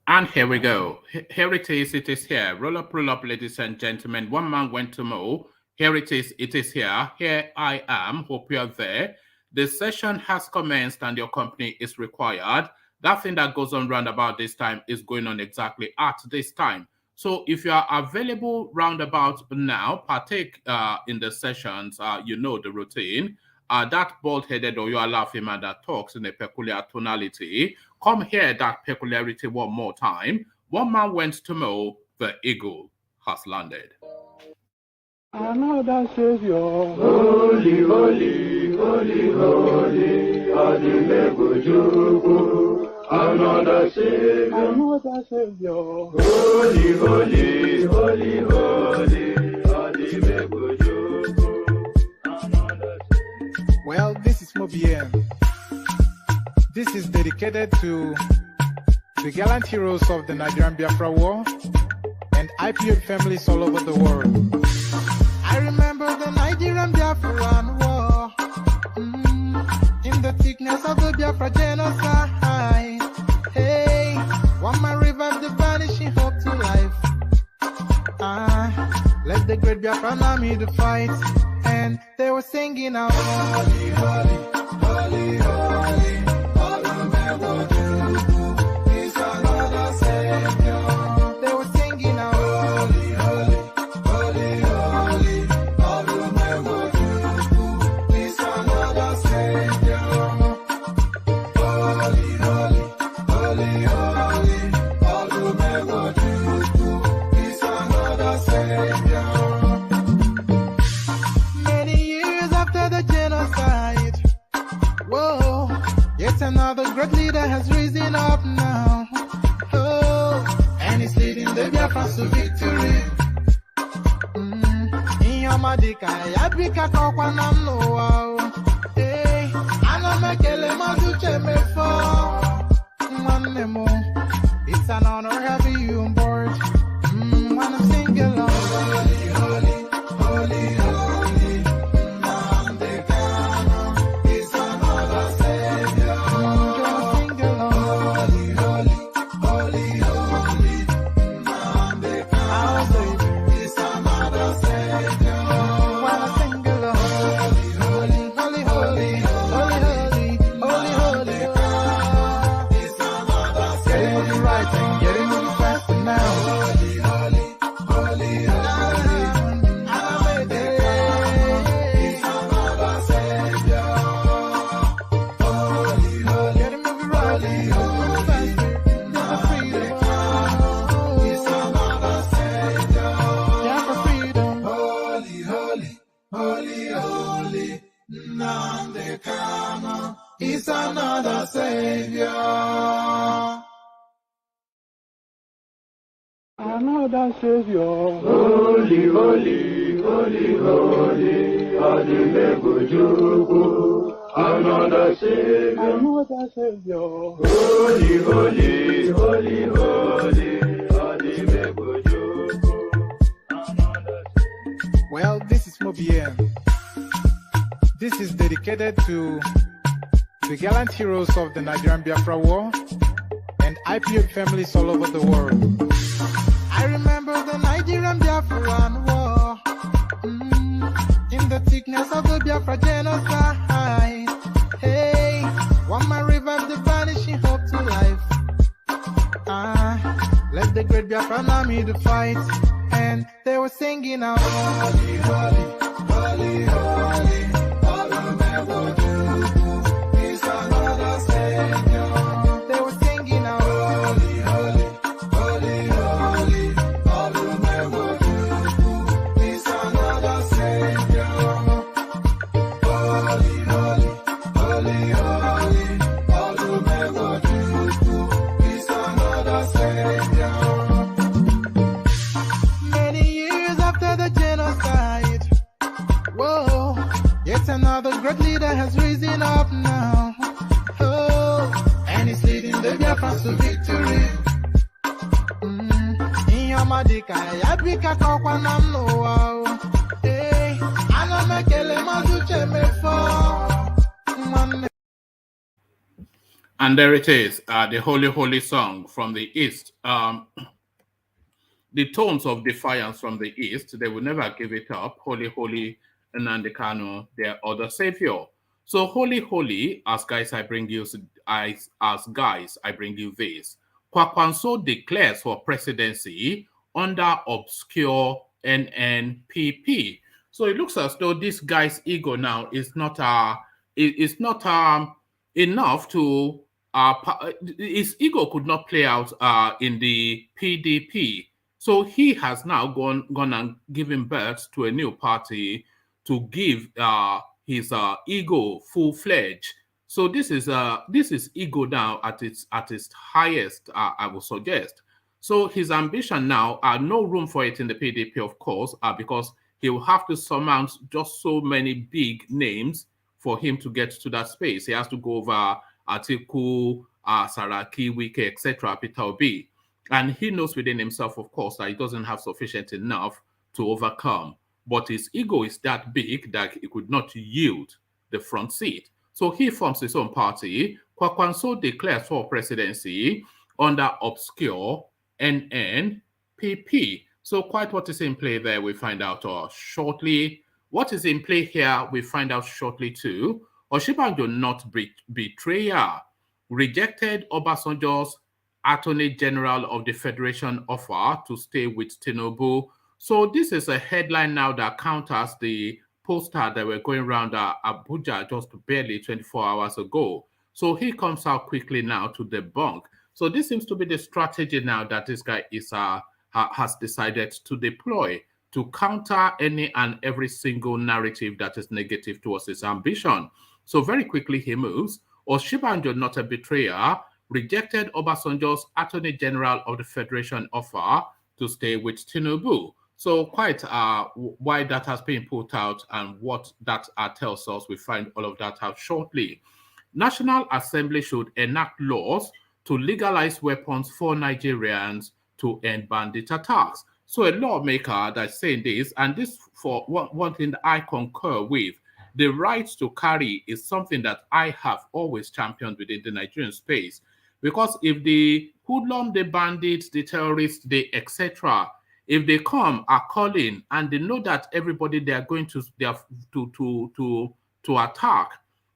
And here we go. Here it is here. Roll up, ladies and gentlemen. One man went to mow. Here it is here. Here I am. Hope you are there. The session has commenced and your company is required. That thing that goes on round about this time is going on exactly at this time. So if you are available round about now, partake in the sessions, you know the routine. That bald-headed or you are laughing man that talks in a peculiar tonality. Come hear that peculiarity one more time. One man went to mow, the eagle has landed. Another Savior, holy, holy, holy, holy, Osinbajo Chukwu. Another Savior, holy, holy, holy, holy, Osinbajo Chukwu. Well, this is Mobien. This is dedicated to the gallant heroes of the Nigerian Biafra War and IPO families all over the world. I remember the Nigerian Biafran War, in the thickness of the Biafra genocide. Hey, one man revived the vanishing hope to life. Let the great Biafran army to fight, and they were singing out, holy, holy, holy, holy, Osinbajo Chukwu is another Savior. They were singing out, holy, holy, holy, holy, Osinbajo Chukwu is another Savior. Holy, holy, holy, holy, Osinbajo Chukwu is another Savior. Many years after the genocide, whoa, yet another great leader has risen up now. Oh, and he's leading the Biafrans to victory. In your madika, yabika Kwakwanso. Hey, anamekele mazuche mefo. Manemo, it's an honor having you on board. When I'm singing along, holy, holy, holy, holy, Nandekano is another Savior. Sing along, holy, holy, holy, holy, Nandekano is another Savior. When I sing along, holy, holy, holy, holy, holy, holy, holy, holy, is another Savior. Getting it right and getting it fast now. Is another Savior. Another Savior, holy, holy, holy, holy, Osinbajo Chukwu. Another Savior, holy, holy, holy, holy, Osinbajo Chukwu. Well, this is Mobien. This is dedicated to the gallant heroes of the Nigerian Biafra War and IPO families all over the world. I remember the Nigerian Biafran War, in the thickness of the Biafra genocide. Hey, one man revived the vanishing hope to life. Let the great Biafran army to fight, and they were singing out, holy, holy, holy, holy, Osinbajo Chukwu is another Savior. They were singing out, holy, holy, holy, holy, Osinbajo Chukwu is another Savior. Holy, holy, holy, holy, Osinbajo Chukwu is another Savior. Many years after the genocide, whoa, yet another great leader has risen up now. Oh, and he's leading the Biafrans to victory. In your madika, yabika Kwakwanso. Hey, anamekele mazuche mefo. And there it is, the Holy Holy song from the East. The tones of defiance from the East, they will never give it up. Holy, holy, Nnamdi Kanu, their other savior. So holy, holy, as guys, I bring you, as guys, I bring you this. Kwakwanso declares for presidency under obscure NNPP. So it looks as though this guy's ego now is not enough to his ego could not play out in the PDP. So he has now gone and given birth to a new party to give his ego full-fledged. So this is ego now at its highest, I would suggest. So his ambition now are no room for it in the PDP, of course, because he will have to surmount just so many big names for him to get to that space. He has to go over Atiku, Saraki, Wike, etc., Peter Obi. And he knows within himself, of course, that he doesn't have sufficient enough to overcome. But his ego is that big that he could not yield the front seat. So he forms his own party. Kwakwanso declares for presidency under obscure NNPP. So quite what is in play there, we find out shortly. What is in play here, we find out shortly too. Osinbajo not betrayer, rejected Obasanjo's Attorney General of the Federation offer to stay with Tinubu. So this is a headline now that counters the poster that were going around Abuja just barely 24 hours ago. So he comes out quickly now to debunk. So this seems to be the strategy now that this guy is has decided to deploy to counter any and every single narrative that is negative towards his ambition. So very quickly he moves. Osinbajo, not a betrayer, rejected Obasanjo's Attorney General of the Federation offer to stay with Tinubu. So quite why that has been put out and what that tells us, we find all of that out shortly. National Assembly should enact laws to legalize weapons for Nigerians to end bandit attacks. So a lawmaker that's saying this, and this for one thing that I concur with, the right to carry is something that I have always championed within the Nigerian space. Because if the hoodlum, the bandits, the terrorists, the etc., if they come are calling and they know that everybody they are going to attack,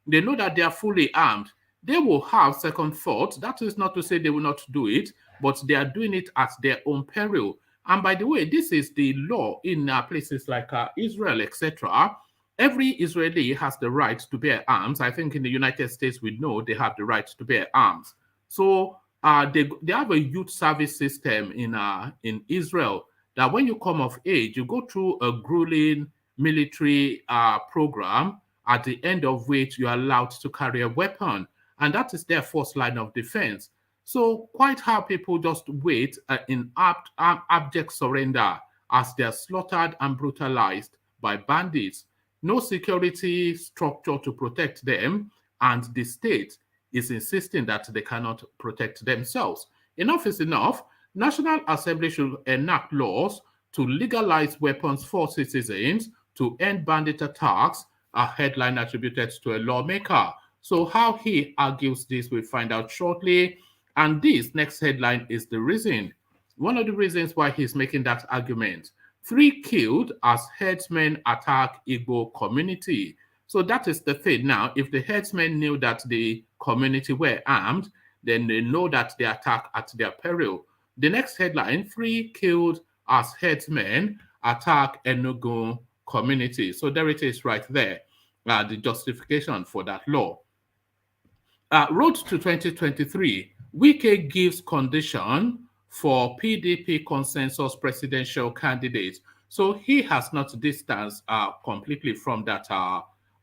they know that they are fully armed, they will have second thoughts. That is not to say they will not do it, but they are doing it at their own peril. And by the way, this is the law in places like Israel, etc. Every Israeli has the right to bear arms. I think in the United States, we know they have the right to bear arms. So they have a youth service system in Israel that when you come of age, you go through a grueling military program, at the end of which you are allowed to carry a weapon. And that is their first line of defense. So quite how people just wait in abject surrender as they're slaughtered and brutalized by bandits. No security structure to protect them, and the state is insisting that they cannot protect themselves. Enough is enough. National Assembly should enact laws to legalize weapons for citizens to end bandit attacks, a headline attributed to a lawmaker. So how he argues this, we'll find out shortly. And this next headline is the reason. One of the reasons why he's making that argument. 3 killed as herdsmen attack Igbo community. So that is the thing now. If the herdsmen knew that the community were armed, then they know that they attack at their peril. The next headline, 3 killed as herdsmen attack ENUGU community. So there it is right there, the justification for that law. Road to 2023, Wike gives condition for PDP consensus presidential candidate. So he has not distanced completely from that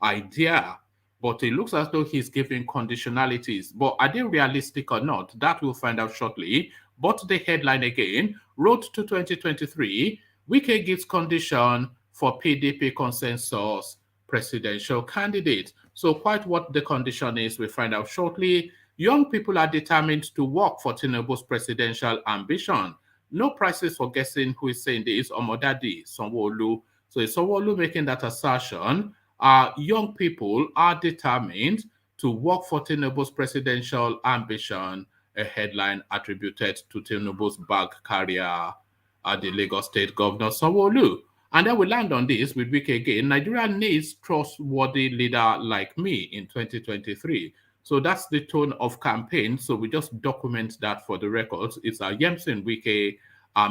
idea, but it looks as though he's giving conditionalities. But are they realistic or not? That we'll find out shortly. But the headline again, Road to 2023, Wike gives condition for PDP consensus presidential candidate. So quite what the condition is, we find out shortly. Young people are determined to work for TINUBU'S presidential ambition. No prizes for guessing who is saying this, Omodadi, Sanwo-Olu. So it's Sanwo-Olu making that assertion. Young people are determined to work for TINUBU'S presidential ambition, a headline attributed to TINUBU'S bag carrier at the Lagos State Governor Sanwo-Olu. And then we land on this with Wike again. Nigeria needs trustworthy leader like me in 2023. So that's the tone of campaign. So we just document that for the records. It's Yemson Wike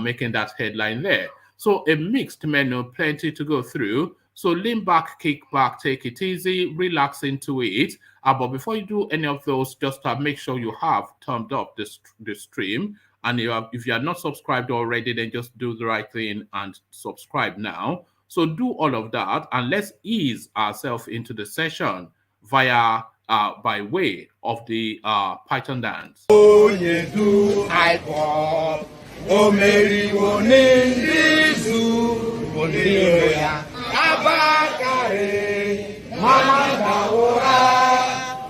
making that headline there. So a mixed menu, plenty to go through. So lean back, kick back, take it easy, relax into it. But before you do any of those, just make sure you have thumbed up the stream. And if you are not subscribed already, then just do the right thing and subscribe now. So do all of that, and let's ease ourselves into the session via by way of the Python dance. Oh, you do I pop. Oh, Mary, Abakare, Mama Daora,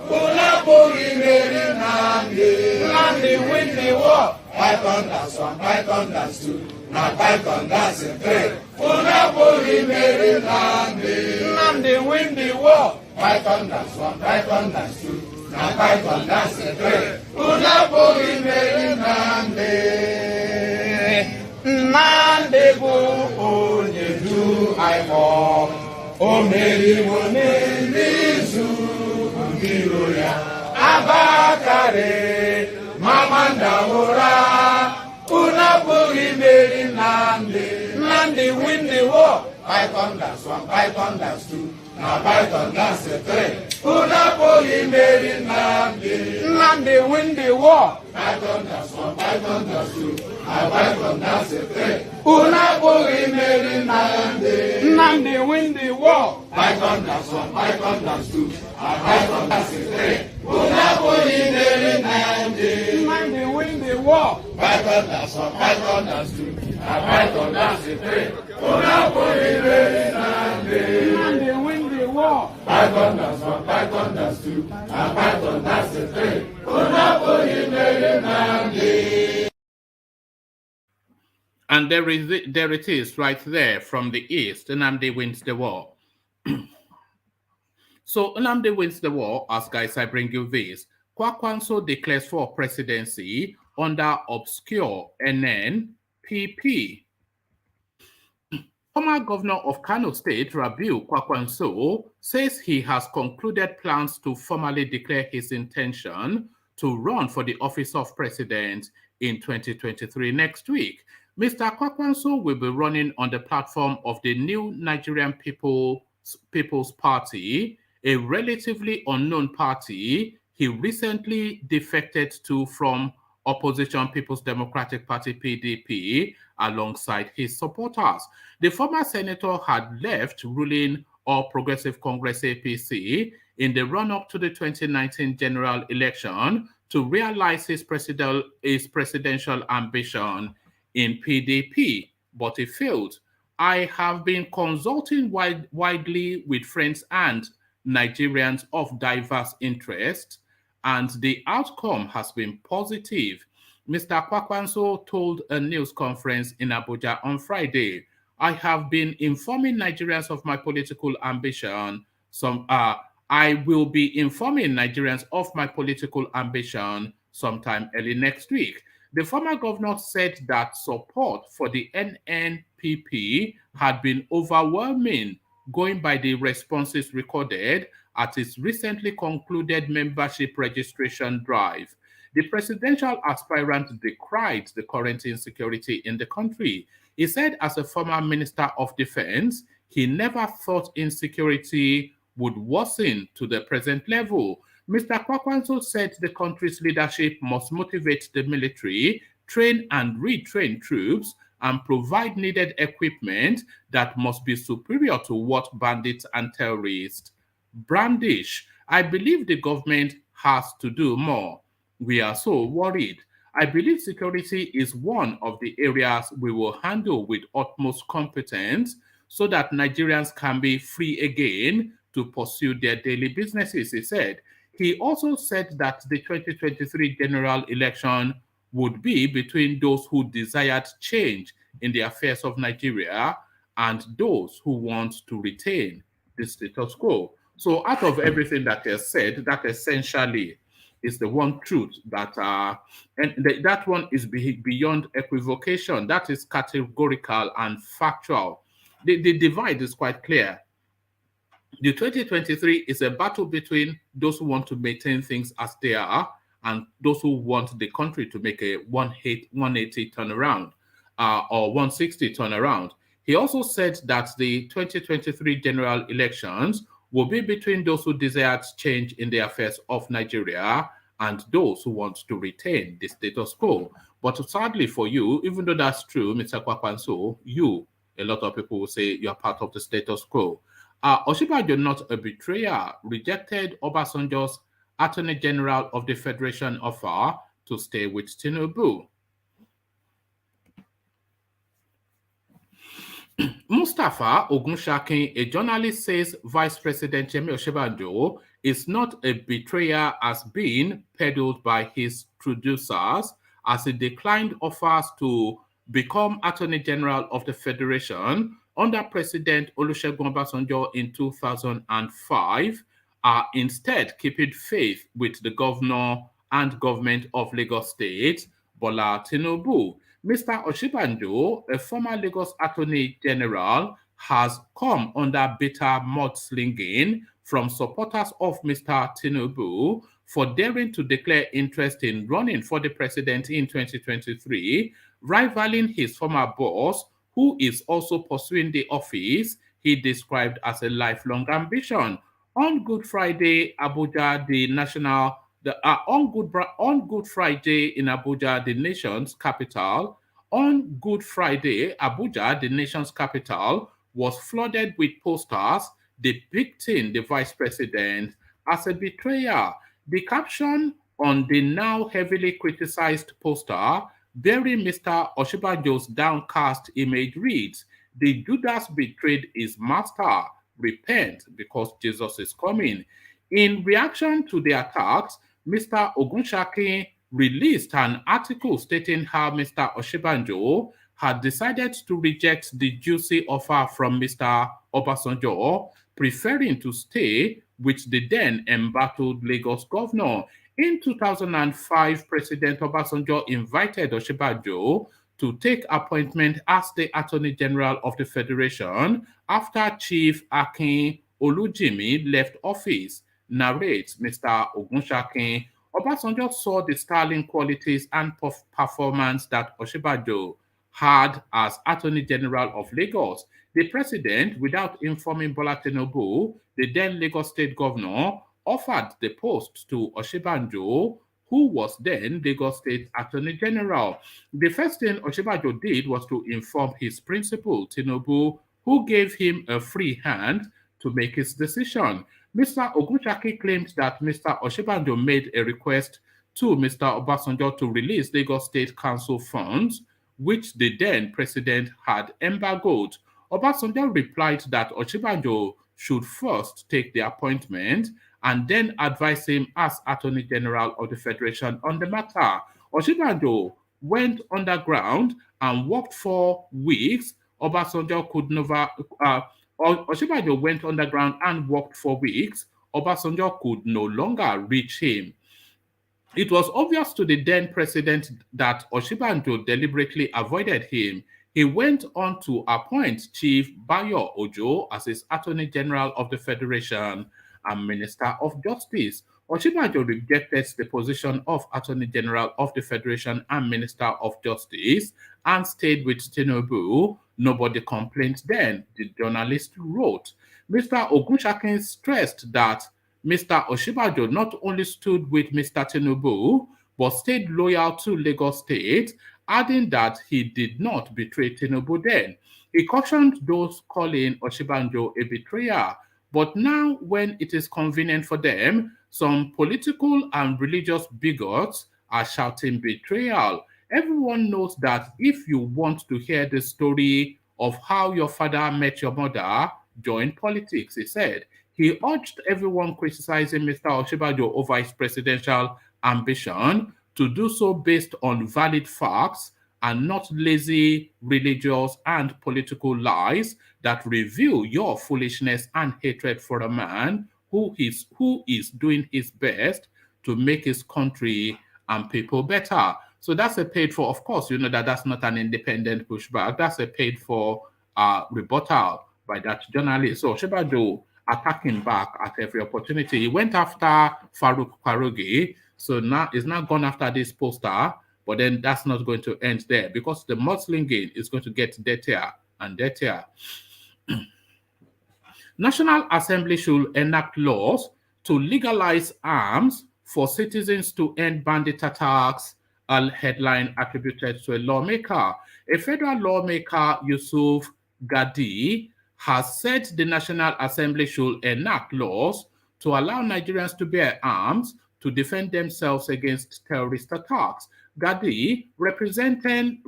Ulapuri Mary Nandi, win the war. Python that's one, Python that's two, now Python that's a three. Ulapuri Mary Nandi, win the war. Python that's one, Python that's two, now Python that's a three. Ulapuri Mary Nandi go onye do I walk. O Mary Nizu Giroya Abakare Mamanda Ora Unapuri Mary Nandi win the war. Python that's one, Python that's two, now Python that's a three. Unapuri Mary Nandi win the war. Python that's one, Python that's two, now Python that's a three. Unapuri Mary Nandi win the war. Python that's one, Python that's two, now Python that's a three. Unapuri Mary Nandi win the war. Python that's one, Python that's two, now Python that's a three. Unapuri Mary Nandi win the war. Python that's one, Python that's two, now Python that's a three. Unapuri Mary Nandi. And there it is right there from the east. Nnamdi wins the war. So Nnamdi wins the war. As guys, I bring you this. Kwakwanso declares for presidency under obscure NNPP. Former governor of Kano State, Rabiu Kwakwanso, says he has concluded plans to formally declare his intention to run for the office of president in 2023 next week. Mr. Kwakwanso will be running on the platform of the new Nigerian People's Party, a relatively unknown party he recently defected to from opposition People's Democratic Party PDP alongside his supporters. The former senator had left ruling All Progressive Congress APC in the run-up to the 2019 general election to realize his presidential ambition in PDP, but he failed. I have been consulting widely with friends and Nigerians of diverse interests, and the outcome has been positive. Mr. Kwakwanso told a news conference in Abuja on Friday, I have been informing Nigerians of my political ambition. I will be informing Nigerians of my political ambition sometime early next week. The former governor said that support for the NNPP had been overwhelming, going by the responses recorded at his recently concluded membership registration drive. The presidential aspirant decried the current insecurity in the country. He said, as a former minister of defense, he never thought insecurity would worsen to the present level. Mr. Kwakwanso said the country's leadership must motivate the military, train and retrain troops, and provide needed equipment that must be superior to what bandits and terrorists brandish. I believe the government has to do more. We are so worried. I believe security is one of the areas we will handle with utmost competence so that Nigerians can be free again to pursue their daily businesses, he said. He also said that the 2023 general election would be between those who desired change in the affairs of Nigeria and those who want to retain the status quo. So out of everything that is said, that essentially is the one truth that that one is beyond equivocation. That is categorical and factual. The divide is quite clear. The 2023 is a battle between those who want to maintain things as they are and those who want the country to make a 180 turnaround or 160 turnaround. He also said that the 2023 general elections will be between those who desired change in the affairs of Nigeria and those who want to retain the status quo. But sadly for you, even though that's true, Mr. Kwakwanso, a lot of people will say you're part of the status quo. Osinbajo, not a betrayer, rejected Obasanjo's Attorney General of the Federation offer to stay with Tinubu. Mustafa Ogunshakin, a journalist, says Vice President Yemi Osinbajo is not a betrayer as being peddled by his producers, as he declined offers to become Attorney General of the Federation under President Olusegun Obasanjo in 2005, instead keeping faith with the governor and government of Lagos State, Bola Tinubu. Mr. Osinbajo, a former Lagos Attorney General, has come under bitter mudslinging from supporters of Mr. Tinubu for daring to declare interest in running for the presidency in 2023, rivaling his former boss, who is also pursuing the office he described as a lifelong ambition. On Good Friday, Abuja, on Good Friday in Abuja, the nation's capital, was flooded with posters depicting the vice president as a betrayer. The caption on the now heavily criticized poster bearing Mr. Osinbajo's downcast image reads, "The Judas betrayed his master. Repent because Jesus is coming." In reaction to the attacks, Mr. Ogunshakin released an article stating how Mr. Osinbajo had decided to reject the juicy offer from Mr. Obasanjo, preferring to stay with the then embattled Lagos governor. In 2005, President Obasanjo invited Osinbajo to take appointment as the Attorney General of the Federation after Chief Akin Olujimi left office. Narrates Mr. Ogunshakin. Obasanjo saw the sterling qualities and performance that Osinbajo had as Attorney General of Lagos. The president, without informing Bola Tinubu, the then Lagos State Governor, offered the post to Osinbajo, who was then Lagos State Attorney General. The first thing Osinbajo did was to inform his principal, Tinubu, who gave him a free hand to make his decision. Mr. Ogunshakin claimed that Mr. Osinbajo made a request to Mr. Obasanjo to release Lagos State Council funds, which the then president had embargoed. Obasanjo replied that Osinbajo should first take the appointment and then advise him as Attorney General of the Federation on the matter. Osinbajo went underground and worked for weeks. Obasanjo went underground and worked for weeks. Obasanjo could no longer reach him. It was obvious to the then president that Osinbajo deliberately avoided him. He went on to appoint Chief Bayo Ojo as his Attorney General of the Federation and Minister of Justice. Osinbajo rejected the position of Attorney General of the Federation and Minister of Justice and stayed with Tinubu. Nobody complained then, the journalist wrote. Mr. Ogunshakin stressed that Mr. Osinbajo not only stood with Mr. Tinubu, but stayed loyal to Lagos State, adding that he did not betray Tinubu then. He cautioned those calling Osinbajo a betrayer, but now when it is convenient for them, some political and religious bigots are shouting betrayal. Everyone knows that if you want to hear the story of how your father met your mother, join politics, he said. He urged everyone criticizing Mr. Osinbajo over his presidential ambition to do so based on valid facts and not lazy religious and political lies that reveal your foolishness and hatred for a man who is doing his best to make his country and people better. So that's a paid for, of course, you know that that's not an independent pushback. That's a paid for rebuttal by that journalist. So Osinbajo attacking back at every opportunity. He went after Farouk Kwarogi. So now he's not gone after this poster, but then that's not going to end there because the mudslinging is going to get dirtier and dirtier. National Assembly should enact laws to legalize arms for citizens to end bandit attacks, a headline attributed to a lawmaker. A federal lawmaker, Yusuf Gadi, has said the National Assembly should enact laws to allow Nigerians to bear arms to defend themselves against terrorist attacks. Gadi, representing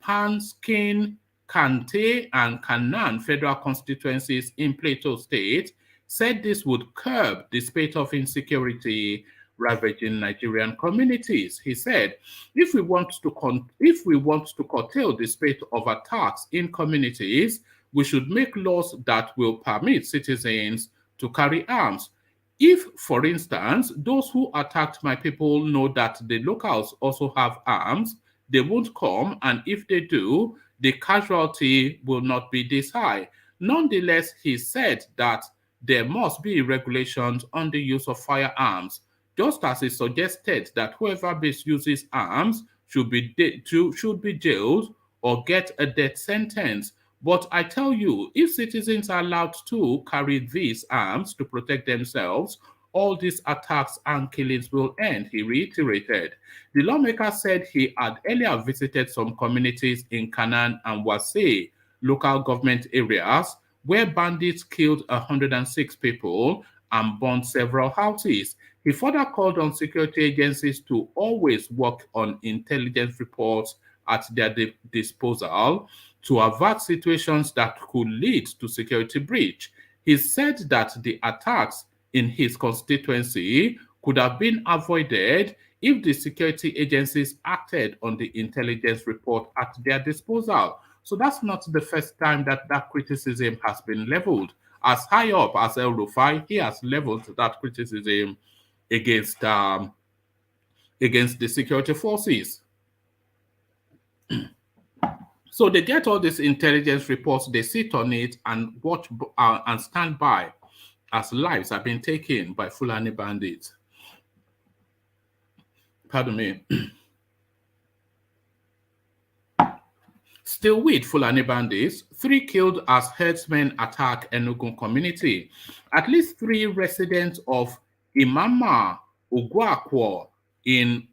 Panskin, Kante, and Kanan federal constituencies in Plateau State, said this would curb the spate of insecurity ravaging Nigerian communities. He said, if we want to curtail the spate of attacks in communities, we should make laws that will permit citizens to carry arms. If, for instance, those who attacked my people know that the locals also have arms, they won't come, and if they do, the casualty will not be this high. Nonetheless, he said that there must be regulations on the use of firearms, just as he suggested that whoever misuses arms should be jailed or get a death sentence. But I tell you, if citizens are allowed to carry these arms to protect themselves, all these attacks and killings will end, he reiterated. The lawmaker said he had earlier visited some communities in Kanan and Wasay, local government areas, where bandits killed 106 people and burned several houses. He further called on security agencies to always work on intelligence reports at their disposal to avert situations that could lead to security breach. He said that the attacks in his constituency could have been avoided if the security agencies acted on the intelligence report at their disposal. So that's not the first time that criticism has been leveled. As high up as El Rufai, he has leveled that criticism against the security forces. So they get all these intelligence reports, they sit on it and watch and stand by as lives have been taken by Fulani bandits. Pardon me. Still with Fulani bandits, 3 killed as herdsmen attack ENUGU community. At least 3 residents of Imama Ugwakwo in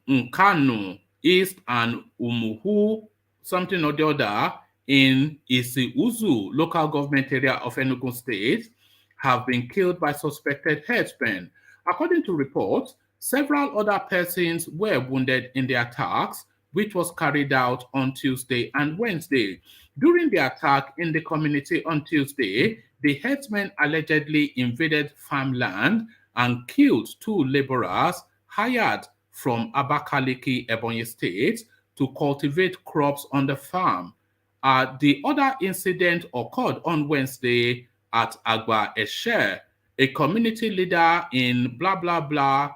Nkanu East and Umuhu, something or the other, in Isi-Uzu, local government area of Enugu State, have been killed by suspected herdsmen. According to reports, several other persons were wounded in the attacks, which was carried out on Tuesday and Wednesday. During the attack in the community on Tuesday, the herdsmen allegedly invaded farmland and killed 2 laborers hired from Abakaliki, Ebonyi State, to cultivate crops on the farm. The other incident occurred on Wednesday at Agba Esher. A community leader in blah, blah, blah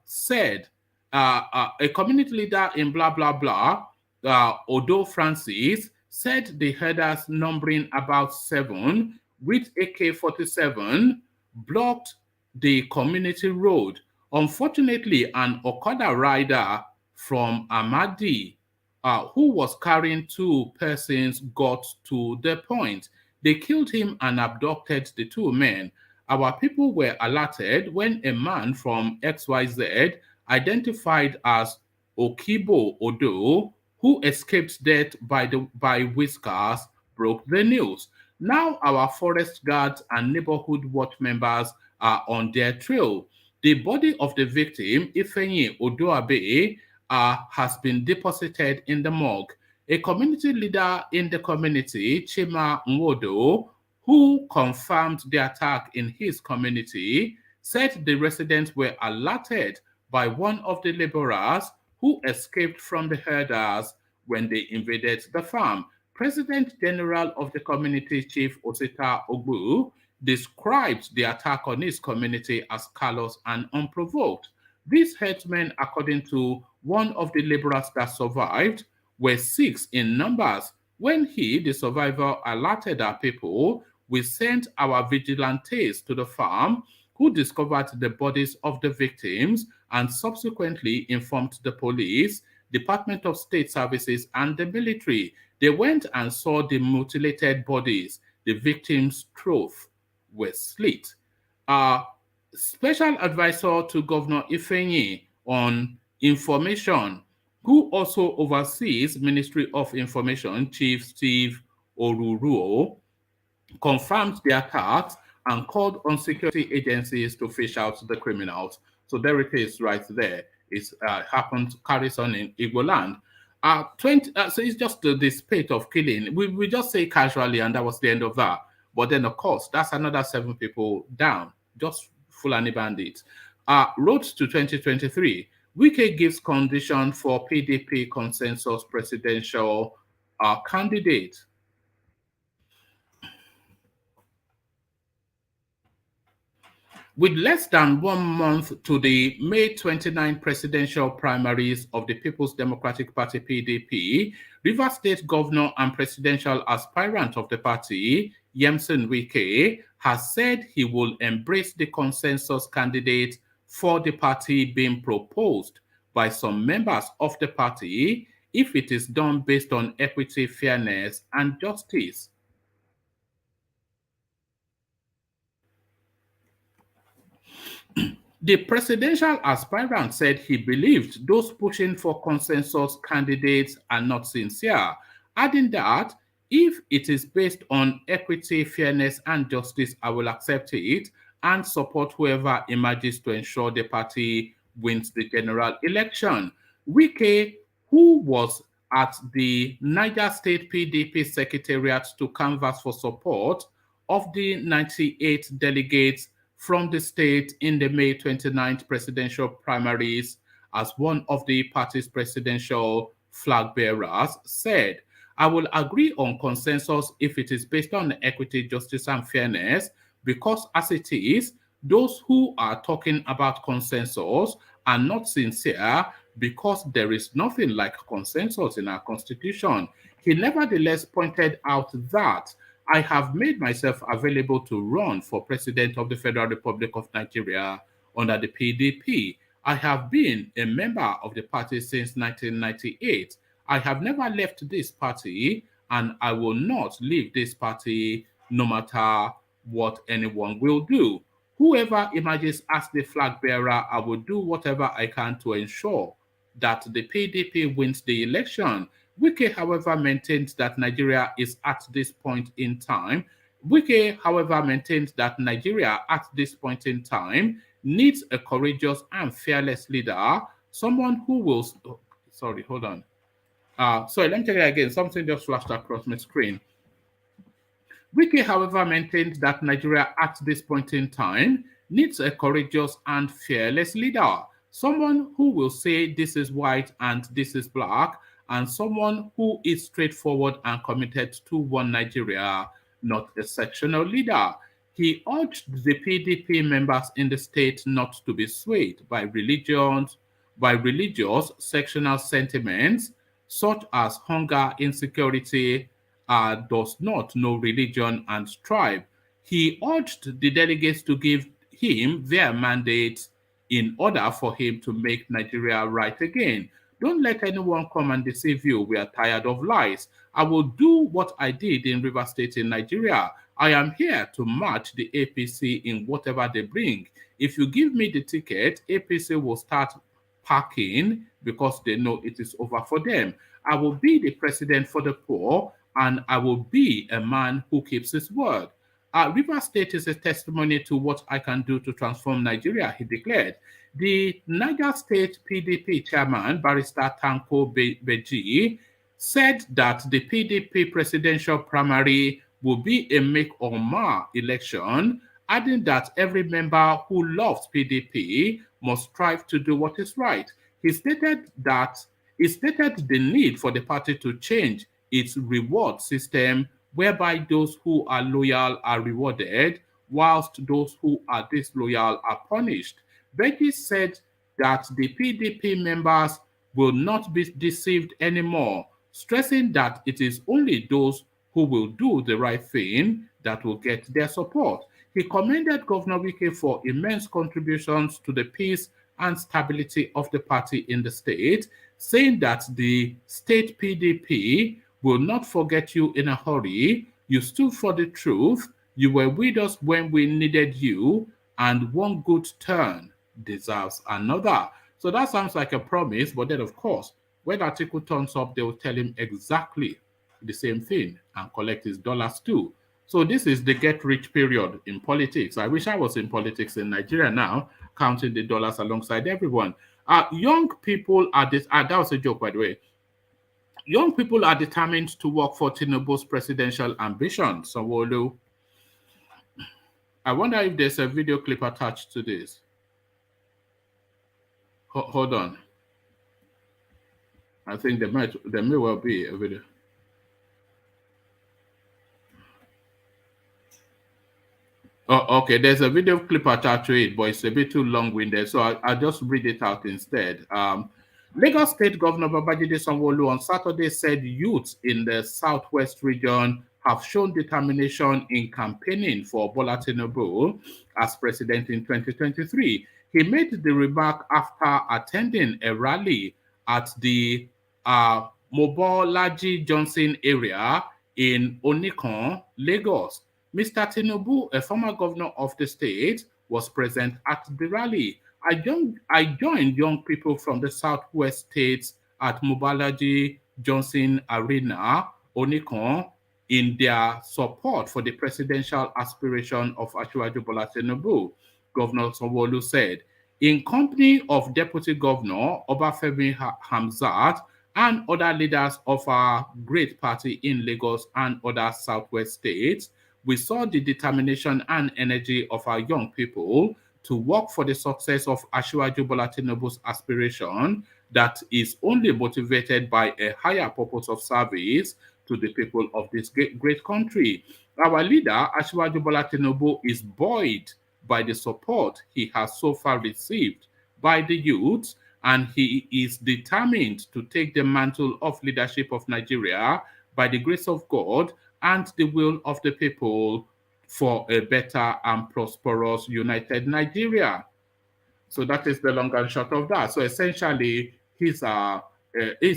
said, a community leader in blah, blah, blah, Odo Francis, said the herders numbering about 7 with AK-47 blocked the community road. Unfortunately, an Okada rider from Amadi, who was carrying 2 persons, got to the point. They killed him and abducted the 2 men. Our people were alerted when a man from XYZ, identified as Okibo Odo, who escaped death by whiskers, broke the news. Now our forest guards and neighborhood watch members are on their trail. The body of the victim, Ifeanyi Odoabe, has been deposited in the morgue. A community leader in the community, Chima Nwodo, who confirmed the attack in his community, said the residents were alerted by one of the laborers who escaped from the herders when they invaded the farm. President General of the community, Chief Osita Ogbu, described the attack on his community as callous and unprovoked. These herdsmen, according to one of the laborers that survived, were 6 in numbers. When he, the survivor, alerted our people, we sent our vigilantes to the farm, who discovered the bodies of the victims and subsequently informed the police, Department of State Services, and the military. They went and saw the mutilated bodies. The victims' throats were slit. Special advisor to Governor Ifeanyi on information, who also oversees Ministry of Information, Chief Steve Oruruo, confirmed the attacks and called on security agencies to fish out the criminals. So there it is right there. It's carries on in Igbo land. So it's just the spate of killing. We just say casually, and that was the end of that. But then, of course, that's another 7 people down, just Fulani bandits. Road to 2023. Wike gives condition for PDP consensus presidential candidate. With less than 1 month to the May 29 presidential primaries of the People's Democratic Party PDP, Rivers State Governor and presidential aspirant of the party, Yemson Wike, has said he will embrace the consensus candidate for the party being proposed by some members of the party if it is done based on equity, fairness, and justice. The presidential aspirant said he believed those pushing for consensus candidates are not sincere, adding that if it is based on equity, fairness, and justice, I will accept it and support whoever emerges to ensure the party wins the general election. Wike, who was at the Niger State PDP Secretariat to canvass for support of the 98 delegates from the state in the May 29th presidential primaries as one of the party's presidential flag bearers, said, I will agree on consensus if it is based on equity, justice, and fairness, because as it is, those who are talking about consensus are not sincere because there is nothing like consensus in our constitution. He nevertheless pointed out that I have made myself available to run for President of the Federal Republic of Nigeria under the PDP. I have been a member of the party since 1998. I have never left this party, and I will not leave this party no matter what anyone will do. Whoever emerges as the flag bearer, I will do whatever I can to ensure that the PDP wins the election. Wike, however, maintains that Nigeria is at this point in time. Wike, however, maintains that Nigeria at this point in time needs a courageous and fearless leader, someone who will... sorry, hold on. Sorry, let me take it again. Something just flashed across my screen. Wike, however, maintains that Nigeria at this point in time needs a courageous and fearless leader, someone who will say this is white and this is black, and someone who is straightforward and committed to one Nigeria, not a sectional leader. He urged the PDP members in the state not to be swayed by religious sectional sentiments such as hunger, insecurity, does not know religion and tribe. He urged the delegates to give him their mandate in order for him to make Nigeria right again. Don't let anyone come and deceive you. We are tired of lies. I will do what I did in Rivers State in Nigeria. I am here to match the APC in whatever they bring. If you give me the ticket, APC will start packing because they know it is over for them. I will be the president for the poor, and I will be a man who keeps his word. Rivers State is a testimony to what I can do to transform Nigeria, he declared. The Niger State PDP chairman, Barrister Tanko Beji, said that the PDP presidential primary will be a make or mar election, adding that every member who loves PDP must strive to do what is right. He stated the need for the party to change its reward system, whereby those who are loyal are rewarded, whilst those who are disloyal are punished. Beji said that the PDP members will not be deceived anymore, stressing that it is only those who will do the right thing that will get their support. He commended Governor Wike for immense contributions to the peace and stability of the party in the state, saying that the state PDP will not forget you in a hurry. You stood for the truth. You were with us when we needed you, and one good turn deserves another. So that sounds like a promise, but then, of course, when Atiku turns up, they will tell him exactly the same thing and collect his dollars too. So this is the get-rich period in politics. I wish I was in politics in Nigeria now, counting the dollars alongside everyone. Young people are this. That was a joke, by the way. Young people are determined to work for TINUBU'S presidential ambition. Sanwo-Olu. I wonder if there's a video clip attached to this. Hold on. I think there may well be a video. Oh, okay. There's a video clip attached to it, but it's a bit too long-winded, so I'll just read it out instead. Lagos State Governor Babajide Sanwo-Olu on Saturday said youths in the southwest region have shown determination in campaigning for Bola Tinubu as president in 2023. He made the remark after attending a rally at the Mobolaji Johnson area in Onikan, Lagos. Mr. Tinubu, a former governor of the state, was present at the rally. I joined young people from the southwest states at Mobolaji Johnson Arena, Onikan, in their support for the presidential aspiration of Asiwaju Bola Tinubu, Governor Sanwo-Olu said. In company of Deputy Governor Obafemi Hamzat and other leaders of our great party in Lagos and other southwest states, we saw the determination and energy of our young people to work for the success of Asiwaju Bola Tinubu's aspiration that is only motivated by a higher purpose of service to the people of this great country. Our leader, Asiwaju Bola Tinubu, is buoyed by the support he has so far received by the youth, and he is determined to take the mantle of leadership of Nigeria by the grace of God and the will of the people for a better and prosperous united Nigeria. So that is the long and short of that. So essentially, he's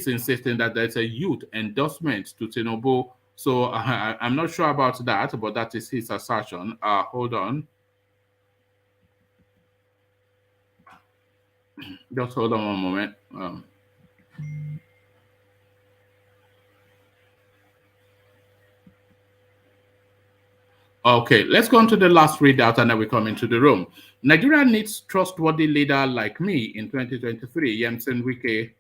insisting that there's a youth endorsement to Tinubu. So I'm not sure about that, but that is his assertion. Hold on. Just hold on one moment. Okay, let's go on to the last readout and then we come into the room. Nigeria needs trustworthy leader like me in 2023, Yemsen Wike.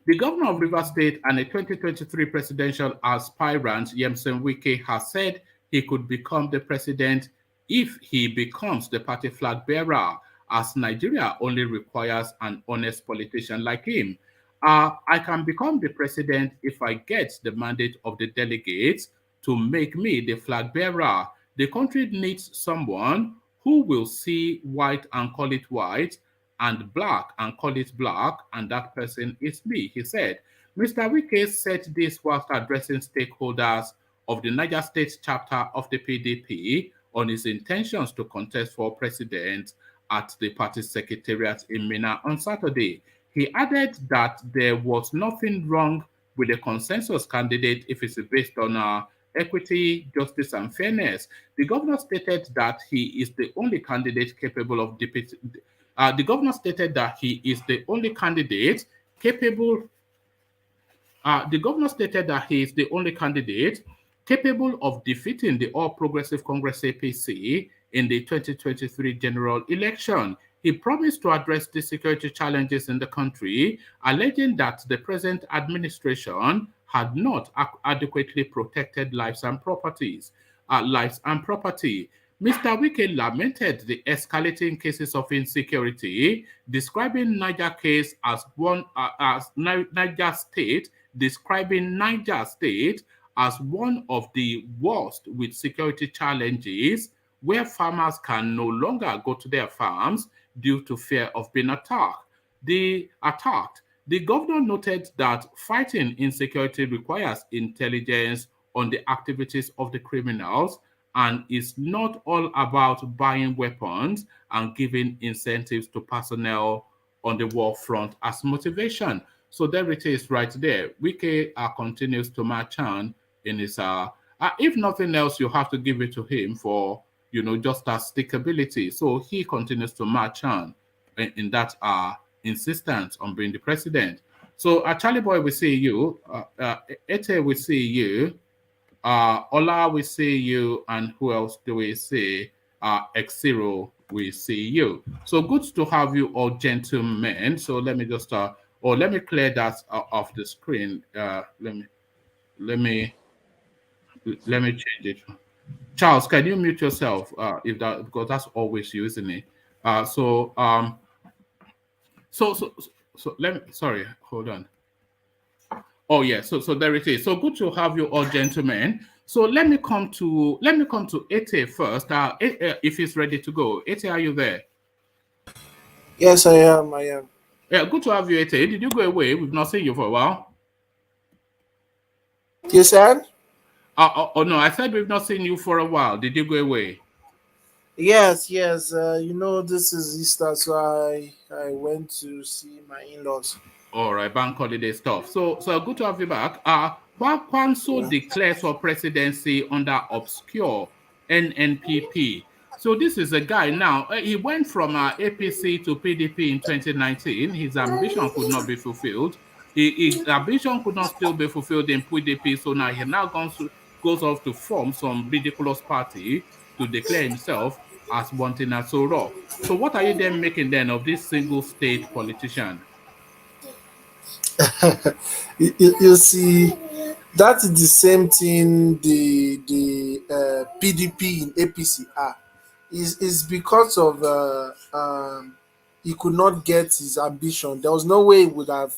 The governor of Rivers State and a 2023 presidential aspirant, Yemsen Wike, has said he could become the president if he becomes the party flag bearer, as Nigeria only requires an honest politician like him. I can become the president if I get the mandate of the delegates to make me the flag bearer. The country needs someone who will see white and call it white, and black and call it black, and that person is me, he said. Mr. Wike said this whilst addressing stakeholders of the Niger State chapter of the PDP on his intentions to contest for president at the party secretariat in Minna on Saturday. He added that there was nothing wrong with the consensus candidate if it's based on equity, justice, and fairness. The governor stated that he is the only candidate capable of defeating. The governor stated that he is the only candidate capable. The governor stated that he is the only candidate capable of defeating the All Progressive Congress (APC) in the 2023 general election. He promised to address the security challenges in the country, alleging that the present administration had not adequately protected lives and property. Mr. Wike lamented the escalating cases of insecurity, describing Niger State as one of the worst with security challenges, where farmers can no longer go to their farms due to fear of being attacked. The governor noted that fighting insecurity requires intelligence on the activities of the criminals and is not all about buying weapons and giving incentives to personnel on the war front as motivation. So there it is right there. Wike continues to march on in his if nothing else, you have to give it to him for just as stickability. So he continues to march on in that insistence on being the president. So Charlie Boy, we see you. Ete, we see you. Ola, we see you. And who else do we see? X0, we see you. So good to have you all, gentlemen. So let me just let me clear that off the screen. Let me change it. Charles, can you mute yourself? If that, because that's always you, isn't it? So let me, sorry, hold on. Oh yeah, so there it is. So good to have you all, gentlemen. So let me come to Ete first. If he's ready to go. Ete, are you there? Yes, I am. Yeah, good to have you, Ete. Did you go away? We've not seen you for a while. You said? Oh no, I said we've not seen you for a while. Did you go away? Yes. This is Easter, so I went to see my in-laws. All right, bank holiday stuff. So good to have you back. Kwankwaso declares for presidency under obscure NNPP. So this is a guy now. He went from APC to PDP in 2019. His ambition could not be fulfilled. His ambition could not still be fulfilled in PDP. So now he goes off to form some ridiculous party to declare himself as wanting Asoro. So what are you then making then of this single state politician? You see, that is the same thing the PDP in APC are. Is because of he could not get his ambition. There was no way he would have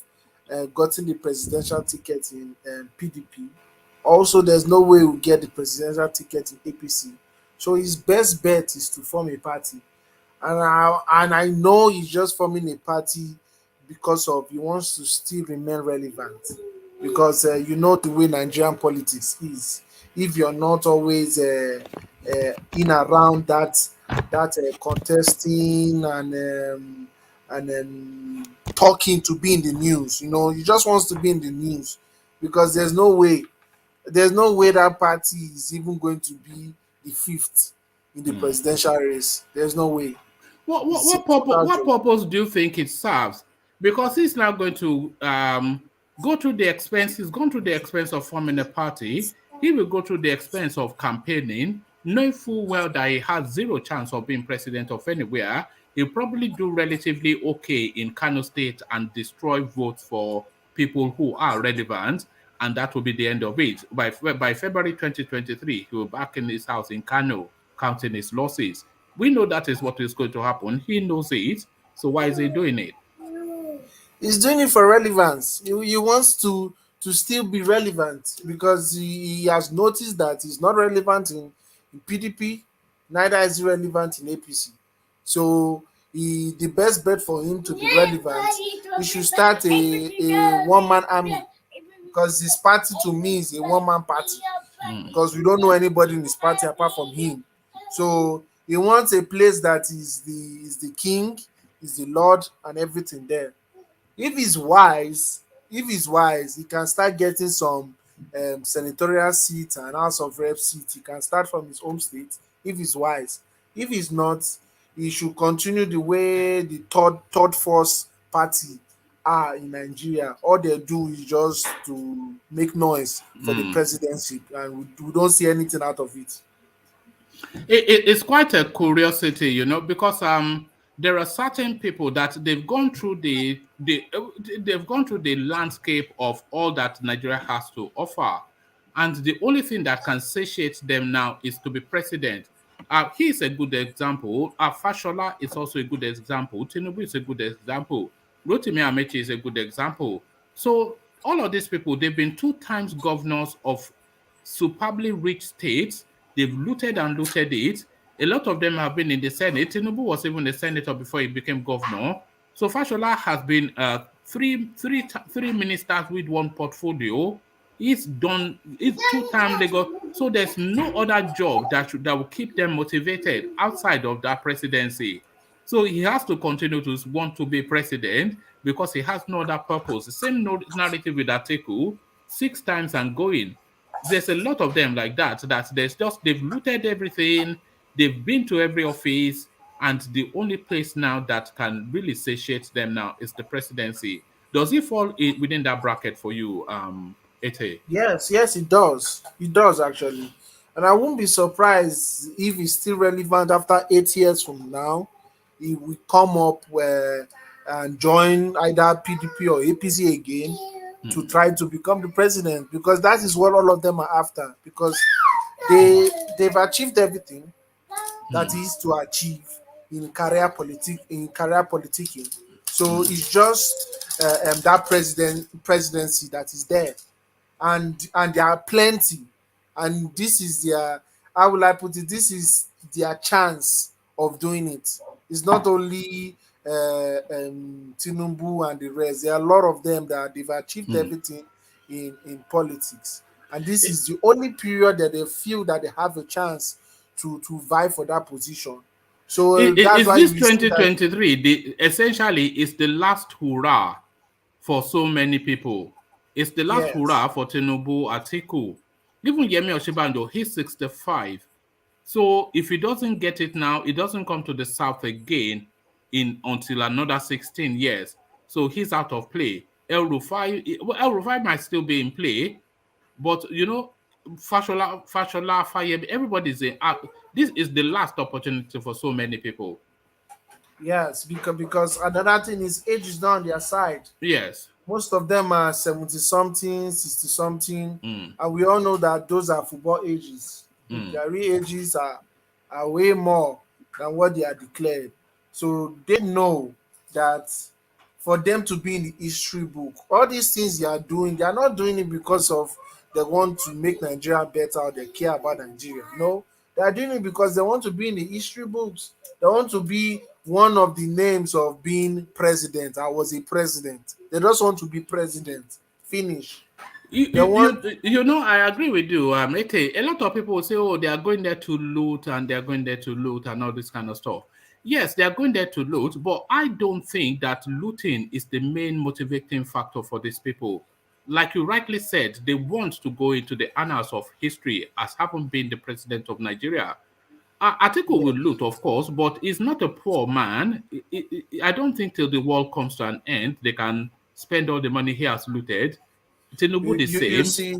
gotten the presidential ticket in PDP. Also, there's no way he would get the presidential ticket in APC. So his best bet is to form a party, and I know he's just forming a party because of he wants to still remain relevant. Because the way Nigerian politics is. If you're not always in around that contesting and talking to be in the news, he just wants to be in the news because there's no way that party is even going to be the fifth in the presidential race. There's no way. What purpose do you think it serves? Because he's now going to go through the expense. He's gone through the expense of forming a party. He will go through the expense of campaigning, knowing full well that he has zero chance of being president of anywhere. He'll probably do relatively okay in Kano State and destroy votes for people who are relevant, and that will be the end of it. By February 2023, he will be back in his house in Kano, counting his losses. We know that is what is going to happen. He knows it. So why is he doing it? He's doing it for relevance. He wants to still be relevant because he has noticed that he's not relevant in PDP, neither is he relevant in APC. So the best bet for him to be relevant, he should start a one-man army, because his party to me is a one-man party because we don't know anybody in his party apart from him. So he wants a place that is the king, is the lord, and everything there. If he's wise, he can start getting some senatorial seats and House of Rep seats. He can start from his home state if he's wise. If he's not, he should continue the way the third force party are in Nigeria. All they do is just to make noise for the presidency, and we don't see anything out of it. It's quite a curiosity, because there are certain people that they've gone through they've gone through the landscape of all that Nigeria has to offer, and the only thing that can satiate them now is to be president. He's a good example. Fashola is also a good example. TINUBU is a good example. Rotimi Amechi is a good example. So all of these people, they've been 2 times governors of superbly rich states. They've looted and looted it. A lot of them have been in the Senate. Tinubu was even a senator before he became governor. So Fashola has been three ministers with one portfolio. He's done it's 2 times Lagos. So there's no other job that will keep them motivated outside of that presidency. So he has to continue to want to be president because he has no other purpose. The same narrative with Atiku, 6 times and going. There's a lot of them like that. That there's just they've looted everything, they've been to every office, and the only place now that can really satiate them now is the presidency. Does it fall within that bracket for you, Ete? Yes, yes, it does. It does actually, and I won't be surprised if it's still relevant after 8 years from now. If we come up and join either PDP or APC again to try to become the president, because that is what all of them are after. Because they've achieved everything that is to achieve in career politicking. So it's just that presidency that is there, and there are plenty, and this is their, how will I put it, this is their chance of doing it. It's not only Tinubu and the rest. There are a lot of them that they've achieved everything in politics, and this is the only period that they feel that they have a chance to vie for that position. So that's Is why this you see that. 2023 essentially is the last hurrah for so many people? It's the last Yes, hurrah for Tinubu, Atiku. Even Yemi Oshibanjo, he's 65. So if he doesn't get it now, it doesn't come to the South again in until another 16 years. So he's out of play. El Rufai might still be in play, but Fashola, Fayeb, everybody's in. This is the last opportunity for so many people. yes, because another thing is age is not on their side. Yes. Most of them are 70 something, 60 something, Mm, and we all know that those are football ages. mm. Their real ages are way more than what they are declared. So they know that for them to be in the history book, all these things they are doing, they are not doing it because of they want to make Nigeria better or they care about Nigeria. No, they are doing it because they want to be in the history books. They want to be one of the names of being president. I was a president. They just want to be president. Finish. You, They you, want. you, you know, I agree with you, Ete. A lot of people will say, oh, they are going there to loot and they are going there to loot and all this kind of stuff. Yes, they are going there to loot, but I don't think that looting is the main motivating factor for these people. Like you rightly said, they want to go into the annals of history as having been the president of Nigeria. Atiku Yeah. will loot, of course, but he's not a poor man. I don't think till the world comes to an end, they can spend all the money he has looted. Tinubu the You same, see,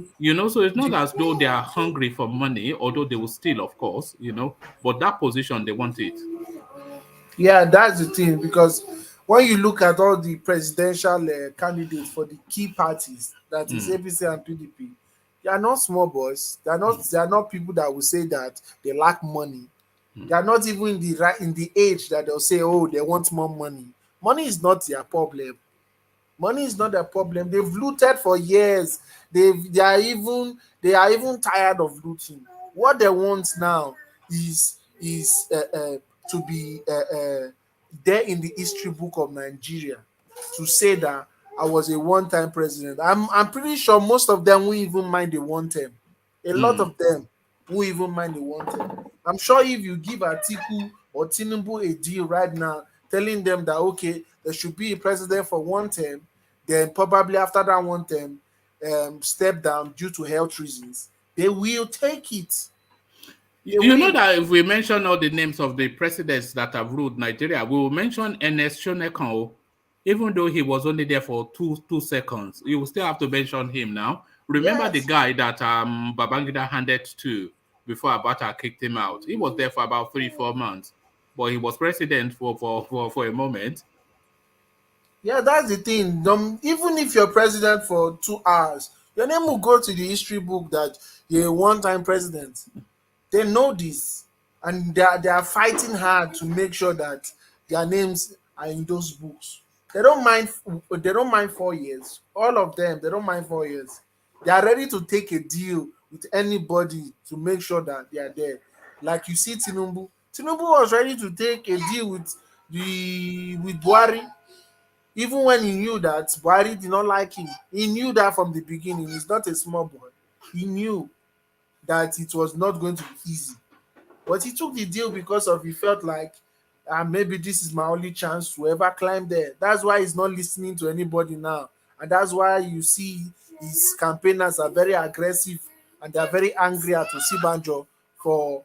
so it's not the, as though they are hungry for money, although they will steal, of course, but that position, they want it. yeah, that's the thing, because when you look at all the presidential candidates for the key parties, that is Mm, APC and PDP, they are not small boys. They are not people that will say that they lack money. They are not even in the age that they'll say, oh, they want more money. Money is not their problem. Money is not a problem. They've looted for years. They are even tired of looting. What they want now is to be there in the history book of Nigeria, to say that I was a one-time president. I'm pretty sure most of them won't even mind the one term. A lot mm. of them won't even mind the one term. I'm sure if you give Atiku or Tinubu a deal right now, telling them that okay, there should be a president for one term, then probably after that one term, step down due to health reasons, they will take it. They You know will. that if we mention all the names of the presidents that have ruled Nigeria, we will mention Ernest Shonekan, even though he was only there for two seconds. You will still have to mention him now. Remember the Yes. guy that Babangida handed to before Abata kicked him out? He was there for about 3-4 months, but he was president for a moment. Yeah, that's the thing. Even if you're president for 2 hours, your name will go to the history book that you're a one-time president. They know this, and they are fighting hard to make sure that their names are in those books. They don't mind. They don't mind 4 years. All of them, they don't mind 4 years. They are ready to take a deal with anybody to make sure that they are there. Like you see Tinubu. Tinubu was ready to take a deal with Buhari, even when he knew that Buhari did not like him. He knew that from the beginning. He's not a small boy. He knew that it was not going to be easy. But he took the deal because of he felt like maybe this is my only chance to ever climb there. That's why he's not listening to anybody now. And that's why you see his campaigners are very aggressive and they're very angry at Osinbajo for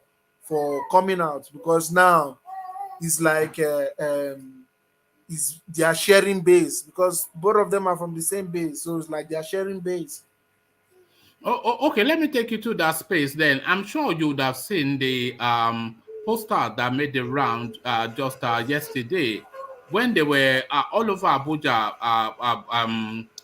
coming out, because now it's like they are sharing base, because both of them are from the same base. So it's like they are sharing base. Okay, let me take you to that space then. I'm sure you would have seen the poster that made the round just yesterday when they were all over Abuja.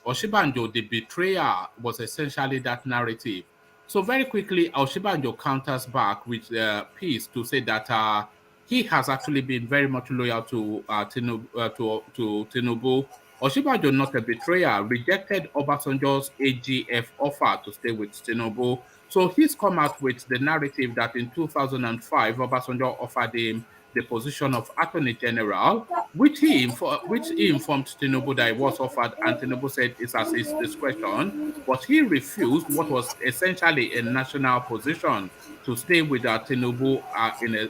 Osinbajo, the betrayer, was essentially that narrative. So very quickly, Osinbajo counters back with piece to say that he has actually been very much loyal to Tinubu. Osinbajo, not a betrayer, rejected Obasanjo's AGF offer to stay with Tinubu. So he's come out with the narrative that in 2005, Obasanjo offered him the position of Attorney General, which he informed Tinubu that it was offered, and Tinubu said it's at his discretion. But he refused what was essentially a national position to stay with Tinubu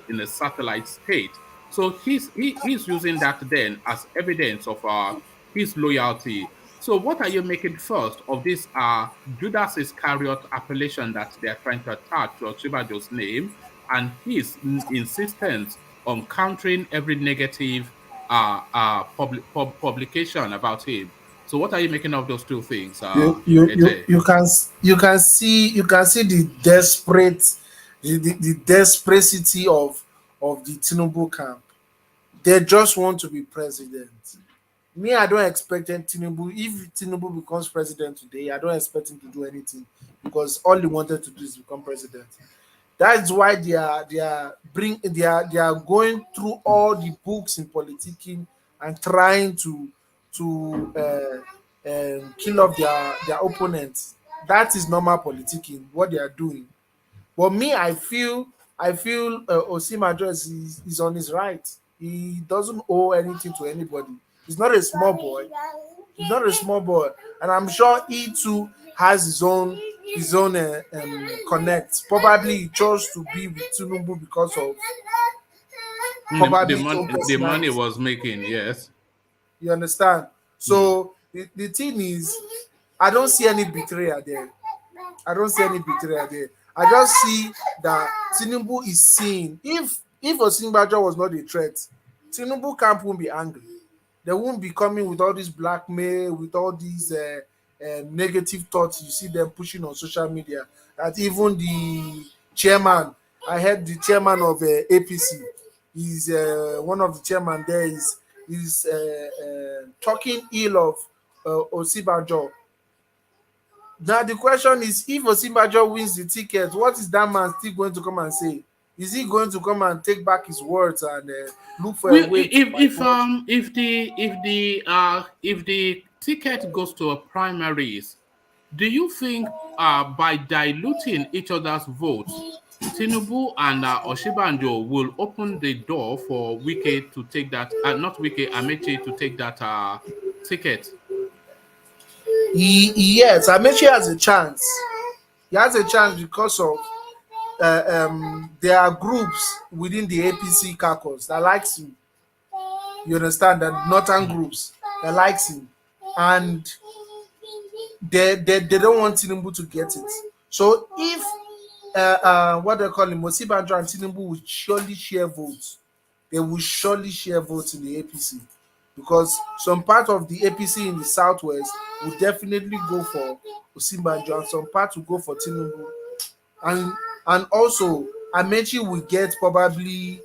in a satellite state. So he's using that then as evidence of his loyalty. So what are you making first of this Judas Iscariot appellation that they're trying to attach to Osinbajo's name, and his insistence on countering every negative publication about him? So what are you making of those two things? You can see the desperatity of the Tinubu camp. They just want to be president. Me, I don't expect Tinubu. If Tinubu becomes president today, I don't expect him to do anything, because all he wanted to do is become president. That's why they are going through all the books in politicking and trying to kill off their opponents. That is normal politicking, what they are doing. But me, I feel Osinbajo is on his right. He doesn't owe anything to anybody. He's not a small boy. He's not a small boy, and I'm sure he too has his own connect. Probably he chose to be with Tinubu because of probably the money was making. Yes, you understand. So the thing is, I don't see any betrayal there. I don't see any betrayal there. I just see that Tinubu is seeing, if Osinbajo was not a threat, Tinubu camp won't be angry. They won't be coming with all this blackmail, with all these negative thoughts you see them pushing on social media. That even the chairman, I heard the chairman of APC, is one of the chairman there is talking ill of Osinbajo. Now the question is, if Osinbajo wins the ticket, what is that man still going to come and say? Is he going to come and take back his words and look for a way? If the ticket goes to a primaries, do you think by diluting each other's votes, Tinubu and Osinbajo will open the door for Wike to take that? Not Wike, Amechi to take that ticket. Yes, Amechi has a chance. He has a chance because of there are groups within the APC caucus that likes him. You understand, that northern groups that likes him, and they don't want Tinubu to get it. So if what they call him, Osinbajo and Tinubu will surely share votes. They will surely share votes in the APC, because some part of the APC in the southwest will definitely go for Osinbajo, and some part will go for Tinubu, and also Amechi will get probably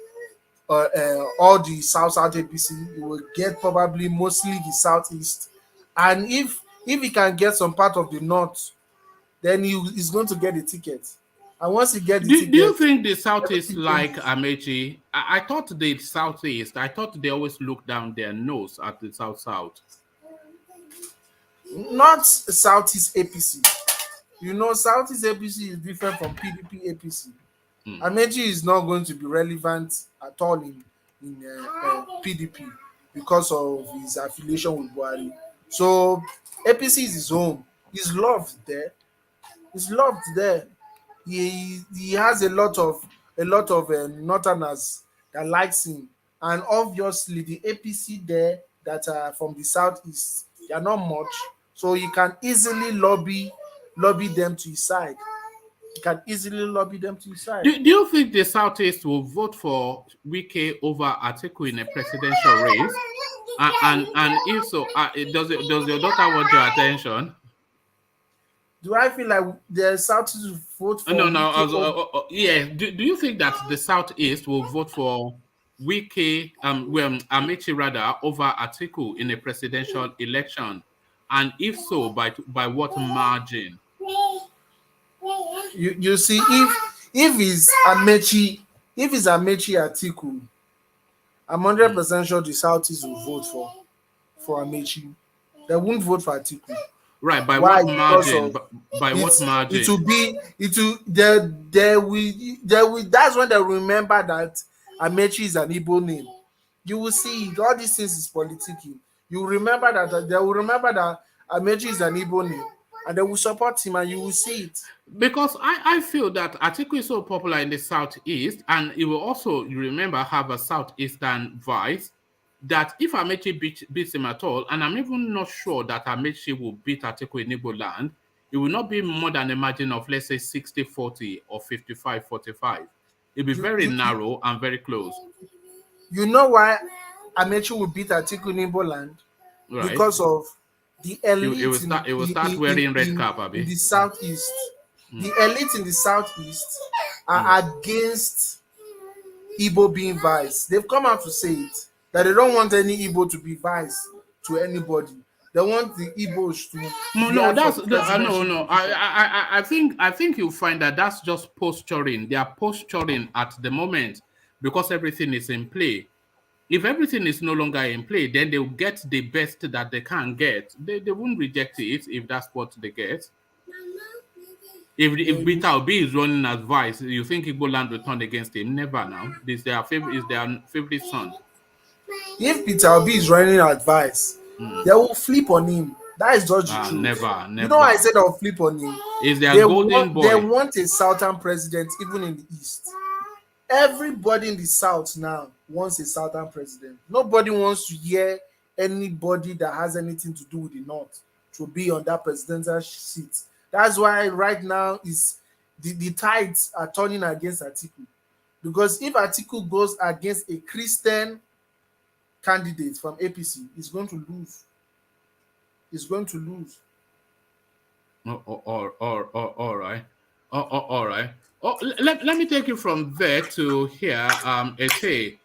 all the south APC. He will get probably mostly the southeast, and if he can get some part of the north, then he's going to get the ticket. And once he gets the ticket, do you think the southeast like Amechi? I thought the southeast, I thought they always look down their nose at the south. Not southeast APC. You know, Southeast APC is different from PDP APC. Mm. Amechi is not going to be relevant at all in PDP because of his affiliation with Buhari. So APC is his home. He's loved there. He's loved there. He has a lot of northerners that likes him, and obviously the APC there that are from the southeast, they are not much, so he can easily lobby them to his side. He can easily lobby them to his side. Do you think the Southeast will vote for Wike over Atiku in a presidential race? And if so, does your daughter want your attention? Do I feel like the southeast will vote for No, no. Wike Yeah. Do you think that the Southeast will vote for Wike, Amechi rather, over Atiku in a presidential election? And if so, by what margin? you see, if it's Amechi Atiku, I'm 100% sure the Southeast will vote for Amechi. They won't vote for Atiku. Right, by Why? what Because margin? of By what it margin? will be it will they will that's when they remember that Amechi is an Igbo name. You will see it. All these things is politicking. You will remember that they will remember that Amechi is an Igbo name, and they will support him, and you will see it. Because I feel that Atiku is so popular in the Southeast, and it will also, you remember, have a Southeastern vice, that if Amechi beats him at all, and I'm even not sure that Amechi will beat Atiku in Igbo land, it will not be more than a margin of, let's say, 60-40 or 55-45. It'll be You very you narrow and very close. you know why Amechi will beat Atiku in Igbo land? Right? Because of the elite It will start wearing red cap, in Abi. the southeast. The elite in the southeast are against Igbo being vice. They've come out to say it that they don't want any Igbo to be vice to anybody. They want the Igbos to No, be out that's for no, presidency no. position. I think you'll find that that's just posturing. They are posturing at the moment because everything is in play. If everything is no longer in play, then they'll get the best that they can get. They won't reject it if that's what they get. If They- Peter Obi is running as vice, you think Igbo land will turn against him? Never now. This is their favorite son. If Peter Obi is running advice, they will flip on him. That is just the truth. Never, You know why I never. said they'll flip on him? Is their golden They boy. want a southern president, even in the east. Everybody in the south now wants a southern president. Nobody wants to hear anybody that has anything to do with the north to be on that presidential seat. That's why right now is the tides are turning against Atiku. Because if Atiku goes against a Christian candidate from APC, he's going to lose. He's going to lose. All right. All right. Let me take you from there to here. Ete.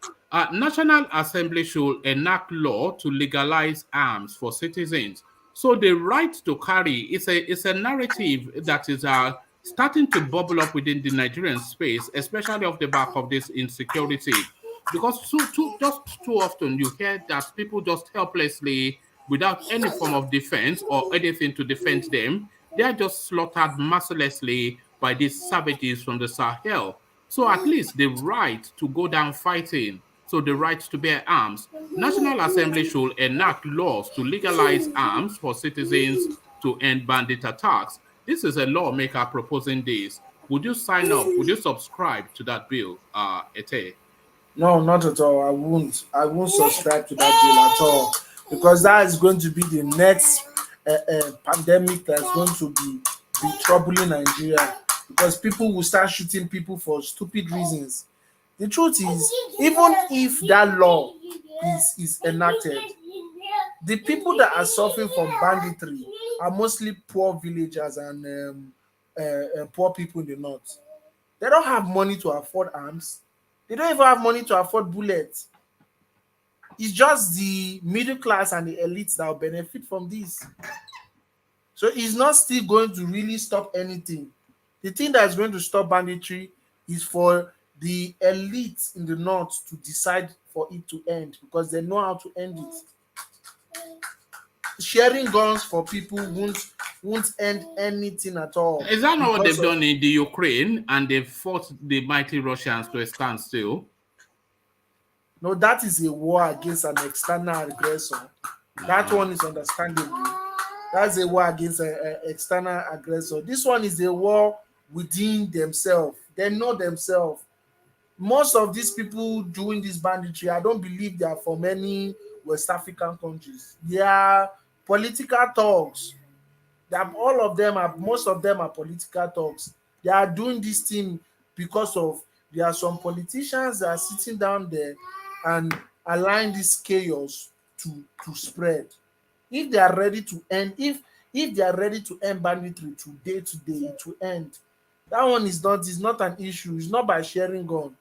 National Assembly should enact law to legalize arms for citizens. So the right to carry is a narrative that is starting to bubble up within the Nigerian space, especially off the back of this insecurity. Because just too often you hear that people just helplessly, without any form of defense or anything to defend them, they are just slaughtered mercilessly by these savages from the Sahel. So at least the right to go down fighting, so the right to bear arms, National Assembly should enact laws to legalize arms for citizens to end bandit attacks. This is a lawmaker proposing this. Would you sign up? Would you subscribe to that bill, Ete? No, not at all. I won't. I won't subscribe to that deal at all, because that is going to be the next pandemic that's going to be troubling Nigeria. Because people will start shooting people for stupid reasons. The truth is, even if that law is enacted, the people that are suffering from banditry are mostly poor villagers and poor people in the north. They don't have money to afford arms. They don't even have money to afford bullets. It's just the middle class and the elites that will benefit from this. So it's not still going to really stop anything. The thing that is going to stop banditry is for the elites in the north to decide for it to end, because they know how to end it. Sharing guns for people won't won't end anything at all. Is that not what because they've done in the Ukraine, and they've fought the mighty Russians to a standstill? No, that is a war against an external aggressor. That one is understandable. That's a war against an external aggressor. This one is a war within themselves. They know themselves. Most of these people doing this banditry, I don't believe they are from any West African countries. They are political thugs. All of them are, most of them are political thugs. They are doing this thing because of there are some politicians that are sitting down there and allowing this chaos to spread. If they are ready to end, if they are ready to end banditry today, it will end. That one is not an issue. It's not by sharing gun.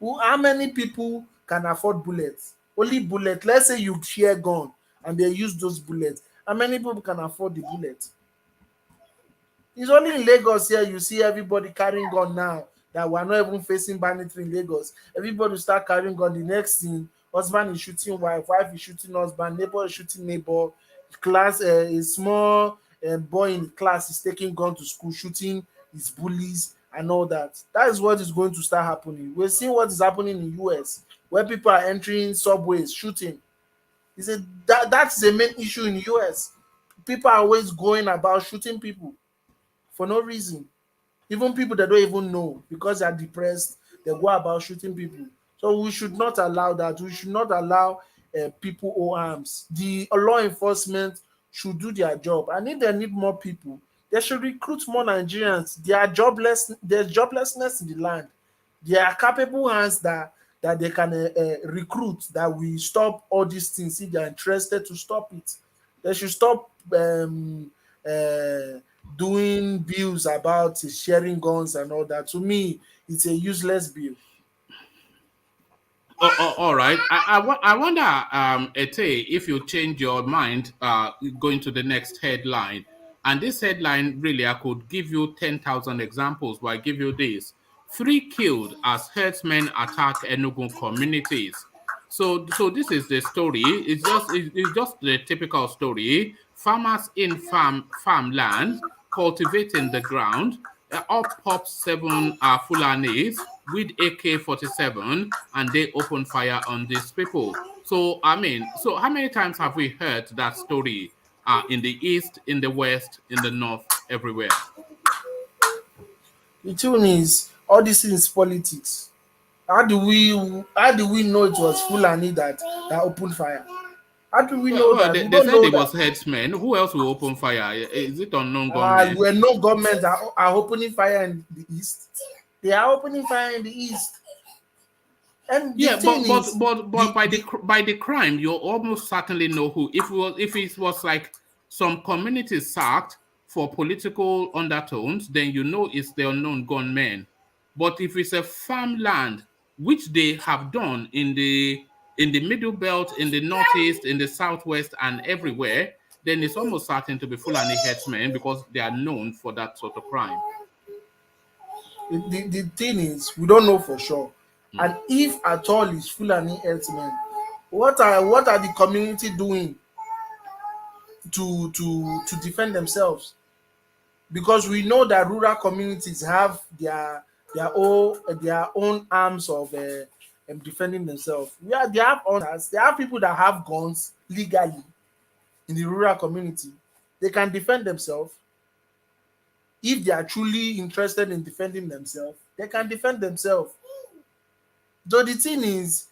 How many people can afford bullets? Only bullet. Let's say you share gun and they use those bullets. How many people can afford the bullet? It's only in Lagos here you see everybody carrying gun now that we're not even facing banditry in Lagos. Everybody start carrying gun. The next thing, husband is shooting wife is shooting husband, neighbor is shooting neighbor. Class, a small boy in class is taking gun to school, shooting his bullies and all that. That is what is going to start happening. We're seeing what is happening in US, where people are entering subways, shooting. That's the main issue in US. People are always going about shooting people for no reason. Even people that don't even know, because they're depressed, they go about shooting people. So we should not allow that. We should not allow people owe arms. The law enforcement should do their job, and if they need more people, they should recruit more Nigerians. There's joblessness in the land. There are capable hands that they can recruit, that will stop all these things if they are interested to stop it. They should stop doing bills about sharing guns and all that. To me, it's a useless bill. All right. I wonder, Ete, if you change your mind, going to the next headline. And this headline, really, I could give you 10,000 examples, but I give you this. 3 killed as herdsmen attack Enugu communities. So this is the story. It's just the typical story. Farmers in farmland cultivating the ground. Up pops 7 Fulanis with AK-47, and they open fire on these people. So I mean, so how many times have we heard that story? In the east, in the west, in the north, everywhere. The tune is all this is politics. How do we know it was Fulani that opened fire? How do we know that? We They don't said know it was that. herdsmen. Who else will open fire? Is it unknown gunmen? Were no governments are opening fire in the east. They are opening fire in the east. And the Yeah, thing is, but by the crime, you almost certainly know who. If it was like some communities sacked for political undertones, then you know it's the unknown gunmen. But if it's a farmland, which they have done in the middle belt, in the northeast, in the southwest, and everywhere, then it's almost certain to be Fulani herdsmen because they are known for that sort of crime. the thing is, we don't know for sure. And if at all it's Fulani herdsmen, what are the community doing to defend themselves? Because we know that rural communities have their own arms of defending themselves. Yeah, they have hunters. They have people that have guns legally in the rural community. They can defend themselves. If they are truly interested in defending themselves, they can defend themselves. So the thing is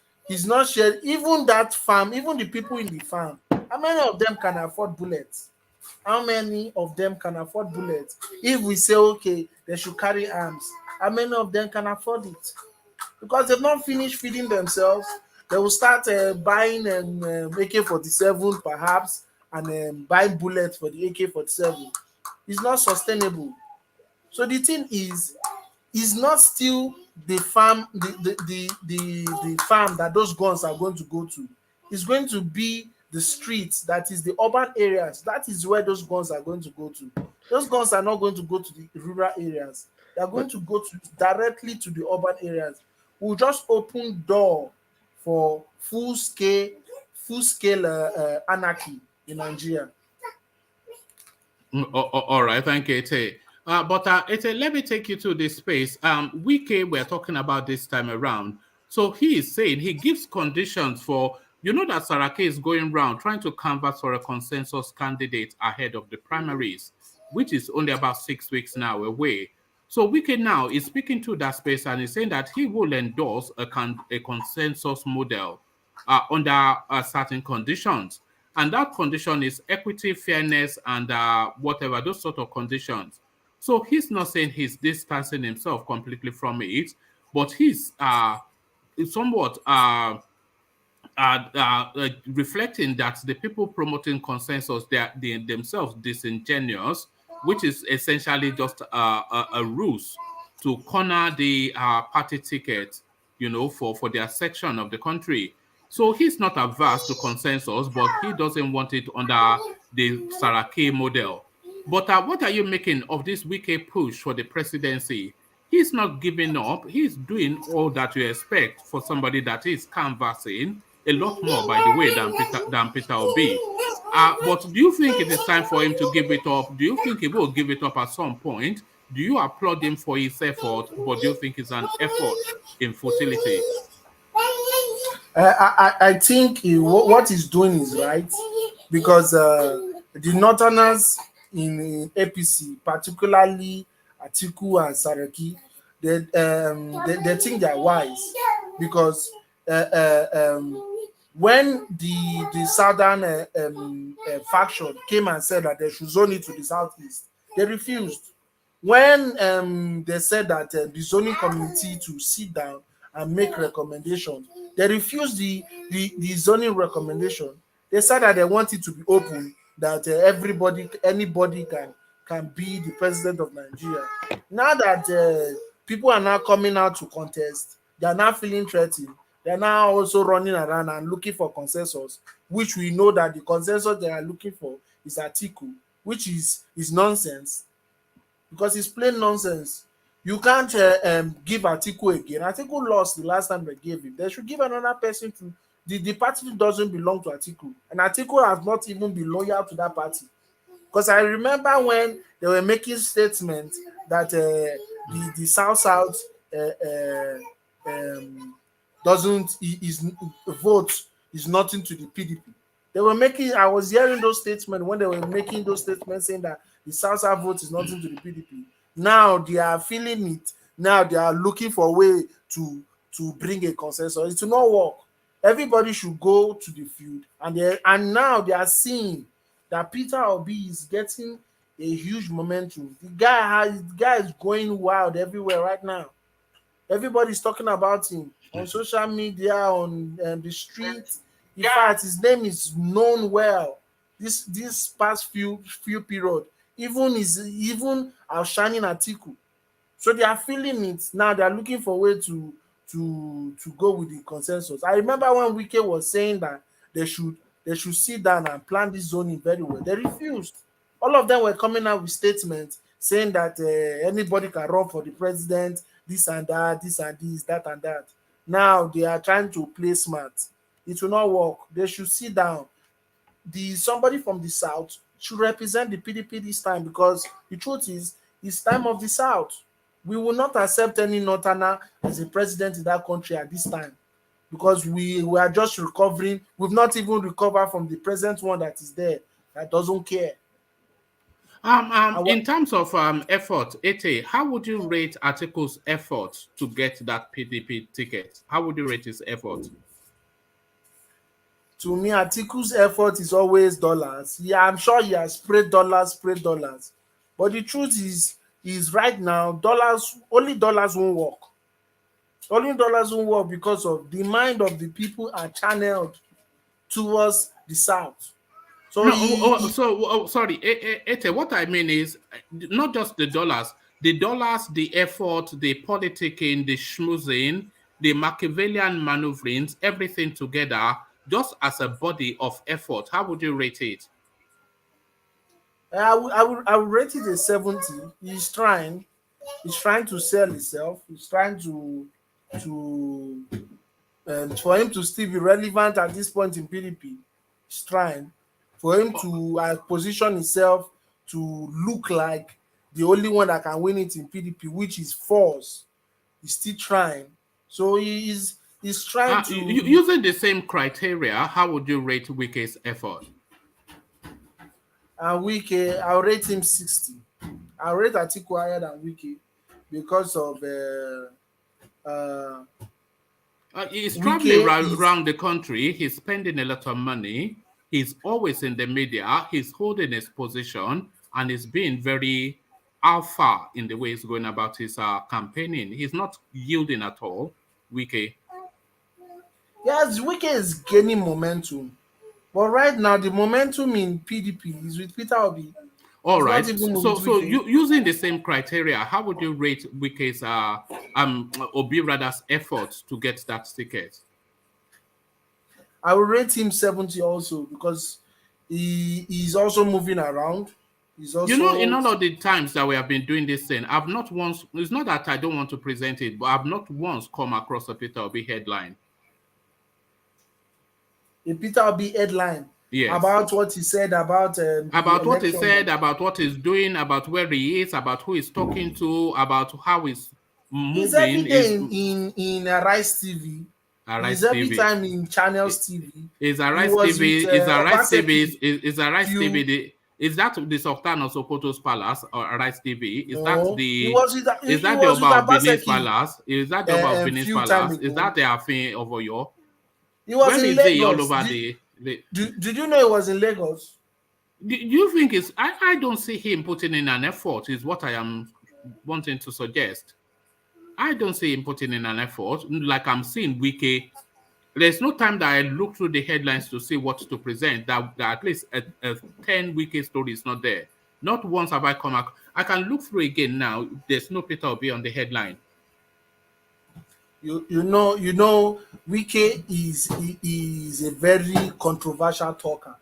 not shared. Even that farm, even the people in the farm, how many of them can afford bullets? How many of them can afford bullets? If we say, okay, they should carry arms, how many of them can afford it? Because they've not finished feeding themselves. They will start buying AK-47 perhaps, and buying bullets for the AK-47. It's not sustainable. So the thing is not still the farm, the farm that those guns are going to go to. It's going to be the streets, that is the urban areas. That is where those guns are going to go to. Those guns are not going to go to the rural areas. They are going to go directly to the urban areas. We'll just open door for full scale anarchy in Nigeria. All right, thank you, Ete. But Ete, let me take you to this space. Wike, we're talking about this time around. So he is saying he gives conditions for, you know, that Saraki is going around trying to canvass for a consensus candidate ahead of the primaries, which is only about 6 weeks now away. So Wike now is speaking to that space and is saying that he will endorse a consensus model under certain conditions. And that condition is equity, fairness, and whatever, those sort of conditions. So he's not saying he's distancing himself completely from it, but he's somewhat reflecting that the people promoting consensus, they themselves disingenuous, which is essentially just a ruse to corner the party ticket, you know, for their section of the country. So he's not averse to consensus, but he doesn't want it under the Saraki model. But what are you making of this wicked push for the presidency? He's not giving up. He's doing all that you expect for somebody that is canvassing a lot more, by the way, than Peter Obi. But do you think it is time for him to give it up? Do you think he will give it up at some point? Do you applaud him for his effort, but do you think it's an effort in futility? I think what he's doing is right, because the Northerners in APC, particularly Atiku and Saraki, they think they're wise, because when the Southern faction came and said that they should zone it to the Southeast, they refused. When they said that the zoning committee to sit down and make recommendations, they refused the zoning recommendation. They said that they want it to be open, that anybody can be the president of Nigeria. Now that people are now coming out to contest, they are now feeling threatened. They are now also running around and looking for consensus, which we know that the consensus they are looking for is Atiku, which is nonsense, because it's plain nonsense. You can't give Atiku again. Atiku lost the last time they gave him. They should give another person to the party doesn't belong to Atiku, and Atiku has not even been loyal to that party. Because I remember when they were making statements that the South doesn't vote is nothing to the PDP. They were making. I was hearing those statements when they were making those statements saying that the South vote is nothing to the PDP. Now they are feeling it. Now they are looking for a way to bring a consensus. It will not work. Everybody should go to the field, and now they are seeing that Peter Obi is getting a huge momentum. The guy is going wild everywhere right now. Everybody's talking about him on social media, on the street. In fact, his name is known well. This past few period, even outshining Atiku. So they are feeling it now. They are looking for a way to go with the consensus. I remember when Wike was saying that they should sit down and plan this zoning very well. They refused. All of them were coming out with statements saying that anybody can run for the president, this and that, this and this, that and that. Now they are trying to play smart. It will not work. They should sit down. Somebody from the South should represent the PDP this time, because the truth is, it's time of the South. We will not accept any Northerner as a president in that country at this time, because we are just recovering. We've not even recovered from the present one that is there, that doesn't care. In terms of effort, Ete, how would you rate Atiku's effort to get that PDP ticket? How would you rate his effort? To me, Atiku's effort is always dollars. Yeah, I'm sure he has sprayed dollars. But the truth is right now, only dollars won't work. Only dollars won't work because of the mind of the people are channeled towards the South. So no, sorry, Ete, what I mean is not just the dollars, the effort, the politicking, the schmoozing, the Machiavellian maneuverings, everything together, just as a body of effort. How would you rate it? I would rate it a 70. He's trying to sell himself. He's trying to for him to still be relevant at this point in PDP. He's trying for him to position himself to look like the only one that can win it in PDP, which is false. He's still trying. So he's trying to. Using the same criteria, how would you rate Wike's effort? And Wike, I'll rate him 60. I'll rate Atiku higher than Wike because of He's Wike traveling is around the country. He's spending a lot of money. He's always in the media. He's holding his position, and he's being very alpha in the way he's going about his campaigning. He's not yielding at all, Wike. yes, Wike is gaining momentum. But right now the momentum in PDP is with Peter Obi. All It's right. not even with So Wike. using the same criteria, how would you rate Wike's Obi Rada's efforts to get that ticket? I will rate him 70 also because he's also moving around. He's also In all of the times that we have been doing this thing, I've not once, it's not that I don't want to present it, but I've not once come across a Peter Obi headline. a Peter Obi headline Yes. about what he said about what he said, about what he's doing, about where he is, about who he's talking to, about how he's He's every moving. day in Arise TV. He's every time in Channels TV. Is Arise TV? Is Arise TV? Is Arise TV? Is that the Sultan of Sokoto's palace or Arise TV? Is that the Oba of Benin's palace? Is that the Oba of Benin's palace? Is that the Afin of Oyo? He was When in is Lagos. he all over Did you know he was in Lagos? Do you think it's? I don't see him putting in an effort. Is what I am wanting to suggest. I don't see him putting in an effort. Like I'm seeing Wike. There's no time that I look through the headlines to see what to present. That at least a 10 Wike story is not there. Not once have I come up. I can look through again now. There's no Peter Obi on the headline. You know, Wike is a very controversial talker.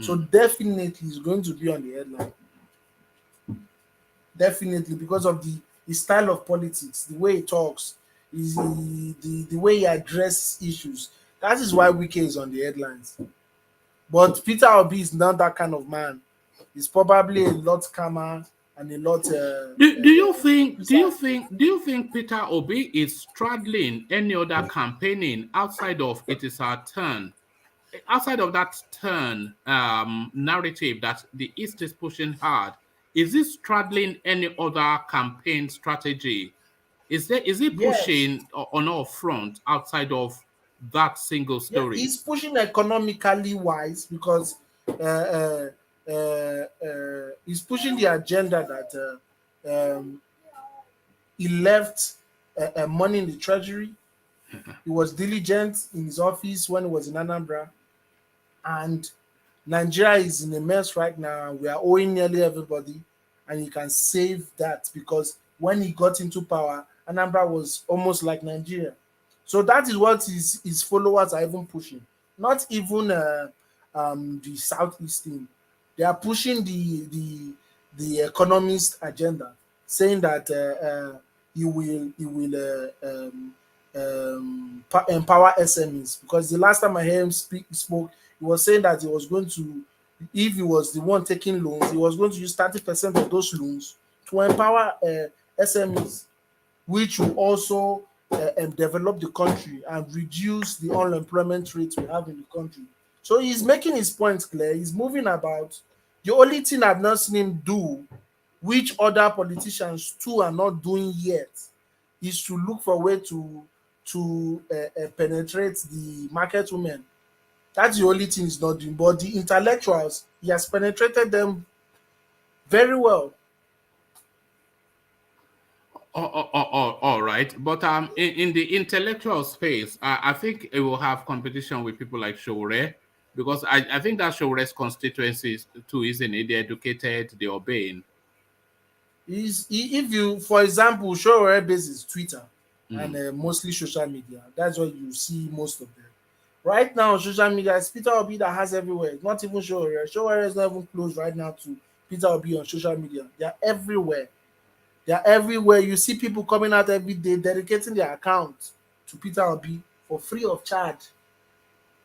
So definitely he's going to be on the headline. Definitely because of the style of politics, the way he talks, the way he addresses issues. That is why Wike is on the headlines. But Peter Obi is not that kind of man. He's probably a lot calmer and a lot. Do you think Peter Obi is straddling any other campaigning outside of it is our turn? Outside of that turn narrative that the East is pushing hard, is he straddling any other campaign strategy? Is he pushing on all front outside of that single story? Yeah, he's pushing economically wise because he's pushing the agenda that he left money in the treasury. He was diligent in his office when he was in Anambra. And Nigeria is in a mess right now. We are owing nearly everybody. And he can save that because when he got into power, Anambra was almost like Nigeria. So that is what his followers are even pushing. Not even the Southeast team. They are pushing the economist agenda, saying that he will empower SMEs. Because the last time I heard him spoke, he was saying that he was going to, if he was the one taking loans, he was going to use 30% of those loans to empower SMEs, which will also develop the country and reduce the unemployment rate we have in the country. So he's making his point clear. He's moving about. The only thing I've not seen him do, which other politicians too are not doing yet, is to look for a way to penetrate the market women. That's the only thing he's not doing. But the intellectuals, he has penetrated them very well. All right, but in the intellectual space, I think it will have competition with people like Shore, because I think that Shore's constituencies too, isn't it? They're educated, they're obeying. If you, for example, Shore bases Twitter and mostly social media, that's what you see most of them. Right now, social media is Peter Obi that has everywhere. It's not even Shore. Shore is not even close right now to Peter Obi on social media. They are everywhere. They are everywhere. You see people coming out every day dedicating their account to Peter Obi for free of charge.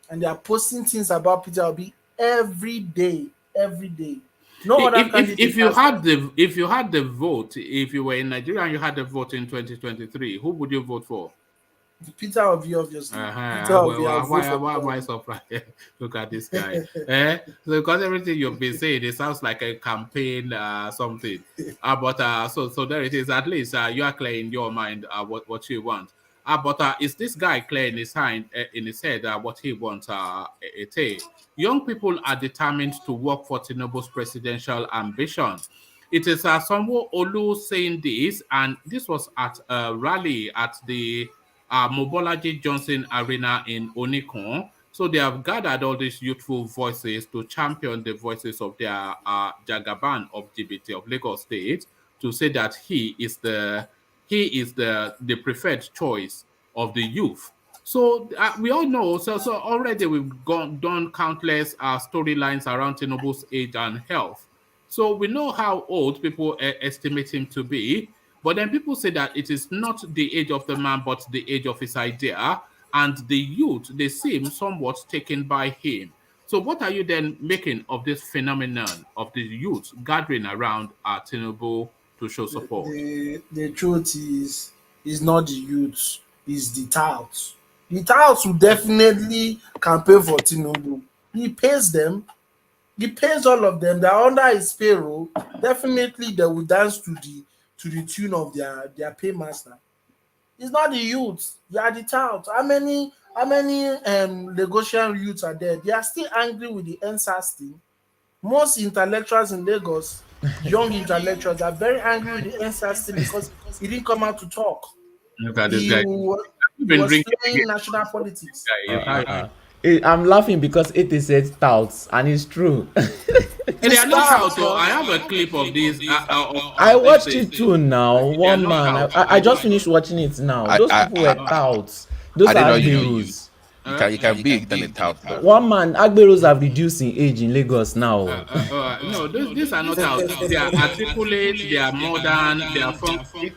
And they are posting things about Peter Obi every day. Every day. No other If, candidate. if you had the vote, if you were in Nigeria and you had the vote in 2023, who would you vote for? Peter Obi, obviously. Peter Well, Obi, I'll vote for Peter why Obi. surprised? Look at this guy. So because everything you've been saying, it sounds like a campaign, something. So there it is. At least you are clear in your mind what you want. Is this guy clear in his head what he wants? Young people are determined to work for TINUBU'S presidential ambition. It is Sonwo Olu saying this, and this was at a rally at the Mobolaji Johnson Arena in Onikon. So they have gathered all these youthful voices to champion the voices of their Jagaban of GBT of Lagos State to say that he is the preferred choice of the youth. So we all know. So already we've done countless storylines around TINUBU'S age and health. So we know how old people estimate him to be. But then people say that it is not the age of the man, but the age of his idea. And the youth, they seem somewhat taken by him. So what are you then making of this phenomenon of the youth gathering around Tinubu to show support? The truth is not the youth, is the touts. The touts will definitely campaign for Tinubu. He pays them. He pays all of them. They're under his payroll. Definitely, they will dance to the tune of their paymaster. It's not the youth. They are the touts. How many Lagosian youths are there? They are still angry with the NSAS thing. Most intellectuals in Lagos, young intellectuals, are very angry with the NSAS thing because he didn't come out to talk. Look at this He guy. was playing national politics. I'm laughing because it is said touts, and it's true. They are not touts. So I have a clip of this. I watched it too now. One man. I just finished watching it now. Those people were touts. Those are Agberos. You can be a tout. One man, Agberos have reduced in age in Lagos now. No, these are not touts. They are articulate, they are modern, they are funky.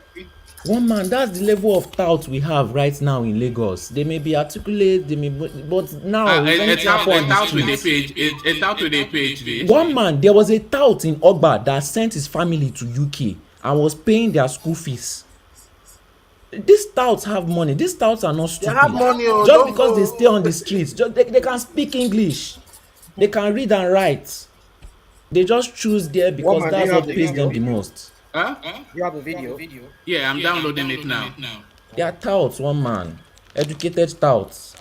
One man, that's the level of tout we have right now in Lagos. They may be articulate, but now it's out with a PhD. One man, there was a tout in Ogba that sent his family to UK and was paying their school fees. These touts have money. These touts are not stupid. They have money, just because they stay on the streets, they can speak English, they can read and write. They just choose there because that's what pays them the most. You have a video? Yeah, I'm downloading it now. They are touts, one man. Educated touts.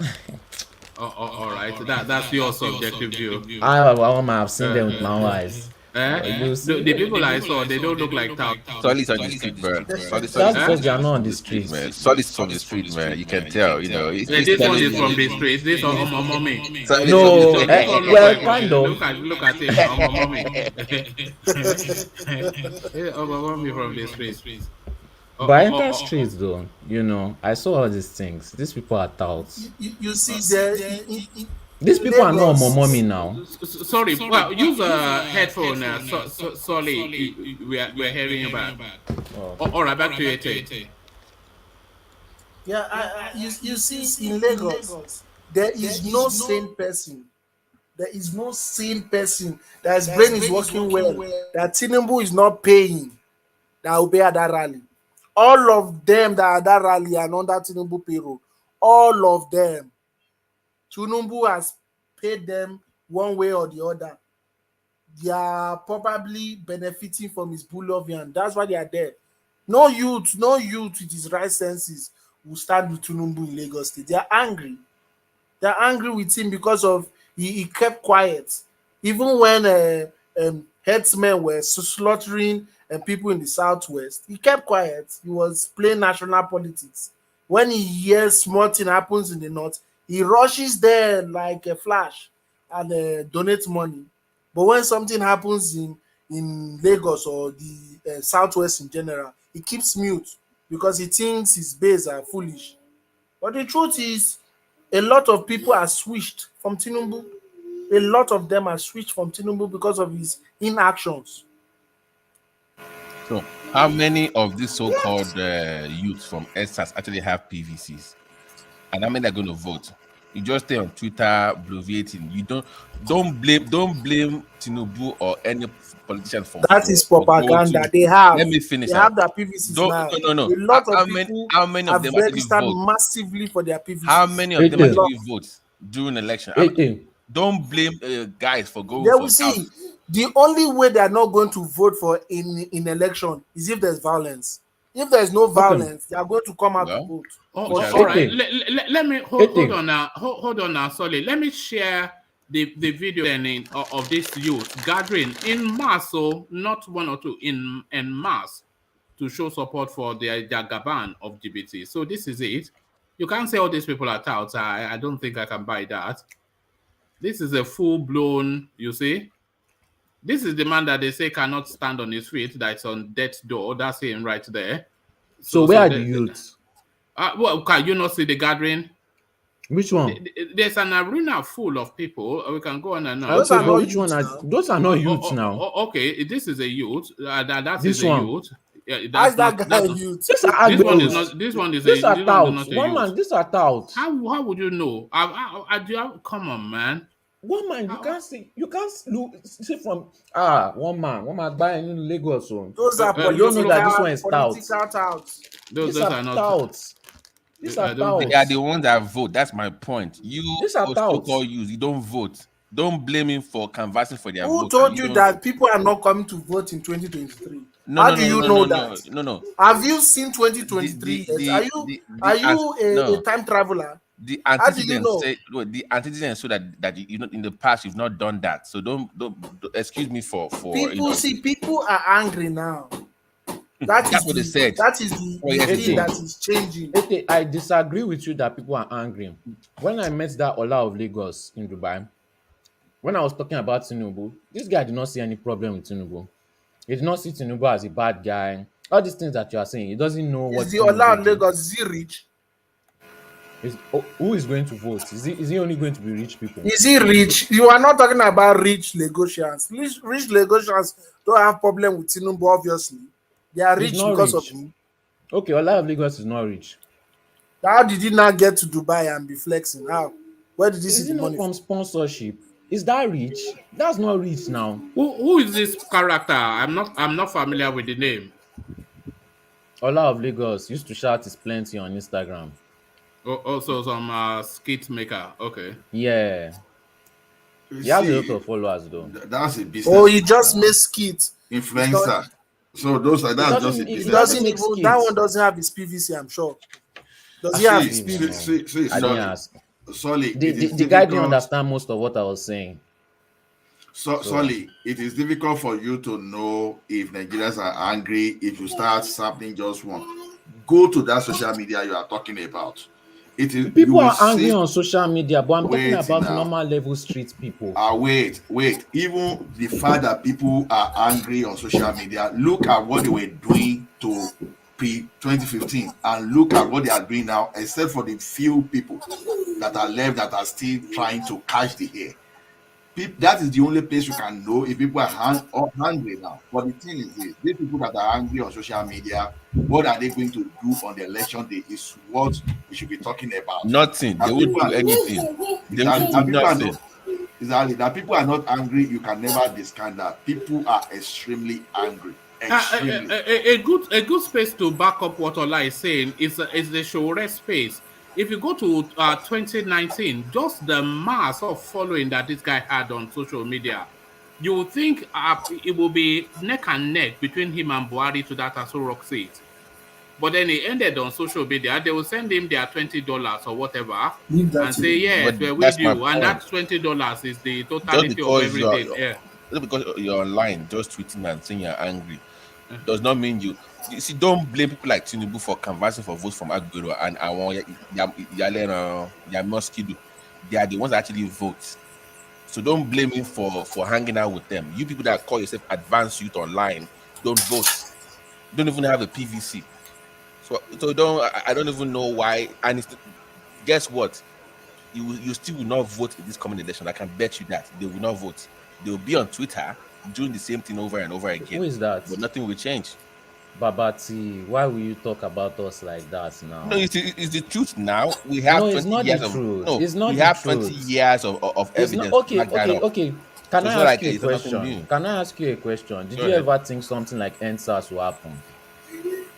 All right. That's your subjective view. I've seen them with my own eyes. The people I saw, they don't look like touts. Solid on the street, man. That's because they are not on the streets. Man. Solid from the street, man. You can tell, you know. This one is from the streets. This one on my mommy. No, well, kind of. Look at it, on my mommy. On my mommy from the streets. But I enter streets though, you know, I saw all these things. These people are touts. You see, these people are not on mommy now. Sorry, well, use a headphone. Sorry, we're hearing you back. All right, back to it. Yeah, you see, in Lagos, there is no sane person. There is no sane person that his brain is working well, that Tinubu is not paying, that will be at that rally. All of them that are at that rally are under Tinubu payroll. All of them. Tinubu has paid them one way or the other. They are probably benefiting from his bullion. That's why they are there. No youth with his right senses will stand with Tinubu in Lagos State. They are angry. They are angry with him because of he kept quiet. Even when herdsmen were slaughtering people in the southwest, he kept quiet. He was playing national politics. When he hears small thing happens in the north, he rushes there like a flash and donates money. But when something happens in Lagos or the southwest in general, he keeps mute because he thinks his base are foolish. But the truth is, a lot of people are switched from Tinubu. A lot of them are switched from Tinubu because of his inactions. So, how many of these so-called youths from ESAS actually have PVCs? And how many are going to vote? You just stay on Twitter bloviating. You don't blame Tinubu or any politician for That is voting. propaganda. They have. Let me finish. They have their PVCs now. No. A lot of How many of have them actually registered vote? massively for their PVCs. How many of them actually vote during election? Don't blame guys for going. They for will see. The only way they are not going to vote for in election is if there's violence. If there's no violence, they are going to come out to vote. All right. Let me hold on now. Hold on now, sorry. Let me share the video of this youth gathering in mass, so not one or two, in mass, to show support for the Gaban of GBT. So this is it. You can't say all these people are touts. I don't think I can buy that. This is a full-blown, you see. This is the man that they say cannot stand on his feet, that's on death's door. That's him right there. So where are the youths? Well, can you not see the gathering? Which one? There's an arena full of people. We can go on and on. Those are not youths now. Those are not youths now. Okay, this is a youth. That this is a youth. Yeah, that's that guy youth. This one is not. This one is. These are touts. One man. These are touts. How would you know? Come on, man. One man, you can't see. You can't see from one man buying in Lagos. Those are you don't know that this one is touts. Those are not touts. These are touts. They are the ones that vote. That's my point. These are touts. You don't vote. Don't blame him for canvassing for their vote. Who told you that people are not coming to vote in 2023? How do you know that? No. Have you seen 2023? Are you a time traveler? The antecedents say the antecedents so that you know in the past you've not done that. So don't excuse me for people people are angry now. That's what they said. That is the thing that is changing. I disagree with you that people are angry. When I met that Ola of Lagos in Dubai, when I was talking about Tinubu, this guy did not see any problem with Tinubu. He did not see Tinubu as a bad guy. All these things that you are saying, he doesn't know what. Is the Ola of Lagos, is he rich? Who is going to vote? Is he only going to be rich people? Is he rich? You are not talking about rich Lagosians. Rich Lagosians don't have problem with Tinubu, obviously. They are rich because of him. Okay, Ola of Lagos is not rich. How did he not get to Dubai and be flexing? How? Where did he see the money from sponsorship? Is that rich? That's not rich now. Who is this character? I'm not familiar with the name. Ola of Lagos used to shout his plenty on Instagram. Also some skit maker. Okay. Yeah. He has a lot of followers though. That's a business. Oh, he just made skits. Influencer. So that's just a business. He doesn't even, that one doesn't have his PVC, I'm sure. Does he have his PVC? I didn't ask. Solly, the guy didn't understand most of what I was saying. Solly, it is difficult for you to know if Nigerians are angry if you start sampling just one. Go to that social media you are talking about. It is people are angry on social media, but I'm talking about normal level street people. Wait. Even the fact that people are angry on social media, look at what they were doing to pre-2015 and look at what they are doing now, except for the few people that are left that are still trying to catch the air. That is the only place you can know if people are angry now. But the thing is this, these people that are angry on social media, what are they going to do on the election day is what we should be talking about. Nothing. They won't do anything. They won't do nothing. Exactly. That people are not angry, you can never discount that. People are extremely angry. Extremely. A good space to back up what Ola is saying is the Shore space. If you go to 2019, just the mass of following that this guy had on social media, you would think it will be neck and neck between him and Buhari to that Aso Rock seat. But then he ended on social media. They will send him their $20 or whatever and say, yes, we're with you. And that $20 is the totality of everything. Just because you're online, just tweeting and saying you're angry, does not mean you see, don't blame people like Tinubu for canvassing for votes from Agbero and Yamoskidu. They are the ones that actually vote. So don't blame him for hanging out with them. You people that call yourself advanced youth online don't vote. Don't even have a PVC. So I don't even know why. And guess what? You still will not vote in this coming election. I can bet you that they will not vote. They will be on Twitter doing the same thing over and over again. Who is that? But nothing will change. Babati, why will you talk about us like that now? No, it's the truth now. We have No, it's 20 not the years of truth. no, It's not we the have 20 truth. years of It's not evidence to okay, back that up. okay. Can So I it's not ask like you a it's nothing question? new. Can I ask you a question? Did Go you ahead. ever think something like NSAS will happen?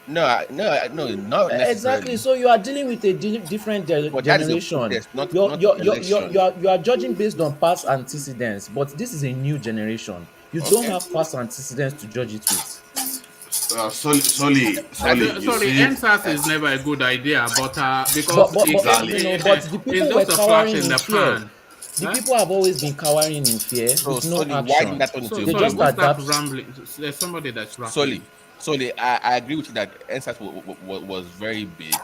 No, not necessarily. Exactly. So you are dealing with a different But that is a generation. protest, not election. You are judging based on past antecedents, but this is a new generation. You don't Okay. have past antecedents to judge it with. Solly, you Sorry, see, NSAS is never a good idea, but because But Exactly. but the it's people were just a flash cowering in in the fear. pan. The Huh? people have always been cowering in fear So with no Solly, why didn't action. that turn into So a They sorry, just what's movement? that adapt. rambling? There's somebody that's Solly, rattling. I agree with you that NSAS was very big,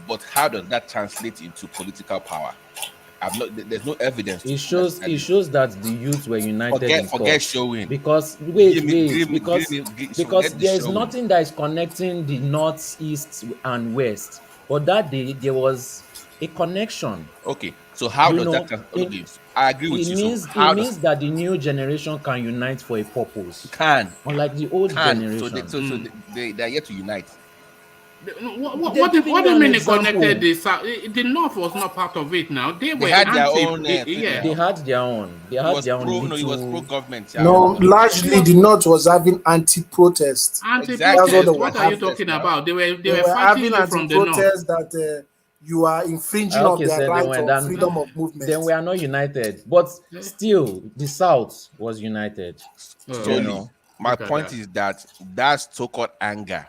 but how does that translate into political power? There's no evidence It that, shows it shows that the youth were united in forget cause. showing. Because Forget the there is showing. nothing that is connecting the north, east, and west. But that day there was a connection. Okay, so how You does that know, okay, I agree it with you. So means it how does means that the new generation can unite for a purpose, can unlike the old so generation. they're yet to unite? They're giving What you do you an mean it connected example. the South? The North was not part of it now. They They were had their anti. own thing Yeah. now. They had their own. They It had was their own pro no, it was pro little. government. Yeah, No, It largely was the North was having anti-protest. That's what exactly. they anti-protest. were What are you having. Protest talking now. about? They They were were fighting having you from the North. anti-protest that you are infringing of Okay, their so right then of freedom of then movement. we are not united. But still, the South was united. You Oh, Solely. know. My look at point that. is that so-called anger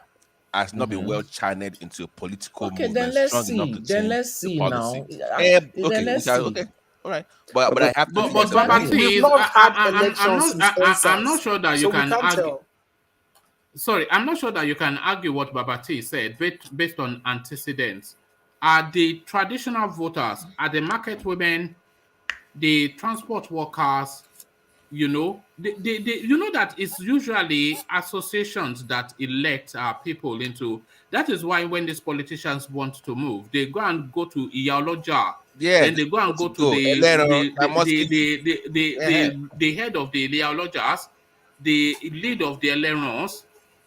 has not been well channeled into a political Okay, then movement let's strong enough see. to Then change let's the see policy. now. Then Okay, let's see. okay, all right. But I have 20 But years of Exactly. evidence. We've Babati is not had I'm elections not since I'm not NSAS, sure that you so we can can't argue. tell. Sorry, I'm not sure that you can argue what Babati said based on antecedents. Are the traditional voters, are the market women, the transport workers, you know, you know that it's usually associations that elect people into. That is why when these politicians want to move, they go to Iyaloja, Yeah, then they go and to go to go. Elero, Tamoskiti. the head of the Iyalojas, the lead of the Elerons,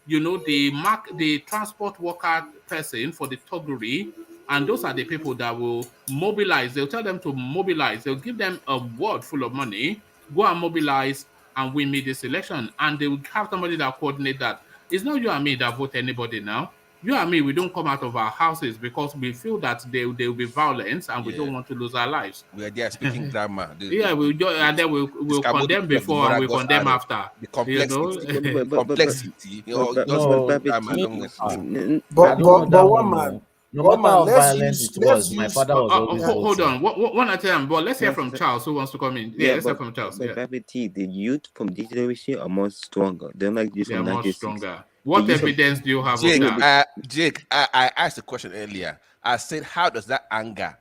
you know, the transport worker person for the Toguri, and those are the people that will mobilize. They'll tell them to mobilize. They'll give them a word full of money, go and mobilize and win me this election. And they will have somebody that coordinate that. It's not you and me that vote anybody now. You and me, we don't come out of our houses because we feel that there will be violence and we Yeah, don't want to lose our lives. we are there speaking grammar. Yeah, and then we'll condemn The before and we'll Virago's condemn arrow. after. The You know, complexity. But Complexity. You know, just No, speaking grammar. me, Don't necessarily. I But don't know but that but one. one man, No. No matter how let's violent use it was, let's my use father was always hold voting. on. One at a time. But let's hear from Charles, who wants to come in. Yeah, yeah, let's hear from Charles. but Yeah, Babati, the youth from this generation are much stronger. They're like this they are from much 96. stronger. The What youth of evidence do you have of Jake, no, that? but Jake, I asked a question earlier. I said, how does that anger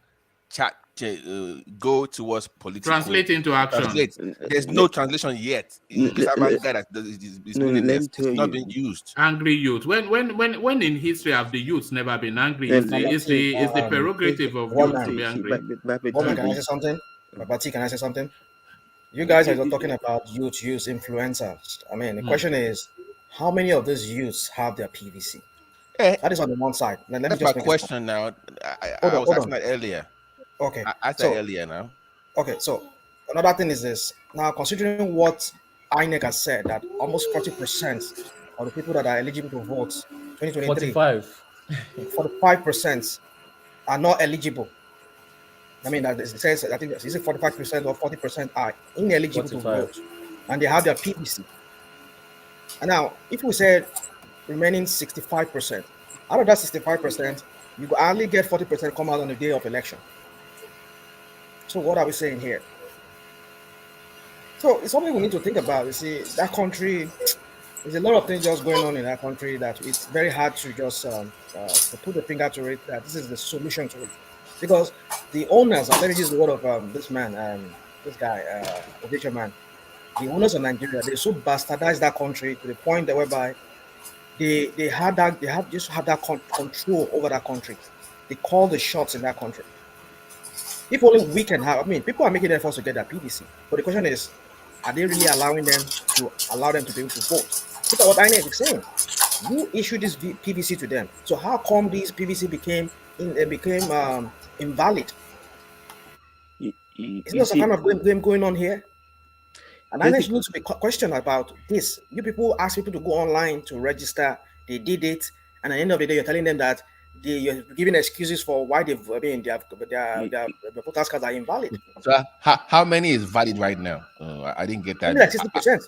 go towards political? Translate into action. Translate. There's no translation yet. You just have anger that is let me meaningless. tell It's not you. being used. Angry youth. When in history have the youths never been angry? It's the prerogative of youth to See, be see, angry. Babati, Can I say something? Babati, can I say something? You guys are talking about youth influencers. I mean, the question is, how many of these youths have their PVC? Eh, That is on the one side. Now, let me that's my just make a stop. question now. Hold I on, was hold asking on. that earlier. Okay. I asked that So, earlier now. another thing is this. Now, considering what INEC has said, that almost 40% of the people that are eligible to vote 2023, 45. 45% are not eligible. I mean, it says, I think, is it 45% or 40% are ineligible to 45. vote, and they have their PVC. And now, if we said remaining 65%, out of that 65%, you only get 40% come out on the day of election. So what are we saying here? So it's something we need to think about. You see, that country, there's a lot of things just going on in that country that it's very hard to just to put the finger to it that this is the solution to it. Because the owners, let me use the word of this man, this guy, Ovidio man, the owners of Nigeria, they so bastardized that country to the point that whereby they just have that control over that country. They call the shots in that country. If only we can have, I mean, people are making efforts to get that PVC, but the question is, are they really allowing them to be able to vote? Look at what INEC is saying. You issued this PVC to them. So how come these PVC became invalid? Is there some see, kind of blame going on here? And I basic, need to be questioned about this. You people ask people to go online to register. They did it, and at the end of the day, you're telling them that you're giving excuses for why they've. I mean, their voters cards are invalid. So how many is valid right now? I didn't get that. Only like 60%,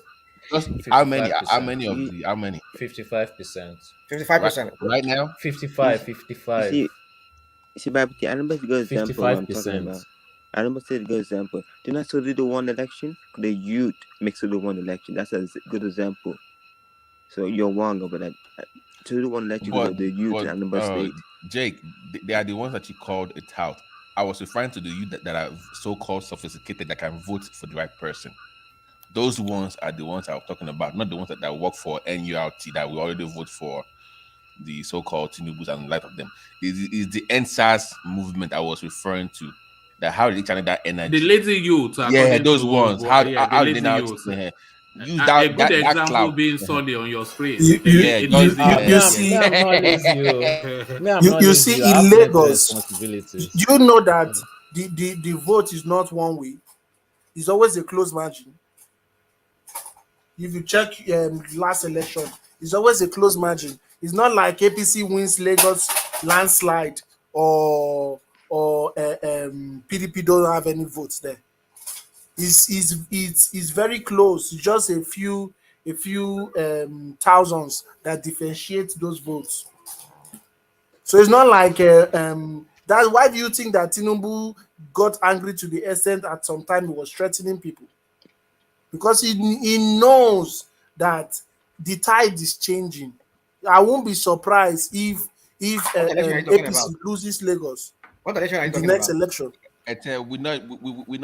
Just how many? 55%. How many? 55%. 55%. Right now? 55, you 55. see, but I remember the good example what I'm talking 55%. about. I remember say the good example. Didn't I still do the one election? The youth makes it the one election. That's a good example. So you're wrong over that. To the one election, the youth in Anambra State. Jake, they are the ones that you called it out. I was referring to the youth that are so-called sophisticated that can vote for the right person. Those ones are the ones I was talking about, not the ones that work for NURT that we already vote for the so-called TINUBU'S and the like of them. Is the NSAS movement I was referring to. That how they channel that energy. The lazy youth. Yeah, those ones. How the they lazy now youth. use A good that example cloud. being Sully on your screen. You see, I'm not lazy. you see I have in plenty Lagos, responsibilities. you know that the vote is not one way. It's always a close margin. If you check last election, it's always a close margin. It's not like APC wins Lagos landslide or PDP don't have any votes there. It's very close. It's just a few thousands that differentiate those votes. So it's not like that's why do you think that Tinubu got angry to the extent at some time he was threatening people? Because he knows that the tide is changing. I won't be surprised if What election are you talking APC about? loses Lagos What election are you in the talking next about? election. We're not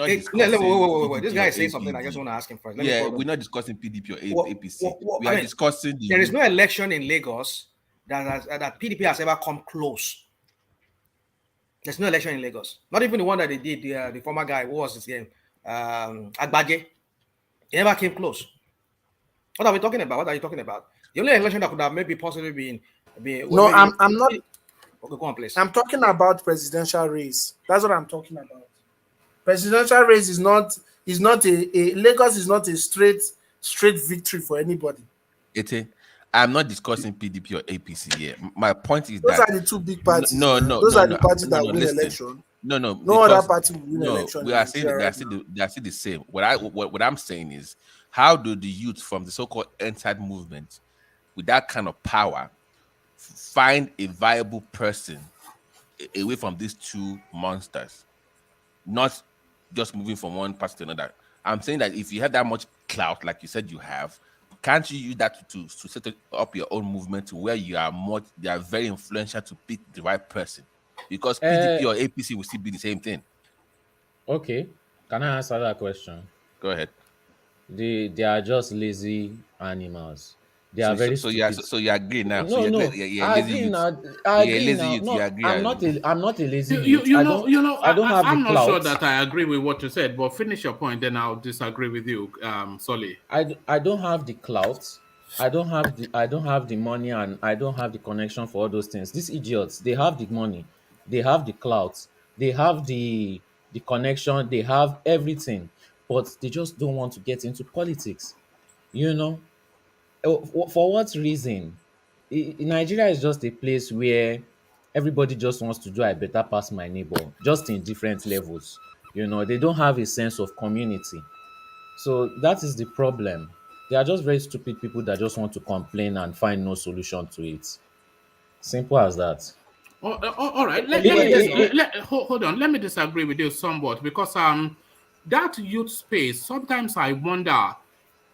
Hey, discussing. wait. This PDP guy or is saying something. I APC. just want to ask him first. Let me Yeah, follow we're up. not discussing PDP or APC. We I are mean, discussing the there is youth. no election in Lagos that PDP has ever come close. There's no election in Lagos. Not even the one that they did. The former guy, what was his name? Agbaje. He never came close. What are we talking about? What are you talking about? The only election that could have maybe possibly been No, I'm not. Okay, go on, please. I'm talking about presidential race. That's what I'm talking about. Presidential race is not a Lagos is not a straight victory for anybody. I'm not discussing PDP or APC here. My point is Those that are the two big parties. no, Those are the parties that win listen. election. No, No other party will win election. We are saying that they are still the same. What I'm saying is, how do the youth from the so-called inside movement, with that kind of power, find a viable person away from these two monsters, not just moving from one party to another? I'm saying that if you have that much clout, like you said you have, can't you use that to set up your own movement to where you are very influential to pick the right person? Because PDP or APC will still be the same thing. Okay, can I answer that question? Go ahead. They are just lazy animals. They are very stupid. So you agree now? No, so no. I lazy agree youth. now. I You're a agree lazy now. youth. You No, agree? I'm not a lazy youth. I don't have I'm the not sure clout. that I agree with what you said, but finish your point, then I'll disagree with you, Solly. I don't have the clout. I don't have the money, and I don't have the connection for all those things. These idiots, they have the money, they have the clout, they have the connection, they have everything, but they just don't want to get into politics. You know, for what reason? Nigeria is just a place where everybody just wants to do I better pass my neighbor, just in different levels. You know, they don't have a sense of community. So that is the problem. They are just very stupid people that just want to complain and find no solution to it. Simple as that. All right. Eh, Hold on. Let me disagree with you somewhat because that youth space. Sometimes I wonder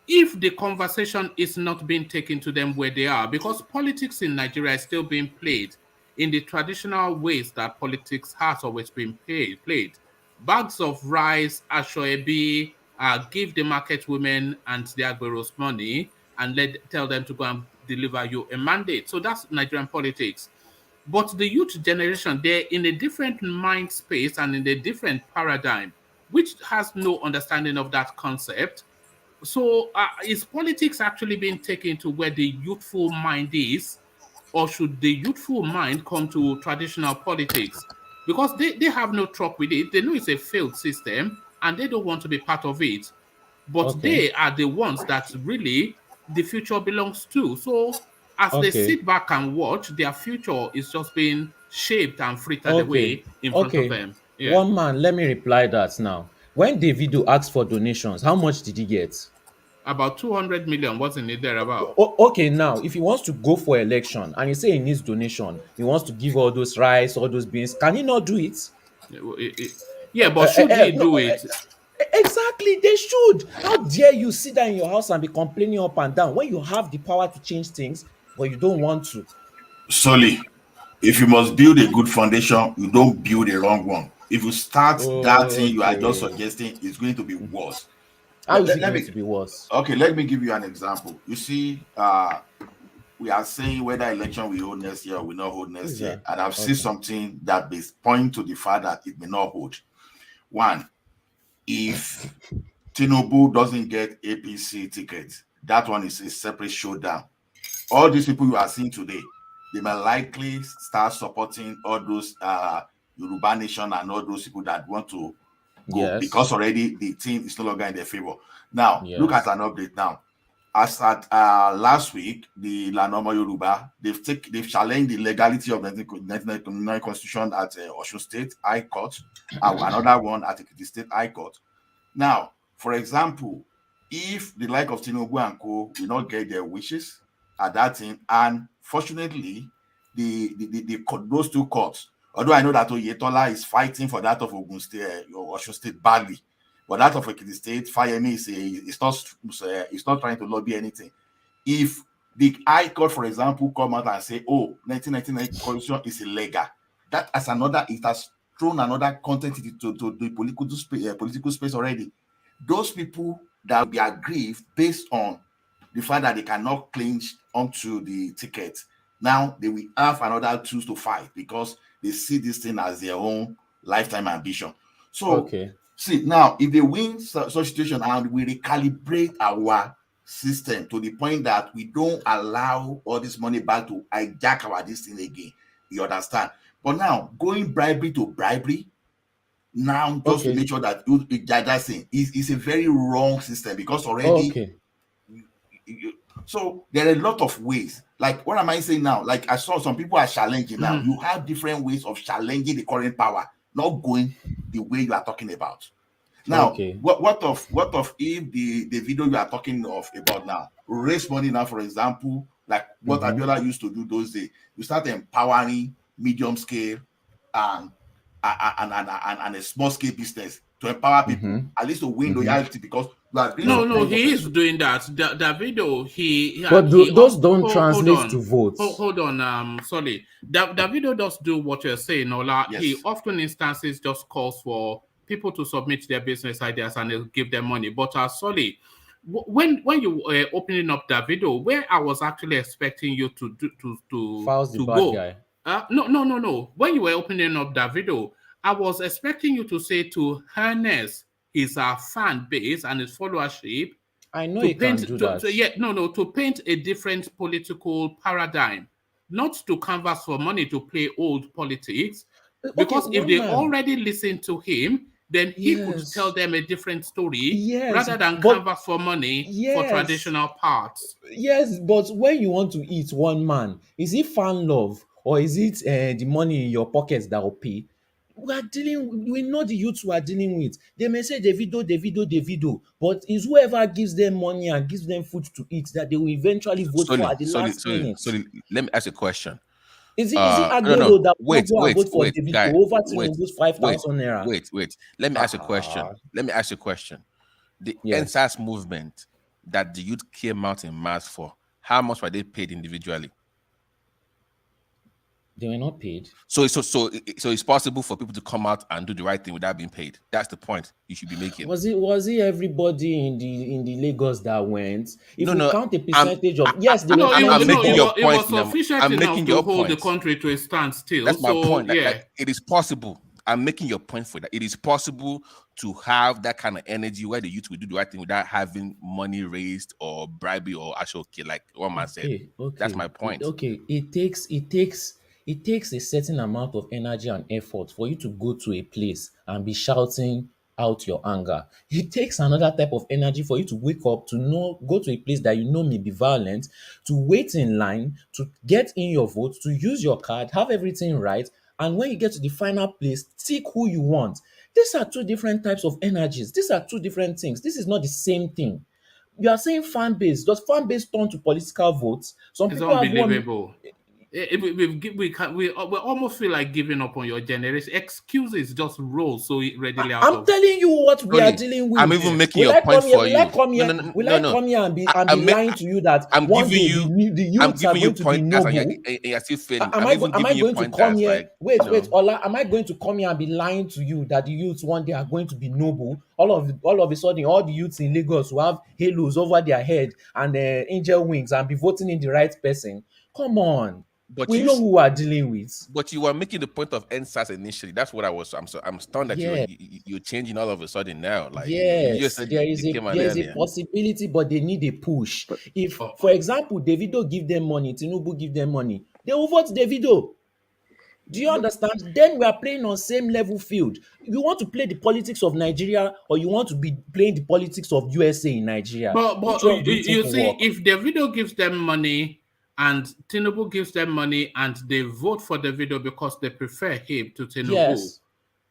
if the conversation is not being taken to them where they are, because politics in Nigeria is still being played in the traditional ways that politics has always been played. Bags of rice, ashoebi, give the market women and the agberos money and tell them to go and deliver you a mandate. So that's Nigerian politics. But the youth generation, they're in a different mind space and in a different paradigm, which has no understanding of that concept. So is politics actually being taken to where the youthful mind is, or should the youthful mind come to traditional politics? Because they have no truck with it. They know it's a failed system and they don't want to be part of it. But Okay. they are the ones that really the future belongs to. So as they Okay. sit back and watch, their future is just being shaped and frittered Okay. away in front of Okay. them. Yeah. One man, let me reply that now. When Davido asked for donations, how much did he get? About 200 million, wasn't it thereabout? Okay, now if he wants to go for election and he say he needs donation, he wants to give all those rice, all those beans, can he not do it? Yeah, but should he No, do it? exactly, they should. How dare you sit down in your house and be complaining up and down when you have the power to change things, but you don't want to? Solely, if you must build a good foundation, you don't build a wrong one. If you start that thing you are just suggesting, it's going to be worse. How is it going to be worse? Okay, let me give you an example. You see, we are saying whether election we hold next year or we not hold next year, and I've seen something that is point to the fact that it may not hold. One, if TINUBU doesn't get APC tickets, that one is a separate showdown. All these people you are seeing today, they may likely start supporting all those Yoruba Nation and all those people that want to go because already the team is no longer in their favor. Now, look at an update now. As at last week, the La Norma Yoruba, they've challenged the legality of the 1999 Constitution at Osun State High Court, another one at the State High Court. Now, for example, if the like of Tinubu and Co will not get their wishes at that time, and fortunately, those two courts, although I know that Oyetola is fighting for that of Ogun State or Osun State badly, but that of Ekiti State, Fayemi is not trying to lobby anything. If the High Court, for example, come out and say, "Oh, 1999 Constitution is illegal," that as another, it has thrown another content to the political space already. Those people that will be aggrieved based on the fact that they cannot clinch onto the ticket, now they will have another tools to fight because they see this thing as their own lifetime ambition. So, see, now, if they win such situation and we recalibrate our system to the point that we don't allow all this money back to hijack our this thing again, you understand? But now, going bribery to bribery, now just to make sure that that thing is a very wrong system because already. So there are a lot of ways. Like, what am I saying now? Like, I saw some people are challenging now. You have different ways of challenging the current power, not going the way you are talking about. Now, what of if the video you are talking about now raise money now, for example, like what Abiola used to do those days, you start empowering medium scale and a small scale business to empower people, at least to win loyalty because he is doing that. The video those don't translate to votes. Hold on, sorry. The video does do what you're saying, Ola. Yes. He often instances just calls for people to submit their business ideas and they'll give them money. But sorry, when you were opening up that video, where I was actually expecting you to go. Guy. No. When you were opening up that video, I was expecting you to say to harness his fan base and his followership. I know you can do that. To paint a different political paradigm, not to canvas for money to play old politics. Because if they already listen to him, then he could tell them a different story rather than canvas for money for traditional parts. Yes, but when you want to eat one man, is it fan love or is it the money in your pockets that will pay? We know the youths we are dealing with. They may say Davido, but it's whoever gives them money and gives them food to eat that they will eventually vote for at the last minute. So let me ask a question. Is it Agbero that will go and vote for Davido over TINUBU'S 5,000 naira? Wait. Let me ask a question. The NSAS movement that the youth came out in mass for, how much were they paid individually? They were not paid. So it's possible for people to come out and do the right thing without being paid. That's the point you should be making. Was it everybody in the Lagos that went? If you count the percentage of they were. I'm making your point. It was sufficient enough to hold the country to a standstill. That's my point. It is possible. I'm making your point for that. It is possible to have that kind of energy where the youth will do the right thing without having money raised or bribery or actual kill, like one man said. That's my point. It takes a certain amount of energy and effort for you to go to a place and be shouting out your anger. It takes another type of energy for you to wake up, to know, go to a place that you know may be violent, to wait in line, to get in your vote, to use your card, have everything right, and when you get to the final place, tick who you want. These are two different types of energies. These are two different things. This is not the same thing. You are saying fan base. Does fan base turn to political votes? Some It's people have won. unbelievable. We almost feel like giving up on your generation. Excuses just roll so readily out I'm of. telling you what we are Tony, dealing with. I'm even making Will your I point come here? for Will I you. come here? No, Will I no. come here and be I'm lying to you that I'm one giving day you. the I'm youths are giving you going to be pointers, and noble? you're still failing. Am I'm even I giving you going to come pointers, here? like, Wait, Ola. Am I going to come here and be lying to you that the youths one day are going to be noble? All of a sudden, all the youths in Lagos will have halos over their head and angel wings and be voting in the right person. Come on, But we you know who we are dealing with. But you were making the point of NSAS initially. That's what I was. I'm stunned that Yeah. you're changing all of a sudden now. Like, you just Yes, said there you is a came there is a earlier. possibility, but they need a push. If, for example, Davido give them money, Tinubu give them money, they will vote Davido. Do you understand? Then we are playing on same level field. You want to play the politics of Nigeria, or you want to be playing the politics of USA in Nigeria? Which But one do you think you will see, work? if Davido gives them money and Tinubu gives them money and they vote for Davido because they prefer him to Tinubu, Yes.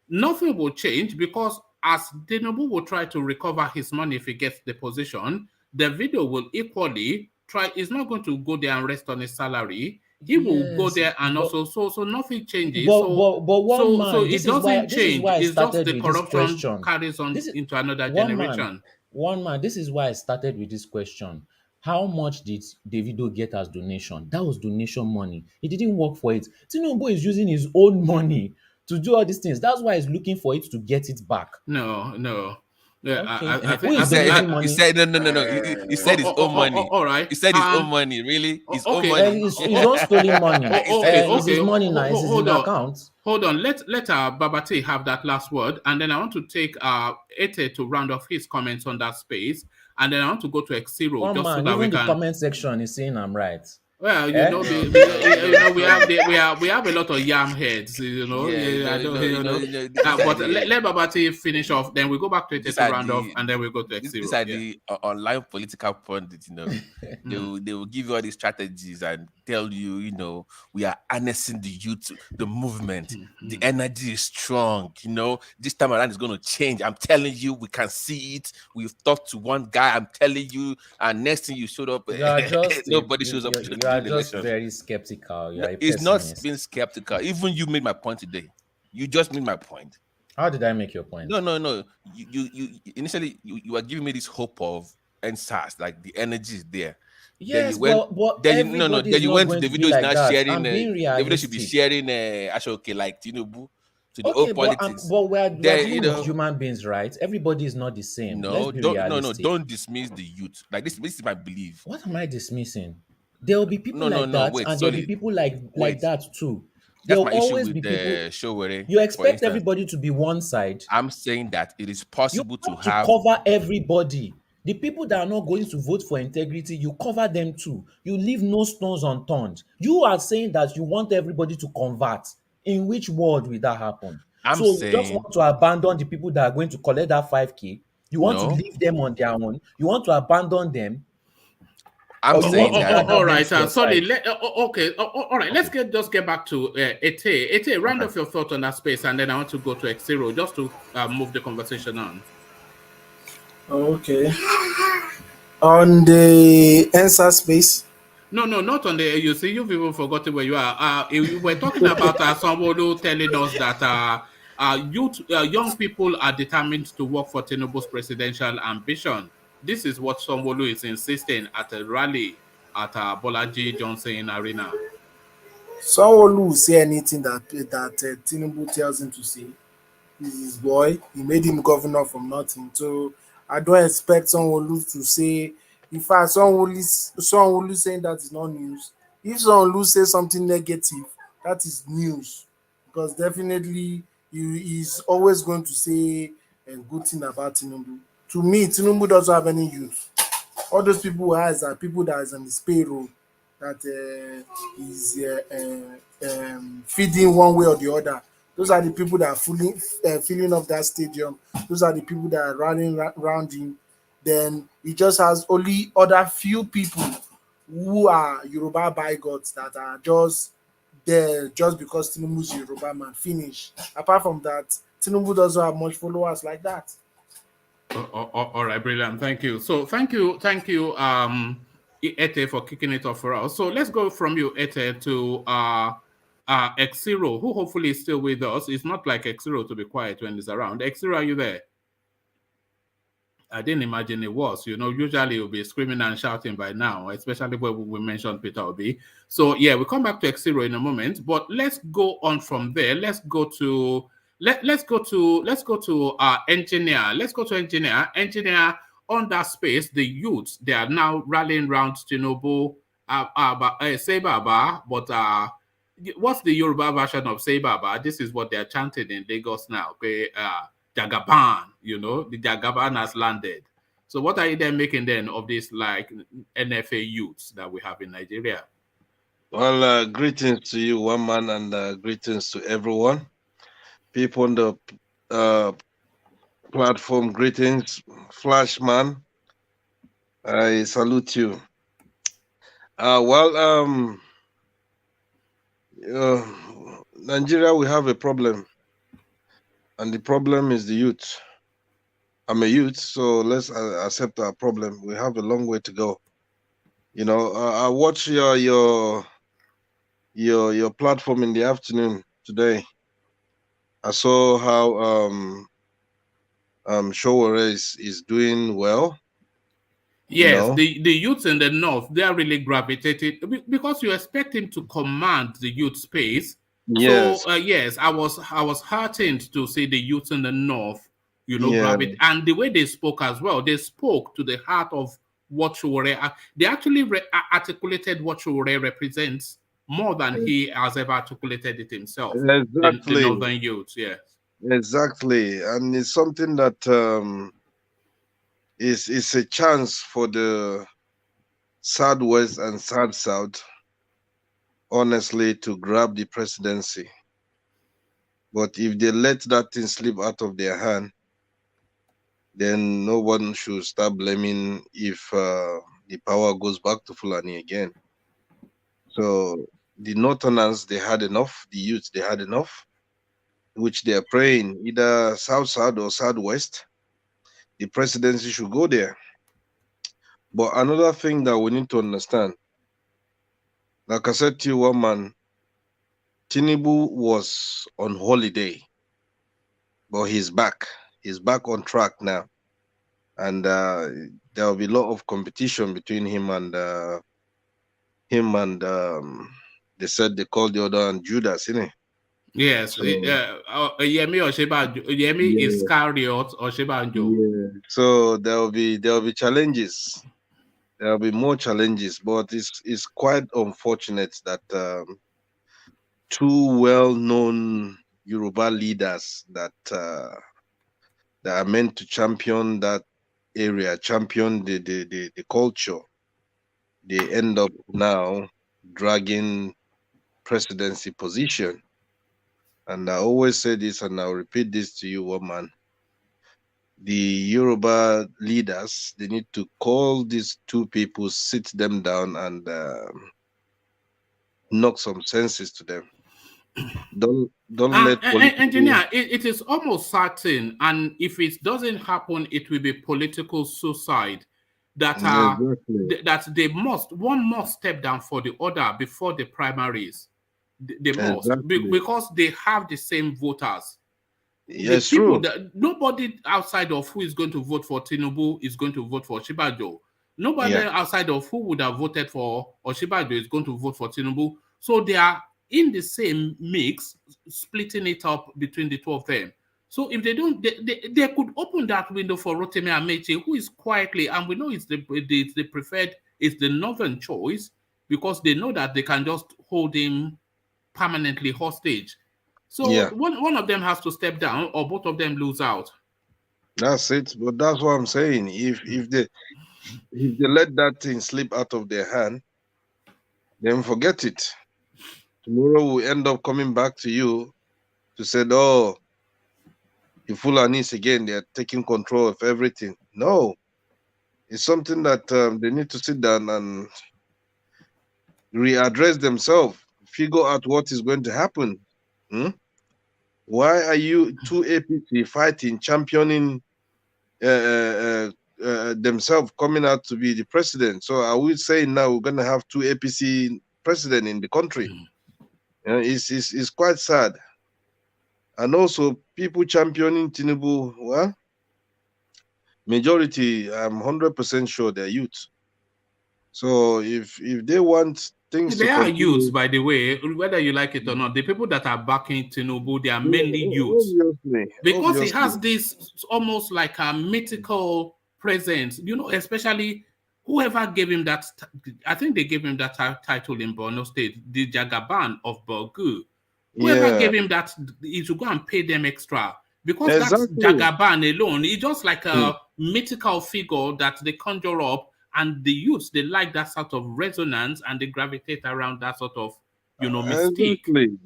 nothing will change, because as Tinubu will try to recover his money if he gets the position, Davido will equally try. He's not going to go there and rest on his salary. He will go Yes, there and but also so nothing changes. one So man. it doesn't This is change. why I It's just started the with this corruption question. carries on This is into another one man. generation. One man. This is why I started with this question. How much did Davido get as donation? That was donation money. He didn't work for it. Tinubu is using his own money to do all these things. That's why he's looking for it to get it back. No. Yeah, Okay. I Who think is donating money? He said no. He said his own money. all right. He said his own money. Really, his own Okay. money. His own stolen money. He said his own It's his money. money now. It's in Hold the on. account. Hold on. Let Babati have that last word, and then I want to take Ete to round off his comments on that space, and then I want to go to X0 One just so man, that we even the can. comment section is saying I'm right. Well, Eh? we have a lot of yam heads, you know. But let Babati finish off. Then we go back to it to round off, and then we go to X0. These are the online political pundits, they will give you all these strategies and tell you, we are harnessing the youth, the movement, the energy is strong, this time around is going to change. I'm telling you, we can see it. We've talked to one guy, I'm telling you, and next thing you showed up, nobody shows up. You are just very skeptical. You are a It's not pessimist. being skeptical. Even you made my point today. You just made my point. How did I make your point? No. You initially you were giving me this hope of NSAS, like the energy is there. Yes, then you went to the video is like now that. sharing. I'm being The video should be realistic. sharing Ashoke like TINUBU to the Okay, old politics. but we're dealing with human beings, right? Everybody is not the same. Let's be realistic. Don't dismiss the youth. Like this is my belief. What am I dismissing? There will be people there will be people like that too. There will always be people. You expect everybody to be one side. I'm saying that it is possible to cover everybody. The people that are not going to vote for integrity, you cover them too. You leave no stones unturned. You are saying that you want everybody to convert. In which world will that happen? You just want to abandon the people that are going to collect that 5K. You want to leave them on their own. You want to abandon them. I'm saying that. All right. Sorry. Okay. All right. Let's just get back to Ete. Ete, round off your thoughts on that space, and then I want to go to X0 just to move the conversation on. Okay. On the answer space. No, not on the. You see, you've even forgotten where you are. You were talking about someone telling us that young people are determined to work for Tinubu's presidential ambition. This is what Sanwo-Olu is insisting at a rally at Bolaji Johnson Arena. Sanwo-Olu will say anything that Tinubu tells him to say. He's his boy. He made him governor from nothing. So I don't expect Sanwo-Olu to say. In fact, Sanwo-Olu saying that is not news. If Sanwo-Olu says something negative, that is news, because definitely he's always going to say a good thing about Tinubu. To me, Tinubu doesn't have any youth. All those people who has are people that is on his payroll, that is feeding one way or the other. Those are the people that are filling up that stadium. Those are the people that are running around him. Then he just has only other few people who are Yoruba bigots that are just there just because Tinubu's Yoruba man. Finish. Apart from that, Tinubu doesn't have much followers like that. All right, brilliant. Thank you. So thank you, Ete, for kicking it off for us. So let's go from you, Ete, to X0, who hopefully is still with us. It's not like X0 to be quiet when he's around. X0, are you there? I didn't imagine it was. Usually you'll be screaming and shouting by now, especially when we mentioned Peter Obi. So yeah, we'll come back to X0 in a moment, but let's go on from there. Let's go to engineer. Let's go to engineer. Engineer, on that space, the youths, they are now rallying around Tinubu, say Baba, but what's the Yoruba version of say Baba? This is what they are chanting in Lagos now. Okay, Jagaban, the Jagaban has landed. So what are you then making then of this like NFA youths that we have in Nigeria? Well, greetings to you, one man, and greetings to everyone. People on the platform, greetings. Flashman, I salute you. Nigeria, we have a problem. And the problem is the youth. I'm a youth, so let's accept our problem. We have a long way to go. I watched your platform in the afternoon today. I saw how Showore is doing well. Yes, the youths in the north, they are really gravitated because you expect him to command the youth space. Yes. So yes, I was heartened to see the youths in the north, gravitate, and the way they spoke as well. They spoke to the heart of what Showore. They actually articulated what Showore represents more than he has ever articulated it himself. Exactly. The northern youths, yes. Exactly, and it's something that is a chance for the Southwest and South, honestly, to grab the presidency. But if they let that thing slip out of their hand, then no one should start blaming if the power goes back to Fulani again. So the Northerners, they had enough. The youth, they had enough, which they are praying either South or Southwest. The presidency should go there. But another thing that we need to understand, like I said to you, one man, Tinubu was on holiday, but he's back. He's back on track now. And there will be a lot of competition between him and they said they called the other one Judas, innit? Yes, So, Yemi is Iscariot or Shebanjo. Yeah. So there will be challenges. There will be more challenges, but it's quite unfortunate that two well-known Yoruba leaders that are meant to champion that area, champion the culture, they end up now dragging presidency position. And I always say this, and I'll repeat this to you, woman. The Yoruba leaders, they need to call these two people, sit them down, and knock some senses to them. Don't let engineer. It is almost certain, and if it doesn't happen, it will be political suicide. That one must step down for the other before the primaries. They must, because they have the same voters. Yes, true. Nobody outside of who is going to vote for Tinubu is going to vote for Osinbajo. Nobody outside of who would have voted for Osinbajo is going to vote for Tinubu. So they are in the same mix, splitting it up between the two of them. So if they don't, they could open that window for Rotimi Amechi, who is quietly, and we know it's the preferred, it's the northern choice, because they know that they can just hold him permanently hostage. So one of them has to step down, or both of them lose out. That's it. But that's what I'm saying. If they let that thing slip out of their hand, then forget it. Tomorrow we'll end up coming back to you to say, oh, the Fulanis again, they're taking control of everything. No. It's something that they need to sit down and readdress themselves, figure out what is going to happen. Why are you two APC fighting, championing themselves, coming out to be the president? So are we saying now we're going to have two APC president in the country? It's quite sad. And also people championing TINUBU, well, majority, I'm 100% sure they're youth. So if they want things they to are continue, youths, by the way, whether you like it or not. The people that are backing TINUBU, they are mainly youths. Because he has this almost like a mythical presence, you know, especially whoever gave him that, I think they gave him that title in Borno State, the Jagaban of Borgu. Whoever gave him that, he should go and pay them extra. Because that's Jagaban alone. It's just like a mythical figure that they conjure up, and the youths, they like that sort of resonance, and they gravitate around that sort of, you know, mystique. Exactly.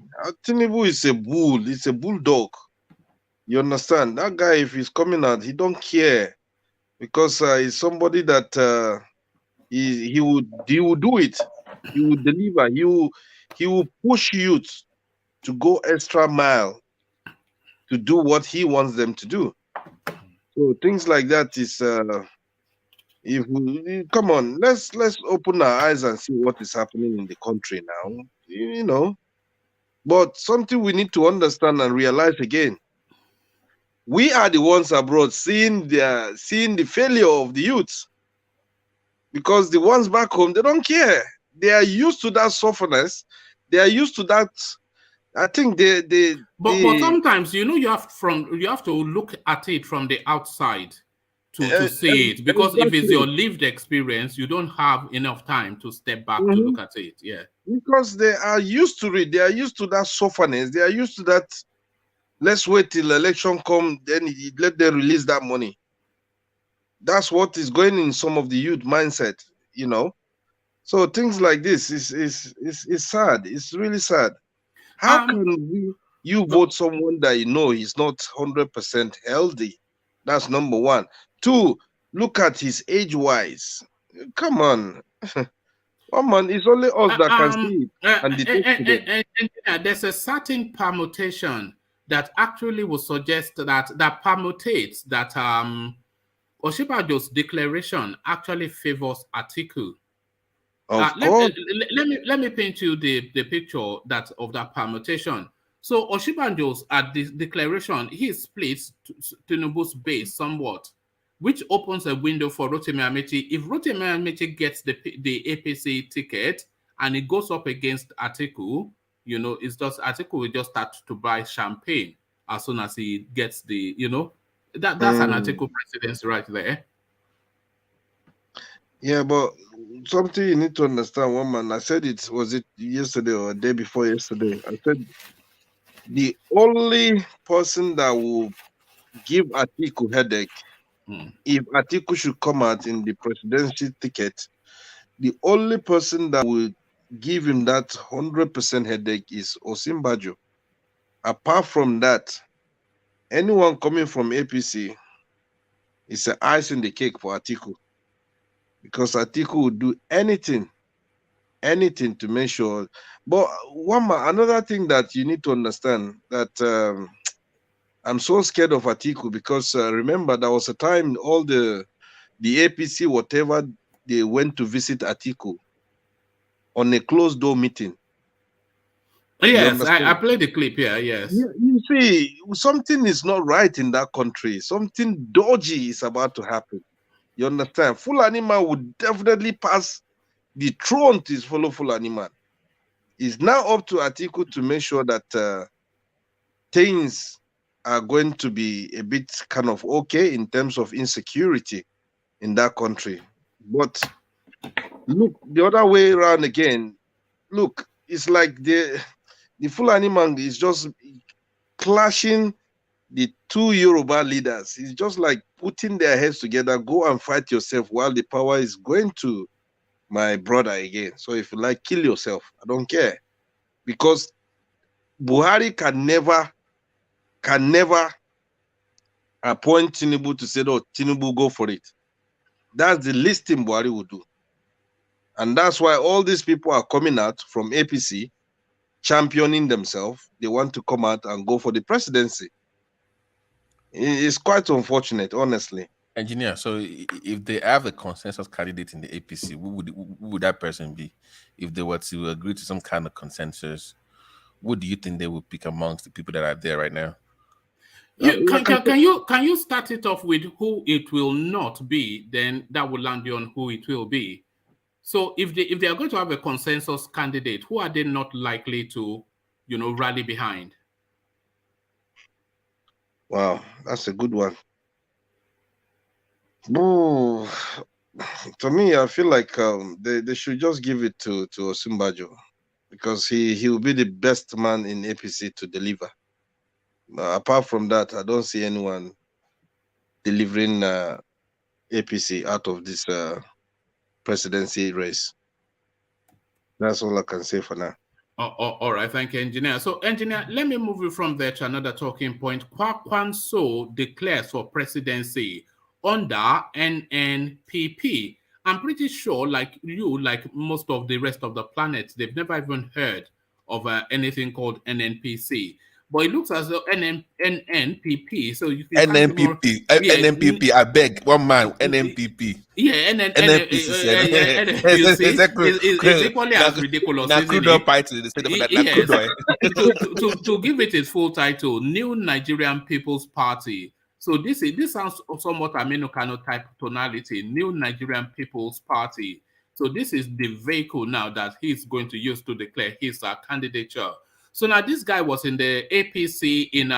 TINUBU is a bull. It's a bulldog. You understand? That guy, if he's coming out, he don't care, because he's somebody that he would do it. He would deliver. He will push youth to go extra mile to do what he wants them to do. So things like that is if we come on, let's open our eyes and see what is happening in the country now. You know, but something we need to understand and realize again. We are the ones abroad seeing the failure of the youths, because the ones back home, they don't care. They are used to that softness. They are used to that. I think but sometimes, you know, you have to look at it from the outside to see it, because if it's your lived experience, you don't have enough time to step back to look at it. Because they are used to it. They are used to that softness. They are used to that. Let's wait till election come, then let them release that money. That's what is going in some of the youth mindset, you know. So things like this is sad. It's really sad. How can you vote someone that you know is not 100% healthy? That's number one. Two, look at his age-wise. Come on. Come on, it's only us that can see it and detect it. There's a certain permutation that actually would suggest that permutates that Osinbajo's declaration actually favors Atiku. Let me paint you the picture of that permutation. So Osinbajo's at this declaration, he splits TINUBU'S base somewhat, which opens a window for Rotimi Amechi. If Rotimi Amechi gets the APC ticket and it goes up against Atiku, you know, it's just Atiku will just start to buy champagne as soon as he gets the, you know, that's an Atiku presidency right there. Yeah, but something you need to understand, woman. I said it, was it yesterday or a day before yesterday? I said the only person that will give Atiku headache, if Atiku should come out in the presidency ticket, the only person that will give him that 100% headache is Osinbajo. Apart from that, anyone coming from APC is an ice in the cake for Atiku, because Atiku will do anything to make sure. But another thing that you need to understand, that I'm so scared of Atiku, because remember, there was a time all the APC, whatever, they went to visit Atiku on a closed door meeting. Yes, I played the clip here. Yes. You see, something is not right in that country. Something dodgy is about to happen. You understand? Fulani man would definitely pass the throne to his fellow Fulani man. It's now up to Atiku to make sure that things are going to be a bit kind of okay in terms of insecurity in that country. But look, the other way around again, look, it's like the Fulani man is just clashing the two Yoruba leaders. It's just like putting their heads together, go and fight yourself while the power is going to my brother again. So if you like, kill yourself. I don't care. Because Buhari can never appoint Tinubu to say, oh, Tinubu, go for it. That's the least thing Buhari would do. And that's why all these people are coming out from APC, championing themselves. They want to come out and go for the presidency. It's quite unfortunate, honestly. Engineer, so if they have a consensus candidate in the APC, who would that person be? If they were to agree to some kind of consensus, what do you think they would pick amongst the people that are there right now? Can you start it off with who it will not be? Then that will land you on who it will be. So if they are going to have a consensus candidate, who are they not likely to, rally behind? Wow, that's a good one. Ooh, to me, I feel like they should just give it to Osinbajo, because he will be the best man in APC to deliver. Apart from that, I don't see anyone delivering APC out of this presidency race. That's all I can say for now. All right, thank you, Engineer. So, Engineer, let me move you from there to another talking point. Kwakwanso declares for presidency under NNPP. I'm pretty sure, like most of the rest of the planet, they've never even heard of anything called NNPC. But it looks as though NNPP. So you can NNPP. I beg one man. NNPP. Yeah, NNPC is equally as ridiculous. To give it its full title, New Nigerian People's Party. So this sounds somewhat Aminu Kano type tonality. New Nigerian People's Party. So this is the vehicle now that he's going to use to declare his candidature. So now this guy was in the APC in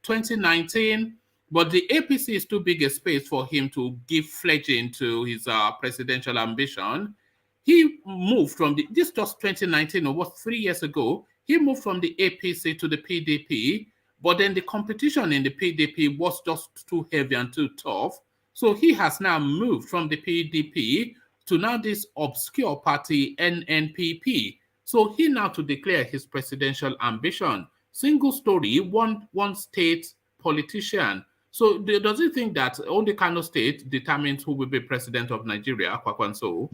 2019, but the APC is too big a space for him to give fledging to his presidential ambition. He moved from this just 2019, or what, 3 years ago, he moved from the APC to the PDP, but then the competition in the PDP was just too heavy and too tough. So he has now moved from the PDP to now this obscure party, NNPP. So he now to declare his presidential ambition. Single story, one state politician. So does he think that only Kano State determines who will be president of Nigeria, Kwakwanso?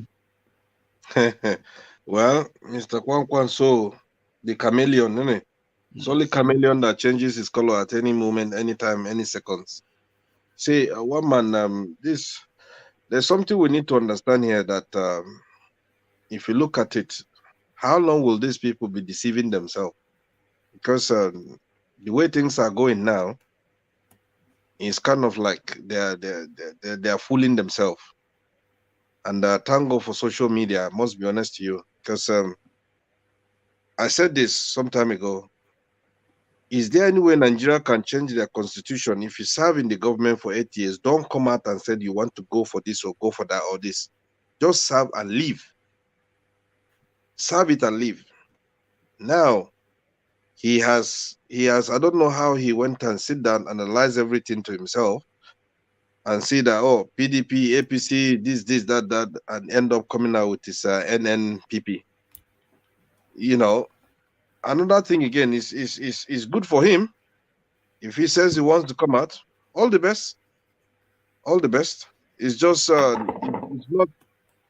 Well, Mr. Kwankwaso, the chameleon, isn't it? It's only chameleon that changes his color at any moment, anytime, any seconds. See, one man, there's something we need to understand here, that if you look at it, how long will these people be deceiving themselves? Because the way things are going now, it's kind of like they're fooling themselves. And thank God for social media, I must be honest to you, because I said this some time ago. Is there any way Nigeria can change their constitution? If you serve in the government for 8 years, don't come out and say you want to go for this or go for that or this. Just serve and leave. Serve it and leave. Now, he has, I don't know how he went and sit down, analyze everything to himself, and see that, oh, PDP, APC, this, that, and end up coming out with this NNPP. Another thing again is good for him. If he says he wants to come out, all the best. All the best. It's just it's not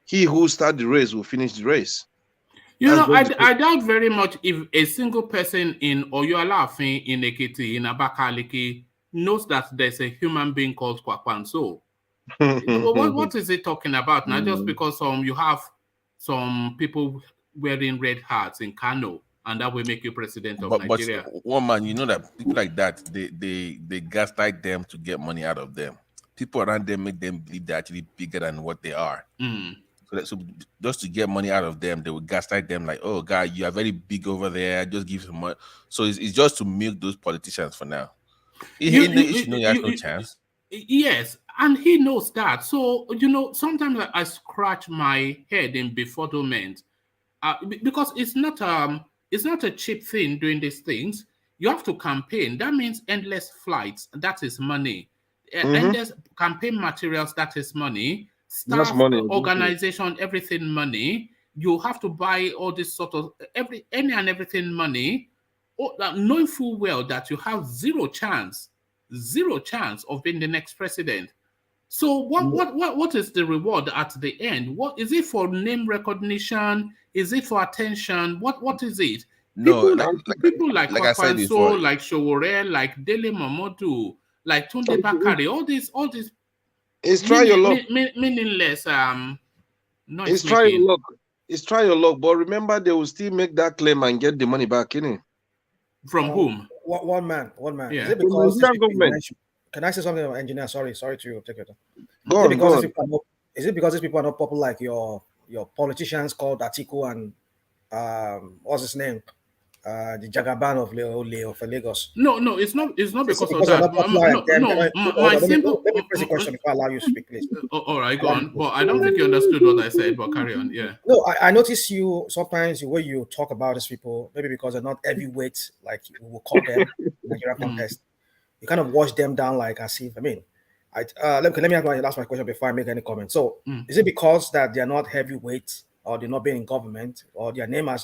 he who started the race will finish the race. I doubt very much if a single person in Oyolafin, in Ekiti, in Abakaliki knows that there's a human being called Kwakwanso. What is he talking about now? Just because you have some people wearing red hats in Kano, and that will make you president of Nigeria. But one man, you know that people like that, they gaslight them to get money out of them. People around them make them believe they're actually bigger than what they are. So just to get money out of them, they will gaslight them like, oh, God, you are very big over there. Just give some money. So it's just to milk those politicians for now. He has no chance. Yes, and he knows that. So, sometimes I scratch my head in befuddlement because it's not a cheap thing doing these things. You have to campaign. That means endless flights. That is money. Mm-hmm. Endless campaign materials. That is money. That's Staff, money. organization, everything money. You have to buy all this sort of any and everything money, knowing full well that you have zero chance of being the next president. So what is the reward at the end? What is it for name recognition? Is it for attention? What is it? No, People like like I said before, Kwakwanso, like Showore, like Dele Momodu, like Tunde Bakari, all these it's try your luck. Meaningless noise It's try your making. luck. It's try your luck. But remember, they will still make that claim and get the money back, innit? From whom? One man. Yeah. Is it because Nigerian government. Can I say something, engineer? Sorry to take it. Go on, go on. Is it because these people are not popular like your politicians called Atiku and what's his name? The Jagaban of Lagos. No, it's not because of that. Let me phrase the question before I allow you to speak, please. All right, go on. But I don't think you understood what I said, but carry on. Yeah. No, I notice you sometimes the way you talk about these people, maybe because they're not heavyweights, like we will call them in the Nigerian context. You kind of wash them down like as if, let me ask my question before I make any comment. So is it because that they are not heavyweights, or they're not being in government, or their name are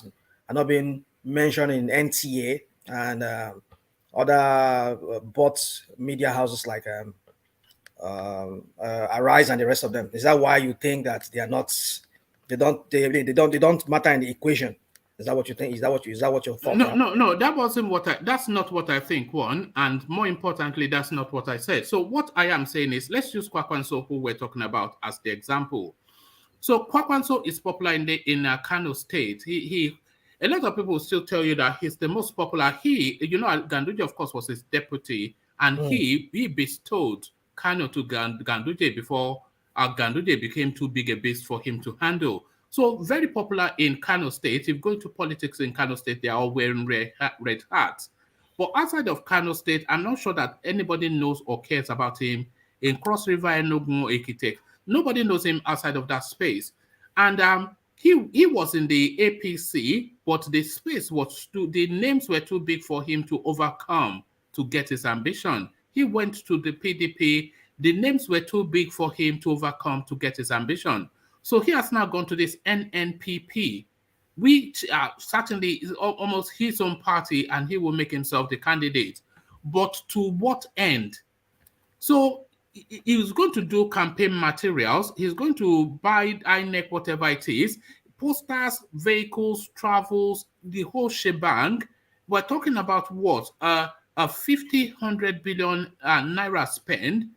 not being mentioned in NTA and other bot media houses like Arise and the rest of them? Is that why you think that they are not? They don't matter in the equation? Is that what you think? Is that what your thought? No. That's not what I think. One, and more importantly, that's not what I said. So what I am saying is, let's use Kwakwanso, who we're talking about, as the example. So Kwakwanso is popular in Kano State. A lot of people still tell you that he's the most popular. Ganduje, of course, was his deputy, and he bestowed Kano to Ganduje before Ganduje became too big a beast for him to handle. So very popular in Kano State. If you go to politics in Kano State, they are all wearing red hats. But outside of Kano State, I'm not sure that anybody knows or cares about him in Cross River, ENUGU, Ekiti. Nobody knows him outside of that space. And he was in the APC, but the space the names were too big for him to overcome to get his ambition. He went to the PDP. The names were too big for him to overcome to get his ambition. So he has now gone to this NNPP, which certainly is almost his own party, and he will make himself the candidate. But to what end? So he's going to do campaign materials. He's going to buy INEC, whatever it is, posters, vehicles, travels, the whole shebang. We're talking about what? A 100 billion naira spend,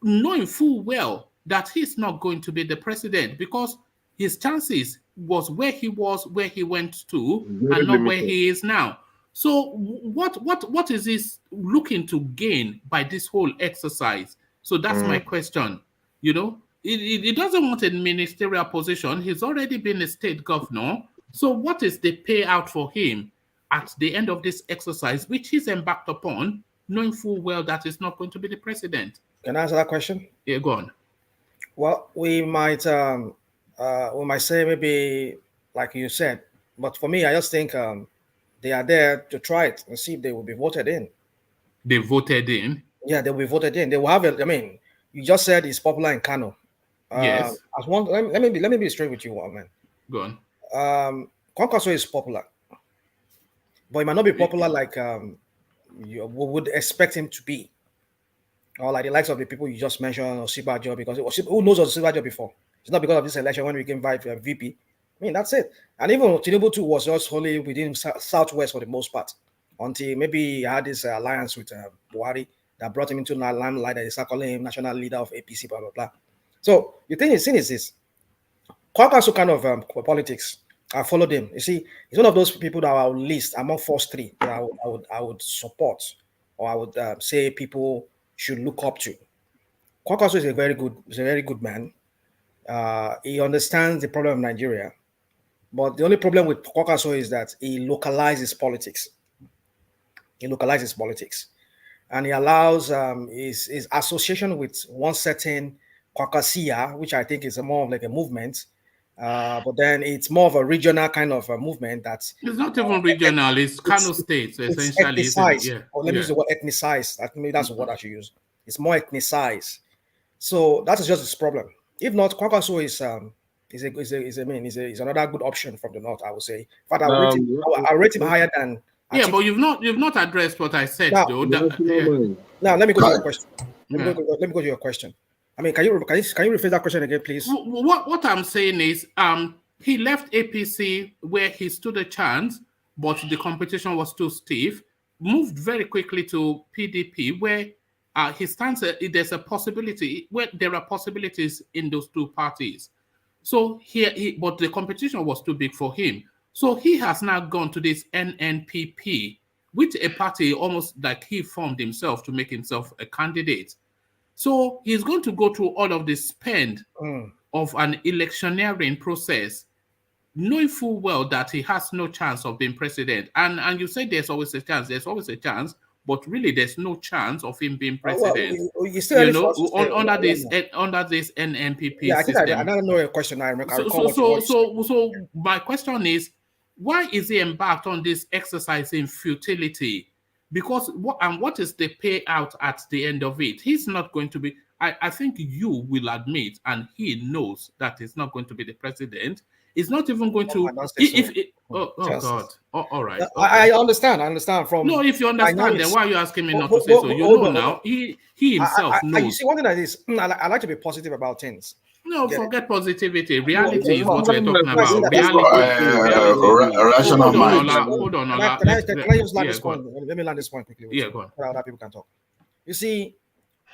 knowing full well that he's not going to be the president, because his chances was where he went to, and not where he is now. So what is this looking to gain by this whole exercise? So that's my question. He doesn't want a ministerial position. He's already been a state governor. So what is the payout for him at the end of this exercise, which he's embarked upon, knowing full well that he's not going to be the president? Can I answer that question? Yeah, go on. Well, we might say maybe like you said, but for me, I just think they are there to try it and see if they will be voted in. They voted in? Yeah, they will be voted in. They will have you just said it's popular in Kano. Yes. Let me be straight with you, man. Go on. Kwankwaso is popular, but it might not be popular like you would expect him to be, or like the likes of the people you just mentioned, Osinbajo, because who knows Osinbajo before? It's not because of this election when we came by VP. That's it. And even TINUBU too was just only within Southwest for the most part, until maybe he had this alliance with Buhari that brought him into the limelight, that is calling him national leader of APC, blah blah blah. So the thing is this Kwankwaso kind of politics. I followed him. You see, he's one of those people that I would list among first three that I would support, or I would say people should look up to. Kwankwaso is a very good man. He understands the problem of Nigeria, but the only problem with Kwankwaso is that he localizes politics. And he allows his association with one certain Kwakwasia, which I think is more of like a movement, But then it's more of a regional kind of a movement that's it's not even regional, it's Kano State, essentially, it's isn't it? ethnicized. Yeah. Or let me use the word ethnicized. I think that's the word I should use. It's more ethnicized. So that is just its problem. If not, Kwankwaso is another good option from the north, I would say. In fact, I'll rate him higher than yeah, but you've not addressed what I said now, though. Now let me go to your question. Let me go to your question. I mean, can you rephrase that question again, please? What I'm saying is, he left APC where he stood a chance, but the competition was too stiff. Moved very quickly to PDP, where he stands. There's a possibility where there are possibilities in those two parties. So but the competition was too big for him. So he has now gone to this NNPP, which a party almost like he formed himself to make himself a candidate. So he's going to go through all of the spend of an electioneering process, knowing full well that he has no chance of being president. And you say there's always a chance. There's always a chance, but really there's no chance of him being president. Under this NNPP system. I don't know your question. So my question is, why is he embarked on this exercise in futility? Because what is the payout at the end of it? He's not going to be. I think you will admit, and he knows that he's not going to be the president. He's not even going to. God! All right. Okay. I understand. From no, if you understand, then why are you asking me not to say so? You know now. He himself knows. You see, one thing like this, I like to be positive about things. No, forget positivity. Reality is what we're talking about. Reality. Rational mind. Hold on. Can I just land this point? Let me land this point quickly. Yeah, go on. So other people can talk. You see,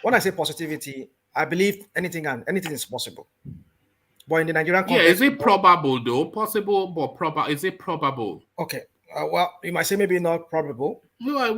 when I say positivity, I believe anything is possible. But in the Nigerian context, is it probable though? Possible, but probable. Is it probable? Okay. Well, you might say maybe not probable. Well,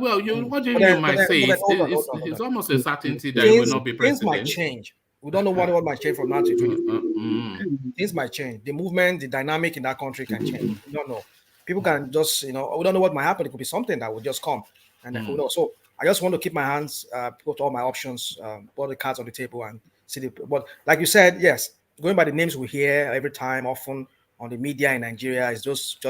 what do you might say? It's almost a certainty that he will not be president. Things might change. We don't know what might change from now to 2020. Things might change. The movement, the dynamic in that country can change. We don't know. People can just, we don't know what might happen. It could be something that will just come. And who knows? So I just want to keep my hands, put all my options, put the cards on the table and see. But like you said, yes, going by the names we hear every time, often on the media in Nigeria, is just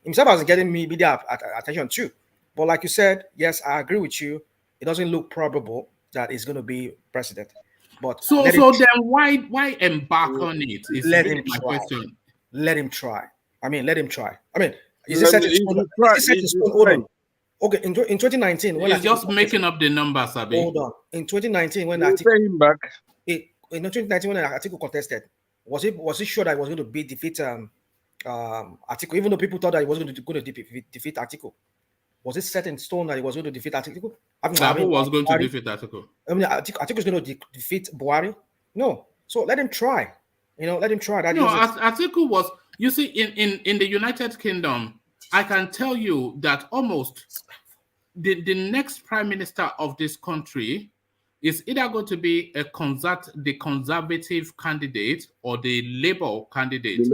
himself as getting media attention too. But like you said, yes, I agree with you. It doesn't look probable that he's going to be president. But so then why embark on it? Let him try. Question. Let him try. I mean, is this set in stone? Hold on. Okay, in 2019, when he's just making up the numbers, Abi. Hold on. In 2019, when in 2019 when Atiku contested, was he sure that he was going to defeat Atiku? Even though people thought that he was going to defeat Atiku, was it set in stone that he was going to defeat Atiku? Who was going to defeat Atiku? I mean, Atiku is going to defeat Buhari. No, so let him try. Let him try. That Atiku was. You see, in the United Kingdom, I can tell you that almost the next prime minister of this country is either going to be the conservative candidate or the Labour candidate.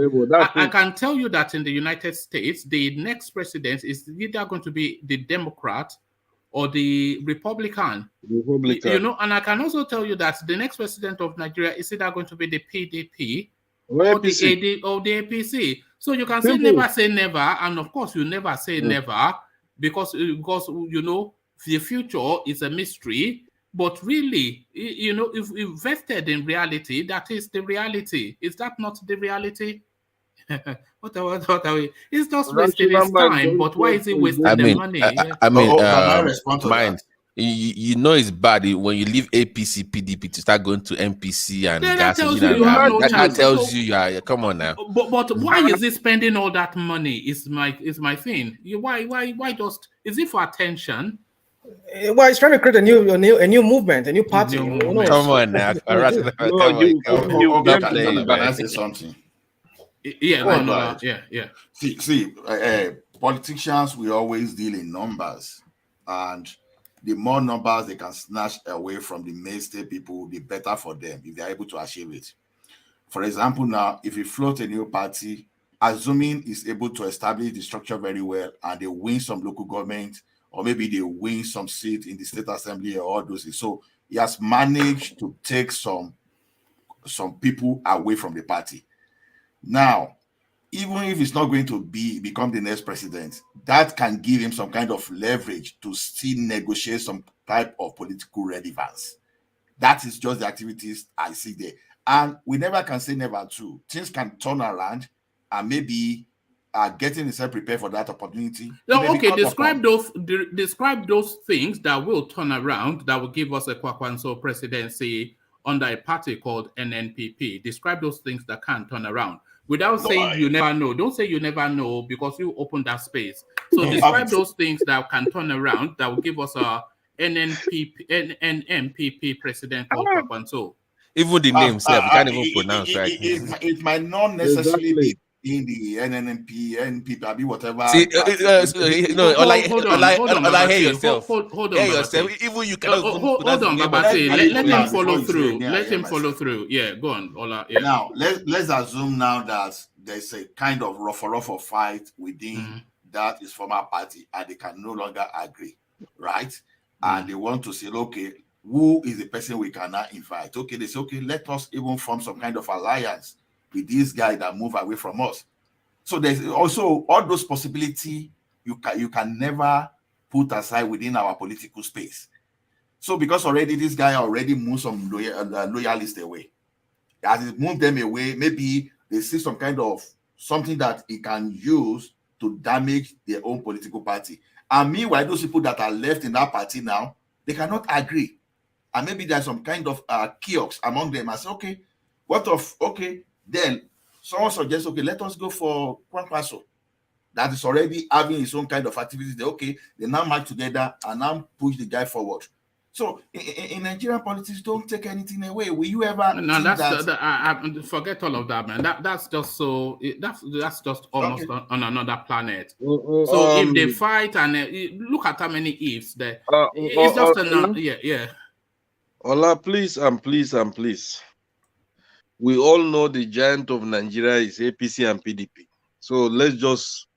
I can tell you that in the United States, the next president is either going to be the Democrat or the Republican. And I can also tell you that the next president of Nigeria is either going to be the PDP or the APC. So you can never say never, and of course you never say never because the future is a mystery. But really, if invested in reality, that is the reality. Is that not the reality? What are we? It's just wasting his time. But why is he wasting the money? Mind. It's bad when you leave APC, PDP to start going to MPC and gas. That tells you are. Come on now. But why is he spending all that money? Is my thing. Why just? Is it for attention? Well, he's trying to create a new movement, a new party. Come on now. Something. Yeah. See, politicians will always deal in numbers, and the more numbers they can snatch away from the mainstay people, the better for them if they are able to achieve it. For example, now, if you float a new party, assuming is able to establish the structure very well, and they win some local government, or maybe they win some seat in the state assembly or all those things. So he has managed to take some people away from the party. Now, even if he's not going to become the next president, that can give him some kind of leverage to still negotiate some type of political relevance. That is just the activities I see there. And we never can say never too. Things can turn around and maybe getting himself prepared for that opportunity. No, okay, describe those things that will turn around, that will give us a Kwakwanso presidency under a party called NNPP. Describe those things that can turn around. Without saying you never know. Don't say you never know, because you open that space. So describe those things that can turn around, that will give us a NNPP president called Kwakwanso. Even the name itself, you can't even pronounce, right? It might not necessarily be in the NNP, NPP, whatever. See, no, hold on, hear yourself. Hold on, even you cannot. Hold on, Babati. Let him follow through. Let him follow through. Yeah, go on, Ola. Yeah. Now, let's assume now that there's a kind of rough fight within that is former party, and they can no longer agree, right? And they want to say, okay, who is the person we can now invite? Okay, they say, okay, let us even form some kind of alliance with these guys that move away from us. So there's also all those possibilities you can never put aside within our political space. So because already this guy already moved some loyalists away. As he moved them away, maybe they see some kind of something that he can use to damage their own political party. And meanwhile, those people that are left in that party now, they cannot agree. And maybe there's some kind of chaos among them. I say, okay, then someone suggests, okay, let us go for Kwankwaso. That is already having his own kind of activities. Okay, they now march together and now push the guy forward. So in Nigerian politics, don't take anything away. Will you ever? No, I forget all of that, man. That's just so. That's just almost on another planet. So if they fight and look at how many ifs there, it's just another. Yeah. Ola, please. We all know the giant of Nigeria is APC and PDP. So let's just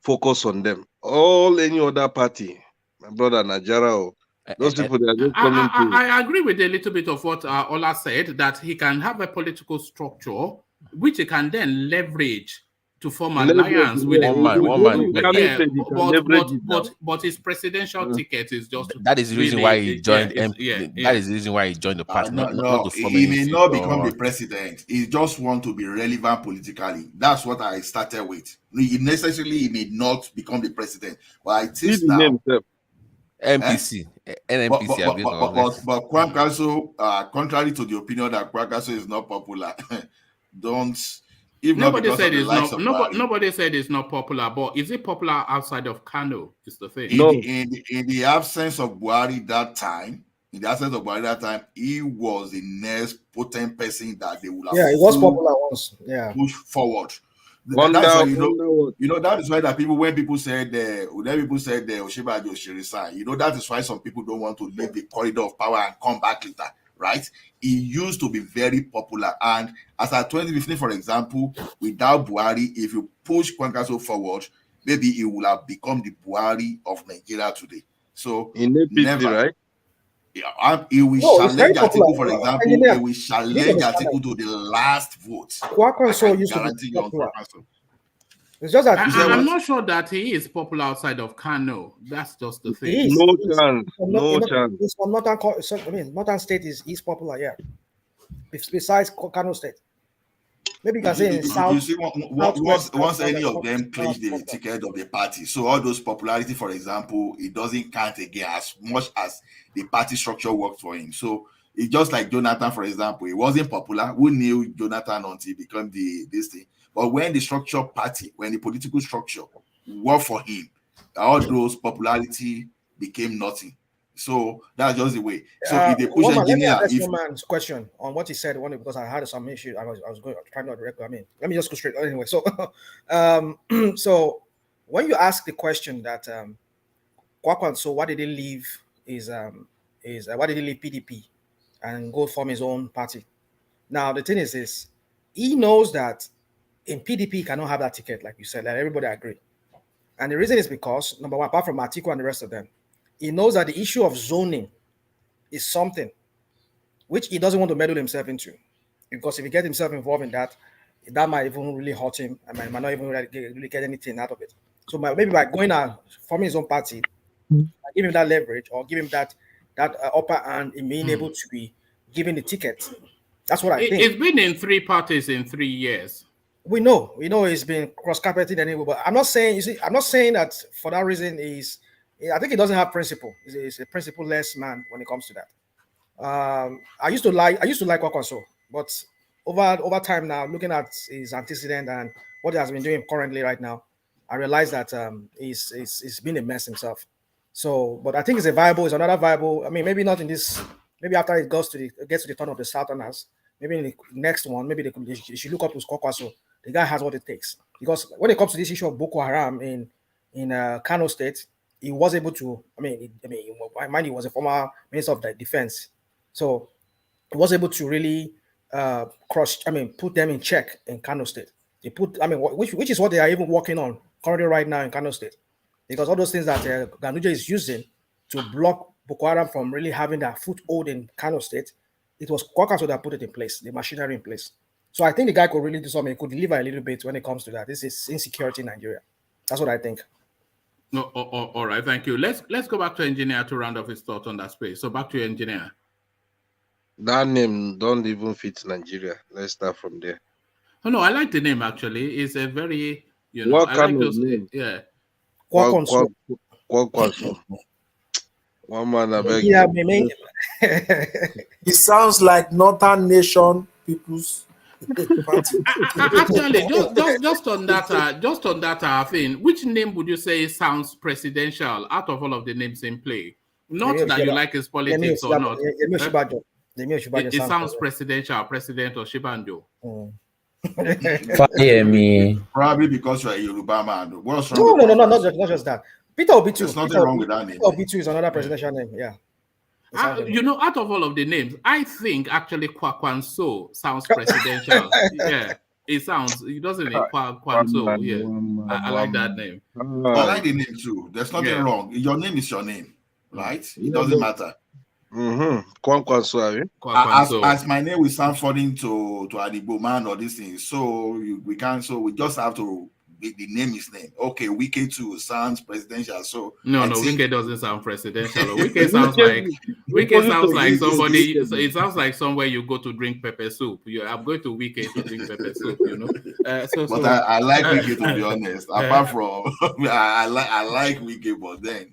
focus on them. Any other party, my brother Najara, those people that are just coming to. I agree with a little bit of what Ola said, that he can have a political structure which he can then leverage to form alliance with one man. But his presidential ticket is just that is the reason why he joined. That is the reason why he joined the party. He may not become the president. He just want to be relevant politically. That's what I started with. He may not become the president, but it is now. NPC, NNPC. But Kwankwaso, contrary to the opinion that Kwankwaso is not popular, nobody said it's not popular, but is it popular outside of Kano? Is the thing. In the absence of Buhari that time, he was the next potent person that they would have. Yeah, it was popular once. Yeah, push forward. That is why that when people said Osinbajo should resign, that is why some people don't want to leave the corridor of power and come back later. Right? He used to be very popular, and as at 2015, for example, without Buhari, if you push Kwankwaso forward, maybe he will have become the Buhari of Nigeria today. So in APC, right? He will challenge Atiku, for example. He will challenge Atiku to the last vote. Kwankwaso used to be popular. It's just that I'm not sure that he is popular outside of Kano. That's just the thing. No chance. It's from Northern State is popular, yeah. Besides Kano State. Maybe you can say in South. You see, once any of them clinch the ticket of the party, so all those popularity, for example, it doesn't count again as much as the party structure worked for him. So it's just like Jonathan, for example. He wasn't popular. Who knew Jonathan until he became this thing? But when the political structure worked for him, all those popularity became nothing. So that's just the way. So if they push engineer, let me ask man's question on what he said, because I had some issue. I was trying to direct. Let me just go straight anyway. So, so when you ask the question that Kwakwanso, why did he leave why did he leave PDP and go form his own party? Now the thing is this: he knows that in PDP he cannot have that ticket, like you said, like everybody agree. And the reason is because, number one, apart from Atiku and the rest of them, he knows that the issue of zoning is something which he doesn't want to meddle himself into. Because if he gets himself involved in that, that might even really hurt him. I might not even really get anything out of it. So maybe by going and forming his own party, give him that leverage or give him that upper hand in being able to be given the ticket. That's what I think. It's been in 3 parties in 3 years. We know it's been cross-carpeted anyway, but I'm not saying, I'm not saying that for that reason I think he doesn't have principle. He's a principle-less man when it comes to that. I used to like Kwakwanso, but over time now, looking at his antecedent and what he has been doing currently right now, I realize that he's been a mess himself. So, but I think it's another viable. I mean, maybe not in this. Maybe after it gets to the turn of the Southerners, maybe in the next one, maybe they should look up to Kwankwaso. The guy has what it takes. Because when it comes to this issue of Boko Haram in Kano State, he was able to. Mind he was a former minister of the defense, so he was able to really put them in check in Kano State. They put, which is what they are even working on currently right now in Kano State, because all those things that Ganduje is using to block Boko Haram from really having that foothold in Kano State, it was Kwakwanso that put it in place, the machinery in place. So I think the guy could really do something. He could deliver a little bit when it comes to that. This is insecurity in Nigeria. That's what I think. No, all right, thank you. Let's go back to engineer to round off his thoughts on that space. So back to engineer. That name don't even fit Nigeria. Let's start from there. Oh no, I like the name actually. It's a very what I kind like of those, name? Yeah. Kwakwanso. One man I beg. Yeah, It sounds like Northern Nation People's Party. Actually, just on that thing, which name would you say sounds presidential out of all of the names in play? Not that you like his politics or not. It sounds presidential, President Osinbajo. Probably because you're a Yoruba man. What's wrong? No, not just that. Peter Obi too. There's nothing wrong with that name. Peter Obi too is another presidential name. Yeah. Out of all of the names, I think actually Kwakwanso sounds presidential. Yeah, it sounds. It doesn't it? Kwakwanso. Yeah, I like that name. I like the name too. There's nothing wrong. Your name is your name, right? It doesn't matter. Kwankwaso. As my name will sound foreign to Adigbo man or this thing, so we just have to. The name is name. Okay, Wike too sounds presidential. So no, Wike doesn't sound presidential. Wike sounds like somebody. It sounds like somewhere you go to drink pepper soup. I'm going to Wike to drink pepper soup. But I like Wike, to be honest. Apart from I like Wike, but then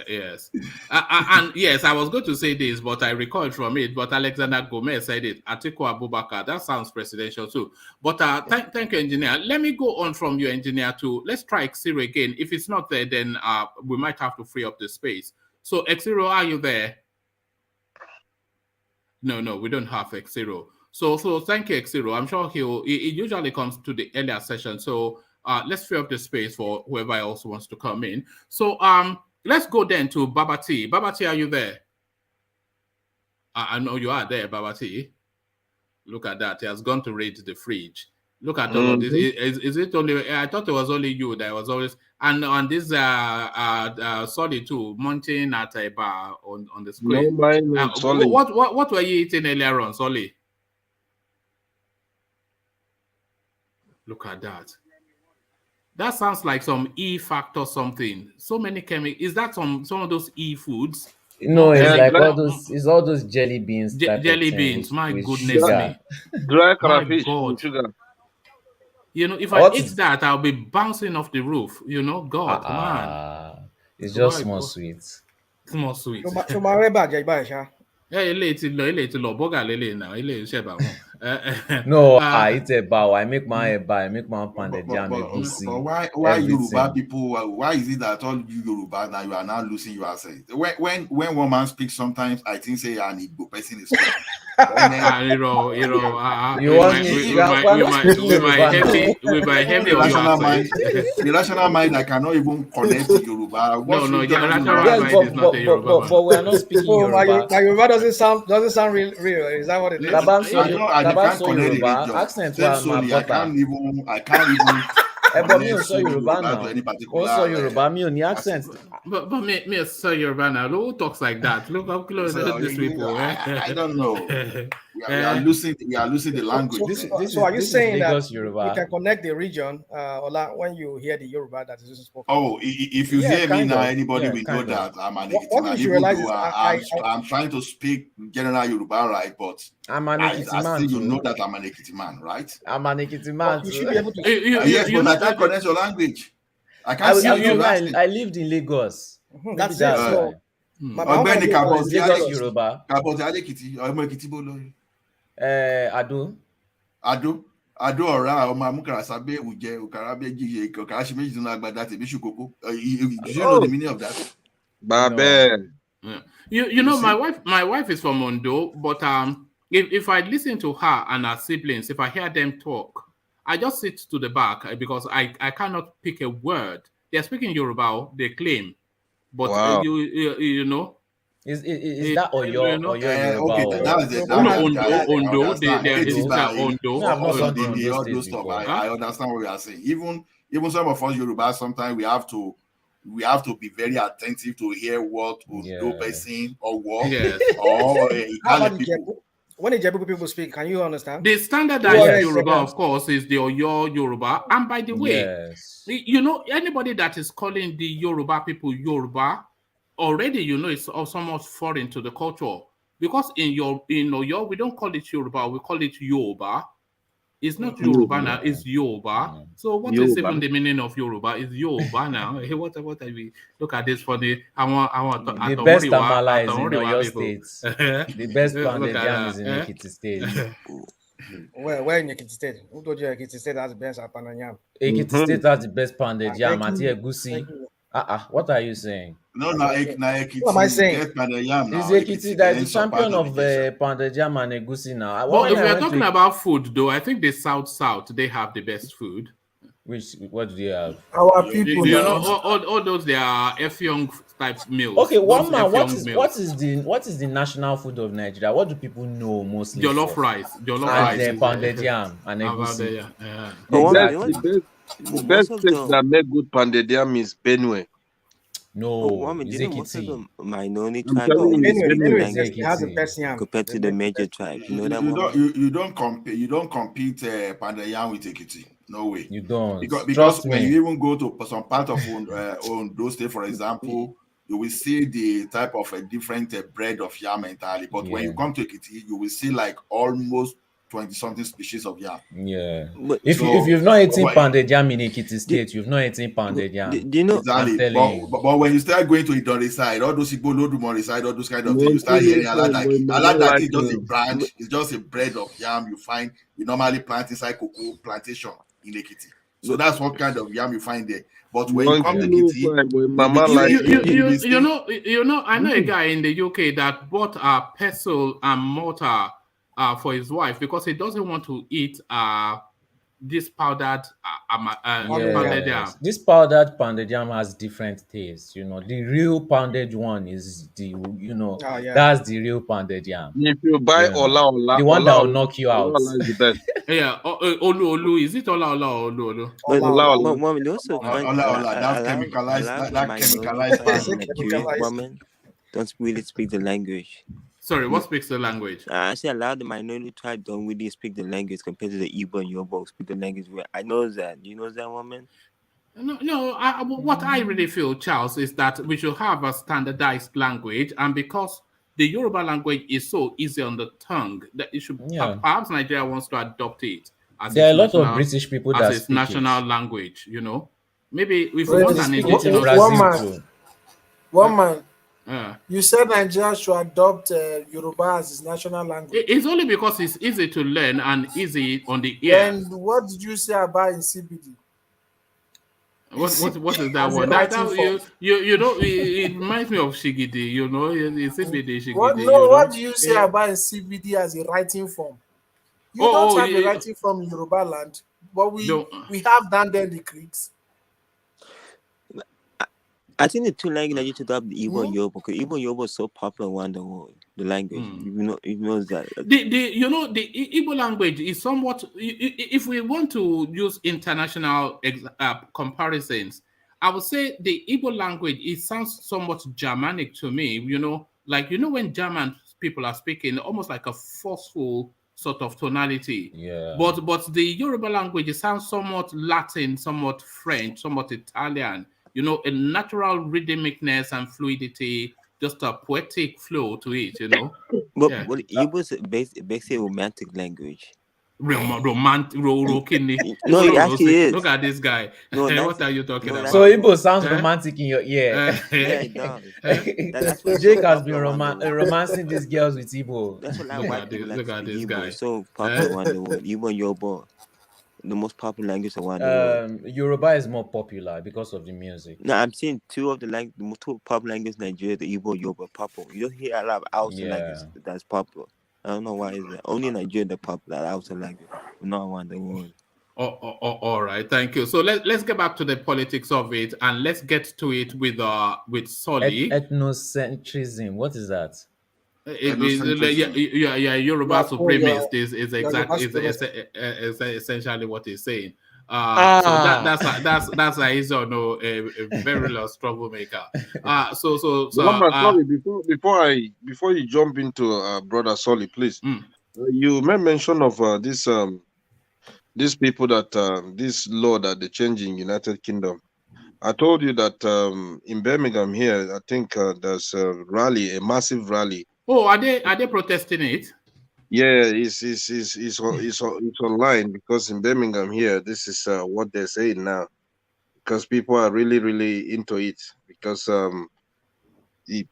yes, and yes, I was going to say this, but I recalled from it. But Alexander Gomez said it. Atiku Abubakar. That sounds presidential too. But thank you, engineer. Let me go on from your engineer to let's try Xero again. If it's not there, then we might have to free up the space. So Xero, are you there? No, we don't have Xero. So thank you, Xero. I'm sure he usually comes to the earlier session. So let's free up the space for whoever else wants to come in. So let's go then to Babati. Babati, are you there? I know you are there, Babati. Look at that. He has gone to raid the fridge. Look at all of this. Is it only? I thought it was only you that was always. And on this, Solly too, munching at a bar on the screen. No, Solly. What were you eating earlier on, Solly? Look at that. That sounds like some E factor something. So many chemicals. Is that some of those E foods? No, it's like all those jelly beans. Jelly beans. My goodness me. Dry crayfish with sugar. If I eat that, I'll be bouncing off the roof. God, man. It's just more sweet. It's more sweet. No, I eat a bow. I make my pounded jam. But why Yoruba people? Why is it that all you Yoruba now you are now losing your accent? When one man speaks, sometimes I think say an Igbo person is speaking. With my heavy the rational mind, I cannot even connect to Yoruba. No, the rational mind is not a Yoruba. But we are not speaking Yoruba. My Yoruba doesn't sound real. Is that what it is? I can't connect it. Accent. I can't even. But me also Yoruba now. Also Yoruba, me only accent. But me so Yoruba now. Who talks like that? Look how close these people. I don't know. we are losing the language. So are you saying that Lagos you Yoruba? can connect the region, Ola, when you hear the Yoruba that is spoken? Oh, if you hear me now, anybody will know that I'm an Ekiti man. Even though I'm trying to speak general Yoruba, right? But I'm an Ekiti I man still you too. know that I'm an Ekiti man, right? I'm an Ekiti man You too. should be able to. Yes, but I can't connect your language. I can't see you. I lived in Lagos. That's it. So, Ọ̀gbẹ́ni Lagos Yoruba. Kaboti Adekiti, ọmọ Ekiti bo lórí. Ado ọ̀rá ọmọ amúkàrà sábẹ́ òjẹ́ òkàrà bẹ́ẹ̀ jíye òkàrà ṣe méjì nínú agbada tèmi ṣùkókó. You know the meaning of that? Babe. You know, my wife is from Ondo, but if I listen to her and her siblings, if I hear them talk, I just sit to the back because I cannot pick a word. They're speaking Yoruba, they claim, but wow. you know. Is that Oyo? Yoruba? Okay, that is it. Ondo. There is Ondo. No, I've not gone to Ondo State before. I understand what we are saying. Even some of us Yoruba, sometimes we have to be very attentive to hear what Ondo person or what or Ikale people. When the Ijebu people speak, can you understand? The standardized Yoruba, of course, is the Oyo Yoruba. And by the way, you know, anybody that is calling the Yoruba people Yoruba, already, you know, it's somewhat foreign to the culture. Because in Oyo, we don't call it Yoruba, we call it Yoruba. It's not Yoruba now, it's Yoruba. So what is even the meaning of Yoruba? It's Yoruba now. Hey, what are we? Look at this for the the best Amala is in Oyo State. The best pounded yam is in Ekiti State. Where in Ekiti State? Who told you Ekiti State has the best pounded yam? Ekiti State has the best pounded yam. Egusi. What are you saying? No, Ekiti. What am I saying? Is Ekiti that is the champion of pounded yam and Egusi now? But if we are talking about food, though, I think the South, they have the best food. What do they have? Our people, you know, all those they are F-Young type meals. Okay, one man. What is the national food of Nigeria? What do people know mostly? Jollof rice, and pounded yam and Egusi. The best place that make good pounded yam is Benue. No, it's Ekiti. Minority tribe has the best yam compared to the major tribe. You know that you don't compete pounded yam with Ekiti. No way. You don't. Because when you even go to some part of Ondo State, for example, you will see the type of a different breed of yam entirely. But when you come to Ekiti, you will see like almost 20-something species of yam. Yeah. If you've not eaten pounded yam in Ekiti State, you've not eaten pounded yam. Do you know? Exactly. But when you start going to Idori side, all those Igbo Lodumori side, all those kind of things, you start hearing Aladaki is just a branch. It's just a bread of yam you find. We normally plant inside cocoa plantation in Ekiti. So that's what kind of yam you find there. But when you come to Ekiti, you know, I know a guy in the UK that bought a pestle and mortar for his wife because he doesn't want to eat this powdered pounded yam. This powdered pounded yam has different tastes. You know, the real pounded one is that's the real pounded yam. If you buy Ola, the one that will knock you out. Ola is the best. Yeah, Olu, is it Ola? Ola. That women don't really speak the language. Sorry, what speaks the language? I say a lot of the minority tribe don't really speak the language compared to the Igbo and Yoruba who speak the language. I know that. Do you know that, woman? No. What I really feel, Charles, is that we should have a standardized language, and because the Yoruba language is so easy on the tongue, that it should. Perhaps Nigeria wants to adopt it. There are a lot of British people that speak national language. You know, maybe if we want an indigenous one man. You said Nigeria should adopt Yoruba as its national language. It's only because it's easy to learn and easy on the ear. And what did you say about in CBD? What is that one? You know, it reminds me of Shigidi. You know, CBD Shigidi. What do you say about in CBD as a writing form? You don't have a writing form in Yoruba land, but we have down there the Creeks. I think the two languages that you have the Igbo and Yoruba, because Igbo and Yoruba is so popular around the world. The language, you know that. The Igbo language is somewhat. If we want to use international comparisons, I would say the Igbo language sounds somewhat Germanic to me. You know, like when Germans people are speaking, almost like a forceful sort of tonality. Yeah. But the Yoruba language, it sounds somewhat Latin, somewhat French, somewhat Italian. You know, a natural rhythmicness and fluidity, just a poetic flow to it. You know. But Yeah. Igbo is basically a romantic language. Romantic, No, it actually is. Look at this guy. No, What are you talking about? So Igbo sounds romantic in your ear. Yeah, it does. That's what Jake has been romancing these girls with Igbo. That's what Look white at people this- like look at to this speak guy. Igbo. So popular around the world. Igbo and Yoruba, the most popular language around the world. Yoruba is more popular because of the music. No, I'm saying two of the most popular languages in Nigeria, the Igbo, Yoruba, popular. You don't hear a lot of outside language that's popular. I don't know why is that. Only in Nigeria the popular outside language, not around the world. All right, thank you. So let's get back to the politics of it, and let's get to it with Solly. Ethnocentrism. What is that? Yoruba supremacist is essentially what he's saying. So that's a easy or no a very lost troublemaker. Sorry, before you jump into brother Solly, please. You made mention of these people that this law that they change in United Kingdom. I told you that in Birmingham here, I think there's a rally, a massive rally. Oh, are they protesting it? Yeah, it's online, because in Birmingham here, this is what they're saying now, because people are really into it, because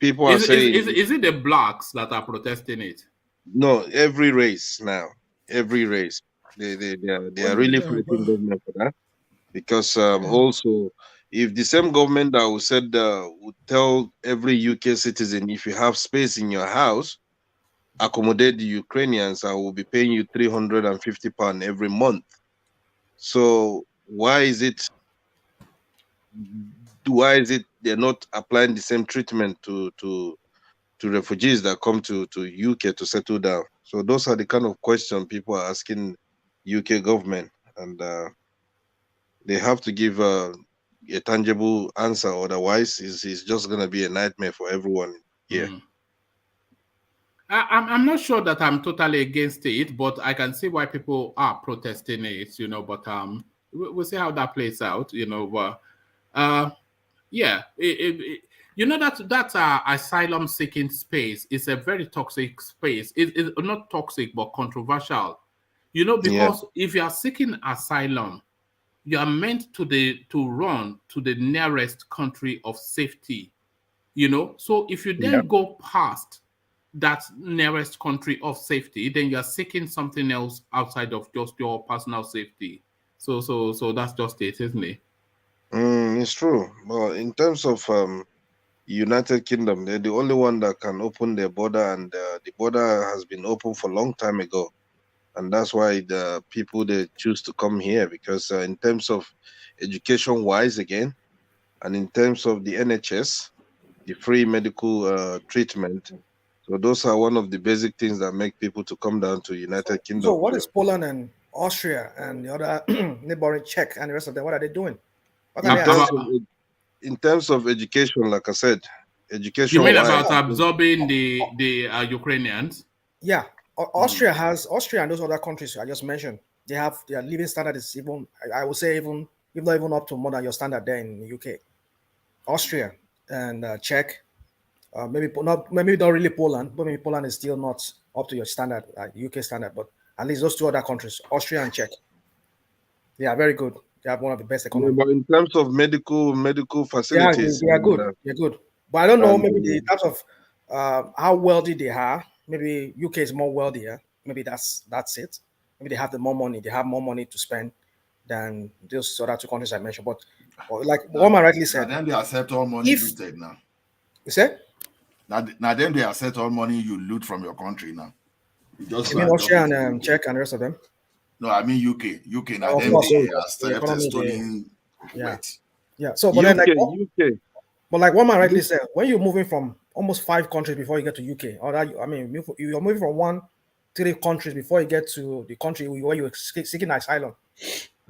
people are saying, is it the blacks that are protesting it? No, every race now, every race, they are really fighting government for that, because also, if the same government that would tell every UK citizen, if you have space in your house, accommodate the Ukrainians, I will be paying you £350 every month. So why is it they're not applying the same treatment to refugees that come to UK to settle down? So those are the kind of questions people are asking UK government, and they have to give a tangible answer, otherwise it's just going to be a nightmare for everyone here. I'm not sure that I'm totally against it, but I can see why people are protesting it, you know, but we'll see how that plays out, you know. But you know, that asylum seeking space is a very toxic space. It's not toxic, but controversial, you know, because if you are seeking asylum, you are meant to run to the nearest country of safety, you know. So if you then go past that nearest country of safety, then you're seeking something else outside of just your personal safety. So that's just it, isn't it? It's true. Well, in terms of United Kingdom, they're the only one that can open their border, and the border has been open for a long time ago, and that's why the people, they choose to come here, because in terms of education wise again, and in terms of the NHS, the free medical treatment. So those are one of the basic things that make people to come down to United Kingdom. So what is Poland and Austria and the other neighboring Czech and the rest of them? What are they doing? In terms of education, like I said, education. You mean about absorbing the Ukrainians? Yeah, Austria and those other countries I just mentioned, their living standard is even, I would say, even not even up to more than your standard there in the UK. Austria and Czech. Maybe not really Poland, but maybe Poland is still not up to your standard, UK standard. But at least those two other countries, Austria and Czech, they are very good. They have one of the best economies. But in terms of medical facilities, they are good. They're good. But I don't know, maybe the terms of how wealthy they are. Maybe UK is more wealthier. Maybe that's it. Maybe they have more money. They have more money to spend than those other two countries I mentioned. But like Woman rightly said, then they accept all money looted now. You said? Now then they accept all money you loot from your country now. You mean Austria and Czech and the rest of them? No, I mean UK. Now then they accept stolen weight. Yeah. So, but then UK. But like Woman rightly said, when you're moving from almost 5 countries before you get to UK, or that, I mean, you're moving from 3 countries before you get to the country where you're seeking asylum.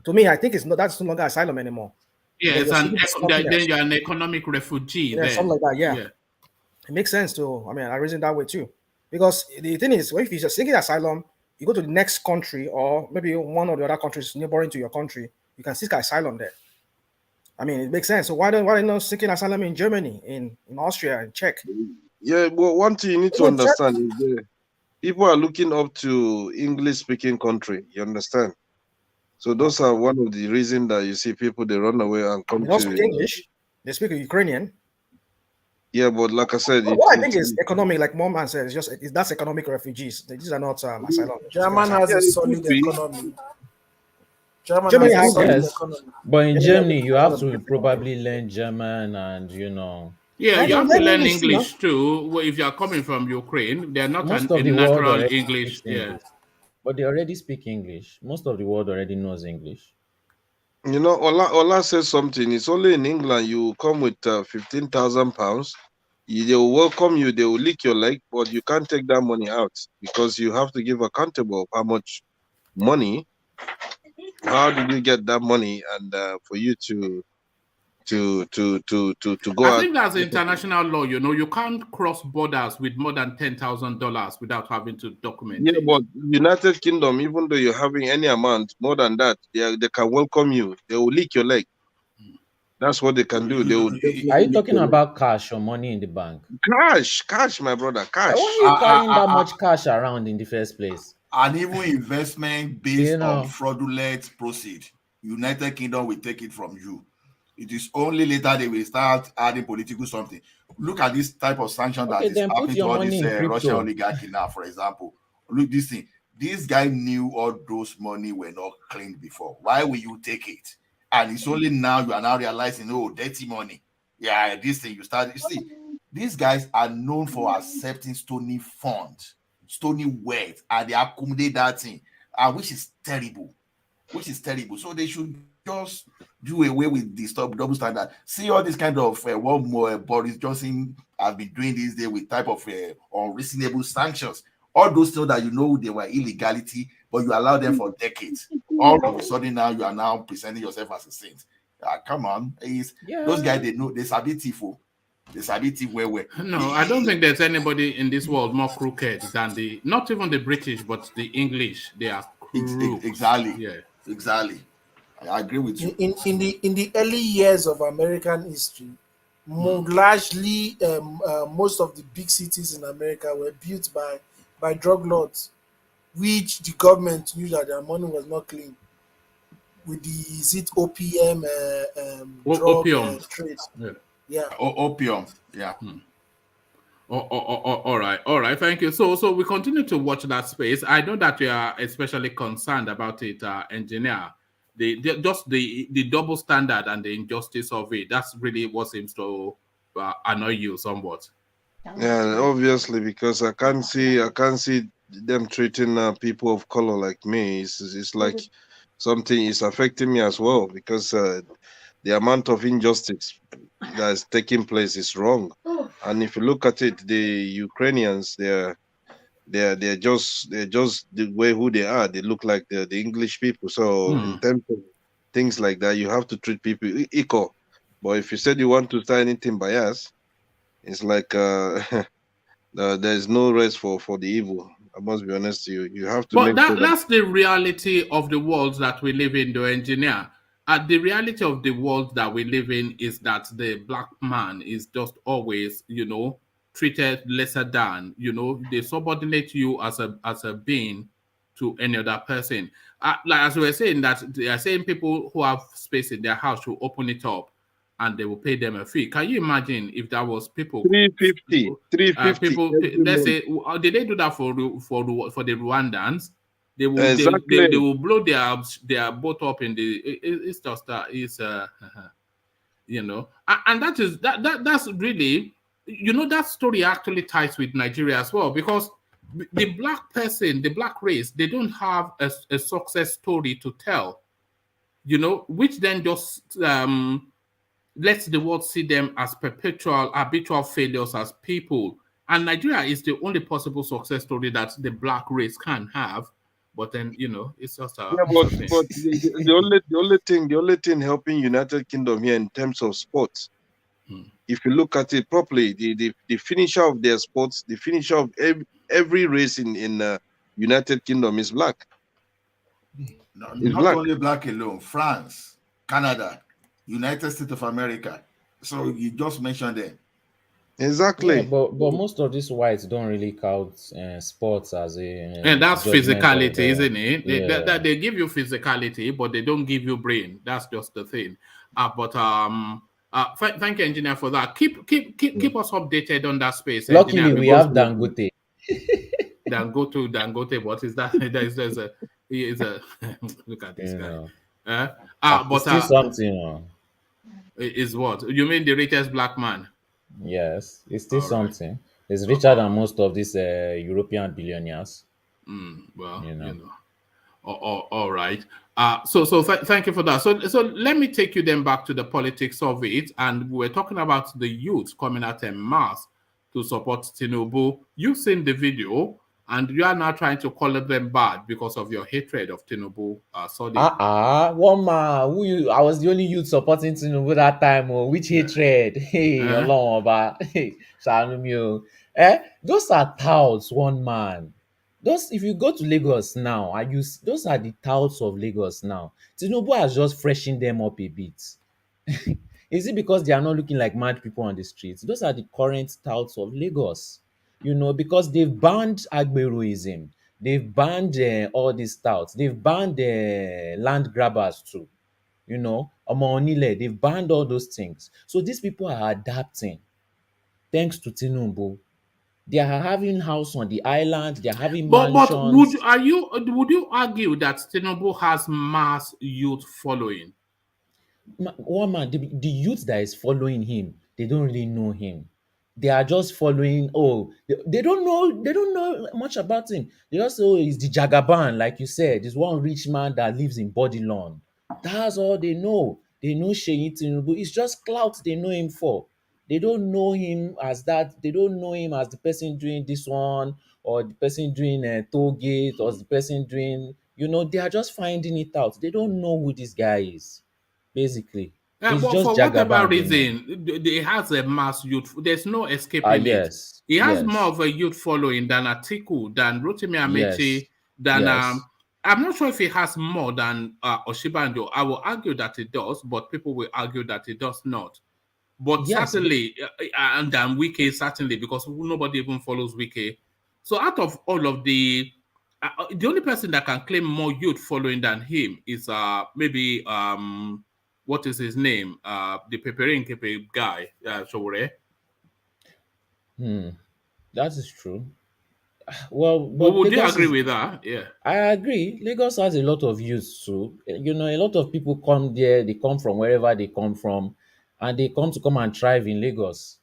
To me, I think that's no longer asylum anymore. Yeah, then you're an economic refugee. Yeah, something like that. Yeah. It makes sense to, I reason that way too. Because the thing is, if you're seeking asylum, you go to the next country or maybe one of the other countries neighboring to your country, you can seek asylum there. I mean, it makes sense. So why not seeking asylum in Germany, in Austria, and Czech? Yeah, well, one thing you need to understand is that people are looking up to English-speaking country. You understand? So those are one of the reasons that you see people they run away and come They don't to speak English. They speak Ukrainian. Yeah, but like I said, what I think is economic, like Mom says, that's economic refugees. These are not asylum. German has a solid economy. Germany has economy. But in Germany, you have to probably learn German and Yeah, you have to learn English too. Well, if you are coming from Ukraine, they are not most a of the world natural already English. speaks English. But they already speak English. Most of the world already knows English. You know, Ola says something. It's only in England you come with £15,000. They will welcome you. They will lick your leg, but you can't take that money out because you have to give accountable of how much money. How did you get that money, and for you to go I out? think that's international law. You know, you can't cross borders with more than $10,000 without having to document it. But United Kingdom, even though you're having any amount more than that, they can welcome you. They will lick your leg. That's what they can do. They will. Are you talking about cash or money in the bank? Cash, my brother, cash. Why are you carrying that much cash around in the first place? And even investment based on fraudulent proceed, United Kingdom will take it from you. It is only later they will start adding political something. Look at this type of sanction that is happening to all this Russian oligarchy now, for example. Look, this thing. This guy knew all those money were not cleaned before. Why will you take it? And it's only now you are now realizing, oh, dirty money. Yeah, this thing you start. You see, these guys are known for accepting stony funds, stony wealth, and they accommodate that thing, which is terrible. So they should just do away with the double standard. See all this kind of what more Boris Johnson has been doing these days with type of unreasonable sanctions. All those things that you know they were illegality, but you allow them for decades. All of a sudden now you are now presenting yourself as a saint. Come on, those guys they sabi tifo. They sabi tif where. No, I don't think there's anybody in this world more crooked than not even the British, but the English. They are crooks. Exactly. Yeah. Exactly. I agree with you. In the early years of American history, largely most of the big cities in America were built by drug lords, which the government knew that their money was not clean. With the opium drug trade. Yeah. Opium. Yeah. All right. Thank you. So we continue to watch that space. I know that you are especially concerned about it, engineer. The double standard and the injustice of it. That's really what seems to annoy you somewhat. Yeah, obviously, because I can't see them treating people of color like me. It's like something is affecting me as well, because the amount of injustice that is taking place is wrong. And if you look at it, the Ukrainians, they're just the way who they are. They look like the English people. So in terms of things like that, you have to treat people equal. But if you said you want to start anything bias, it's like there's no rest for the evil. I must be honest to you. You have to. But that's the reality of the world that we live in, the engineer. The reality of the world that we live in is that the black man is just always, treated lesser than. They subordinate you as a being to any other person. Like as we were saying, that they are saying people who have space in their house should open it up, and they will pay them a fee. Can you imagine if that was people? 350. People. Let's say, did they do that for the Rwandans? They will exactly. they will blow their boat up in the. It's just and that's really, that story actually ties with Nigeria as well, because the black person, the black race, they don't have a success story to tell, which then just lets the world see them as perpetual, habitual failures as people. And Nigeria is the only possible success story that the black race can have. But then, it's just a... Yeah, but the only thing helping United Kingdom here in terms of sports, if you look at it properly, the finisher of their sports, the finisher of every race in United Kingdom is black. No, Is not black. only black alone, France, Canada, United States of America. So you just mentioned them. Yeah, Exactly. but most of these whites don't really count sports as And a that's judgment of physicality, isn't it? yeah. They give you physicality, but they don't give you brain. That's just the thing. But thank you, engineer, for that. Keep us updated on that space, engineer. Luckily, we Because have Dangote. Dangote, what is that? there's a he is a look at this You guy. know, it's But still something. is what you mean the richest black man? Yes, it's still All right. something. It's richer than most of these European billionaires. Well, You know. all right. Thank you for that. So let me take you then back to the politics of it, and we're talking about the youth coming out en mass to support Tinubu. You've seen the video, and you are now trying to call them bad because of your hatred of Tinubu. Sorry. One man who you I was the only youth supporting Tinubu that time. Oh, which hatred? Hey, Eh? Ọlọ́run ọba. Hey, ṣàánú mi o. Those are touts, one man. Those if you go to Lagos now, those are the touts of Lagos now. Tinubu has just freshened them up a bit. Is it because they are not looking like mad people on the streets? Those are the current touts of Lagos. Because they've banned Agberoism. They've banned all these touts. They've banned land grabbers too. Omo Onile, they've banned all those things. So these people are adapting thanks to Tinubu. They are having house on the island. They are having But mansions. would you argue that Tinubu has mass youth following? One man, the youth that is following him, they don't really know him. They are just following. Oh, they don't know. They don't know much about him. They just say, oh, he's the Jagaban, like you said. This one rich man that lives in Bodilon. That's all they know. They know Sheyi Tinubu. It's just clout they know him for. They don't know him as that. They don't know him as the person doing this one or the person doing a toll gate or the person doing. They are just finding it out. They don't know who this guy is. Basically, it's But just for whatever Jagaban they know. reason, it has a mass youth. There's no escaping it. Yes, He has more yes, of a youth following than Atiku, than Rotimi yes, Amechi, than yes, I'm not sure if he has more than Oshibanjo. I will argue that it does, but people will argue that it does not. But yes. certainly, and then Wike, certainly, because nobody even follows Wike. So out of all of the only person that can claim more youth following than him is maybe what is his name? The Peperin Kepe guy, Showore. That is true. Well, but Would you Lagos agree is. with that? Yeah. I agree. Lagos has a lot of youth too. A lot of people come there. They come from wherever they come from, and they come and thrive in Lagos.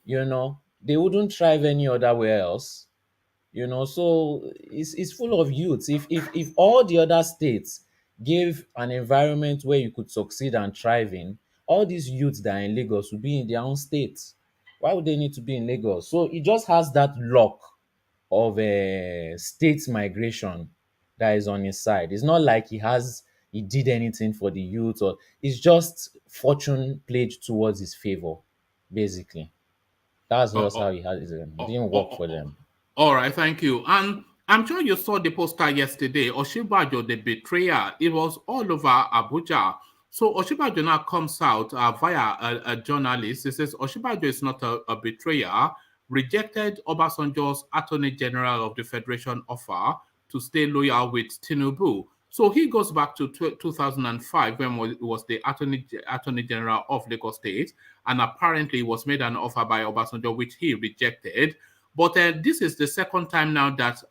They wouldn't thrive any other where else. So it's full of youths. If all the other states gave an environment where you could succeed and thrive in, all these youths that are in Lagos would be in their own states. Why would they need to be in Lagos? So it just has that luck of a state migration that is on his side. It's not like he did anything for the youth, or it's just fortune played towards his favor, basically. That's Uh, just uh, how he has it. It uh, didn't uh, work for them. All right, thank you. And I'm sure you saw the poster yesterday, Osinbajo, the betrayer. It was all over Abuja. So Osinbajo now comes out via a journalist. He says Osinbajo is not a betrayer, rejected Obasanjo's Attorney General of the Federation offer to stay loyal with Tinubu. So he goes back to 2005 when he was the Attorney General of Lagos State, and apparently was made an offer by Obasanjo, which he rejected. But this is the second time now that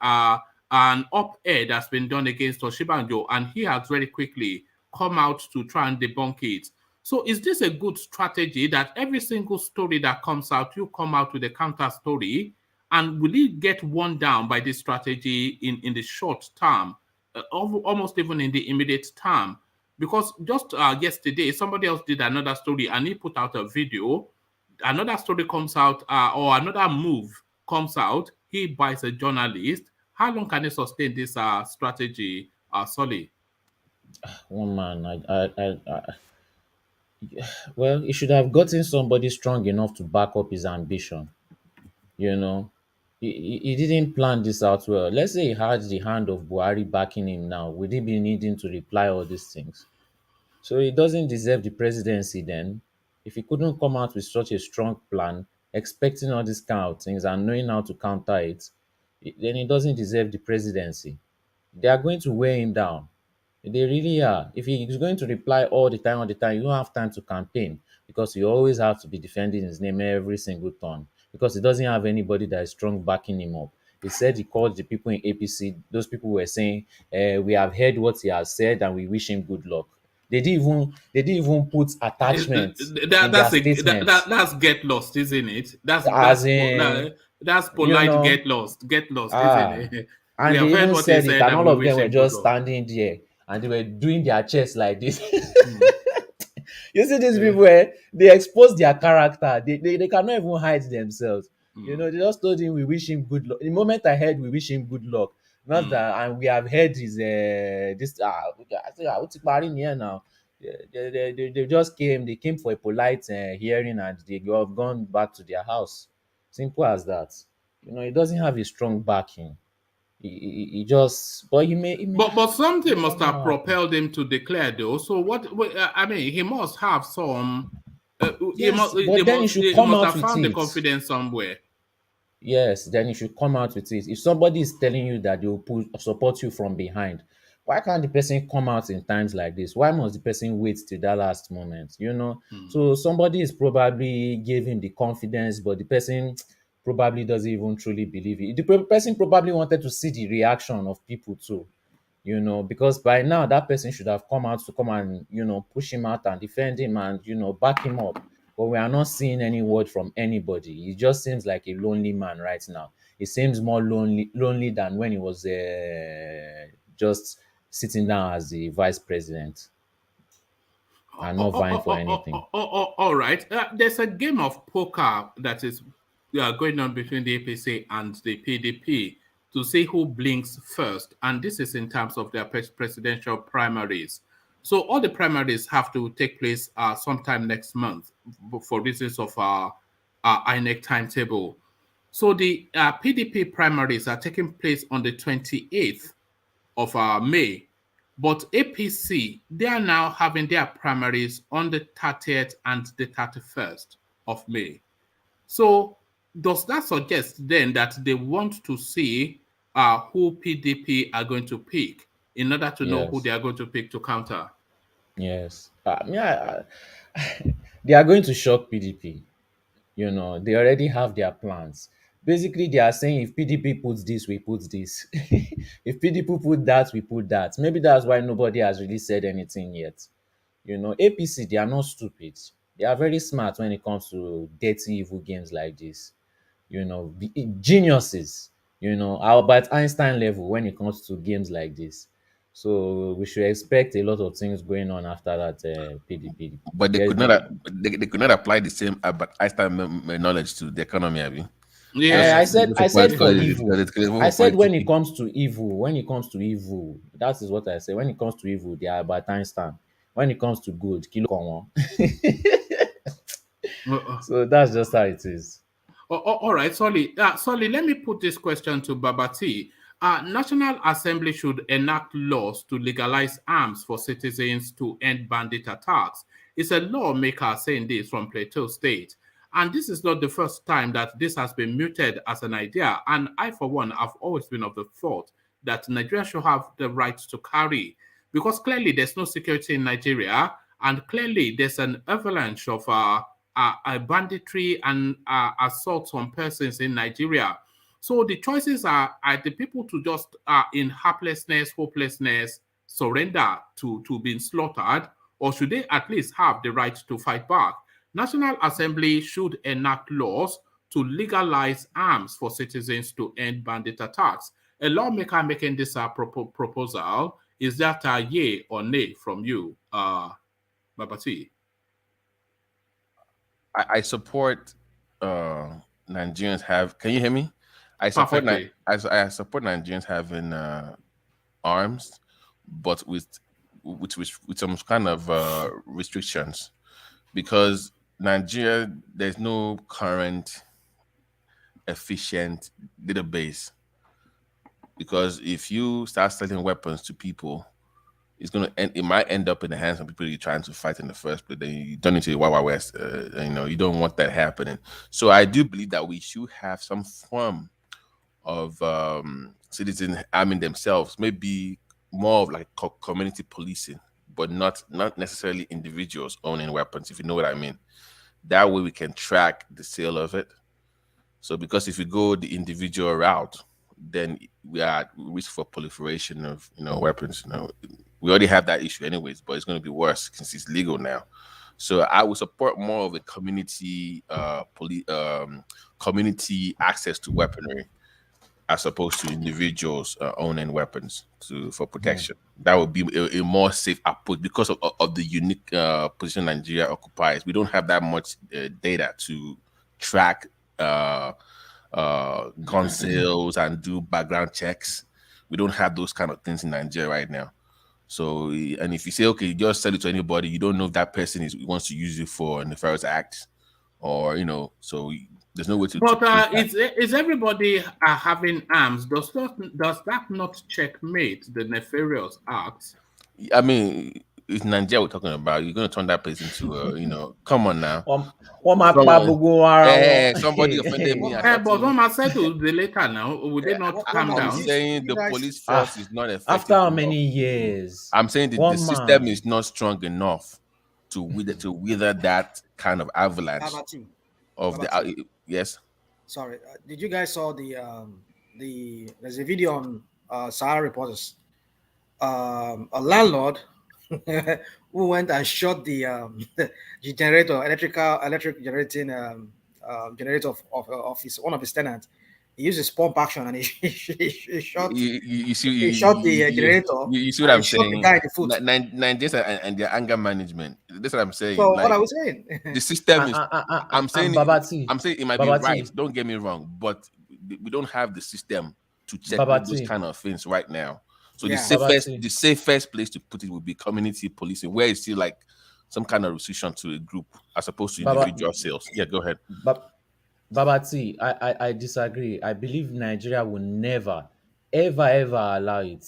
an op-ed has been done against Oshibanjo, and he has very quickly come out to try and debunk it. So is this a good strategy that every single story that comes out, you come out with a counter story? And will it get worn down by this strategy in the short term, almost even in the immediate term? Because just yesterday, somebody else did another story and he put out a video. Another story comes out, or another move comes out, he buys a journalist. How long can he sustain this strategy, Solly? One man, he should have gotten somebody strong enough to back up his ambition. You know, he didn't plan this out well. Let's say he had the hand of Buhari backing him now. Would he be needing to reply all these things? So he doesn't deserve the presidency then. If he couldn't come out with such a strong plan, expecting all these kind of things and knowing how to counter it, then he doesn't deserve the presidency. They are going to weigh him down. They really are. If he is going to reply all the time, you don't have time to campaign because you always have to be defending his name every single turn because he doesn't have anybody that is strong backing him up. He said he called the people in APC. Those people were saying, "We have heard what he has said and we wish him good luck." They didn't even put attachments in their statements. That's get lost, isn't it? As in, That's you polite. know, Get lost, isn't ah, it? We and have they heard even what he said it, said and and all we of them wish were him good just luck. standing there and they were doing their chest like this. Mm. You see, these Yeah. people, they expose their character. They cannot even hide themselves. They just told him we wish him good luck. The moment I heard we wish him good luck, not that, and we have heard his this. I think what's here now. They just came. They came for a polite hearing, and they have gone back to their house. Simple as that. He doesn't have a strong backing. He just, but he may But something you must don't know have what happened. propelled him to declare though. So I mean, he must have some. Yes, but then you should He come must out have with found the it. confidence somewhere. Yes, then you should come out with it. If somebody is telling you that they will support you from behind, why can't the person come out in times like this? Why must the person wait till that last moment? So somebody is probably giving the confidence, but the person probably doesn't even truly believe it. The person probably wanted to see the reaction of people too. Because by now that person should have come out to come and, push him out and defend him and, back him up. But we are not seeing any word from anybody. He just seems like a lonely man right now. He seems more lonely than when he was just sitting down as the vice president and not vying for anything. All right. There's a game of poker that is going on between the APC and the PDP to see who blinks first. And this is in terms of their presidential primaries. So all the primaries have to take place sometime next month for reasons of INEC timetable. So the PDP primaries are taking place on the 28th of May. But APC, they are now having their primaries on the 30th and the 31st of May. So does that suggest then that they want to see who PDP are going to pick in order to know who Yes. they are going to pick to counter? Yes. They are going to shock PDP. They already have their plans. Basically, they are saying if PDP puts this, we put this. If PDP put that, we put that. Maybe that's why nobody has really said anything yet. APC, they are not stupid. They are very smart when it comes to dirty, evil games like this. Geniuses. Albert Einstein level when it comes to games like this. So we should expect a lot of things going on after that PDP. But they Yes, could not they could not apply the same Einstein knowledge to the economy, have you? Eh, I Yes. said I said for evil. It's I said when it politically. comes to evil, that is what I said. When it comes to evil, they are Albert Einstein. When it comes to good, kilo kon Uh, So that's just how it is. all right, Solly. Solly, let me put this question to Babati. National Assembly should enact laws to legalize arms for citizens to end bandit attacks. It's a lawmaker saying this from Plateau State. And this is not the first time that this has been mooted as an idea. And I, for one, have always been of the thought that Nigeria should have the right to carry. Because clearly there's no security in Nigeria. And clearly there's an avalanche of banditry and assaults on persons in Nigeria. So the choices are the people to just in helplessness, hopelessness, surrender to being slaughtered, or should they at least have the right to fight back? National Assembly should enact laws to legalize arms for citizens to end bandit attacks. A lawmaker making this proposal, is that a yay or nay from you, Babati? I support Nigerians have. Can you hear me? Perfectly. I support Nigerians having arms, but with some kind of restrictions, because Nigeria, there's no current efficient database, because if you start selling weapons to people, it might end up in the hands of people you're trying to fight in the first place. Then you turn into the Wild Wild West. You don't want that happening. So I do believe that we should have some form of citizens arming themselves, maybe more of like community policing, but not necessarily individuals owning weapons, if you know what I mean. That way we can track the sale of it. So because if we go the individual route, then we are at risk for proliferation of weapons. We already have that issue anyways, but it's going to be worse since it's legal now. So I would support more of a community community access to weaponry, as opposed to individuals owning weapons for protection. That would be a more safe approach because of the unique position Nigeria occupies. We don't have that much data to track gun sales and do background checks. We don't have those kind of things in Nigeria right now. So, and if you say, okay, just sell it to anybody, you don't know if that person wants to use it for nefarious acts, or so there's no way to. But is everybody having arms? Does that not checkmate the nefarious acts? I mean, it's Nigeria we're talking about. You're going to turn that place into come on now. Somebody offended me. But what I said to the later now, would they not calm down? I'm saying the police force is not effective. After how many years? I'm saying the system is not strong enough to wither that kind of avalanche of the yes. Sorry, did you guys saw there's a video on Sahara Reporters? A landlord who went and shot the generator, electric generating generator of one of his tenants. He used his pump action and he shot. He shot the generator. You see what I'm saying? Shot the guy in the foot. Nigerians and their anger management. That's what I'm saying. So what I was saying, the system is. I'm saying it might be right. Don't get me wrong, but we don't have the system to check those kind of things right now. So the safest place to put it would be community policing, where it's still like some kind of restriction to a group as opposed to individual sales. Yeah, go ahead. Babati, I disagree. I believe Nigeria will never, ever allow it,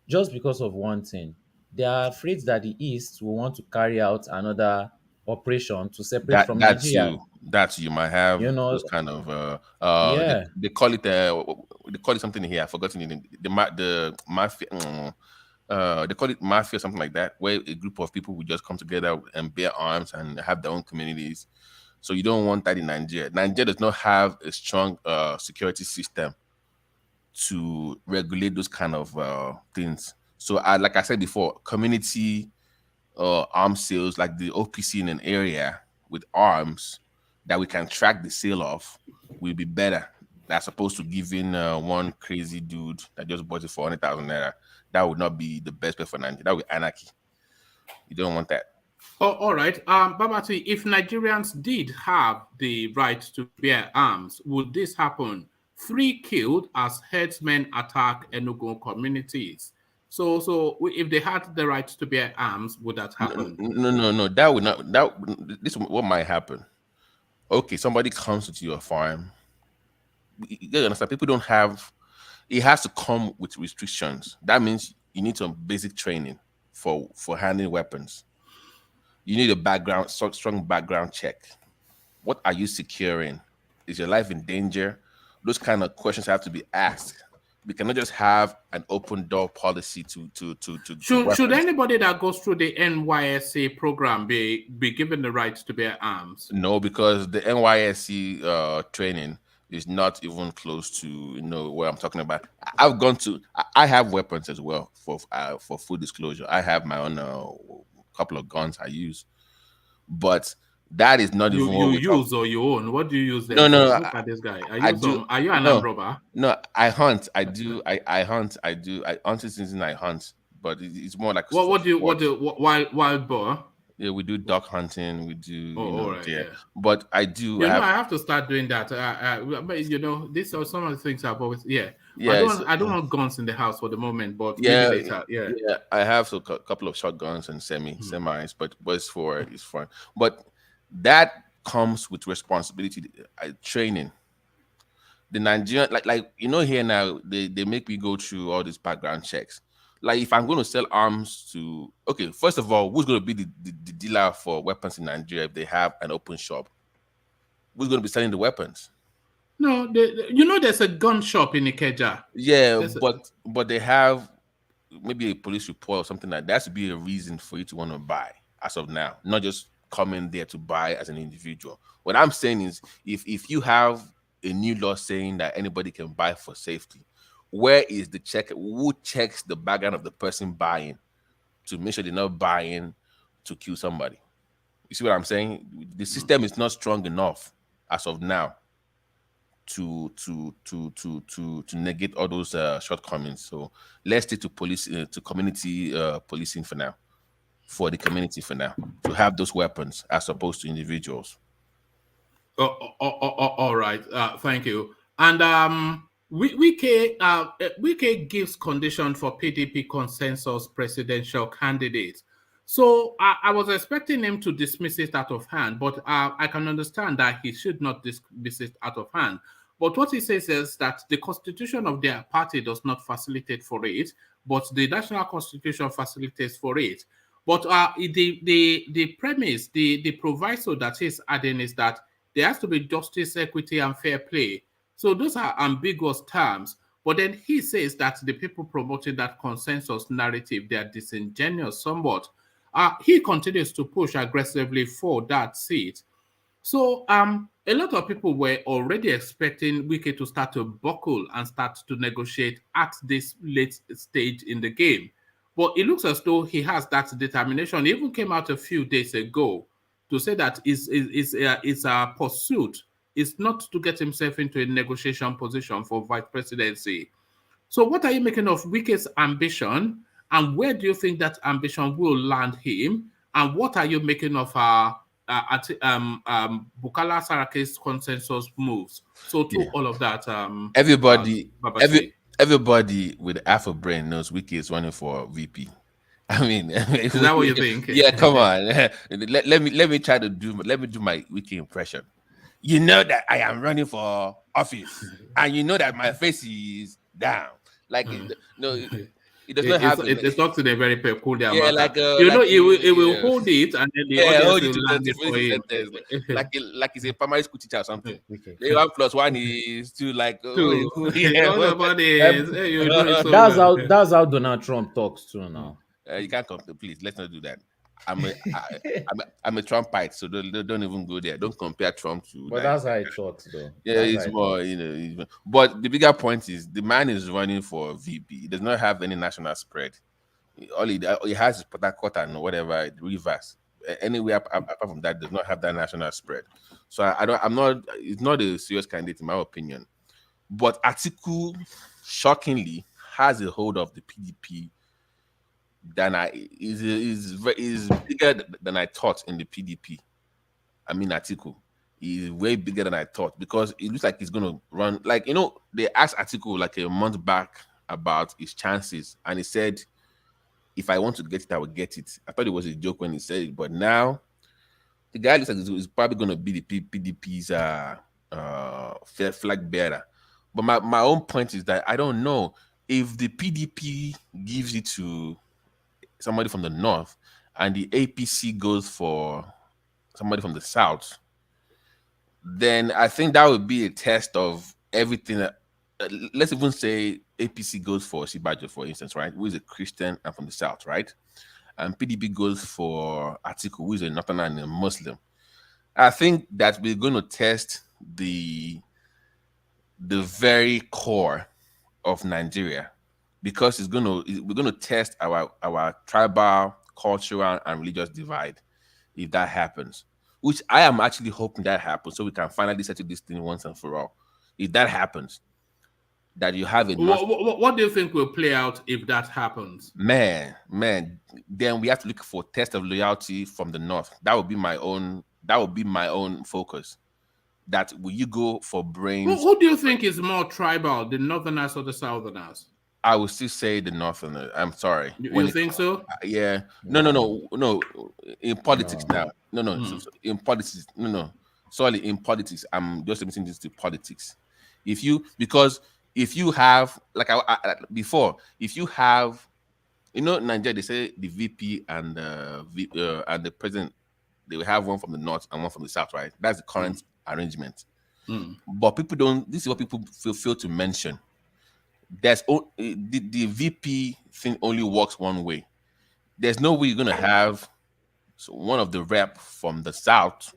just because of one thing. They are afraid that the East will want to carry out another operation to separate from Nigeria. That's you might have those kind of they call it something here. I've forgotten it. The mafia. They call it mafia, something like that, where a group of people would just come together and bear arms and have their own communities. So you don't want that in Nigeria. Nigeria does not have a strong security system to regulate those kind of things. So like I said before, community arms sales, like the OPC in an area with arms that we can track the sale of, will be better as opposed to giving one crazy dude that just bought it for 100,000 naira. That would not be the best bet for Nigeria. That would be anarchy. You don't want that. Oh, all right. Babati, if Nigerians did have the right to bear arms, would this happen? 3 killed as herdsmen attack Enugu communities. So if they had the right to bear arms, would that happen? No. That would not. This is what might happen. Okay, somebody comes to your farm. You gotta understand, people don't have. It has to come with restrictions. That means you need some basic training for handling weapons. You need a strong background check. What are you securing? Is your life in danger? Those kind of questions have to be asked. We cannot just have an open door policy to should anybody that goes through the NYSC program be given the right to bear arms? No, because the NYSC training is not even close to what I'm talking about. I have weapons as well for full disclosure. I have my own couple of guns I use, but that is not even what you use or you own. What do you use? No. Look at this guy. Are you an armed robber? No, I hunt. I do. I hunt. I do. I hunt since I hunt, but it's more like what do wild boar? Yeah, we do duck hunting. We do. Right, yeah. But I do. I have to start doing that. But these are some of the things I've always. Yeah. I don't want guns in the house for the moment, but maybe later. Yeah. I have a couple of shotguns and semis, but it's fun. But that comes with responsibility, training. the Nigerian, like here now, they make me go through all these background checks. Like if I'm going to sell arms to, okay, first of all, who's going to be the dealer for weapons in Nigeria if they have an open shop? Who's going to be selling the weapons? No, there's a gun shop in Ikeja. Yeah, but they have maybe a police report or something like that. That should be a reason for you to want to buy as of now, not just coming there to buy as an individual. What I'm saying is, if you have a new law saying that anybody can buy for safety, where is the check? Who checks the background of the person buying to make sure they're not buying to kill somebody? You see what I'm saying? The system is not strong enough as of now to negate all those shortcomings. So let's stick to police to community policing for now, for the community for now, to have those weapons as opposed to individuals. All right. Thank you. And Wike gives condition for PDP consensus presidential candidate. So I was expecting him to dismiss it out of hand, but I can understand that he should not dismiss it out of hand. But what he says is that the constitution of their party does not facilitate for it, but the national constitution facilitates for it. But the premise, the proviso that he's adding is that there has to be justice, equity, and fair play. So those are ambiguous terms. But then he says that the people promoting that consensus narrative, they are disingenuous somewhat. He continues to push aggressively for that seat. So a lot of people were already expecting Wike to start to buckle and start to negotiate at this late stage in the game. But it looks as though he has that determination. He even came out a few days ago to say that his pursuit is not to get himself into a negotiation position for vice presidency. So what are you making of Wike's ambition, and where do you think that ambition will land him? And what are you making of Bukola Saraki's consensus moves? So all of that, everybody with half a brain knows Wike is running for VP. I mean, is that what you think? Yeah, come on. let me try to do my Wike impression. You know that I am running for office, and you know that my face is down. Like no, it does not have. It's not in a very peculiar manner. Like it will hold it, and then the audience will land it for him. Like he's a primary school teacher or something. 1 + 1 is 2. Like 2. That's how Donald Trump talks too now. You can't come. Please, let's not do that. I'm a Trumpite, so don't even go there. Don't compare Trump to. But that's how it talks, though. Yeah, it's more, But the bigger point is the man is running for VP. He does not have any national spread. All he has is Port Harcourt and whatever Rivers. Anywhere apart from that, does not have that national spread. So it's not a serious candidate in my opinion. But Atiku, shockingly, has a hold of the PDP is bigger than I thought in the PDP. I mean, Atiku is way bigger than I thought, because it looks like he's going to run. Like, they asked Atiku like a month back about his chances, and he said, if I want to get it, I will get it. I thought it was a joke when he said it, but now the guy looks like he's probably going to be the PDP's flag bearer. But my own point is that I don't know if the PDP gives it to somebody from the north and the APC goes for somebody from the south, then I think that would be a test of everything. Let's even say APC goes for Osinbajo, for instance, right, who is a Christian and from the south, right? And PDP goes for Atiku, who is a northerner and a Muslim. I think that we're going to test the very core of Nigeria, because we're going to test our tribal, cultural, and religious divide if that happens, which I am actually hoping that happens, so we can finally settle this thing once and for all. If that happens, that you have a what do you think will play out if that happens? Man, then we have to look for a test of loyalty from the north. That would be my own focus. That will you go for brains? Who do you think is more tribal, the northerners or the southerners? I would still say the northerners. I'm sorry. You think so? Yeah. No. In politics now. No. In politics. No. Sorry, in politics. I'm just limiting this to politics. Because if you have, like before, if you have, Nigeria, they say the VP and the president, they will have one from the north and one from the south, right? That's the current arrangement. But people don't. This is what people fail to mention. The VP thing only works one way. There's no way you're gonna have one of the rep from the south.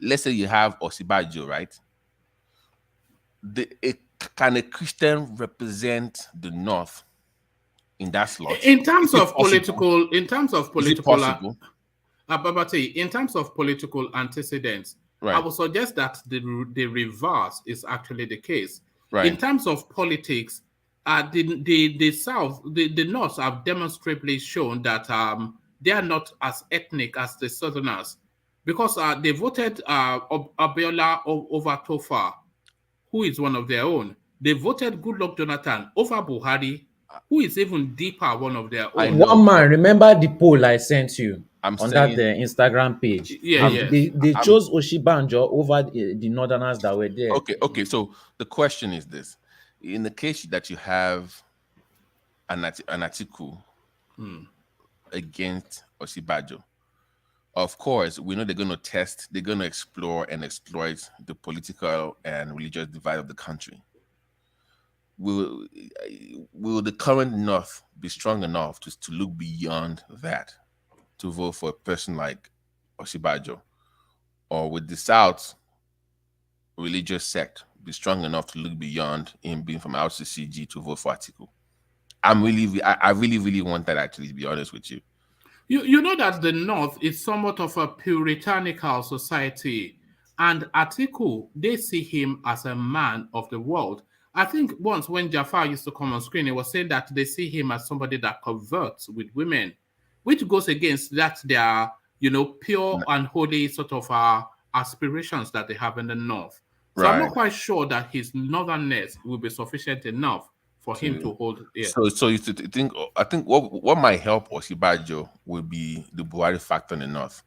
Let's say you have Osinbajo, right? Can a Christian represent the north in that slot? In terms of political, possible? Babati, in terms of political antecedents, right. I would suggest that the reverse is actually the case. Right. In terms of politics, the South, the North have demonstrably shown that they are not as ethnic as the Southerners, because they voted Abiola over Tofa, who is one of their own. They voted Goodluck Jonathan over Buhari, who is even deeper one of their own. One man, remember the poll I sent you on that Instagram page? Yeah, they chose Osinbajo over the Northerners that were there. Okay. So the question is this: in the case that you have an Atiku against Osinbajo, of course, we know they're going to test, they're going to explore and exploit the political and religious divide of the country. Will the current North be strong enough to look beyond that to vote for a person like Osinbajo? Or would the South religious sect be strong enough to look beyond him being from RCCG to vote for Atiku? I really want that, actually, to be honest with you. You know that the North is somewhat of a puritanical society, and Atiku, they see him as a man of the world. I think once when Jafar used to come on screen, he was saying that they see him as somebody that converts with women, which goes against that their, pure and holy sort of aspirations that they have in the North. So I'm not quite sure that his northernness will be sufficient enough for him to hold. Yeah. So you think? I think what might help Osinbajo will be the Buhari factor in the North.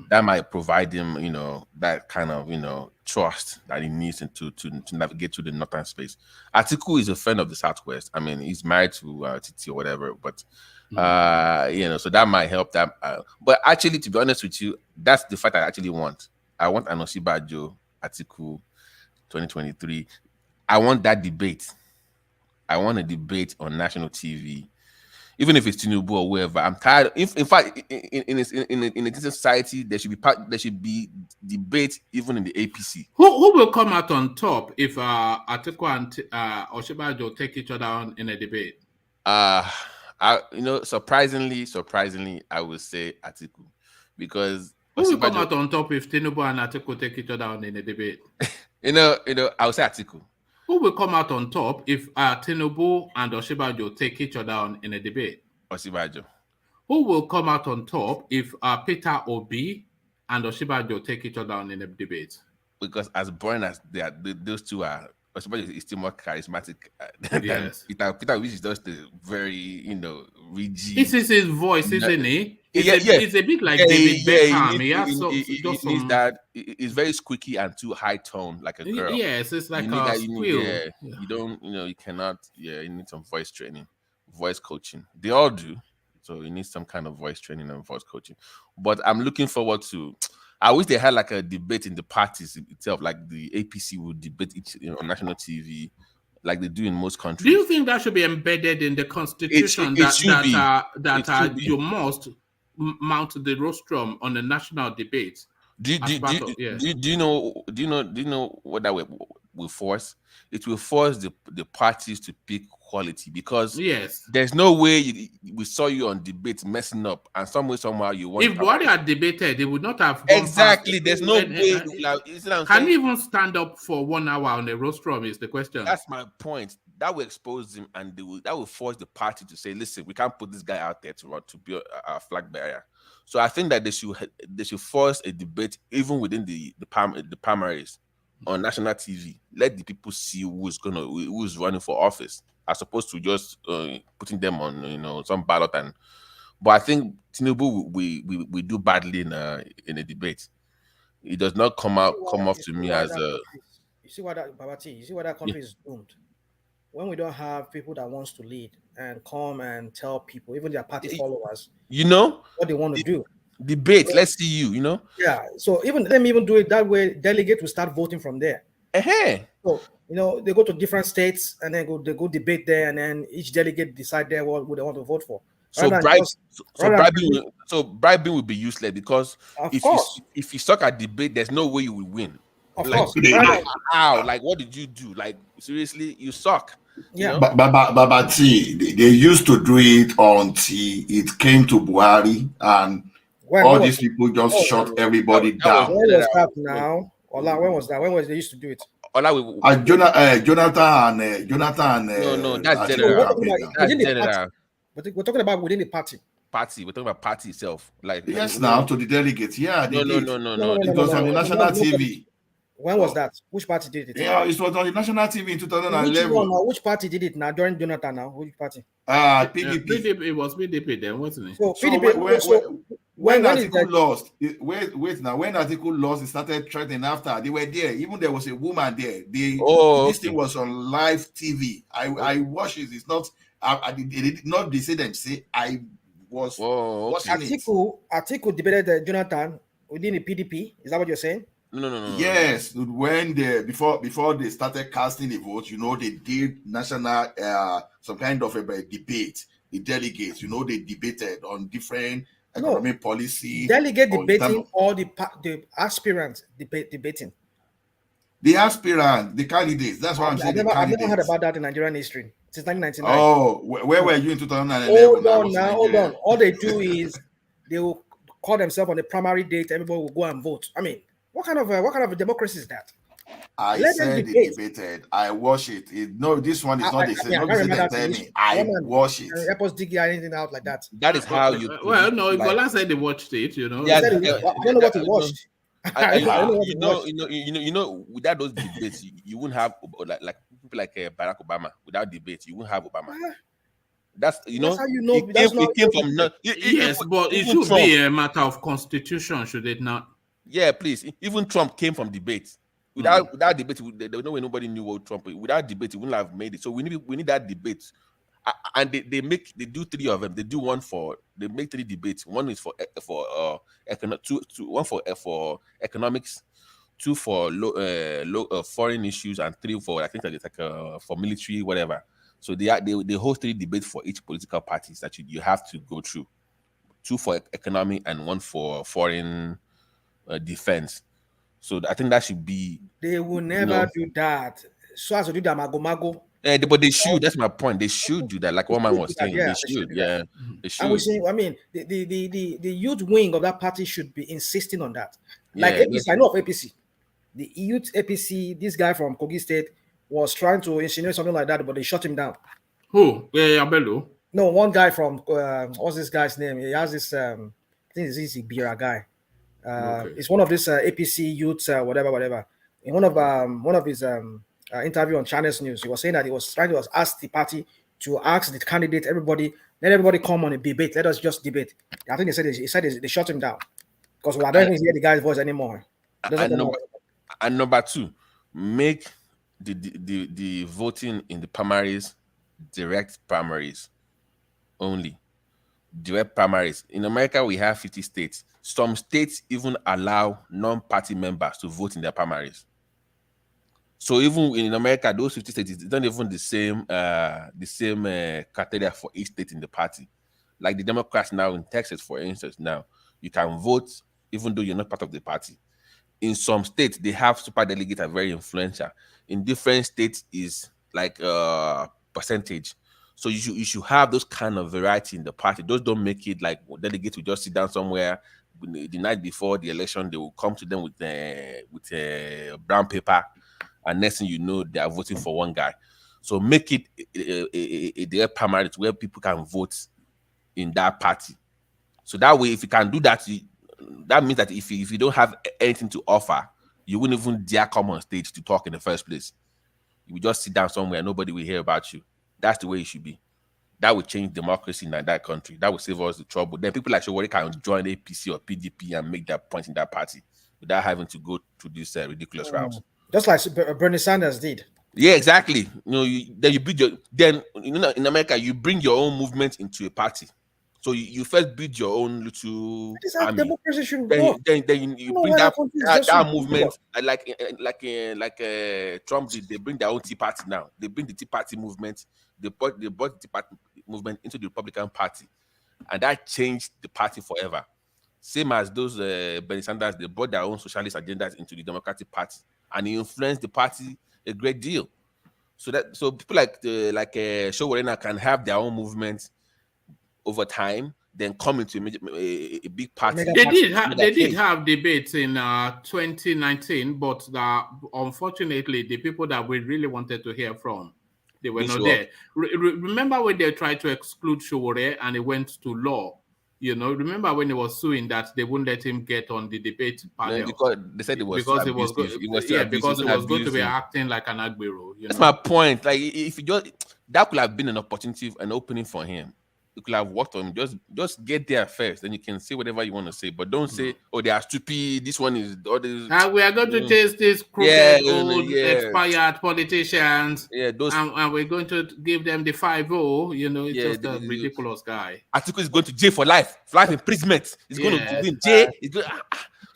That might provide him, that kind of, trust that he needs to navigate through the northern space. Atiku is a friend of the Southwest. I mean, he's married to Titi or whatever, but so that might help that. But actually, to be honest with you, that's the fight I actually want. I want an Osinbajo Atiku 2023. I want that debate. I want a debate on national TV, even if it's TINUBU or whoever. I'm tired. In fact, in a society, there should be debate even in the APC. Who will come out on top if Atiku and Osinbajo take each other on in a debate? Surprisingly, I would say Atiku, because who will come out on top if TINUBU and Atiku take each other on in a debate? I would say Atiku. Who will come out on top if TINUBU and Osinbajo take each other on in a debate? Osinbajo. Who will come out on top if Peter Obi and Osinbajo take each other on in a debate? Because as boring as they are, those two are, Osinbajo is still more charismatic than Peter. Peter, which is just a very, rigid. This is his voice, isn't he? It's a bit like David Beckham. He has it's very squeaky and too high tone, like a girl. Yes, it's like a squeal. You don't, you cannot. You need some voice training, voice coaching. They all do. So you need some kind of voice training and voice coaching. But I'm looking forward to. I wish they had like a debate in the parties itself, like the APC would debate each on national TV, like they do in most countries. Do you think that should be embedded in the constitution that you must mount the rostrum on the national debate? Do you know what that will force? It will force the parties to pick quality, because there's no way we saw you on debate messing up, and somehow you want. If Buhari had debated, they would not have exactly. There's no way. Can he even stand up for 1 hour on the rostrum? Is the question. That's my point. That will expose him, and that will force the party to say, "Listen, we can't put this guy out there to be a flag bearer." So I think that they should force a debate even within the primaries on national TV. Let the people see who's running for office, as opposed to just putting them on some ballot. But I think TINUBU we do badly in a debate. It does not come off to me as a. You see what that Babati, you see what that country is doomed. When we don't have people that wants to lead and come and tell people, even their party followers, you know, what they want to do. Debate. So, let's see you know. Yeah. So even let them even do it that way, delegate will start voting from there. So they go to different states and then they go debate there, and then each delegate decide there what they want to vote for. So bribing will be useless, because if you suck at debate, there's no way you will win. Of like, course. How? Like, what did you do? Like, seriously, you suck. Yeah. But they used to do it until it came to Buhari, and all these people just shut everybody down. When was that now? Ola, when was that? When was they used to do it? Jonathan. No, that's general. But we're talking about within the party. We're talking about party itself. Like, yes, now to the delegates. Yeah, no. It was on the national TV. When was that? Which party did it? Yeah, it was on the national TV in 2011. Which party did it now? During Jonathan now? Which party? PDP. PDP. It was PDP then, wasn't it? So PDP. When Atiku lost, wait now. When Atiku lost, it started threatening after. They were there. Even there was a woman there. This thing was on live TV. I watched it. It's not. They did not. They say them say I was watching it. Atiku debated Jonathan within the PDP. Is that what you're saying? No. Yes, when before they started casting the vote, they did national some kind of a debate. The delegates, they debated on different economic policy. Delegate debating or the aspirants debating? The aspirant, the candidates. That's what I'm saying. I've never heard about that in Nigerian history since 1999. Oh, where were you in 2011? Hold on. All they do is they will call themselves on the primary date. Everybody will go and vote. I mean, what kind of a democracy is that? I said they debated. I watch it. No, this one is not the same. I watch it. Help dig anything out like that. That is how you. Well, no, Ibola said they watched it. Yeah, I don't know what he watched. Without those debates, you wouldn't have like people like Barack Obama. Without debates, you wouldn't have Obama. That's how you know. It came from yes, but it should be a matter of constitution, should it not? Yeah, please. Even Trump came from debate. Without debate, there was no way nobody knew what Trump. Without debate, he wouldn't have made it. So we need that debate. And they do three of them. They make three debates. One is for economics, two for foreign issues, and three for, I think that it's like for military, whatever. So they hold three debates for each political parties that you have to go through. Two for economy and one for foreign defense. So I think that should be. They will never do that. So as to do that, mago. But they should. That's my point. They should do that. Like one man was saying, they should. Yeah, they should. The youth wing of that party should be insisting on that. Like APC, I know of APC. The youth APC, this guy from Kogi State was trying to insinuate something like that, but they shut him down. Who? Abelo? No, one guy from what's this guy's name? He has this. I think this is Ibira guy. It's one of this APC youths, whatever. In one of his interview on Channels News, he was saying that he was trying to ask the party to ask the candidate, let everybody come on a debate. Let us just debate. I think he said they shut him down because I don't even hear the guy's voice anymore. And number two, make the voting in the primaries direct primaries only. Direct primaries. In America, we have 50 states. Some states even allow non-party members to vote in their primaries. So even in America, those 50 states, it's not even the same criteria for each state in the party. Like the Democrats now in Texas, for instance, now you can vote even though you're not part of the party. In some states, they have super delegates are very influential. In different states, is like percentage. So you should have those kind of variety in the party. Those don't make it like delegates will just sit down somewhere the night before the election. They will come to them with a brown paper, and next thing you know, they are voting for one guy. So make it a direct primary where people can vote in that party. So that way, if you can do that, that means that if you don't have anything to offer, you wouldn't even dare come on stage to talk in the first place. You will just sit down somewhere, nobody will hear about you. That's the way it should be. That would change democracy in that country. That would save us the trouble. Then people like Shawari can join APC or PDP and make that point in that party without having to go through this ridiculous route. Just like Bernie Sanders did. Yeah, exactly. Then you build your. Then in America, you bring your own movement into a party. So you first build your own little This is how army. democracy should Then work. you bring that movement like Trump did. They bring their own Tea Party now. They bring the Tea Party movement. They brought the Tea Party movement into the Republican Party, and that changed the party forever. Same as those Bernie Sanders, they brought their own socialist agendas into the Democratic Party, and he influenced the party a great deal. So people like Showorena can have their own movement over time, then come into a big party. They did have debates in 2019, but unfortunately, the people that we really wanted to hear from, they were not there. Remember when they tried to exclude Showore and it went to law? Remember when he was suing that they wouldn't let him get on the debate panel because they said it was because abusive. Because he was going to be acting like an Agbero. That's my point. Like if you that could have been an opportunity, an opening for him. You could have worked on him. Just get there first, then you can say whatever you want to say. But don't say, "Oh, they are stupid. This one is all this." We are going to chase these crooked, expired politicians. Yeah, and we're going to give them the 5-0. It's just a ridiculous guy. Atiku is going to jail for life imprisonment. He's going to be in jail.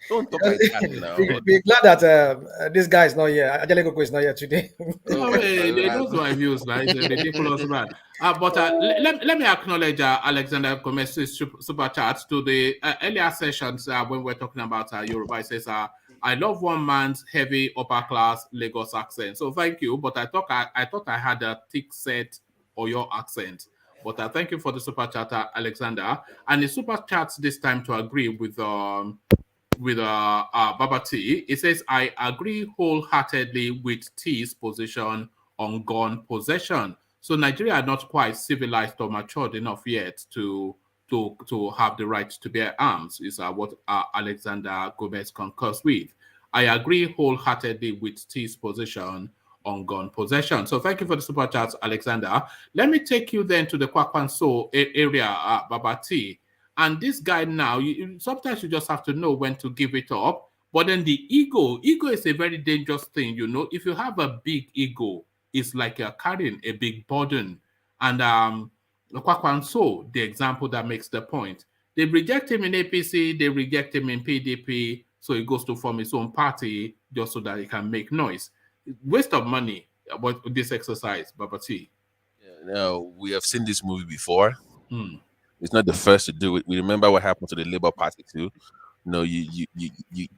Don't talk like that now. Be glad that this guy is not here. Ajalekoko is not here today. They don't my views. It's a ridiculous man. But let me acknowledge Alexander Gomez's super chat to the earlier sessions when we're talking about Yoruba. It says, I love one man's heavy upper class Lagos accent. So thank you. But I thought I had a thick set or your accent. But thank you for the super chat, Alexander. And the super chat this time to agree with Baba T. It says, I agree wholeheartedly with T's position on gun possession. So Nigeria are not quite civilized or matured enough yet to have the right to bear arms, is what Alexander Gomez concurs with. I agree wholeheartedly with T's position on gun possession. So thank you for the super chat, Alexander. Let me take you then to the Kwakwanso area, Baba T. And this guy now, sometimes you just have to know when to give it up. But then the ego is a very dangerous thing, If you have a big ego, it's like you're carrying a big burden. And Kwakwanso, the example that makes the point. They reject him in APC, they reject him in PDP, so he goes to form his own party just so that he can make noise. Waste of money about this exercise, Baba T. No, we have seen this movie before. It's not the first to do it. We remember what happened to the Labour Party too. You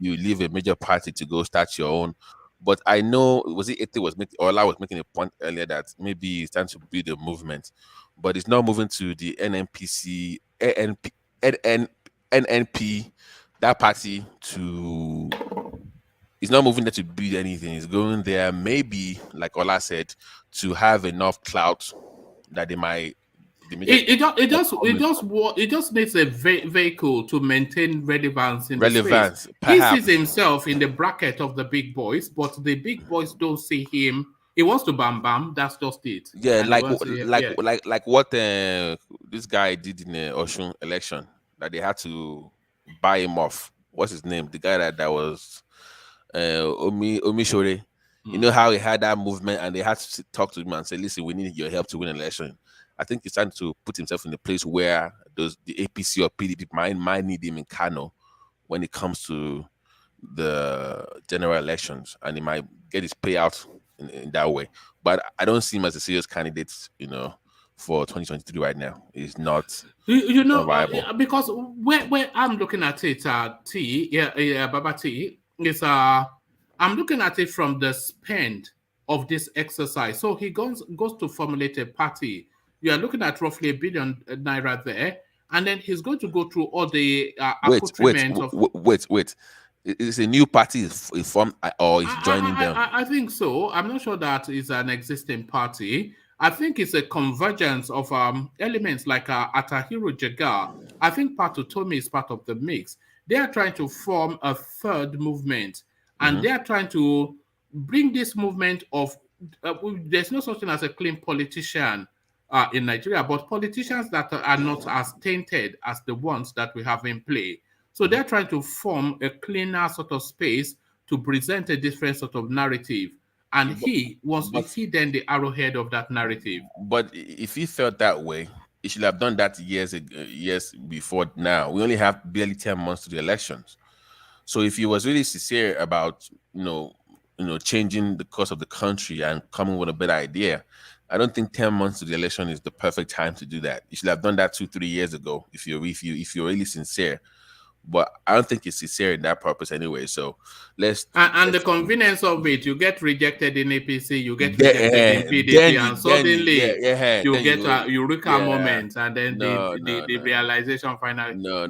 leave a major party to go start your own. But I know Ola was making a point earlier that maybe it's time to build a movement, but it's not moving to the NNP, that party to. It's not moving there to build anything. It's going there maybe, like Ola said, to have enough clout that they might. It just needs a vehicle to maintain relevance in the space. Perhaps. He sees himself in the bracket of the big boys, but the big boys don't see him. He wants to bam. That's just it. Yeah, like what this guy did in the Osun election, that they had to buy him off. What's his name? The guy that was Omishore. You know how he had that movement, and they had to talk to him and say, "Listen, we need your help to win an election." I think he's trying to put himself in a place where the APC or PDP might need him in Kano when it comes to the general elections, and he might get his payout in that way. But I don't see him as a serious candidate, for 2023 right now. He's not viable. Because where I'm looking at it, Baba T, is I'm looking at it from the spend of this exercise. So he goes to formulate a party. You are looking at roughly $1 billion naira there, and then he's going to go through all the wait. Is a new party formed or is joining them? I think so. I'm not sure that is an existing party. I think it's a convergence of elements like Atahiru Jaga. I think Patutomi is part of the mix. They are trying to form a third movement, and they are trying to bring this movement of there's no such thing as a clean politician in Nigeria, but politicians that are not as tainted as the ones that we have in play. So they're trying to form a cleaner sort of space to present a different sort of narrative. And he wants to hit then the arrowhead of that narrative. But if he felt that way, he should have done that years before now. We only have barely 10 months to the elections. So if he was really sincere about, changing the course of the country and coming with a better idea, I don't think 10 months to the election is the perfect time to do that. You should have done that 2-3 years ago if you're really sincere. But I don't think it's sincere in that purpose anyway. So let's the convenience of it, you get rejected in APC, you get rejected in PDP, and suddenly you get a eureka moment, and then the realization finally. No.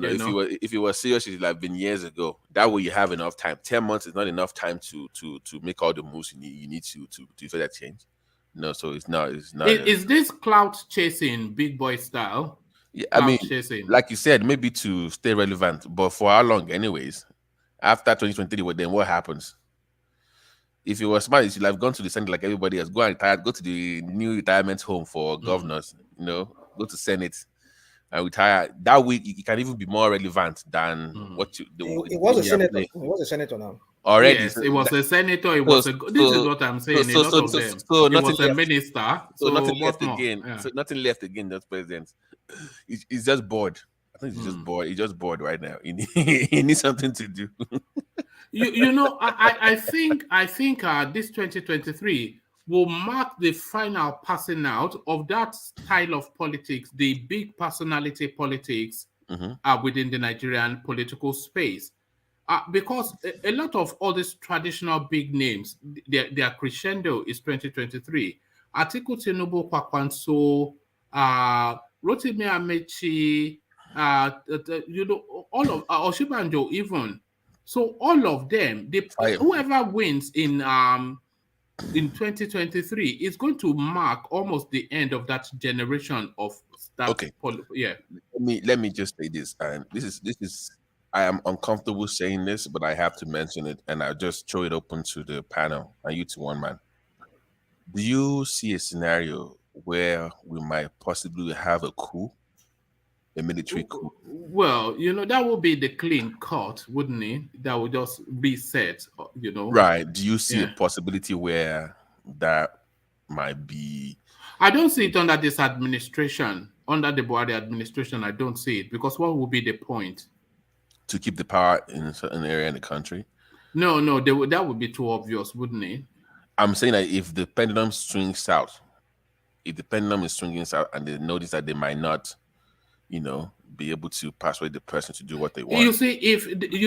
If you were serious, it would have been years ago. That way you have enough time. 10 months is not enough time to make all the moves you need to for that change. No, so it's not. Is this clout chasing, big boy style? Yeah, I mean, like you said, maybe to stay relevant, but for how long, anyways? After 2023, then what happens? If you were smart, you should have gone to the Senate like everybody else. Go and retire. Go to the new retirement home for governors. Go to Senate and retire. That way, you can even be more relevant than what you do. It was a senator. It was a senator now. Already, yes, it was a senator. It was this is what I'm saying. So it was a minister. So nothing left again. Yeah. So nothing left again. That's president. He's just bored. I think he's just bored. He's just bored right now. He needs something to do. I think this 2023 will mark the final passing out of that style of politics, the big personality politics within the Nigerian political space. Because a lot of all these traditional big names, their crescendo is 2023. Atiku Tinubu, Kwakwanso, Rotimi Amechi, all of Osinbajo even. So all of them, whoever wins in 2023 is going to mark almost the end of that generation of that. Okay. Let me just say this, and this is. I am uncomfortable saying this, but I have to mention it, and I'll just throw it open to the panel and you to one man. Do you see a scenario where we might possibly have a coup, a military coup? Well, that would be the clean cut, wouldn't it? That would just reset, Right. Do you see a possibility where that might be? I don't see it under this administration, under the Buhari administration. I don't see it, because what would be the point? To keep the power in a certain area in the country? No, that would be too obvious, wouldn't it? I'm saying that if the pendulum swings south, and they notice that they might not, be able to persuade the person to do what they want. You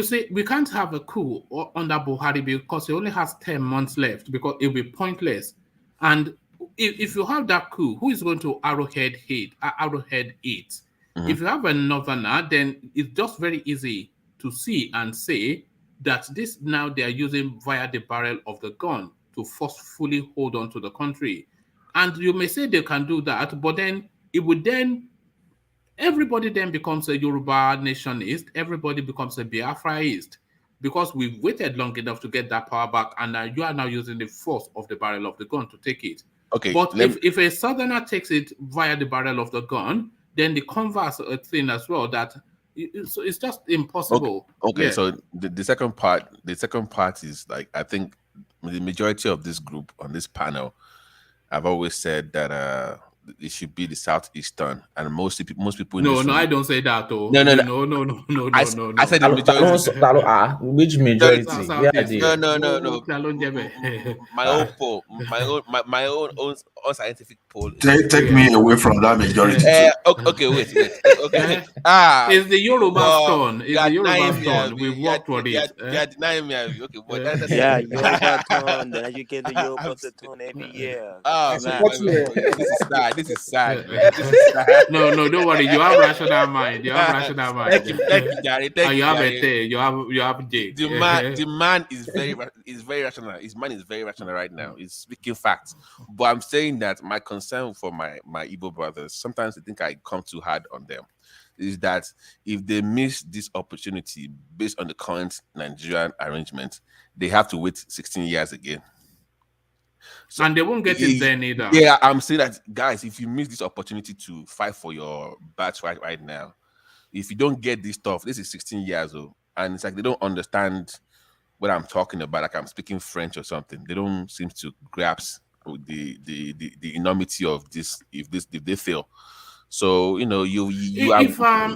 see, we can't have a coup under Buhari because he only has 10 months left, because it will be pointless. And if you have that coup, who is going to arrowhead it? If you have a northerner, then it's just very easy to see and say that this now they are using via the barrel of the gun to forcefully hold on to the country. And you may say they can do that, but then everybody then becomes a Yoruba nationalist, everybody becomes a Biafraist, because we've waited long enough to get that power back, and you are now using the force of the barrel of the gun to take it. Okay. But if a southerner takes it via the barrel of the gun, then the converse thing as well, that it's just impossible. Okay. So the second part is, like, I think the majority of this group on this panel, I've always said that it should be the southeastern, and most people. No, I don't say that. Oh, no. I said the majority. Which majority? No. My own poll, my own scientific poll. Take me away from that majority. Okay, wait. Okay. It's the Yoruba stone. It's the Yoruba stone. We've worked for it. You're denying me. Okay, but that's Yoruba tone. Then you get the Yoruba tone every year. This is sad. No, don't worry. You have rational mind. Thank you, Gary. You have a tail. You have Jake. The man is very rational. His mind is very rational right now. He's speaking facts. But I'm saying that my concern for my Igbo brothers, sometimes I think I come too hard on them, is that if they miss this opportunity based on the current Nigerian arrangement, they have to wait 16 years again. So, and they won't get it then either. Yeah, I'm saying that, guys, if you miss this opportunity to fight for your birthright right now, if you don't get this stuff, this is 16 years old, and it's like they don't understand what I'm talking about, like I'm speaking French or something. They don't seem to grasp the enormity of this if they fail. So you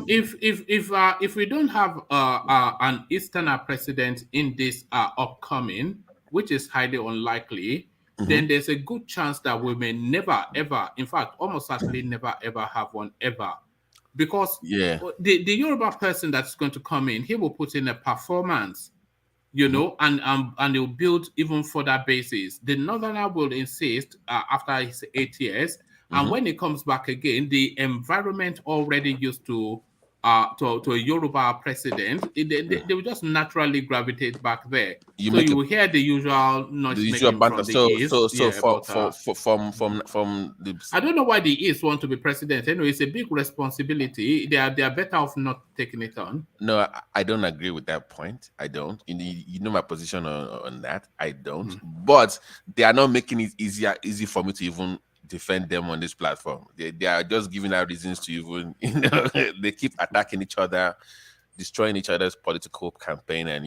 if we don't have an Easterner president in this upcoming, which is highly unlikely, then there's a good chance that we may never ever, in fact, almost certainly never ever have one ever, because the Yoruba person that's going to come in, he will put in a performance, and he'll build even further bases. The Northerner will insist after his 8 years. And when he comes back again, the environment already used to a Yoruba president, they will just naturally gravitate back there. You will hear the usual noise making from the East. From the... I don't know why the East want to be president. Anyway, it's a big responsibility. They are better off not taking it on. No, I don't agree with that point. I don't. You know my position on that. I don't. But they are not making it easy for me to even defend them on this platform. They are just giving out reasons to even, they keep attacking each other, destroying each other's political campaign, and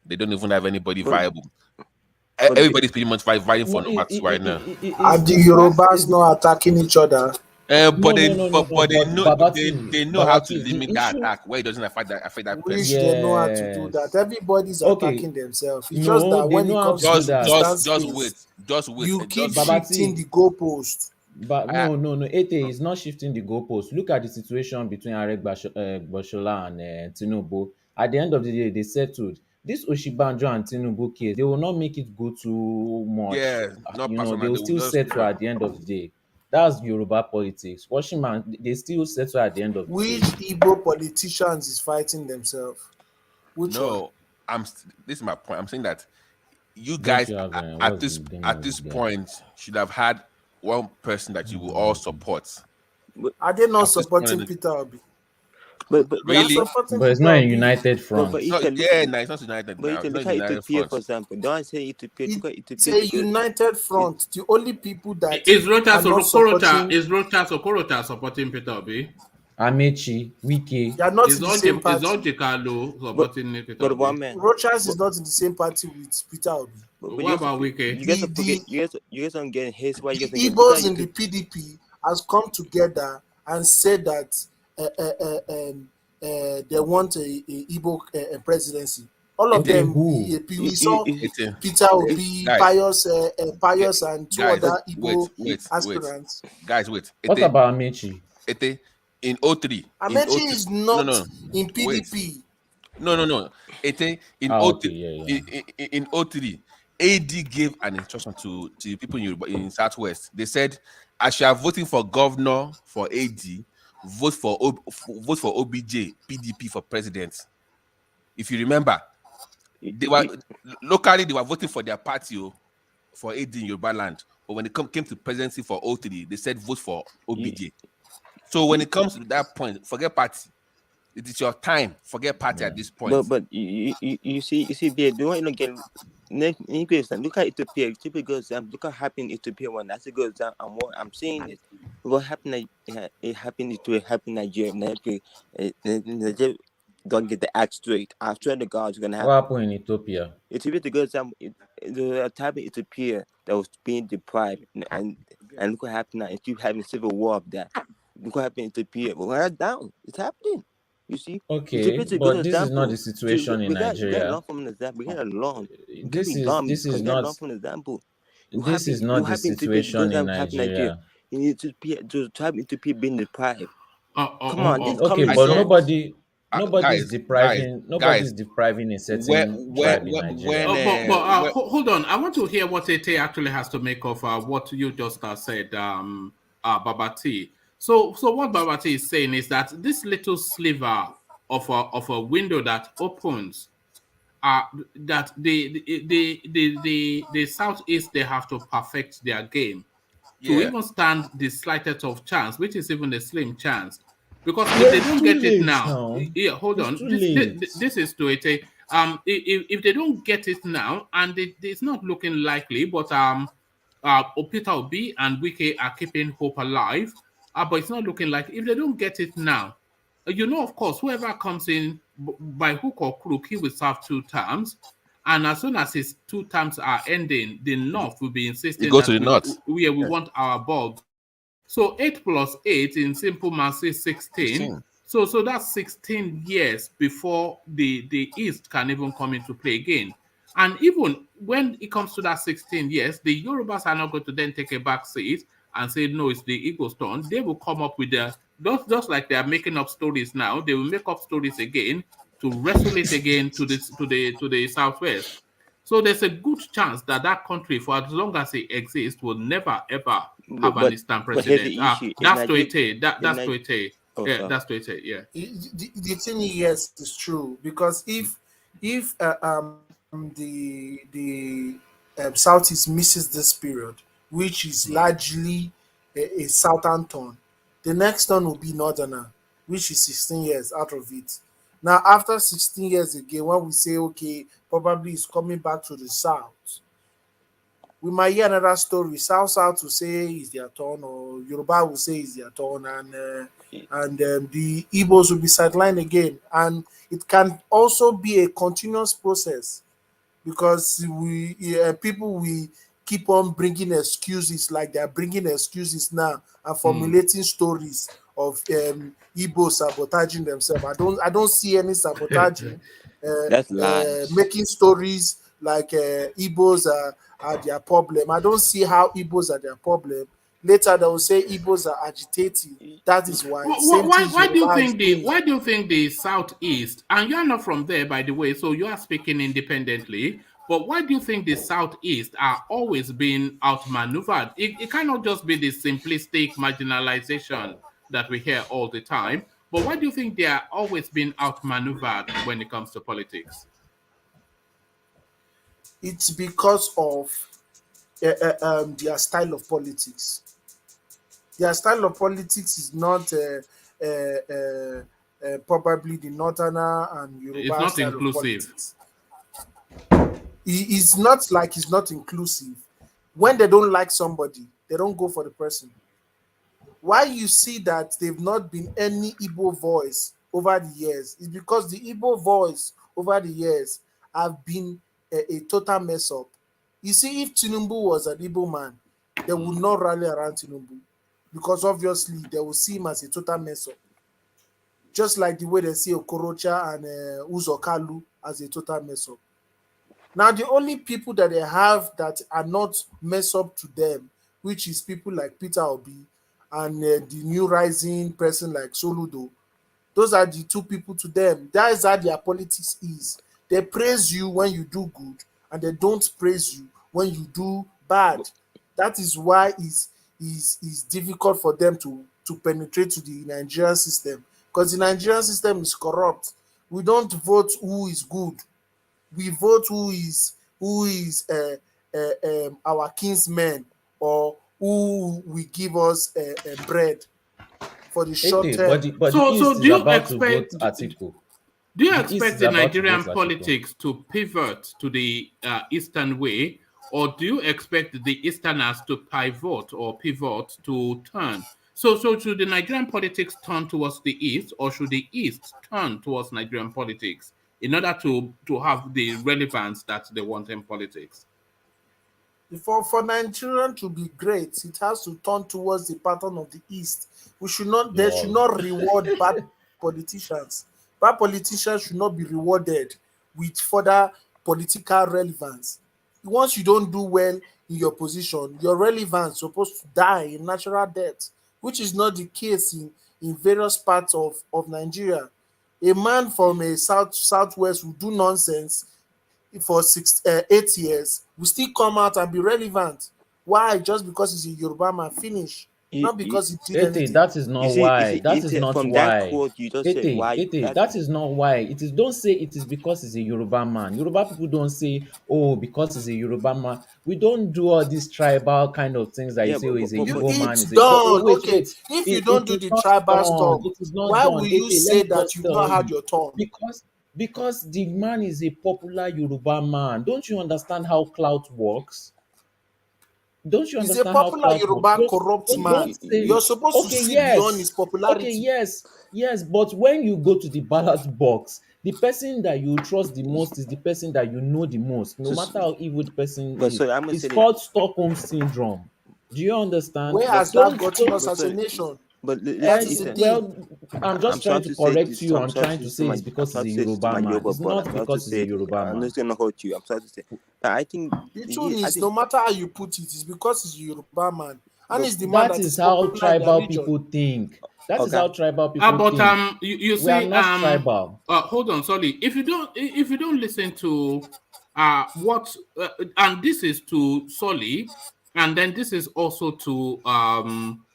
they don't even have anybody viable. Everybody's pretty much vying for number 2 right now. Are the Yorubas not attacking each other? But they know how to limit that attack where it doesn't affect that Which person. they know how to do that. Everybody's attacking themselves. It's just that when it comes to just wait. You keep shifting the goalpost. But no. Ete is not shifting the goalpost. Look at the situation between Aregbesola and Tinubu. At the end of the day, they settled. This Osinbajo and Tinubu case, they will not make it go too much. Yeah, they will still settle at the end of the day. That's Yoruba politics. Washington, they still settle at the end of the day. Which Igbo politicians is fighting themselves? Which one? This is my point. I'm saying that you guys at this point should have had one person that you will all support. Are they not supporting Peter Obi? But really? But it's not a united front. It's not united. But you can look at Ethiopia, for example. Don't say Ethiopia. Look at Ethiopia. It's a united front. The only people that is Rochas Okorota supporting Peter Obi? Amechi, Wike. They are not in the same party. Is Ojikalo supporting Peter Obi? One man. Rochas is not in the same party with Peter Obi. What about Wike? You guys don't get his. Why you guys? Igbos in the PDP has come together and said that they want a Igbo presidency. All of them. We saw Peter Obi, Pius, and two other Igbo aspirants. Guys, wait. What about Amechi? In 03. Amechi is not in PDP. No. In 03, AD gave an instruction to people in Southwest. They said, as you are voting for governor for AD, vote for OBJ, PDP for president. If you remember, they were voting for their party for AD in Yoruba land. But when it came to presidency for 03, they said vote for OBJ. So when it comes to that point, forget party. It is your time. Forget party at this point. But you see, they don't get. Look at Ethiopia. Ethiopia goes down. Look what happened in Ethiopia when that's a goes down. And what I'm saying is, what happened? It happened to Nigeria. Nigeria don't get the act straight. I swear to God, it's gonna happen. What happened in Ethiopia? Ethiopia goes down. The type of Ethiopia that was being deprived, and look what happened now. It's having a civil war of that. Look what happened in Ethiopia. Well, we're down. It's happening. You see? Okay, but this is not the situation in Nigeria. We get along. This is not the situation in Nigeria. You need to try to be being deprived. Come on. Okay, but nobody's depriving a certain tribe in Nigeria. Hold on. I want to hear what Ete actually has to make of what you just said, Babati. So what Babati is saying is that this little sliver of a window that opens, that the Southeast, they have to perfect their game to even stand the slightest of chance, which is even a slim chance. Because if they don't get it now, hold on. This is to it. If they don't get it now, and it's not looking likely, but Peter Obi and Wike are keeping hope alive. But it's not looking like if they don't get it now, of course, whoever comes in by hook or crook, he will serve 2 terms. And as soon as his 2 terms are ending, the North will be insisting go to that the North. we want our bulbs. So 8 plus 8 in simple math is 16. So that's 16 years before the East can even come into play again. And even when it comes to that 16 years, the Yorubas are not going to then take a back seat and say, no, it's the Igbo's turn. They will come up with just like they are making up stories now, they will make up stories again to wrestle it again to the Southwest. So there's a good chance that that country, for as long as it exists, will never ever have an Eastern But here's president. the issue. That's to it. That's to it. Oh, Yeah, sorry. that's to it. Yeah. The thing, yes, is true, because if the Southeast misses this period, which is largely a southern turn, the next turn will be northerner, which is 16 years out of it. Now, after 16 years again, when we say, okay, probably it's coming back to the south, we might hear another story. South will say it's their turn, or Yoruba will say it's their turn, and the Igbos will be sidelined again. And it can also be a continuous process, because people will keep on bringing excuses, like they're bringing excuses now and formulating stories of Igbos sabotaging themselves. I don't see any sabotaging. That's lies. Making stories like Igbos are their problem. I don't see how Igbos are their problem. Later they will say Igbos are agitating. That is why. Why do you think the Southeast, and you are not from there, by the way, so you are speaking independently, but why do you think the Southeast are always being outmaneuvered? It cannot just be the simplistic marginalization that we hear all the time, but why do you think they are always being outmaneuvered when it comes to politics? It's because of their style of politics. Their style of politics is not probably the Northerner and Yoruba. It's not style inclusive. Of politics. It's not like it's not inclusive. When they don't like somebody, they don't go for the person. Why you see that they've not been any Igbo voice over the years is because the Igbo voice over the years have been a total mess up. You see, if TINUBU was an Igbo man, they would not rally around TINUBU, because obviously they will see him as a total mess up. Just like the way they see Okorocha and Uzokalu as a total mess up. Now, the only people that they have that are not mess up to them, which is people like Peter Obi and the new rising person like Soludo, those are the two people to them. That is how their politics is. They praise you when you do good, and they don't praise you when you do bad. That is why it's difficult for them to penetrate to the Nigerian system, because the Nigerian system is corrupt. We don't vote who is good. We vote who is our kinsmen, or who will give us bread for the short term. But the East is about to vote Atiku. Do you expect the Nigerian politics to pivot to the Eastern way, or do you expect the Easterners to pivot to turn? So should the Nigerian politics turn towards the East, or should the East turn towards Nigerian politics in order to have the relevance that they want in politics? For Nigerian to be great, it has to turn towards the pattern of the East. They should not reward bad politicians. Bad politicians should not be rewarded with further political relevance. Once you don't do well in your position, your relevance is supposed to die in natural death, which is not the case in various parts of Nigeria. A man from a southwest will do nonsense for 8 years, will still come out and be relevant. Why? Just because he's a Yoruba man, finish. Not because he did anything. That is not why. That is not from why. That quote you just said, why? That is not why. It is. Don't say it is because he's a Yoruba man. Yoruba people don't say, oh, because he's a Yoruba man. We don't do all these tribal kind of things that you say, oh, he's a Yoruba man. It's done. Wait. If you don't do the tribal stuff, it is not why done. will you say that you've not had your turn? Because the man is a popular Yoruba man. Don't you understand how clout works? Don't you He's a understand how popular clout Yoruba works? corrupt man. Don't say, You're supposed to okay, see beyond his yes, popularity. okay, yes, but when you go to the ballot box, the person that you trust the most is the person that you know the most, no matter how evil the person But is. sorry, I'm gonna It's say this. called Stockholm syndrome. Do you understand? Where has that gotten us as a nation? But That is the thing. Well, I'm just trying to say correct this, you. I'm I'm sorry trying to to say say my, it's because I'm he's a sorry to say this to Yoruba my man. Yoruba It's brother. not I'm sorry to because he's a say, Yoruba I'm man. just gonna hurt you. I'm sorry to say. But I think The truth is, no matter how you put it, it's because he's a Yoruba man. And it's the man That that is is how popular in their tribal region. people think. That is Okay. how tribal people But think. you We are see, not tribal. hold on, sorry. If you don't listen to what and this is to Solly, and then this is also to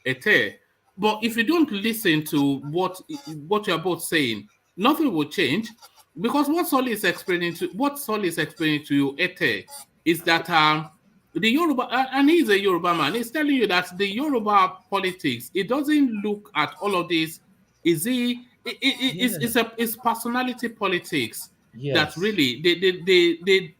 Ete. But if you don't listen to what you're both saying, nothing will change, because what Solly is explaining to you, Ete, is that the Yoruba, and he's a Yoruba man, he's telling you that the Yoruba politics, it doesn't look at all of this. Is he? It's personality politics that Yes. really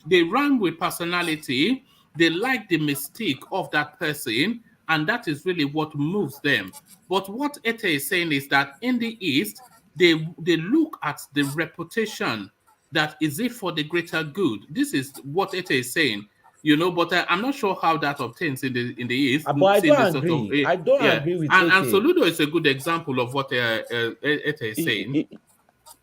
they run with personality. They like the mystique of that person, and that is really what moves them. But what Ete is saying is that in the East, they look at the reputation, that is it for the greater good. This is what Ete is saying. But I'm not sure how that obtains in the East. But I Seeing this don't sort of agree. I don't agree with and Ete. Soludo is a good example of what Ete is saying.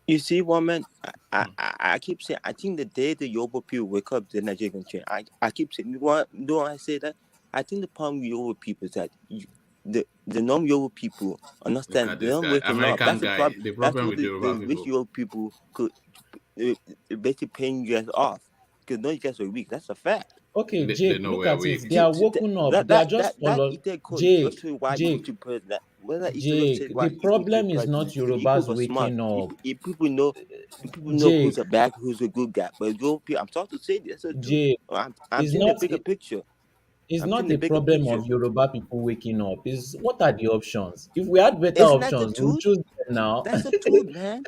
You see, woman, I keep saying, I think the day the Yoruba people wake up, the Nigeria can change. I keep saying, do I say that? I think the problem with Yoruba people is that the non-Yoruba people understand, they don't waking American up. That's the guy. problem. The That's problem what with the Yoruba rich people. Yoruba people could basically paying you guys off. Because no, you guys are weak. That's a fact. Okay, They Jake, know look we're at weak. it. They are woken up. They are just following. Jake, Jake, the problem is not Yorubas waking up. If people know who's Jake, a bad, who's a good guy. But I'm sorry to say this. Jake, I'm seeing the bigger picture. it's I'm not seeing the the bigger problem picture. of Yoruba people waking up. Is what are the options? If we had better Isn't that the options, we would truth? choose them now. That's the truth, man.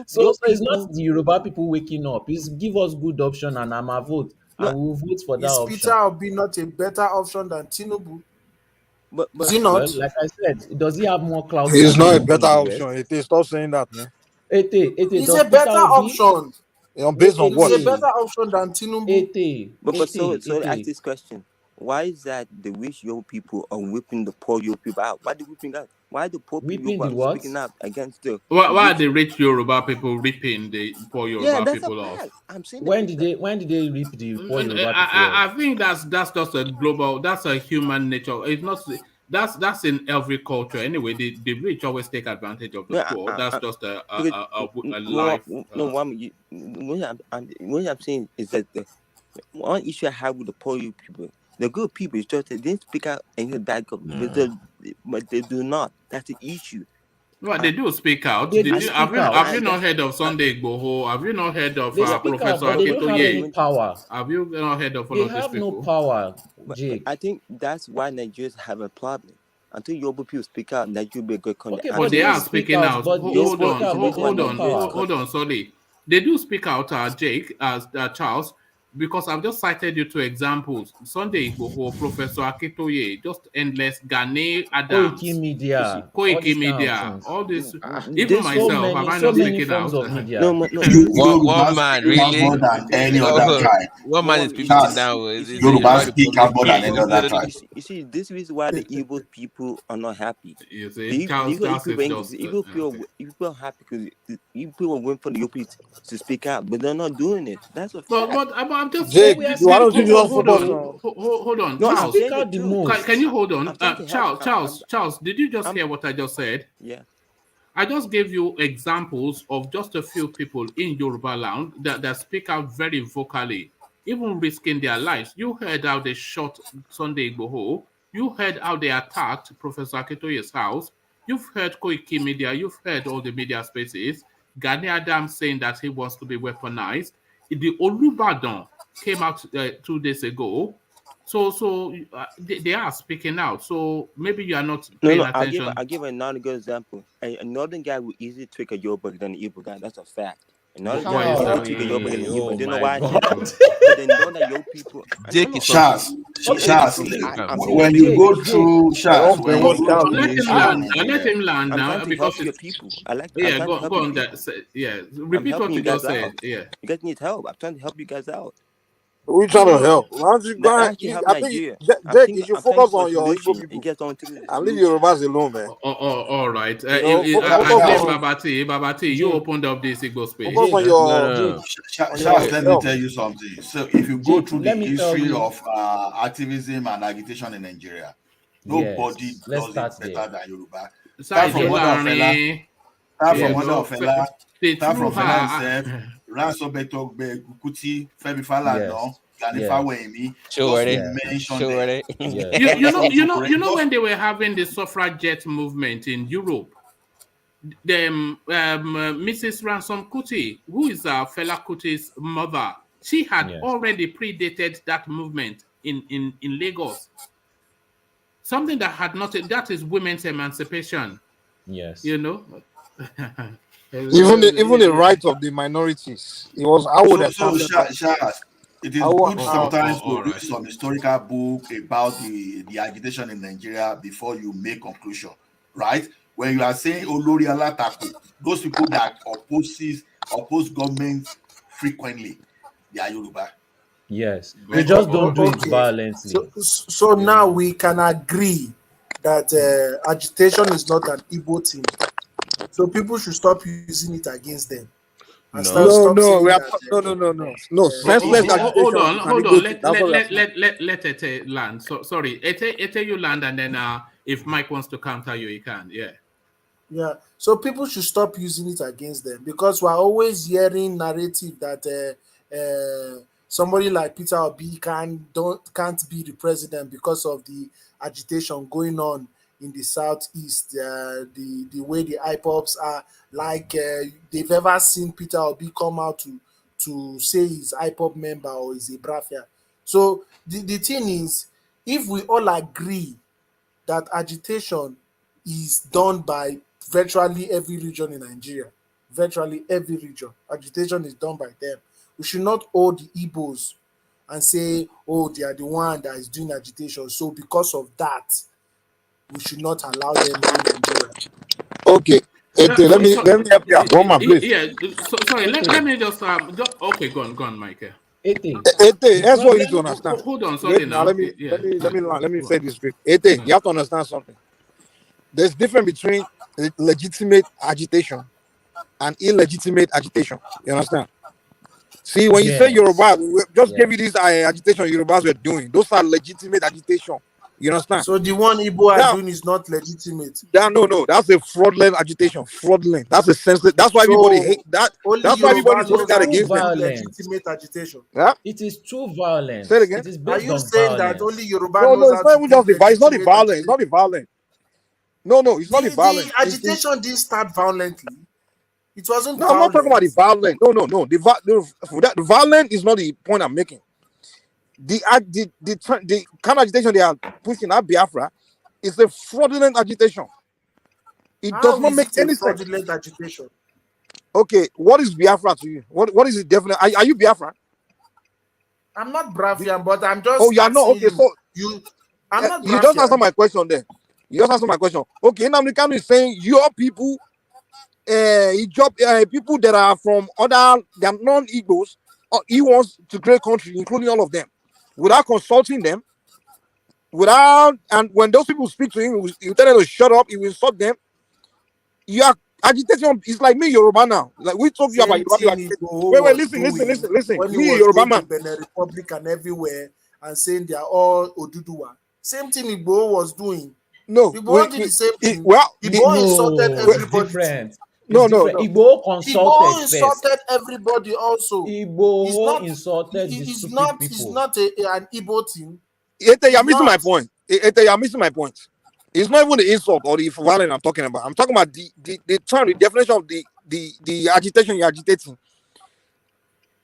So it's People. not the Yoruba people waking up. It's give us good option and I'm a vote, No, and we will vote for that Is option. Peter Obi not a better option than Tinubu? But is he not? Well, like I said, does he have more clout? He's not a better option. It is. Stop saying that, man. He's a better option. Based on what? He's a better option than Tinubu. But so ask this question: why is that the rich young people are whipping the poor young people out? Why are they whipping out? Why are the poor people speaking up against the? Why are the rich Yoruba people ripping the poor Yoruba people off? I'm saying when did they rip the poor Yoruba people I off? think that's just a global. That's a human nature. It's not. That's in every culture anyway. The rich always take advantage of the poor. That's just a life. No, what I'm saying is that the one issue I have with the poor people, the good people, is just they didn't speak out any bad government, but they do not. That's the issue. Well, they do speak out. Have you not heard of Sunday Igboho? Have you not heard of Professor Akintoye? They don't have any power. Have you not heard of all of these people? They have no power, Jake. I think that's why Nigerians have a problem. Until Yoruba people speak out, Nigeria will be a good country. Okay, but they are speaking out. Hold on, sorry. They do speak out, Jake, as Charles, because I've just cited you two examples. Sunday Igboho, Professor Akintoye, just endless. Gane Adams, Koiki Media, all this. Even myself, have I not speaking out? One man, really? More than any other tribe. One man is speaking now. Yoruba speak out more than any other tribe. You see, this is why the evil people are not happy. You The see, evil people are happy because the evil people went for the evil people to speak out, but they're not doing it. That's a fact. But I'm just Jake, why don't you just focus on? Hold on, No, Charles. speak out the most. Can you hold on, Charles? Did you just hear what I just said? Yeah. I just gave you examples of just a few people in Yoruba land that speak out very vocally, even risking their lives. You heard how they shot Sunday Igboho. You heard how they attacked Professor Akintoye's house. You've heard Koiki Media. You've heard all the media spaces. Gani Adams saying that he wants to be weaponized. The Olubadan came out 2 days ago. So they are speaking out. So maybe you are not paying attention. I'll give another good example. A northern guy will easily trick a Yoruba than an Igbo guy. That's a fact. Not Why just is your that? people can open in Oh but do you know my why I say that? God. But they know that your people. Jake is Shaz, Okay, Shaz, I'm when saying you Jake, go Jake. through Shaz, Don't when brainwash you go cows through in the the Let him history of issue. land. Let Nigeria, him land I'm now trying to because help your it's people. I'm yeah. trying to Go help go you on people. that. Yeah, I'm repeat what helping you you guys just said. out. Yeah. You guys need help. I'm trying to help you guys out. We No, trying no, to no. help. Why don't you go I ahead? actually help I think Nigeria. Jake, you should I'm trying to focus for a on your Igbo solution. You people guys don't think there's a and leave solution. Yorubas alone, man. All right. You know, I focus blame on Babati. Babati, you Jake, opened up this Igbo space. focus Jake, on no, no, your no. Shaz, Okay. let me help. tell you something. So if you go Jake, through the let me tell history you. of activism and agitation in Nigeria, nobody Yes, let's does it start there. better than Yoruba. Start from Yes. Mother of Fela, start from You Mother know, of Fela, start through from Fela her. himself, Ransom Beto Kuti, Femi Falana, Yes. Gani Yes. Fawemi, Show just to ready. Yes. mention Show them. ready. Yes. You know when they were having the suffragette movement in Europe, Mrs. Ransom Kuti, who is Fela Kuti's mother, she had Yes. already predated that movement in Lagos. Something that had not, that is women's emancipation, Yes. you know. Even the right of the minorities. It was how would So establish Shaz, it is how good sometimes to all read right. some historical book about the agitation in Nigeria before you make conclusion, right? When you are saying Olori Alatako, those people that oppose government frequently, they are Yoruba. Yes. They just don't do it Okay. violently. So now we can agree that agitation is not an Igbo thing. So people should stop using it against them. And stop no, saying we are that. no senseless Hold agitation. on, is an hold Igbo on. thing. That's what we are saying. Let Ete land. So sorry, Ete, you land, and then if Mike wants to counter you, he can. Yeah. Yeah. So people should stop using it against them because we're always hearing narrative that somebody like Peter Obi can't be the president because of the agitation going on in the southeast. The way the IPOPs are like they've ever seen Peter Obi come out to say he's IPOP member or is a Brafia. So the thing is, if we all agree that agitation is done by virtually every region in Nigeria. Virtually every region. Agitation is done by them. We should not hold the Igbos and say, oh, they are the one that is doing agitation. So because of that, we should not allow them in Nigeria. Okay. Let me help you out. One man, please. Yeah. So sorry. Let me just okay. Go on, Mike. Ete, That's what you need to understand. Hold on. Sorry Now now. let me say this straight. You have to understand something. There's difference between legitimate agitation and illegitimate agitation. You understand? See, when you say Yoruba, we just gave you this agitation Yorubas were doing. Those are legitimate agitation. You understand? So the one Igbo are doing is not legitimate. No, that's a fraudulent agitation. Fraudulent. That's a senseless. That's why everybody hate that. That's why everybody's holding that against them. Legitimate agitation. Yeah. It is too violent. Say it again. It is Are based you on saying violence. that only Yoruba No, knows it's how not to even do just the violence. It's not the legitimate violence. It's not the violence. No, it's not the violence. The agitation didn't start violently. It wasn't No, I'm not talking about the violence. No. The violence is not the point I'm making. The kind of agitation they are pushing at Biafra is a fraudulent agitation. It does not make any sense. Fraudulent agitation? Okay, what is Biafra to you? What is it definitely? Are you Biafra? I'm not Bravian, but I'm just. Oh, you are not. Okay, so I'm not. You just answer my question there. You just answer my question. Okay, now Kanu is saying your people, people that are from other, they are non-Igbos, or he wants to create country, including all of them, without consulting them, and when those people speak to him, you tell them to shut up, he will insult them. You are agitation. It's like me, Yoruba now. Like we talk you about Yoruba. Wait, listen. When Me, he was Yoruba going man. to Benin Republic and everywhere and saying they are all Oduduwa. Same thing Igbo was doing. No, Igbo did the same thing. Igbo insulted everybody. It's different. No. Igbo consulted insulted everybody also. Igbo insulted the stupid people. It's not an Igbo thing. You're missing my point. You're missing my point. It's not even the insult or the violence I'm talking about. I'm talking about the term, the definition of the agitation you're agitating.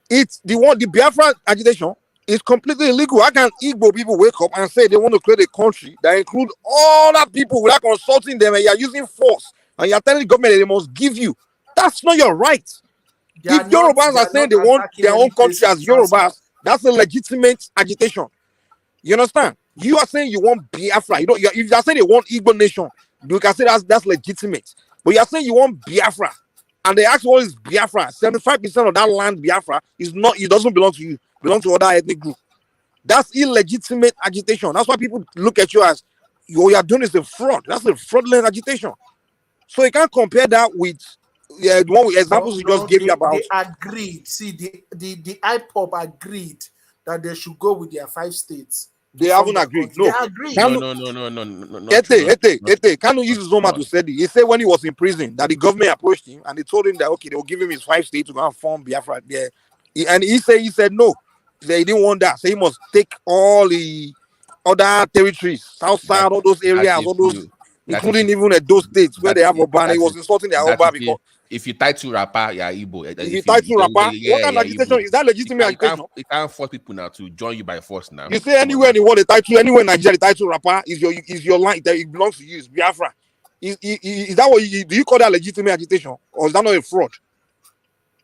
It's the Biafra agitation is completely illegal. How can Igbo people wake up and say they want to create a country that include all that people without consulting them, and you're using force and you're telling the government that they must give you? That's not your right. If Yorubas are saying they want their own country as Yorubas, that's a legitimate agitation. You understand? You are saying you want Biafra. You know, if you are saying you want Igbo nation, you can say that's legitimate. But you are saying you want Biafra, and they ask what is Biafra. 75% of that land Biafra is not. It doesn't belong to you. It belongs to other ethnic group. That's illegitimate agitation. That's why people look at you as what you are doing is a fraud. That's a fraudulent agitation. So you can't compare that with the one examples you just gave me about. They agreed. See, the IPOP agreed that they should go with their 5 states. They haven't agreed. No. They agreed. No. Kanu used his own to say it. He said when he was in prison that the government approached him and they told him that okay, they will give him his 5 states to go and form Biafra there. And he said no. They didn't want that. So he must take all the other territories, south, all those areas, all those, including even at those states where they have Obama. He was insulting their Obama because if you tie to rapper, yeah, Igbo. If you tie to rapper, what kind of agitation is that? Legitimate agitation? You can't force people now to join you by force now. You say anywhere in the world, anywhere in Nigeria, the title rapper is your line that it belongs to you. It's Biafra. Is that what do you call that legitimate agitation, or is that not a fraud?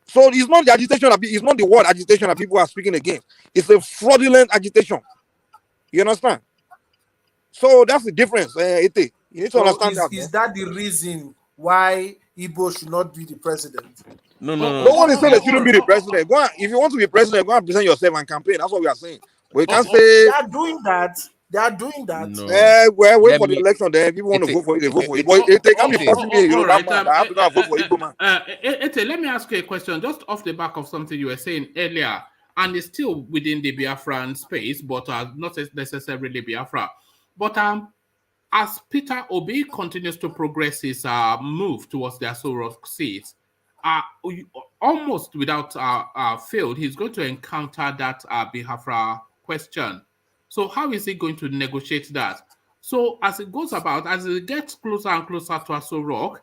So it's not the agitation. It's not the word agitation that people are speaking against. It's a fraudulent agitation. You understand? So that's the difference. You need to understand that. Is that the reason why Igbo should not be the president? No. No one is saying that shouldn't be the president. Go on, if you want to be president, go and present yourself and campaign. That's what we are saying. But you can't say they are doing that. They are doing that. No. Well, wait for the election. Then people want to vote for it. They vote for it. But they can't be forcing me. You know, I have to go and vote for Igbo man. Let me ask you a question, just off the back of something you were saying earlier, and it's still within the Biafran space, but not necessarily Biafra. But as Peter Obi continues to progress his move towards the Aso Rock seat, almost without fail, he's going to encounter that Biafra question. So how is he going to negotiate that? So as it goes about, as it gets closer and closer to Aso Rock,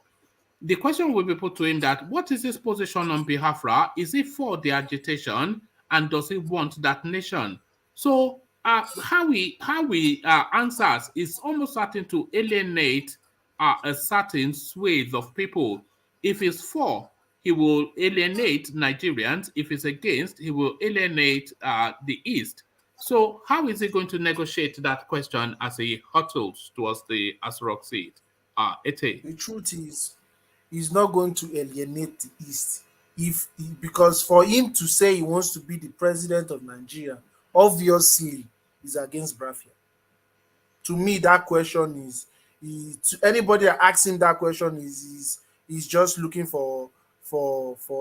the question will be put to him that what is his position on Biafra? Is he for the agitation, and does he want that nation? So how he answers is almost certain to alienate a certain swathe of people. If he's for, he will alienate Nigerians. If he's against, he will alienate the East. So how is he going to negotiate that question as he hurtles towards the Aso Rock seat? Ete. The truth is, he's not going to alienate the East. Because for him to say he wants to be the president of Nigeria, obviously is against Biafra. To me, that question to anybody asking that question is just looking for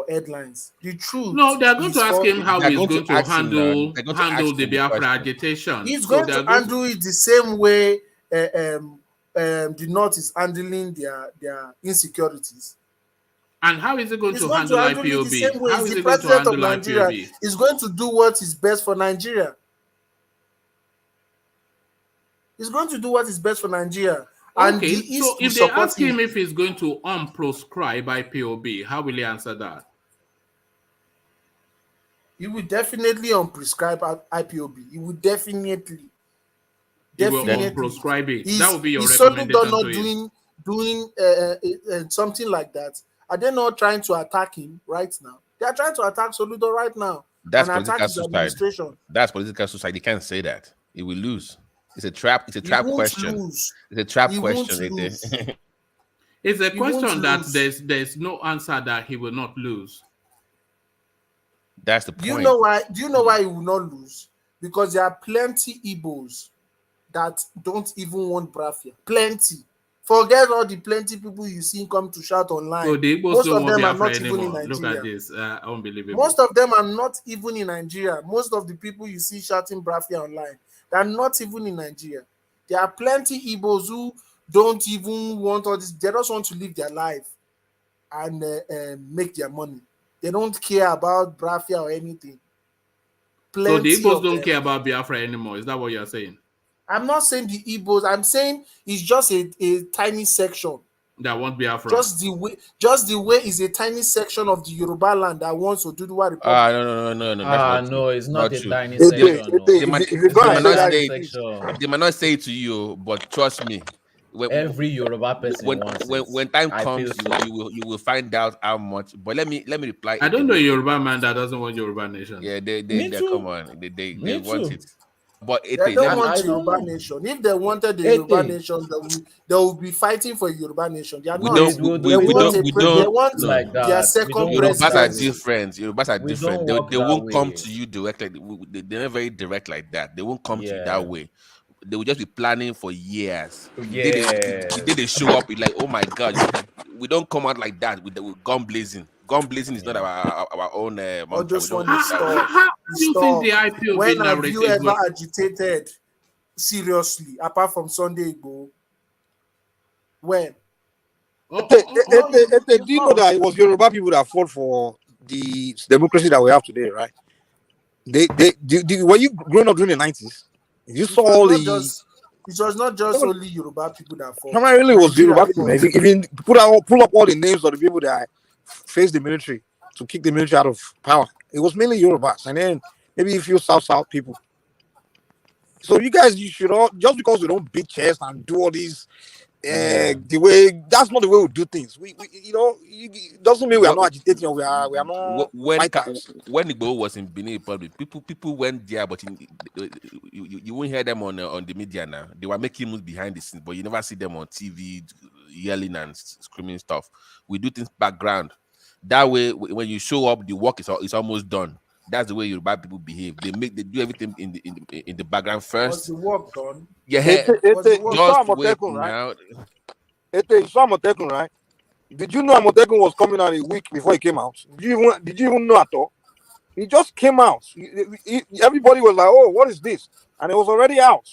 headlines. The truth. No, they are going to ask him how he's going to handle the Biafra agitation. He's going to handle it the same way the North is handling their insecurities. And how is he going to handle IPOB? How is he going to handle IPOB? He's going to do what is best for Nigeria. He's going to do what is best for Nigeria. And okay, so if they ask him if he's going to unproscribe IPOB, how will he answer that? He will definitely unprescribe IPOB. He will definitely proscribe it. That would be your recommendation doing something like that. Are they not trying to attack him right now? They are trying to attack Soludo right now. That's political suicide. That's political suicide. He can't say that. He will lose. It's a trap. It's a trap question. Lose. It's a trap question. It's a question that there's no answer that he will not lose. That's the point. Do you know why he will not lose? Because there are plenty Igbos that don't even want Biafra. Plenty. Forget all the plenty people you see come to shout online. So the Igbos don't want Biafra anymore. Look at this. Unbelievable. Most of them are not even in Nigeria. Most of the people you see shouting Biafra online, they are not even in Nigeria. There are plenty Igbos who don't even want all this. They just want to live their life and make their money. They don't care about Biafra or anything. Plenty so the Igbos don't care about Biafra anymore. Is that what you're saying? I'm not saying the Igbos. I'm saying it's just a tiny section that won't Biafra. Just the way is a tiny section of the Yoruba land that wants Oduduwa Republic. No. No, it's not a tiny section. They might not say it to you, but trust me, Every Yoruba person wants it. When time I comes, feel so. you will find out how much. But let me reply. I don't know a Yoruba man that doesn't want Yoruba nation. Yeah, they too. come on, they want too. it. But They don't want I Yoruba don't know. nation. If they wanted the Yoruba nation, they will be fighting for Yoruba nation. They are not. They want like that. their second Yorubas are presidency. different. Yorubas are different. They won't come to you directly. They're not very direct like that. They won't come to you that way. They will just be planning for years. The day they show up, it's like, oh my God, we don't come out like that with gun blazing. Gun blazing is not our own mantra. Just we want don't to stop. How do you think the IPOB when have narrative you ever will... agitated seriously, apart from Sunday ago? When? Do you know that it was Yoruba people that fought for the democracy that we have today, right? Were you growing up during the 90s? You saw all the. It was not just only Yoruba people that fought. Primarily, it was Yoruba people. If you pull up all the names of the people that faced the military to kick the military out of power, it was mainly Yorubas, and then maybe a few South people. So you guys, you should all, just because we don't beat chest and do all these the way, that's not the way we do things. We it doesn't mean we are not agitating or we are not fighters. When Igbo was in Benin Republic, people went there, but you won't hear them on the media now. They were making moves behind the scenes, but you never see them on TV yelling and screaming stuff. We do things background. That way, when you show up, the work is almost done. That's the way Yoruba people behave. They do everything in the background first. Was the work done? Yeah, right? Did you know Amotekun was coming out a week before he came out? Did you even know at all? He just came out. Everybody was like, "Oh, what is this?" And it was already out.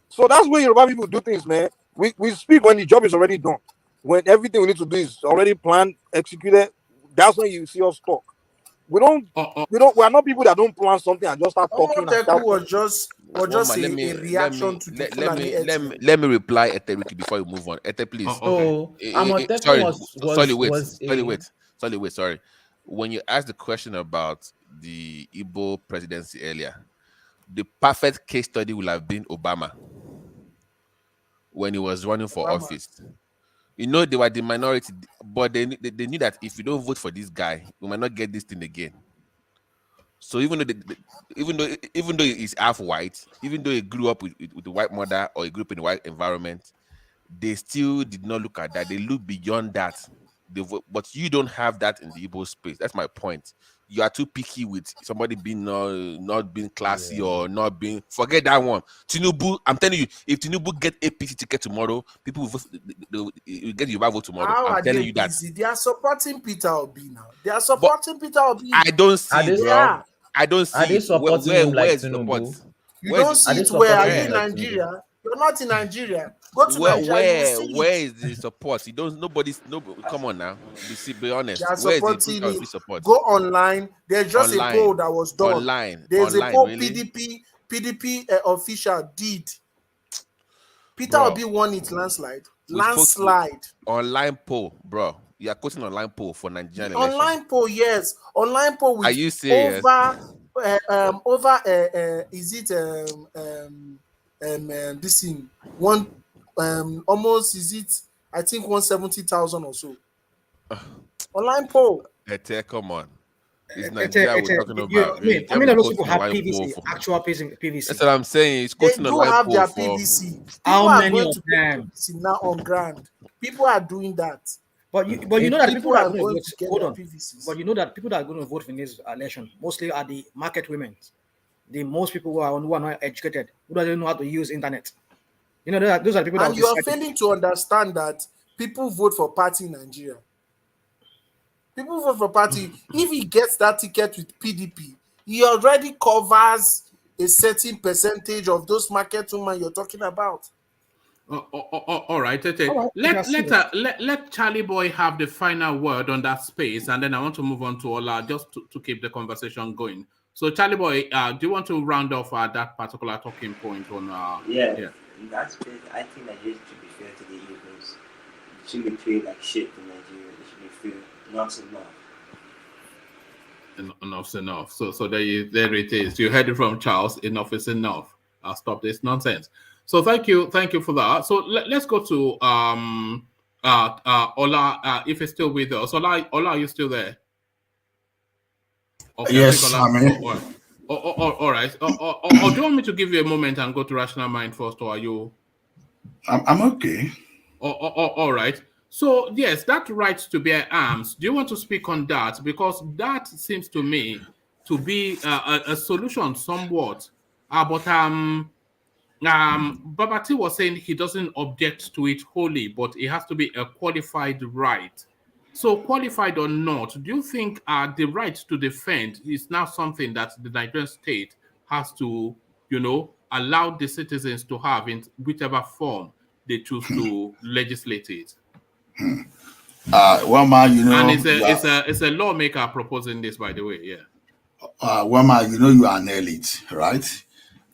So that's where Yoruba people do things, man. We speak when the job is already done. When everything we need to do is already planned, executed. That's when you see us talk. We are not people that don't plan something and just start talking. Amotekun was just a reaction to the Fulani. Let me reply, Ete, before you move on. Ete, please. Sorry. When you asked the question about the Igbo presidency earlier, the perfect case study would have been Obama when he was running for office. You know, they were the minority, but they knew that if you don't vote for this guy, we might not get this thing again. So even though he's half white, even though he grew up with a white mother or he grew up in a white environment, they still did not look at that. They look beyond that. But you don't have that in the Igbo space. That's my point. You are too picky with somebody being not being classy or not being. Forget that one. Tinubu, I'm telling you, if Tinubu get APC ticket tomorrow, people will vote, get your vote tomorrow. I'm telling you that. They are supporting Peter Obi now. They are supporting Peter Obi. I don't see, bro. I don't see. Are they supporting him like Tinubu? You don't see it where? Are you in Nigeria? You're not in Nigeria. Go to Nigeria. Where is the support? You don't. Nobody. Come on now. Be honest. Where is the support? Go online. There's just a poll that was done. Online. There's a poll really? PDP official did. Peter Obi won it landslide. Online poll, bro. You are quoting online poll for Nigerian election. Online poll, yes. Online poll with are you serious? Is it this thing one almost, is it, I think 170,000 or so. Online poll. Come on. It's Nigeria we're talking about. I mean, those people have PVC, actual PVC. That's what I'm saying. It's they do have their PVC. How many of them now on ground? People are doing that. But you know that people are going to get their PVCs. But you know that people that are going to vote in this election mostly are the market women. The most people who are not educated, who don't know how to use internet. You know, those are people that. And you are failing to understand that people vote for party in Nigeria. People vote for party. If he gets that ticket with PDP, he already covers a certain percentage of those market women you're talking about. All right. Let Charlie Boy have the final word on that space, and then I want to move on to Ola just to keep the conversation going. So, Charlie Boy, do you want to round off that particular talking point on? In that space, I think Nigeria should be fair to the Igbos. It shouldn't be treated like shit in Nigeria. It should be fair. Enough's enough. Enough's enough. So there it is. You heard it from Charles. Enough is enough. I'll stop this nonsense. So thank you for that. So let's go to Ola, if it's still with us. Ola, are you still there? Okay, I think Yes, Ola. I'm here. All right. Or do you want me to give you a moment and go to Rational Mind first, or are you? I'm okay. All right. So yes, that right to bear arms. Do you want to speak on that? Because that seems to me to be a solution somewhat. But Babati was saying he doesn't object to it wholly, but it has to be a qualified right. So, qualified or not, do you think the right to defend is now something that the Nigerian state has to, allow the citizens to have in whichever form they choose to legislate it? One man, And it's a lawmaker proposing this, by the way. Yeah. One man, you are an elite, right?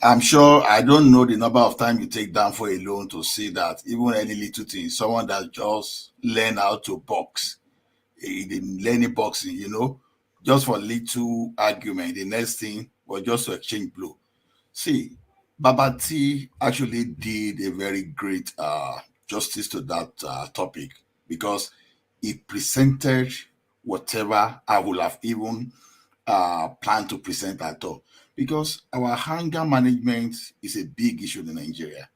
I'm sure I don't know the number of time you take down for a loan to see that even any little thing, someone that just learn how to box, in learning boxing, just for little argument, the next thing was just to exchange blow. See, Babati actually did a very great justice to that topic because it presented whatever I would have even planned to present at all. Because our hunger management is a big issue in Nigeria.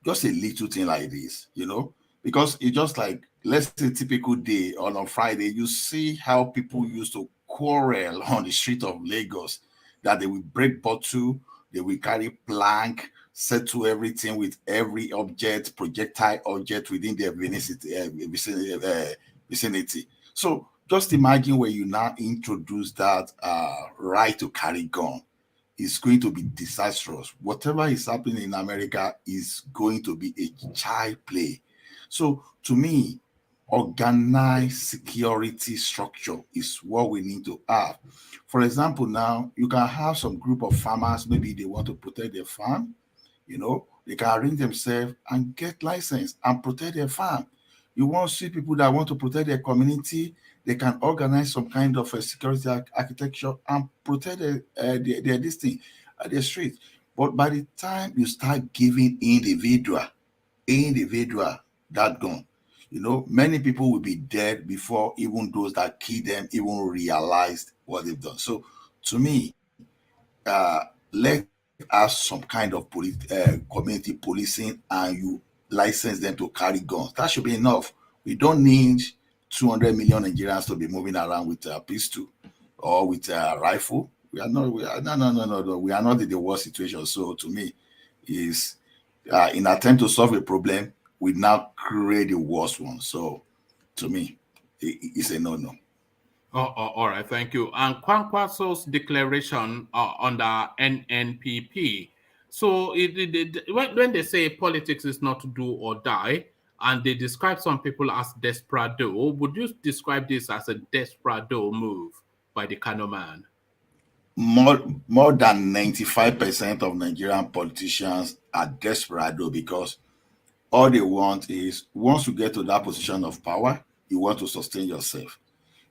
Just a little thing like this, because it's just like, let's say, typical day on a Friday, you see how people used to quarrel on the street of Lagos, that they will break bottle, they will carry plank, settle everything with every object, projectile object within their vicinity. So just imagine when you now introduce that right to carry gun. Is going to be disastrous. Whatever is happening in America is going to be a child play. So to me, organized security structure is what we need to have. For example, now you can have some group of farmers, maybe they want to protect their farm, they can arrange themselves and get license and protect their farm. You want to see people that want to protect their community, they can organize some kind of a security architecture and protect this thing at the street. But by the time you start giving individual that gun, many people will be dead before even those that kill them even realized what they've done. So to me, let us some kind of community policing, and you license them to carry guns. That should be enough. We don't need 200 million Nigerians to be moving around with a pistol or with a rifle. No. We are not in the worst situation. So to me, is in attempt to solve a problem, we now create the worst one. So to me, it's a no. All right, thank you. And Kwankwaso's declaration under NNPP. So when they say politics is not do or die, and they describe some people as desperado, would you describe this as a desperado move by the Kano man? More than 95% of Nigerian politicians are desperado because all they want is, once you get to that position of power, you want to sustain yourself.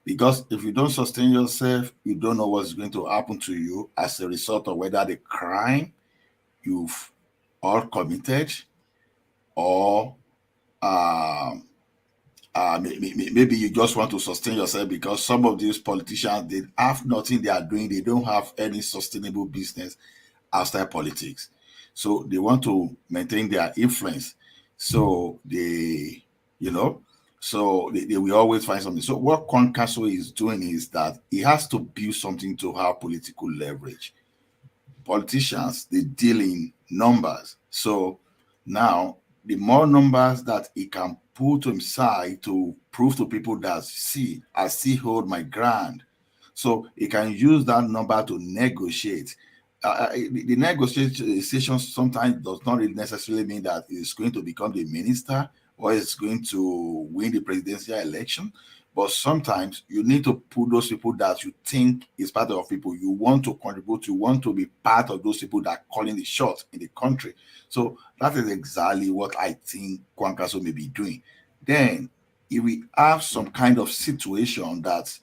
Because if you don't sustain yourself, you don't know what's going to happen to you as a result of whether the crime you've all committed or maybe you just want to sustain yourself, because some of these politicians, they have nothing they are doing. They don't have any sustainable business outside politics. So they want to maintain their influence. So they will always find something. So what Kwankwaso is doing is that he has to build something to have political leverage. Politicians, they deal in numbers. So now, the more numbers that he can put to himself to prove to people that, see, I still hold my ground. So he can use that number to negotiate. The negotiation sometimes does not really necessarily mean that it's going to become the minister or it's going to win the presidential election. But sometimes you need to put those people that you think is part of people you want to contribute, you want to be part of those people that are calling the shots in the country. So that is exactly what I think Kwankwaso may be doing. Then, if we have some kind of situation that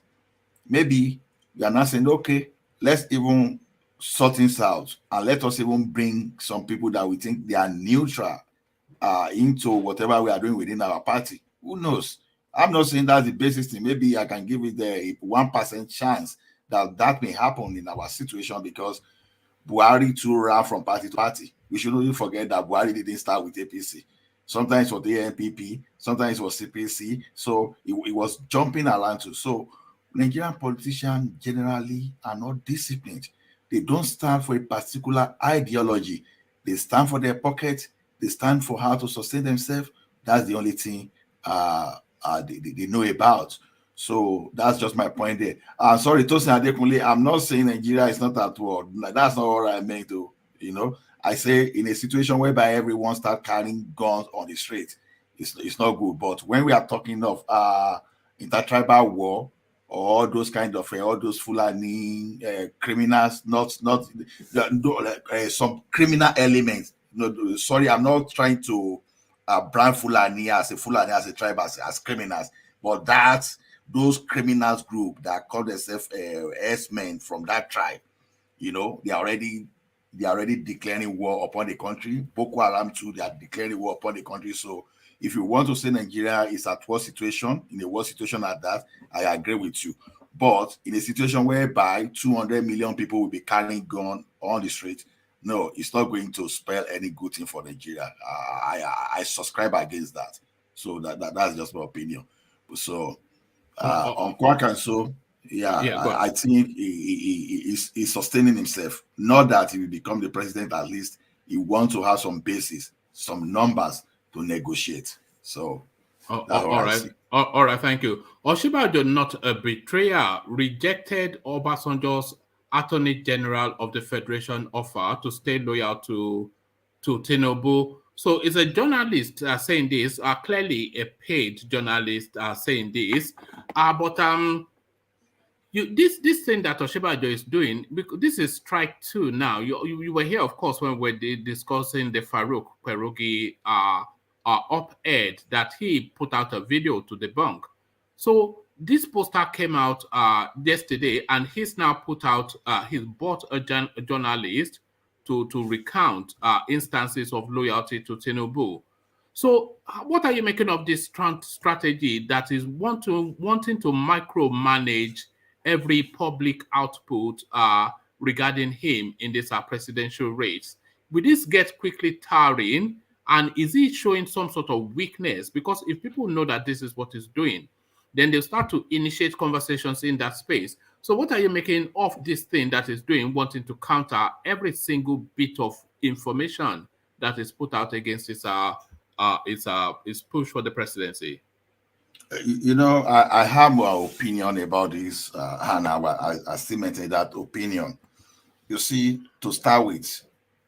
maybe we are not saying, okay, let's even sort things out, and let us even bring some people that we think they are neutral into whatever we are doing within our party. Who knows? I'm not saying that's the basis thing. Maybe I can give it a 1% chance that may happen in our situation, because Buhari too ran from party to party. We shouldn't even forget that Buhari didn't start with APC. Sometimes it was the NPP, sometimes it was CPC. So it was jumping around too. So Nigerian politicians generally are not disciplined. They don't stand for a particular ideology. They stand for their pocket. They stand for how to sustain themselves. That's the only thing they know about. So that's just my point there. Sorry, Tosin Adekunle, I'm not saying Nigeria is not at war. That's not what I meant to, I say in a situation whereby everyone start carrying guns on the street, it's not good. But when we are talking of intertribal war, or all those kind of all those Fulani criminals, not some criminal elements. No, sorry, I'm not trying to brand Fulani as a tribe as criminals, but that's those criminals group that call themselves herdsmen from that tribe. They are already declaring war upon the country. Boko Haram too, they are declaring war upon the country. So if you want to say Nigeria is at war situation, in a war situation like that, I agree with you. But in a situation whereby 200 million people will be carrying gun on the street, no, it's not going to spell any good thing for Nigeria. I subscribe against that. So that's just my opinion. So on Kwakwanso, I think he's sustaining himself. Not that he will become the president, at least he wants to have some basis, some numbers to negotiate. So all right, thank you. Osinbajo, not a betrayer, rejected Obasanjo's Attorney General of the Federation offer to stay loyal to Tinubu. So it's a journalist saying this, clearly a paid journalist saying this. But this thing that Osinbajo is doing, because this is strike two now. You were here, of course, when we were discussing the Farouk Perogi op-ed that he put out a video to debunk. So this poster came out yesterday, and he's now put out, he's bought a journalist to recount instances of loyalty to Tinubu. So what are you making of this strategy that is wanting to micromanage every public output regarding him in this presidential race? Will this get quickly tiring? And is he showing some sort of weakness? Because if people know that this is what he's doing, then they'll start to initiate conversations in that space. So what are you making of this thing that he's doing, wanting to counter every single bit of information that is put out against his push for the presidency? I have my opinion about this, and I still maintain that opinion. You see, to start with,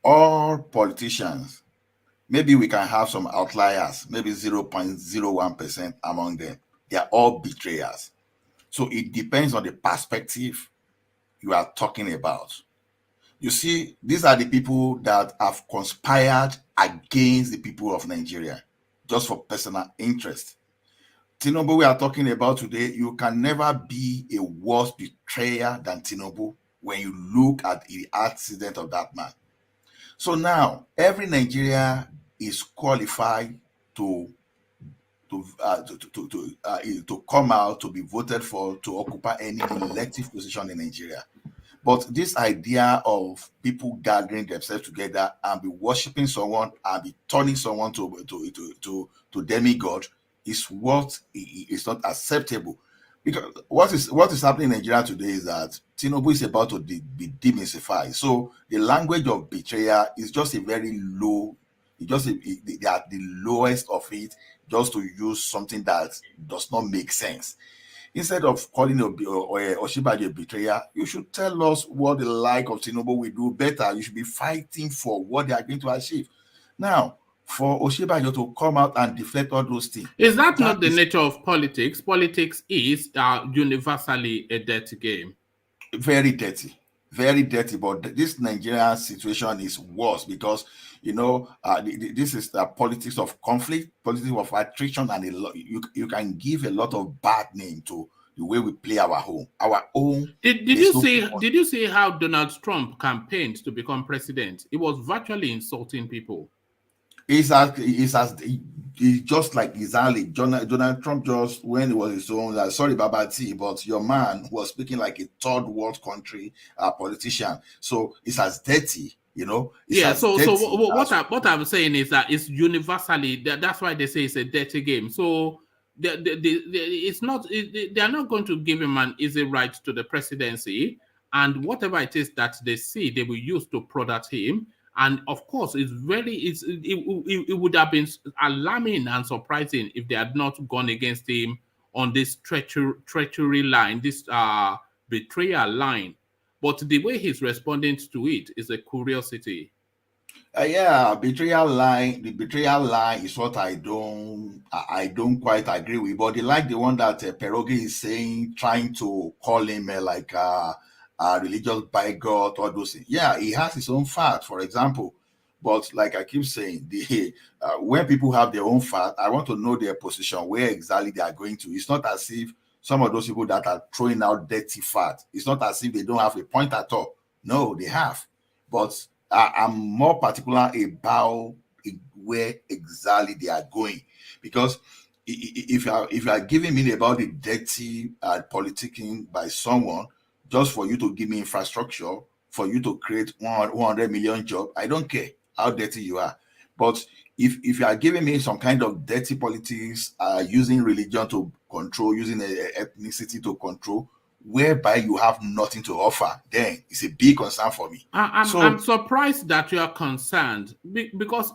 all politicians, maybe we can have some outliers, maybe 0.01% among them. They are all betrayers. So it depends on the perspective you are talking about. You see, these are the people that have conspired against the people of Nigeria just for personal interest. Tinubu we are talking about today, you can never be a worse betrayer than Tinubu when you look at the accident of that man. So now every Nigeria is qualified to come out, to be voted for, to occupy any elective position in Nigeria. But this idea of people gathering themselves together and be worshiping someone and be turning someone to demigod is what is not acceptable. Because what is happening in Nigeria today is that Tinubu is about to be demystified. So the language of betrayal is just a very low. They are the lowest of it, just to use something that does not make sense. Instead of calling Osinbajo a betrayer, you should tell us what the like of Tinubu will do better. You should be fighting for what they are going to achieve. Now, for Osinbajo to come out and deflect all those things. Is that not the nature of politics? Politics is universally a dirty game. Very dirty. Very dirty. But this Nigerian situation is worse because, this is the politics of conflict, politics of attrition, and you can give a lot of bad name to the way we play our home. Our own. Did you see how Donald Trump campaigned to become president? It was virtually insulting people. It's just like exactly Donald Trump, just when it was his own, sorry Baba T, but your man was speaking like a third world country politician. So it's as dirty, you know. What I'm saying is that it's universally, that's why they say it's a dirty game. So it's not, they are not going to give him an easy right to the presidency, and whatever it is that they see, they will use to prod at him. And of course, it would have been alarming and surprising if they had not gone against him on this treachery line, this betrayal line. But the way he's responding to it is a curiosity. Yeah, betrayal line. The betrayal line is what I don't quite agree with. But they like the one that Pierogi is saying, trying to call him like religious bigot, all those things. Yeah, he has his own fact, for example. But like I keep saying, when people have their own fact, I want to know their position, where exactly they are going to. It's not as if some of those people that are throwing out dirty fact, it's not as if they don't have a point at all. No, they have. But I'm more particular about where exactly they are going, because if you are giving me about the dirty politicking by someone just for you to give me infrastructure, for you to create 100 million jobs, I don't care how dirty you are. But if you are giving me some kind of dirty politics, using religion to control, using ethnicity to control, whereby you have nothing to offer, then it's a big concern for me. I'm surprised that you are concerned, because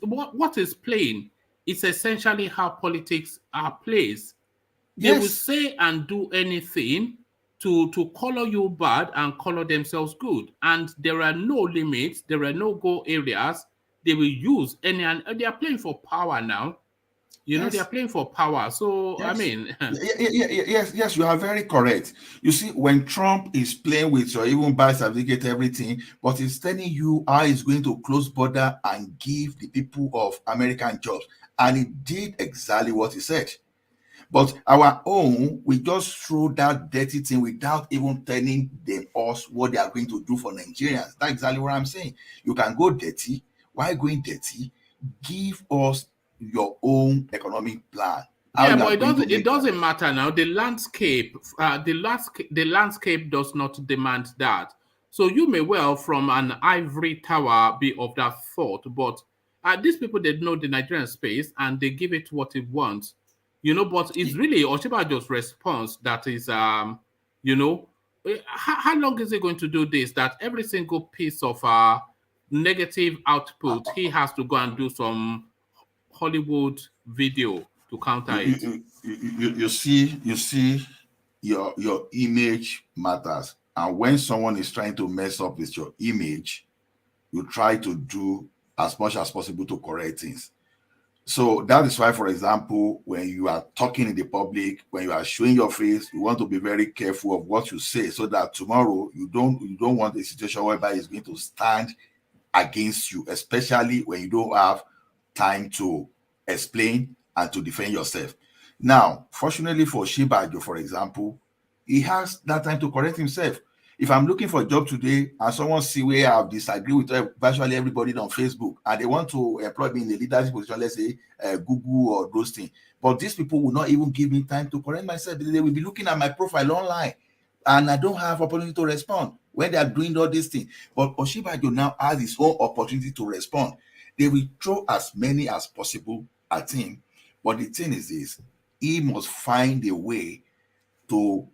what is playing is essentially how politics are plays. They will say and do anything to color you bad and color themselves good, and there are no limits, there are no go areas. They will use any, and they are playing for power now. You know, they are playing for power. So, yes. I mean... yes, you are very correct. You see, when Trump is playing with your even buy certificate, everything, but he's telling you how he's going to close border and give the people of American jobs. And he did exactly what he said. But our own, we just throw that dirty thing without even telling them us what they are going to do for Nigerians. That's exactly what I'm saying. You can go dirty. Why going dirty? Give us your own economic plan. Yeah, but it doesn't matter now. The landscape does not demand that. So you may well, from an ivory tower, be of that thought. But these people, they know the Nigerian space and they give it what it wants. You know, but it's really Osinbajo's response that is, you know, how long is he going to do this? That every single piece of negative output, he has to go and do some Hollywood video to counter it. You see, your image matters, and when someone is trying to mess up with your image, you try to do as much as possible to correct things. So that is why, for example, when you are talking in the public, when you are showing your face, you want to be very careful of what you say, so that tomorrow you don't want a situation whereby it's going to stand against you, especially when you don't have time to explain and to defend yourself. Now, fortunately for Osinbajo, for example, he has that time to correct himself. If I'm looking for a job today and someone see where I disagree with virtually everybody on Facebook and they want to employ me in a leadership position, let's say Google or those things, but these people will not even give me time to correct myself. They will be looking at my profile online and I don't have opportunity to respond when they are doing all these things. But Osinbajo now has his own opportunity to respond. They will throw as many as possible at him. But the thing is this, he must find a way to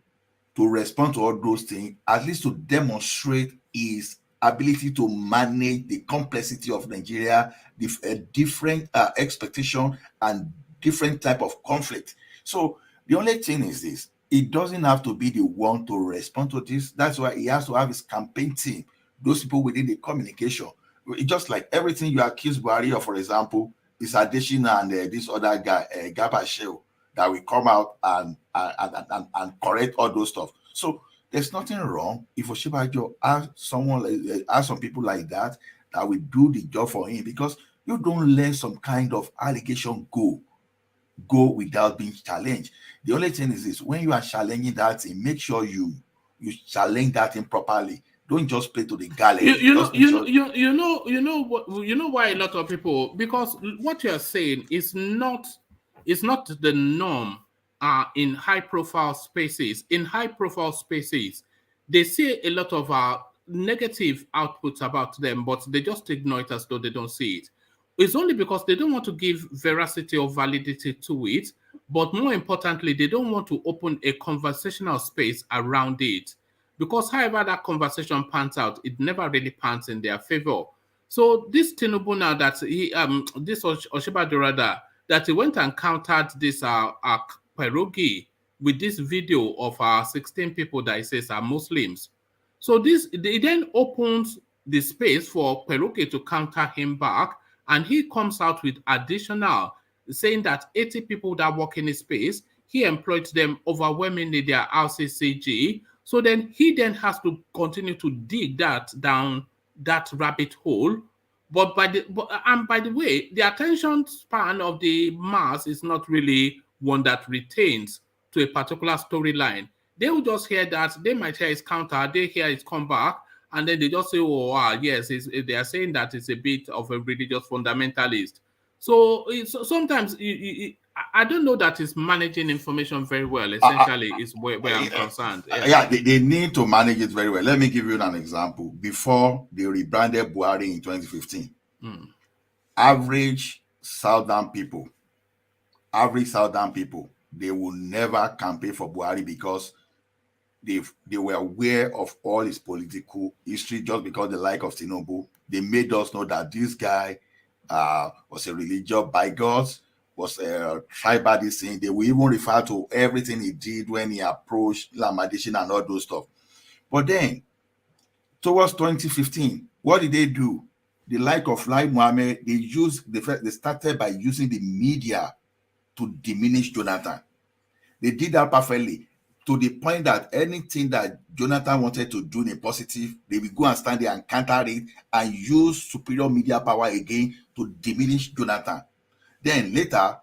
respond to all those things, at least to demonstrate his ability to manage the complexity of Nigeria, the different expectation and different type of conflict. So the only thing is this, it doesn't have to be the one to respond to this. That's why he has to have his campaign team, those people within the communication. Just like everything you accuse Buhari of, for example, is Adesina and this other guy, Garba Shehu, that will come out and correct all those stuff. So there's nothing wrong if Osinbajo has some people like that will do the job for him, because you don't let some kind of allegation go. go without being challenged. The only thing is this: when you are challenging that thing, make sure you challenge that thing properly. Don't just play to the gallery. You know why a lot of people, because what you are saying is not the norm in high profile spaces. In high profile spaces, they see a lot of negative outputs about them, but they just ignore it as though they don't see it. It's only because they don't want to give veracity or validity to it, but more importantly, they don't want to open a conversational space around it. Because however that conversation pans out, it never really pans in their favor. So this Tinubu now that he this Osinbajo that he went and countered this pierogi with this video of 16 people that he says are Muslims. So this it then opens the space for Pierogi to counter him back, and he comes out with additional saying that 80 people that work in his space, he employed them overwhelmingly their RCCG. So then he then has to continue to dig that down that rabbit hole. But by the way, the attention span of the mass is not really one that retains to a particular storyline. They will just hear that, they might hear his counter, they hear his comeback, and then they just say, oh, yes, they are saying that it's a bit of a religious fundamentalist. So sometimes I don't know that it's managing information very well, essentially, is where I'm concerned. They need to manage it very well. Let me give you an example. Before they rebranded Buhari in 2015, average southern people, they will never campaign for Buhari because they were aware of all his political history. Just because they like of Tinubu, they made us know that this guy was a religious bigot, was a tribalist thing. They will even refer to everything he did when he approached Lamadishin and all those stuff. But then, towards 2015, what did they do? The like of Lai Mohammed, they started by using the media to diminish Jonathan. They did that perfectly, to the point that anything that Jonathan wanted to do in a positive, they will go and stand there and counter it and use superior media power again to diminish Jonathan. Then later,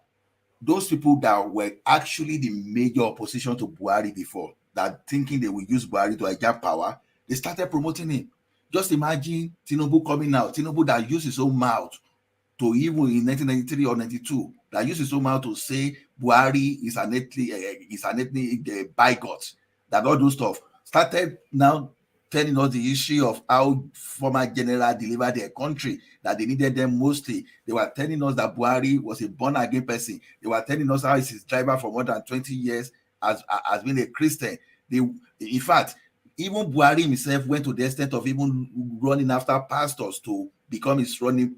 those people that were actually the major opposition to Buhari before, that thinking they would use Buhari to hijack power, they started promoting him. Just imagine Tinubu coming out, Tinubu that used his own mouth to, even in 1993 or 92, that used his own mouth to say Buhari is an ethnic bigot, that all those stuff, started now telling us the issue of how former general delivered their country, that they needed them mostly. They were telling us that Buhari was a born-again person. They were telling us how he's his driver for more than 20 years has been a Christian. In fact, even Buhari himself went to the extent of even running after pastors to become his running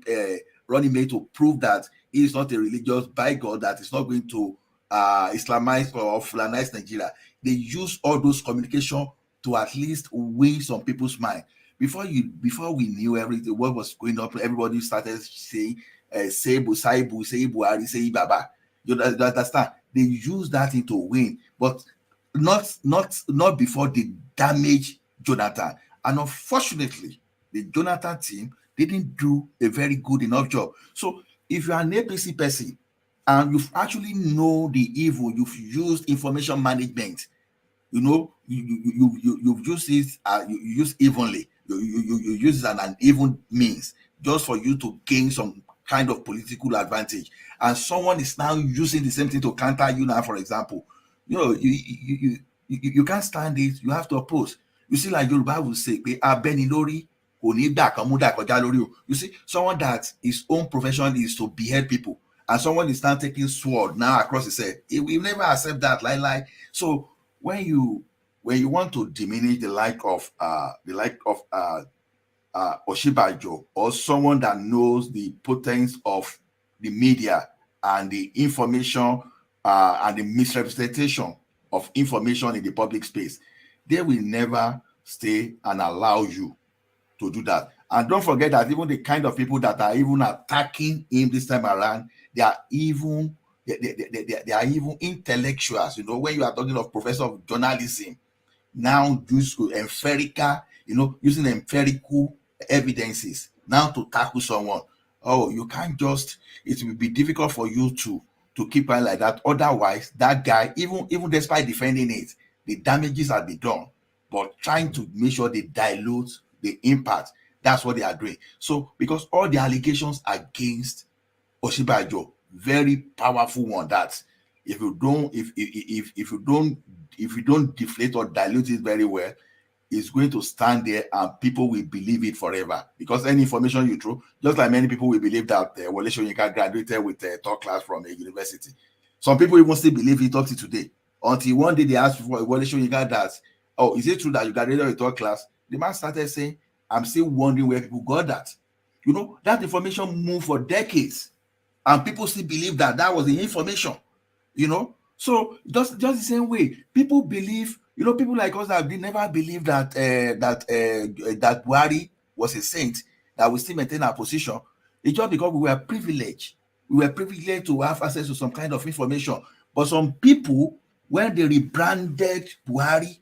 mate, to prove that he is not a religious bigot, that is not going to Islamize or Fulanize Nigeria. They use all those communication to at least win some people's mind. Before we knew everything, what was going on, everybody started saying, say Busaibu, say Buhari, say Baba. You understand? They use that thing to win, but not before they damage Jonathan. And unfortunately, the Jonathan team didn't do a very good enough job. So if you are an APC person and you actually know the evil, you've used information management, you've used it, you use evenly, you use it as an even means just for you to gain some kind of political advantage, and someone is now using the same thing to counter you now, for example, you can't stand it, you have to oppose. You see, like Yoruba will say, you see, someone that his own profession is to behead people, and someone is now taking sword now across his head. He will never accept that. So when you want to diminish the like of Osinbajo, or someone that knows the potence of the media and the information and the misrepresentation of information in the public space, they will never stay and allow you to do that. And don't forget that even the kind of people that are even attacking him this time around, they are even intellectuals. When you are talking of professor of journalism, now using empirical evidences now to tackle someone. Oh, you can't just, it will be difficult for you to to keep quiet like that. Otherwise, that guy, even despite defending it, the damages have been done, but trying to make sure they dilute the impact. That's what they are doing. So, because all the allegations against Osinbajo, very powerful one, that if you don't deflate or dilute it very well, it's going to stand there and people will believe it forever. Because any information you throw, just like many people will believe that Wole Soyinka graduated with a top class from a university. Some people even still believe it up to today. Until one day they asked for Wole Soyinka that, oh, is it true that you graduated with top class? The man started saying, I'm still wondering where people got that. You know, that information moved for decades. And people still believe that that was the information, you know. So just the same way, people believe, you know, people like us that never believed that that Buhari was a saint, that we still maintain our position. It's just because we were privileged. We were privileged to have access to some kind of information. But some people, when they rebranded Buhari,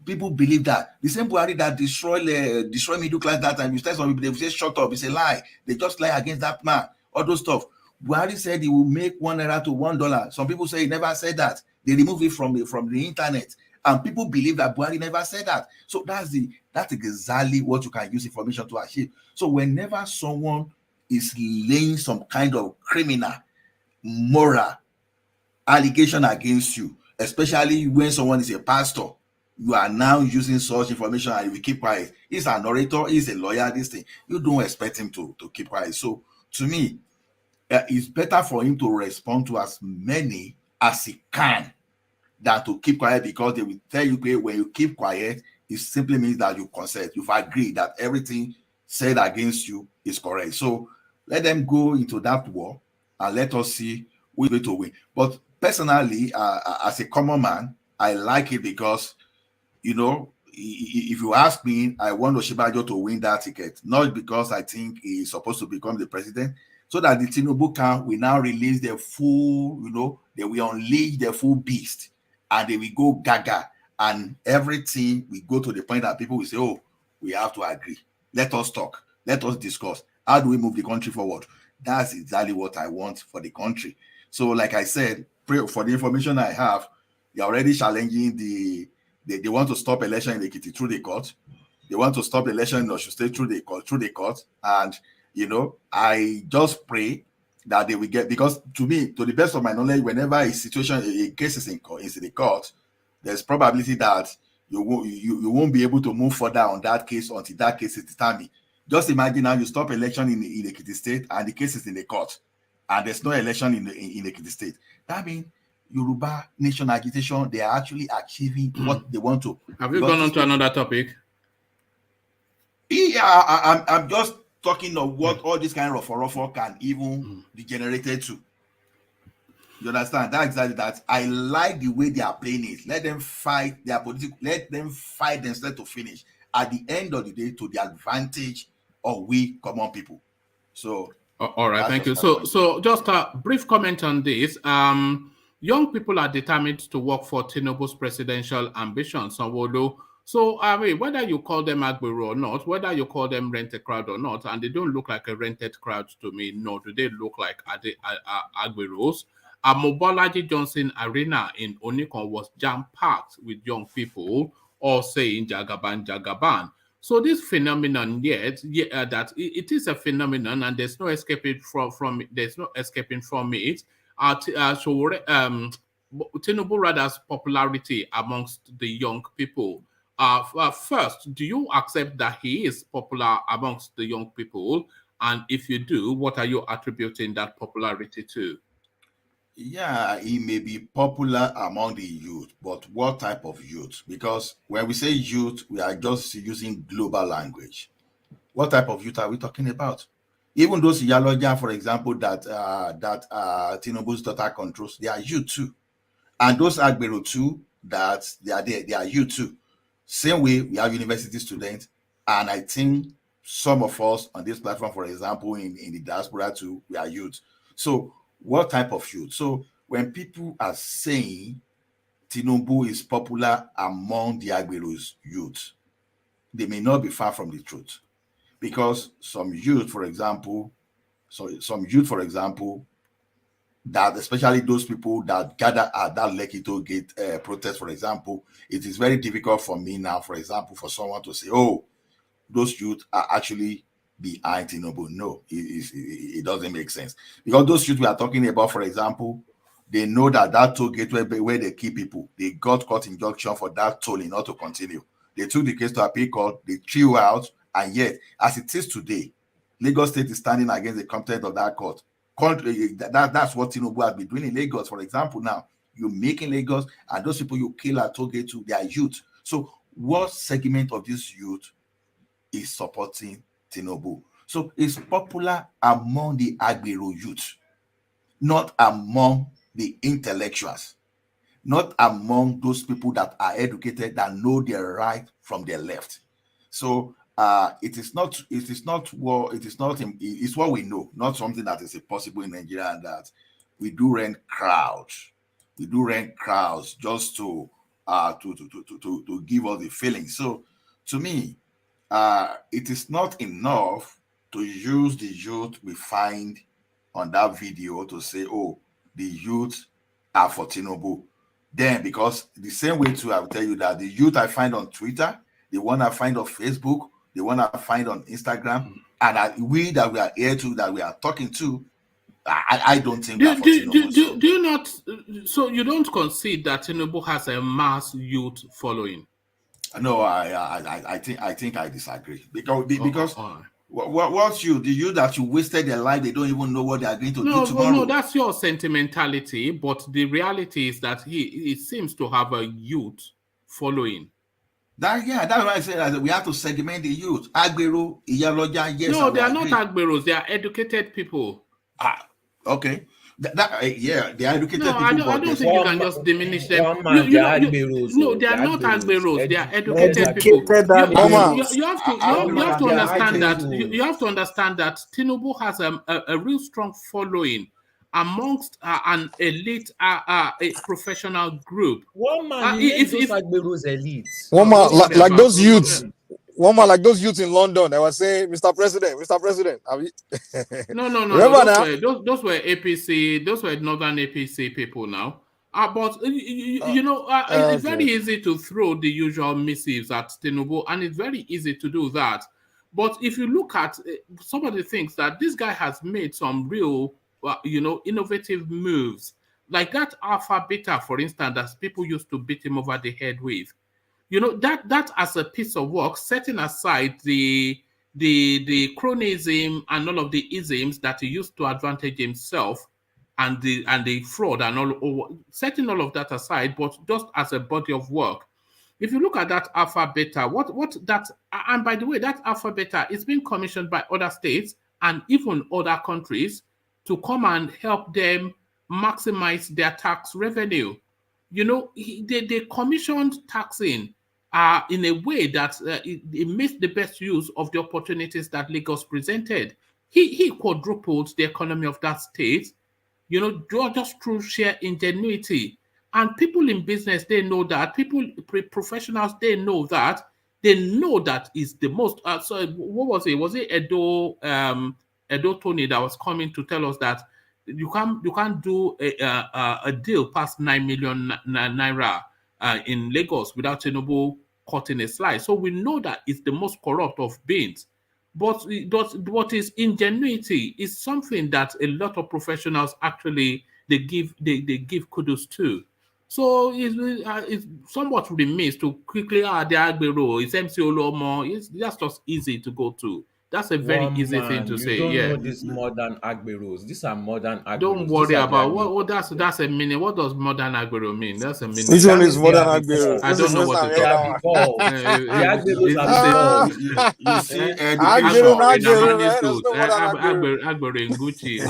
people believe that the same Buhari that destroyed middle class that time. You tell some people, they say shut up, it's a lie. They just lie against that man. All those stuff. Buhari said he will make $1 to $1. Some people say he never said that. They remove it from the internet, and people believe that Buhari never said that. So that's exactly what you can use information to achieve. So whenever someone is laying some kind of criminal, moral allegation against you, especially when someone is a pastor, you are now using such information and you keep quiet. He's an orator, he's a lawyer, this thing. You don't expect him to keep quiet. So to me, it's better for him to respond to as many as he can than to keep quiet, because they will tell you, okay, when you keep quiet, it simply means that you consent. You've agreed that everything said against you is correct. So let them go into that war and let us see who is going to win. But personally, as a common man, I like it because, you know, if you ask me, I want Osinbajo to win that ticket, not because I think he's supposed to become the president, so that the TINUBU camp will now release their full, you know, they will unleash their full beast, and they will go gaga, and everything will go to the point that people will say, oh, we have to agree. Let us talk. Let us discuss. How do we move the country forward? That's exactly what I want for the country. So, like I said, for the information I have, they're already challenging they want to stop election in Ekiti through the court. They want to stop election in Osun State through the court. And, you know, I just pray that they will get, because to me, to the best of my knowledge, whenever a case is in the court, there's probability that you won't be able to move further on that case until that case is determined. Just imagine now you stop election in Ekiti State and the case is in the court, and there's no election in Ekiti State. That means Yoruba nation agitation, they are actually achieving what they want to. Have you gone on to another topic? Yeah, I'm just talking of what all this kind of ruffle can even be generated to. You understand? That's exactly that. I like the way they are playing it. Let them fight their political. Let them fight themselves to finish. At the end of the day, to the advantage of we common people. So, all right, thank you. So just a brief comment on this. Young people are determined to work for TINUBU'S presidential ambitions. So, I mean, whether you call them Agbero or not, whether you call them rented crowd or not, and they don't look like a rented crowd to me, nor do they look like Agberos. Mobolaji Johnson Arena in Onikon was jam-packed with young people all saying Jagaban, Jagaban. So this phenomenon, that it is a phenomenon, and there's no escaping from it. Tinubu rather's popularity amongst the young people. First, do you accept that he is popular amongst the young people? And if you do, what are you attributing that popularity to? Yeah, he may be popular among the youth, but what type of youth? Because when we say youth, we are just using global language. What type of youth are we talking about? Even those Yaloja, for example, that TINUBU'S daughter controls, they are youth too. And those Agbero too, that they are there, they are youth too. Same way, we have university students, and I think some of us on this platform, for example, in the diaspora too, we are youth. So what type of youth? So when people are saying TINUBU is popular among the Agbero's youth, they may not be far from the truth. Because some youth, for example, that especially those people that gather at that Lekki Toll Gate protest, for example, it is very difficult for me now, for example, for someone to say, oh, those youth are actually behind Tinubu. No, it doesn't make sense. Because those youth we are talking about, for example, they know that toll gate where they keep people, they got court injunction for that tolling not to continue. They took the case to appeal court, they threw out, and yet, as it is today, Lagos State is standing against the content of that court. That's what Tinubu has been doing in Lagos. For example, now, you make in Lagos, and those people you kill at toll gate too, they are youth. So what segment of this youth is supporting Tinubu? So it's popular among the Agbero youth, not among the intellectuals, not among those people that are educated, that know their right from their left. So it's what we know, not something that is possible in Nigeria, and that we do rent crowds. We do rent crowds just to give us the feeling. So to me, it is not enough to use the youth we find on that video to say, oh, the youth are for Tinubu. Then, because the same way too, I will tell you that the youth I find on Twitter, the one I find on Facebook, the one I find on Instagram, and we are here to, that we are talking to, I don't think that for Tinubu. Do you not? So you don't concede that Tinubu has a mass youth following? No, I think I disagree, because what's you? The youth that you wasted their life, they don't even know what they are going to do tomorrow. No, that's your sentimentality. But the reality is that he seems to have a youth following. That's why I said that we have to segment the youth. Agbero, Iyaloja, yes. No, they are not Agberos. They are educated people. Okay. They are educated people. I don't think you can just diminish them. No, they are not Agberos. They are educated people. You have to understand that. You have to understand that Tinubu has a real strong following amongst an elite professional group. One man, if those Agberos elite. One man like those youths. One man like those youths in London, they were saying, Mr. President. No. Those were APC, those were Northern APC people now. But it's very easy to throw the usual missives at Tinubu, and it's very easy to do that. But if you look at some of the things that this guy has made, some real, innovative moves, like that Alpha Beta, for instance, that people used to beat him over the head with. That as a piece of work, setting aside the chronism and all of the isms that he used to advantage himself, and the fraud and all, setting all of that aside, but just as a body of work. If you look at that Alpha Beta, and by the way, that Alpha Beta is being commissioned by other states and even other countries to come and help them maximize their tax revenue. They commissioned taxing in a way that it makes the best use of the opportunities that Lagos presented. He quadrupled the economy of that state, just through sheer ingenuity. And people in business, they know that. Professionals, they know that. They know that is the most. So what was it? Was it Edo Tony that was coming to tell us that you can't do a deal past 9 million naira in Lagos without Tinubu cutting a slice. So we know that it's the most corrupt of beings. But what is ingenuity is something that a lot of professionals actually they give kudos to. So it's somewhat remiss to quickly the Agbero, it's MC Olomo. That's just easy to go to. That's a very easy thing to say. You don't know these modern Agberos. These are modern Agberos. Don't worry about what that's a meaning. What does modern Agbero mean? That's a meaning. Which one is modern Agbero? I don't know what to talk about. The Agberos are before. You see, Agbero in Gucci.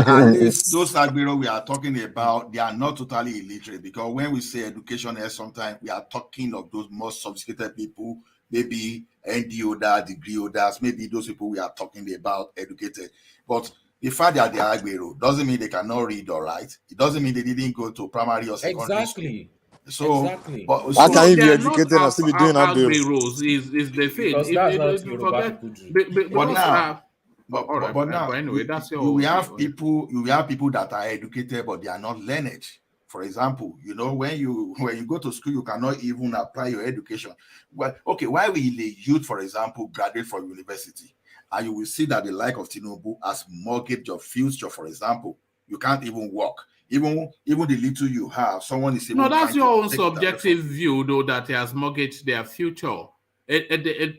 At least those Agbero we are talking about, they are not totally illiterate, because when we say education here, sometimes we are talking of those more sophisticated people, maybe ND holders, degree holders, maybe those people we are talking about educated. But the fact that they are Agbero doesn't mean they cannot read or write. It doesn't mean they didn't go to primary or secondary school. So, exactly. How can you be educated and still be doing Agbero? Is the thing. Because that's what Yoruba people do. But but now anyway, that's your. you will have people. You will have people that are educated, but they are not learned. For example, when you go to school, you cannot even apply your education. Well, okay, why will the youth, for example, graduate from university, and you will see that the like of Tinubu has mortgaged your future? For example, you can't even work. Even the little you have, someone is even. No, that's your own subjective view, though, that he has mortgaged their future.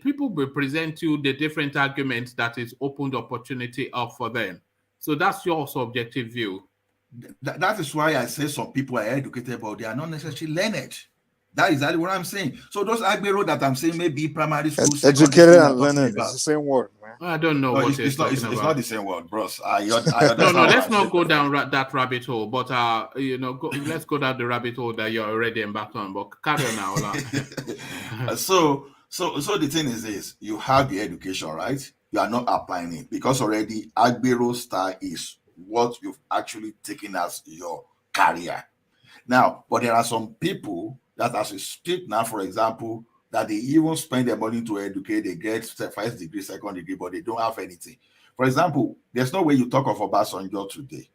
People will present you the different arguments that is opened opportunity up for them. So that's your subjective view. That is why I say some people are educated, but they are not necessarily learned. That is exactly what I'm saying. So those Agbero that I'm saying maybe primary school, educated and learned, it's the same word, man. I don't know what it's not the same word, bros. I no, let's not go down that rabbit hole. But let's go down the rabbit hole that you're already embarked on. But carry on now. So the thing is this: you have the education, right? You are not applying it because already Agbero style is what you've actually taken as your career. Now, but there are some people that, as we speak now, for example, that they even spend their money to educate, they get first degree, second degree, but they don't have anything. For example, there's no way you talk of Obasanjo today.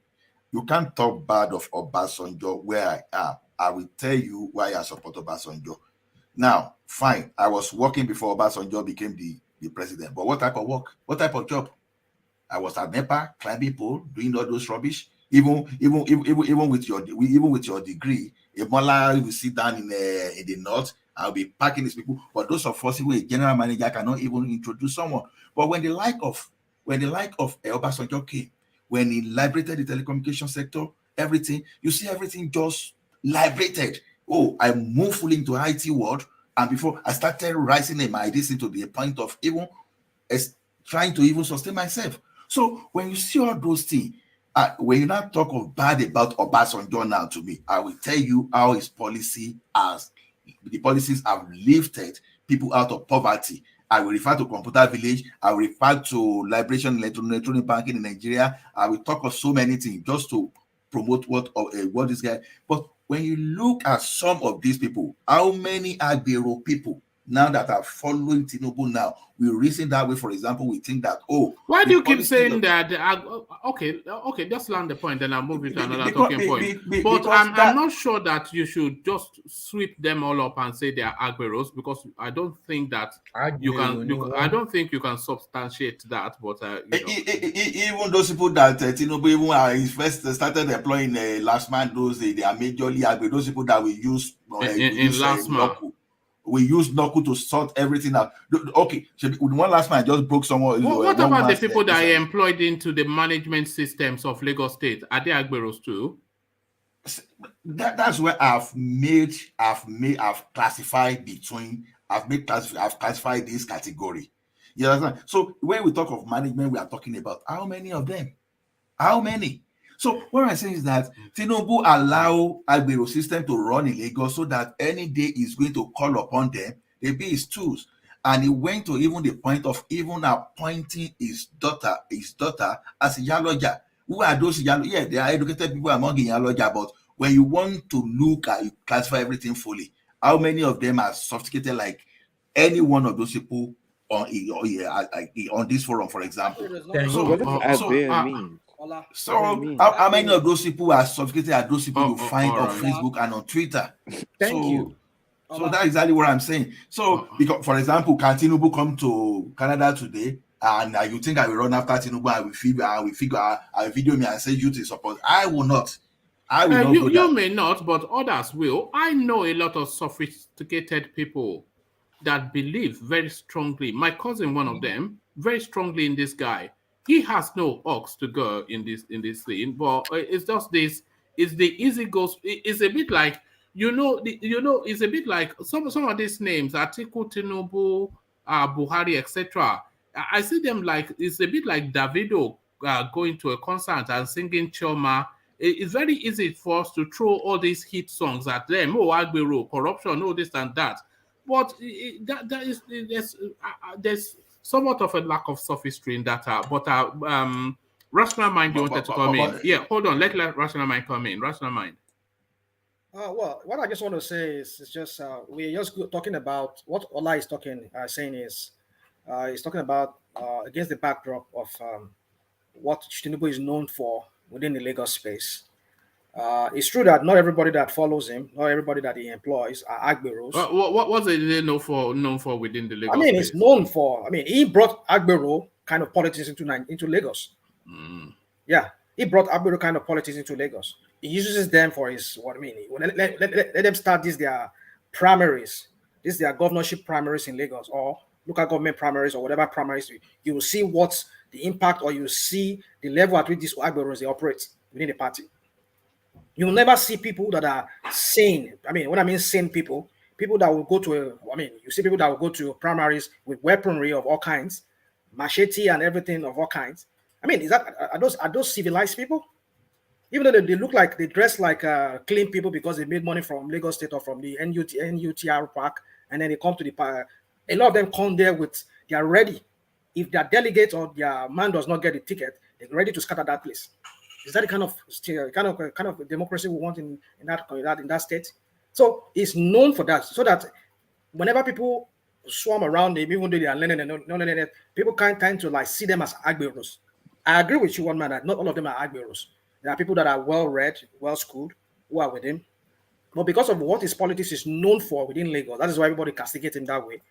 You can't talk bad of Obasanjo where I am. I will tell you why I support Obasanjo. Now, fine, I was working before Obasanjo became the president, but what type of work? What type of job? I was at NEPA, climbing pole, doing all those rubbish. Even with your degree, if Mola will sit down in the north, I'll be packing these people. But those of us who a general manager cannot even introduce someone. But when the like of Obasanjo came, when he liberated the telecommunication sector, everything, you see everything just liberated. Oh, I moved fully into IT world, and before I started rising in my ideas into the point of even trying to even sustain myself. So when you see all those things, when you not talk of bad about Obasanjo now to me, I will tell you how his policies have lifted people out of poverty. I will refer to Computer Village. I will refer to liberation electronic banking in Nigeria. I will talk of so many things just to promote what this guy. But when you look at some of these people, how many Agbero people now that are following Tinubu now, we reason that way? For example, we think that, why do you keep saying that? Okay, just land the point, then I'll move it to another talking point. But I'm not sure that you should just sweep them all up and say they are Agberos, because I don't think that you can. I don't think you can substantiate that. But even those people that Tinubu even first started employing last man, they are majorly Agberos. Those people that we use in last man. We use Noku to sort everything out. Okay, so one last man just broke someone. What about the people that are employed into the management systems of Lagos State? Are they Agberos too? That's where I've classified this category. You understand? So when we talk of management, we are talking about how many of them? How many? So what I'm saying is that Tinubu allow Agbero system to run in Lagos so that any day he's going to call upon them, they be his tools. And he went to even the point of even appointing his daughter as a Yaloja. Who are those Yaloja? Yeah, they are educated people among Yaloja, but when you want to look at, you classify everything fully. How many of them are sophisticated like any one of those people on this forum, for example? What does Agbero mean? So how many of those people are sophisticated are those people you find on Facebook and on Twitter? Thank you. So that's exactly what I'm saying. So because, for example, can Tinubu come to Canada today and you think I will run after Tinubu and I will video me and say you to support? I will not. I will not. You may not, but others will. I know a lot of sophisticated people that believe very strongly. My cousin, one of them, very strongly in this guy. He has no ox to go in this thing, but it's just this. It's the easy goes. It's a bit like it's a bit like some of these names, Atiku, Tinubu, Buhari, etc. I see them like it's a bit like Davido going to a concert and singing Choma. It's very easy for us to throw all these hit songs at them. Oh, Agbero, corruption, all this and that. But there's somewhat of a lack of sophistry in that. But rational mind, you wanted to come in. Yeah, hold on. Let rational mind come in. Rational mind. Well, what I just want to say is just we're just talking about what Ola is saying is he's talking about against the backdrop of what Tinubu is known for within the Lagos space. It's true that not everybody that follows him, not everybody that he employs are Agberos. What was it known for within the Lagos I mean, space? it's known for, I mean, he brought Agbero kind of politics into Lagos. Yeah, he brought Agbero kind of politics into Lagos. He uses them for his, what I mean, let them start their primaries, their governorship primaries in Lagos, or local government primaries, or whatever primaries. You will see what the impact, or you see the level at which these Agberos, they operate within the party. You will never see people that are sane. I mean, when I mean sane people that will go to, you see people that will go to primaries with weaponry of all kinds, machete and everything of all kinds. I mean, are those civilized people? Even though they look like, they dress like clean people because they made money from Lagos State or from the NUTR park, and then they come to the park. A lot of them come there they are ready. If their delegate or their man does not get the ticket, they're ready to scatter that place. Is that the kind of democracy we want in that state? So it's known for that, so that whenever people swarm around him, even though they are learning, people can't tend to like see them as Agberos. I agree with you, one man, that not all of them are Agberos. There are people that are well-read, well-schooled, who are with him. But because of what his politics is known for within Lagos, that is why everybody castigates him that way.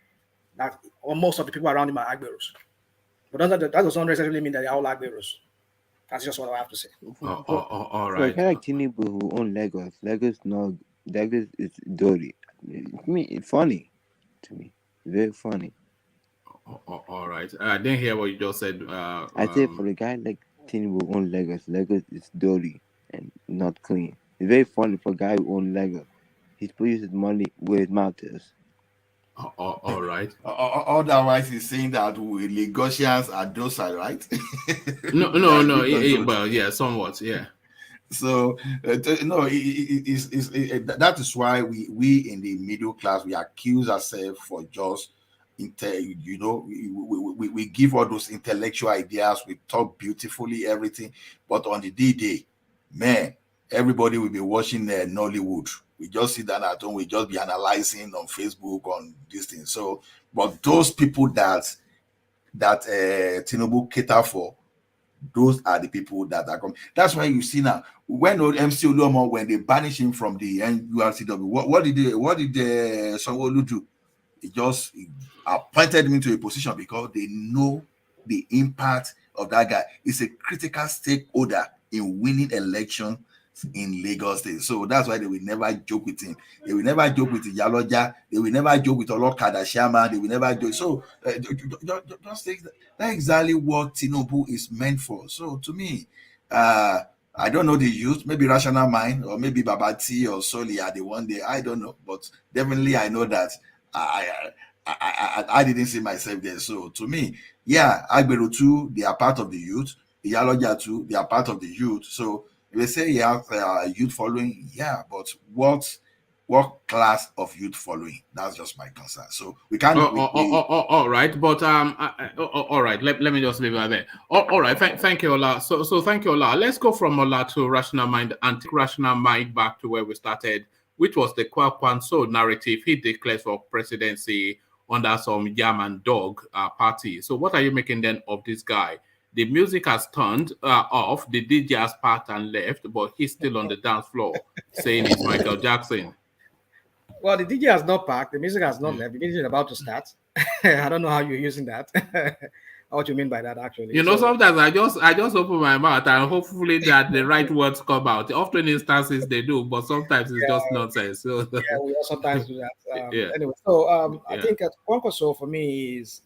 That most of the people around him are Agberos. But that does not necessarily mean that they are all Agberos. That's just what I have to say. All right. So, like Tinubu who own Lagos is dirty. I mean, it's funny to me. Very funny. All right. I didn't hear what you just said. I said for a guy like Tinubu who own Lagos is dirty and not clean. It's very funny for a guy who owns Lagos. He produces money where his mouth is. All right. Otherwise, he's saying that we Lagosians are docile, right? No. Well, yeah, somewhat, yeah. So that is why we in the middle class, we accuse ourselves for just we give all those intellectual ideas, we talk beautifully, everything, but on the D-Day, man, everybody will be watching Nollywood. We just sit down at home, we just be analyzing on Facebook on this thing. So, but those people that Tinubu cater for, those are the people that are coming. That's why you see now, when old MC Oluomo, when they banish him from the NURTW, what did Sanwo-Olu do? He just appointed him to a position because they know the impact of that guy. It's a critical stakeholder in winning election in Lagos State. So that's why they will never joke with him. They will never joke with Yaloja. They will never joke with Olokada Shama. They will never joke. So just think that's exactly what Tinubu is meant for. So to me, I don't know the youth, maybe Rational Mind or maybe Babati or Soli are the one day. I don't know, but definitely I know that I didn't see myself there. So to me, yeah, Agbero too, they are part of the youth. Yaloja too, they are part of the youth. So they say you have youth following, yeah, but what class of youth following? That's just my concern. So we can't. All right, but all right. Let me just leave it there. All right. Thank you, Ola. So thank you, Ola. Let's go from Ola to Rational Mind and take Rational Mind back to where we started, which was the Kwakwanso narrative. He declares for presidency under some yam and dog party. So what are you making then of this guy? The music has turned off, the DJ has parked and left, but he's still on the dance floor saying it's Michael Jackson. Well, the DJ has not parked, the music has not left, the music is about to start. I don't know how you're using that. What you mean by that, actually? You know, sometimes I just open my mouth and hopefully that the right words come out. Often instances they do, but sometimes it's just nonsense. So yeah, we sometimes do that. Anyway, so I think Kwankwaso for me is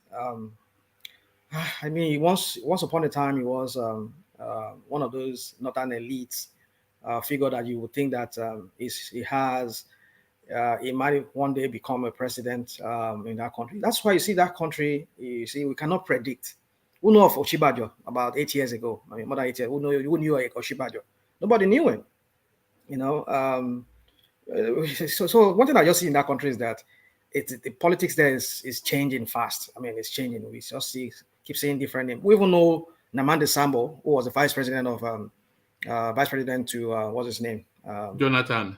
I mean, once upon a time, he was one of those, not an elite figure that you would think that he might one day become a president in that country. That's why you see that country, you see, we cannot predict. Who knew of Osinbajo about 8 years ago? I mean, more than 8 years. Who knew Osinbajo? Nobody knew him. You know, so one thing I just see in that country is that the politics there is changing fast. I mean, it's changing. We just keep seeing different names. We even know Namande Sambo, who was the vice president to what's his name? Jonathan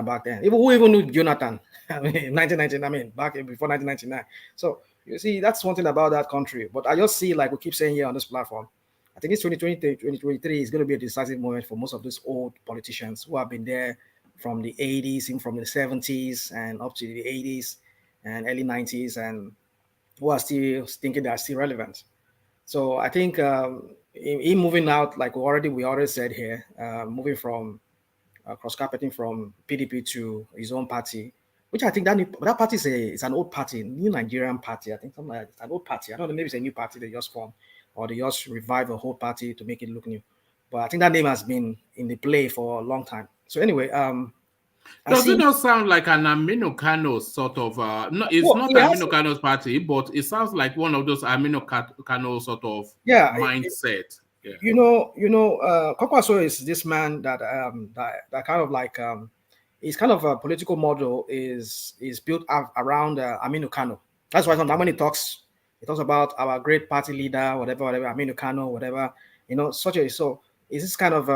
back then. Who even knew Jonathan? I mean, 1999. I mean, back before 1999. So You see, that's one thing about that country. But I just see, like we keep saying here on this platform, I think it's 2023 is going to be a decisive moment for most of these old politicians who have been there from the 80s, even from the 70s and up to the 80s and early 90s, and who are still thinking they are still relevant. So I think in moving out, like we already said here, moving from cross-carpeting from PDP to his own party, which I think that party is an old party, New Nigerian Party. I think something like it's an old party. I don't know, maybe it's a new party they just formed, or they just revive a whole party to make it look new. But I think that name has been in the play for a long time. So anyway, does it not sound like an Aminu Kano sort of? No, it's not Aminu Kano's party, but it sounds like one of those Aminu Kano sort of mindset. You know, Kwankwaso is this man that that kind of like his kind of a political model is built around Aminu Kano. That's why sometimes when he talks about our great party leader, whatever, Aminu Kano, whatever, so is this kind of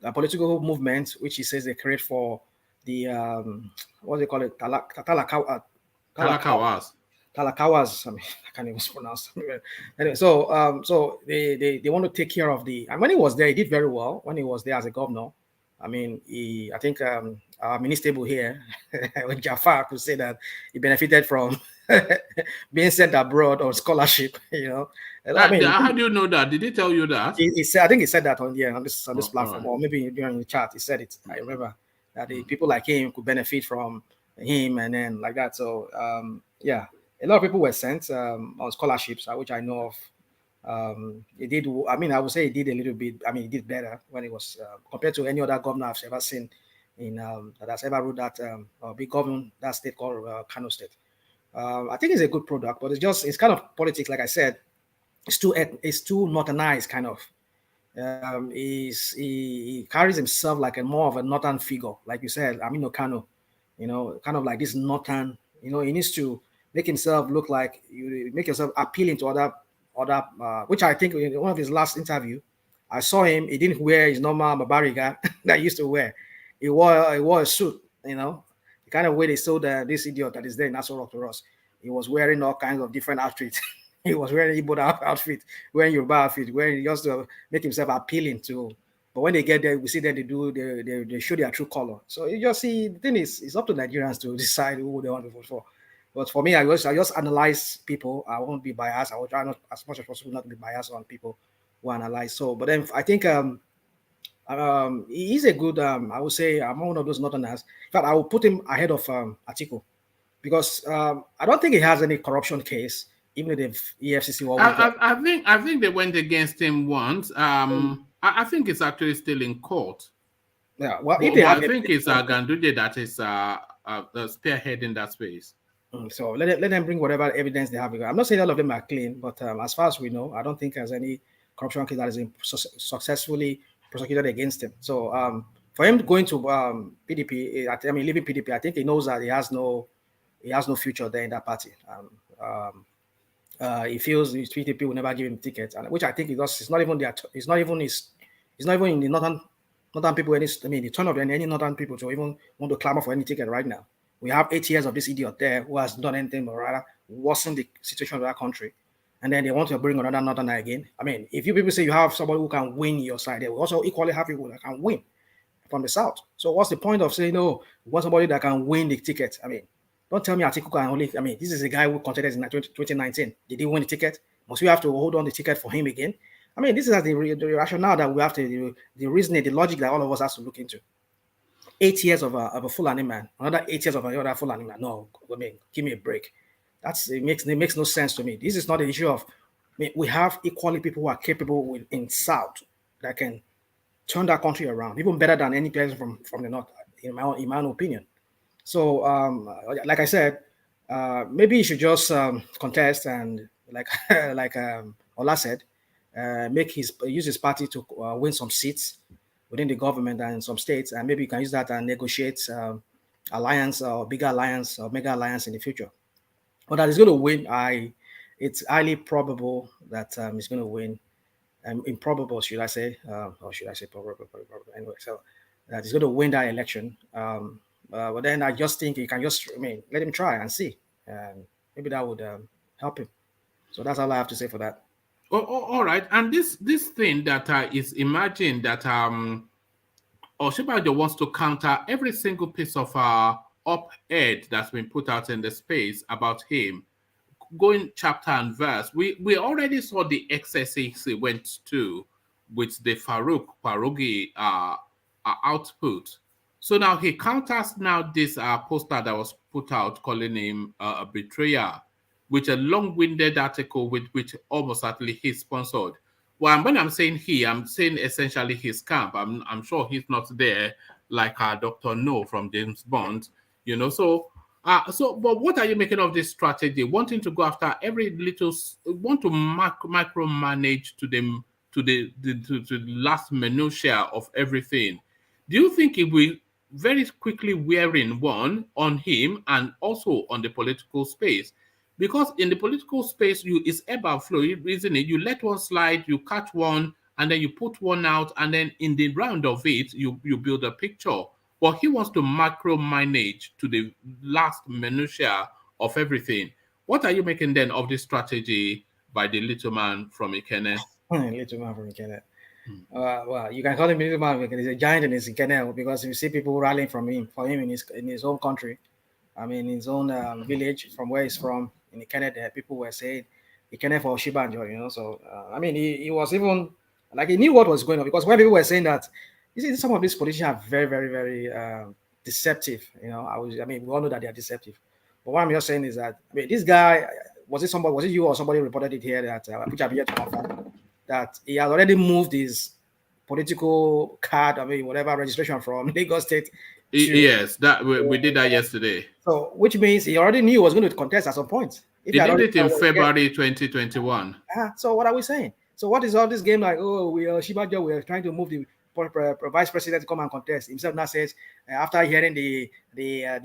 a political movement which he says they create for the what do they call it, Talakawas. I mean, I can't even pronounce. Anyway, so they want to take care of and when he was there, he did very well. When he was there as a governor, I mean, I think our minister here, Jafar, could say that he benefited from being sent abroad on scholarship. I mean, how do you know that? Did he tell you that? He said, I think he said that on this platform, or maybe during the chat. He said it. I remember that the people like him could benefit from him, and then like that. So yeah, a lot of people were sent on scholarships, which I know of. He did. I mean, I would say he did a little bit. I mean, he did better when he was compared to any other governor I've ever seen in that has ever ruled that big government that state called Kano State. I think it's a good product, but it's kind of politics. Like I said, it's too northernized kind of. He carries himself like more of a northern figure, like you said. Aminu Kano, kind of like this northern. He needs to make himself look like you make yourself appealing to other, which I think in one of his last interview, I saw him. He didn't wear his normal Mabariga that he used to wear. He wore a suit. The kind of way they sold this idiot that is there in Nassau to us. He was wearing all kinds of different outfits. He was wearing Igbo outfit, wearing Yoruba outfit, wearing just to make himself appealing to. But when they get there, we see that they show their true color. So you just see, the thing is, it's up to Nigerians to decide who they want to vote for. But for me, I just analyze people. I won't be biased. I will try not as much as possible not to be biased on people who analyze. So, but then I think he's a good. I would say I'm one of those northerners. In fact, I will put him ahead of Atiku because I don't think he has any corruption case. Even if the EFCC, I think they went against him once. I think it's actually still in court. Yeah, well, I think it's Ganduje that is spearheading that space. So let them bring whatever evidence they have. I'm not saying all of them are clean, but as far as we know, I don't think there's any corruption case that is successfully prosecuted against him. So for him going to PDP, I mean leaving PDP, I think he knows that he has no future there in that party. He feels his PDP will never give him tickets, and which I think it's not even in the northern people. The turn of any northern people to even want to clamor for any ticket right now. We have 8 years of this idiot there who has done anything but rather worsen the situation of that country, and then they want to bring another northerner again. I mean, if you people say you have somebody who can win your side, they will also equally have people that can win from the south. So what's the point of saying no? We want somebody that can win the ticket? I mean, don't tell me Atiku can only. I mean, this is a guy who contested in 2019. Did he win the ticket? Must we have to hold on the ticket for him again? I mean, this is the rationale that we have to, the reasoning, the logic that all of us has to look into. 8 years of a Fulani man, another 8 years of another Fulani man. No, I mean, give me a break. It makes no sense to me. This is not an issue of. I mean, we have equally people who are capable in South that can turn that country around, even better than any person from the North, in my own opinion. So, like I said, maybe he should just contest and, like Ola said, use his party to win some seats within the government and some states, and maybe you can use that and negotiate alliance or bigger alliance or mega alliance in the future. But that he's going to win, it's highly probable that he's going to win. Improbable, should I say? Or should I say probable? Anyway, so that he's going to win that election. But then I just think you can just, let him try and see. maybe that would help him. So that's all I have to say for that. All right. And this thing that is imagined that Osinbajo wants to counter every single piece of op-ed that's been put out in the space about him, going chapter and verse. We already saw the excesses he went to with the Farouk Parogi output. So now he counters now this poster that was put out calling him a betrayer, with a long-winded article with which almost certainly he sponsored. Well, when I'm saying he, I'm saying essentially his camp. I'm sure he's not there like Dr. No from James Bond, you know. So, but what are you making of this strategy? Wanting to go after every little, want to micromanage to them to the last minutiae of everything. Do you think it will very quickly wearing one on him and also on the political space? Because in the political space, it's ebb and flow, isn't it? You let one slide, you catch one, and then you put one out, and then in the round of it, you build a picture. But he wants to micromanage to the last minutiae of everything. What are you making then of this strategy by the little man from Ikene? Little man from Ikene. Well, you can call him little man because he's a giant in his Ikene, because you see people rallying for him in his own country. I mean, his own village from where he's from in Ikene. People were saying Ikene for Osinbajo, you know. So I mean, he was even like he knew what was going on, because when people were saying that, you see, some of these politicians are very, very, very deceptive. You know, I mean, we all know that they are deceptive. But what I'm just saying is that, I mean, this guy, was it you or somebody reported it here that which I've yet to confirm, that he has already moved his political card, I mean, whatever registration from Lagos State. Yes, that we did that yesterday. So, which means he already knew he was going to contest at some point. He did it in February 2021. So what are we saying? So what is all this game like? Oh, Osinbajo, we are trying to move the vice president to come and contest. Himself now says, after hearing the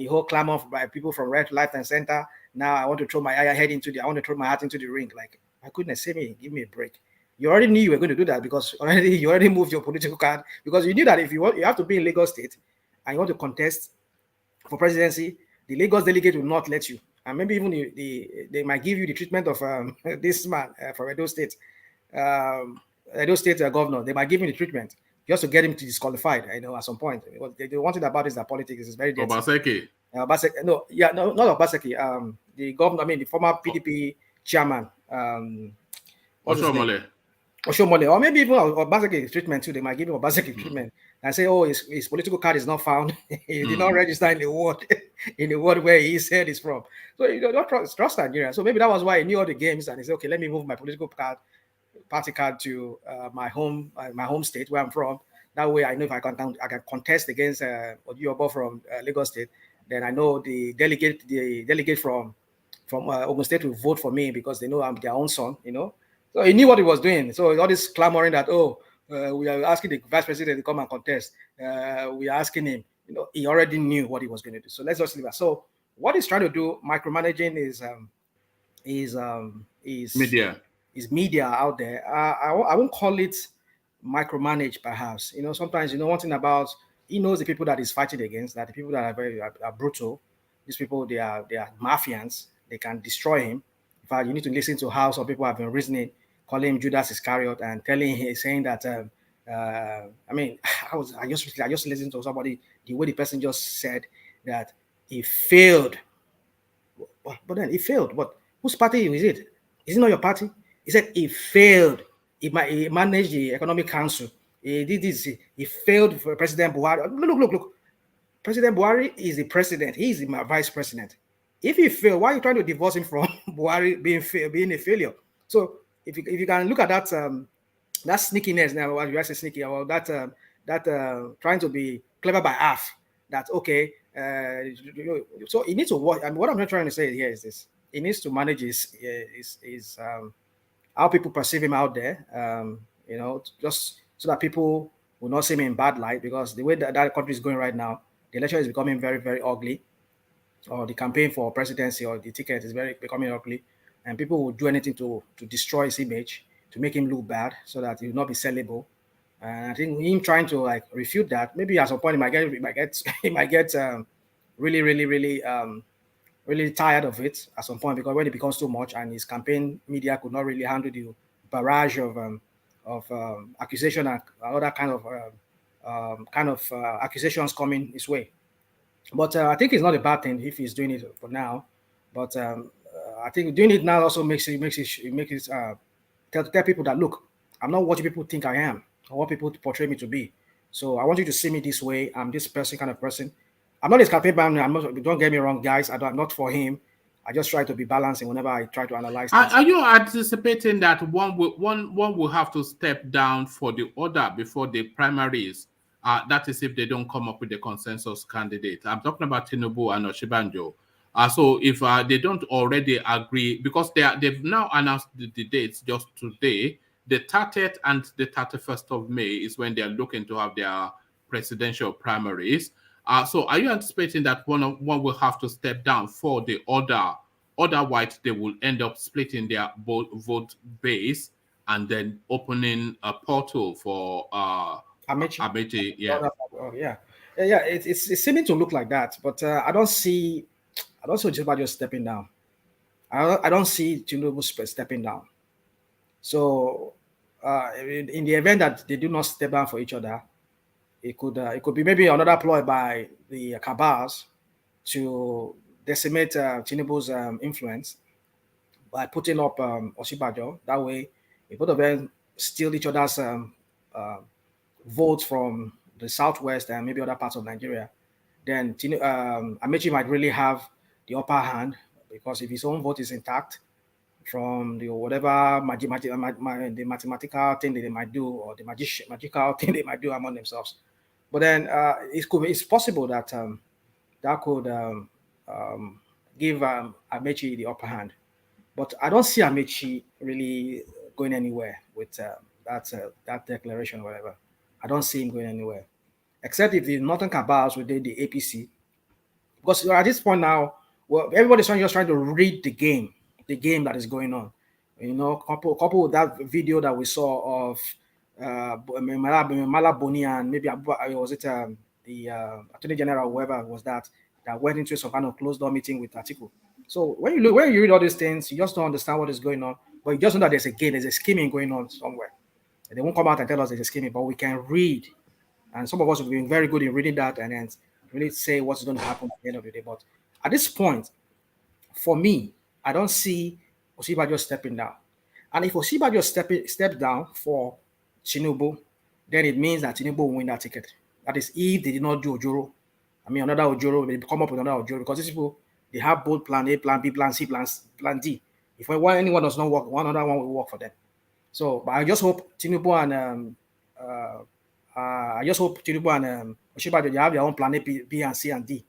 whole clamor by people from right, left, and center, now I want to throw my head into I want to throw my heart into the ring. Like, my goodness, give me a break. You already knew you were going to do that, because you already moved your political card, because you knew that if you have to be in Lagos State and you want to contest for presidency, the Lagos delegate will not let you. And maybe even they might give you the treatment of this man from Edo State, governor. They might give him the treatment just to get him to disqualified, I know, at some point. The one thing about is that politics is very dirty. Obaseki. No, not Obaseki. The governor, I mean, the former PDP chairman. Oshomole, or maybe even Obaseki treatment too. They might give him Obaseki treatment and say, oh, his political card is not found. He did not register in the ward where he said he's from. So you don't trust Nigeria. So maybe that was why he knew all the games, and he said, okay, let me move my political card, party card to my home state where I'm from. That way, I know if I can contest against Odiobo from Lagos State, then I know the delegate from Ogun State will vote for me, because they know I'm their own son, you know. So he knew what he was doing. So all this clamoring that, we are asking the vice president to come and contest. We are asking him. You know, he already knew what he was going to do. So let's just leave that. So what he's trying to do, micromanaging, is media out there. I won't call it micromanage, perhaps. You know, sometimes, you know, one thing about, he knows the people that he's fighting against, that the people that are brutal. These people, they are mafians. They can destroy him. In fact, you need to listen to how some people have been reasoning, calling him Judas Iscariot and saying that. I mean, I just listened to somebody, the way the person just said that he failed. But then he failed. But whose party is it? Is it not your party? He said he failed. He managed the Economic Council. He did this. He failed for President Buhari. Look. President Buhari is the president. He is the vice president. If he failed, why are you trying to divorce him from Buhari being a failure? So if you can look at that that sneakiness now, what you say sneaky, or that trying to be clever by half, that okay, so he needs to watch. I mean, what I'm not trying to say here is this: he needs to manage his how people perceive him out there. You know, just so that people will not see him in bad light, because the way that country is going right now, the election is becoming very, very ugly, or the campaign for presidency or the ticket is becoming ugly, and people will do anything to destroy his image, to make him look bad, so that he will not be sellable. And I think him trying to like refute that, maybe at some point he might get really, really, really really tired of it at some point, because when it becomes too much and his campaign media could not really handle the barrage of accusation and other kind of accusations coming his way. But I think it's not a bad thing if he's doing it for now. But I think doing it now also makes it tell people that, look, I'm not what people think I am, or what people portray me to be. So I want you to see me this way. I'm this person, kind of person. I'm not his campaign man. Don't get me wrong, guys. I'm not for him. I just try to be balancing whenever I try to analyze things. Are you anticipating that one will have to step down for the other before the primaries? That is if they don't come up with a consensus candidate. I'm talking about TINUBU and Osinbajo. So if they don't already agree, because they've now announced the dates just today, the 30th and the 31st of May is when they're looking to have their presidential primaries. So are you anticipating that one will have to step down for the other? Otherwise, they will end up splitting their vote base and then opening a portal for Amechi. Yeah. Yeah. It's seeming to look like that, but I don't see Osinbajo stepping down. I don't see TINUBU stepping down. So in the event that they do not step down for each other, it could be maybe another ploy by the cabals to decimate TINUBU'S influence by putting up Osinbajo. That way, if both of them steal each other's votes from the southwest and maybe other parts of Nigeria, then Amechi might really have the upper hand, because if his own vote is intact from the whatever the mathematical thing that they might do, or the magical thing they might do among themselves. But then it's possible that that could give Amechi the upper hand. But I don't see Amechi really going anywhere with that declaration or whatever. I don't see him going anywhere, except if the Northern cabals within the APC. Because at this point now, well, everybody's just trying to read the game that is going on. You know, couple with that video that we saw of Malaboni and maybe was it the Attorney General, whoever was that went into some kind of closed door meeting with Atiku. So when you read all these things, you just don't understand what is going on. But you just know that there's a scheming going on somewhere. They won't come out and tell us there's a scheming, but we can read. And some of us have been very good in reading that and then really say what's going to happen at the end of the day. But at this point, for me, I don't see Osinbajo stepping down. And if Osinbajo steps down for TINUBU, then it means that TINUBU will win that ticket. That is if they did not do Ojoro. I mean, another Ojoro, they come up with another Ojoro, because these people, they have both plan A, plan B, plan C, plan D. If anyone does not work, one other one will work for them. So, but I just hope TINUBU and Osinbajo, they have their own plan A, B, and C, and D,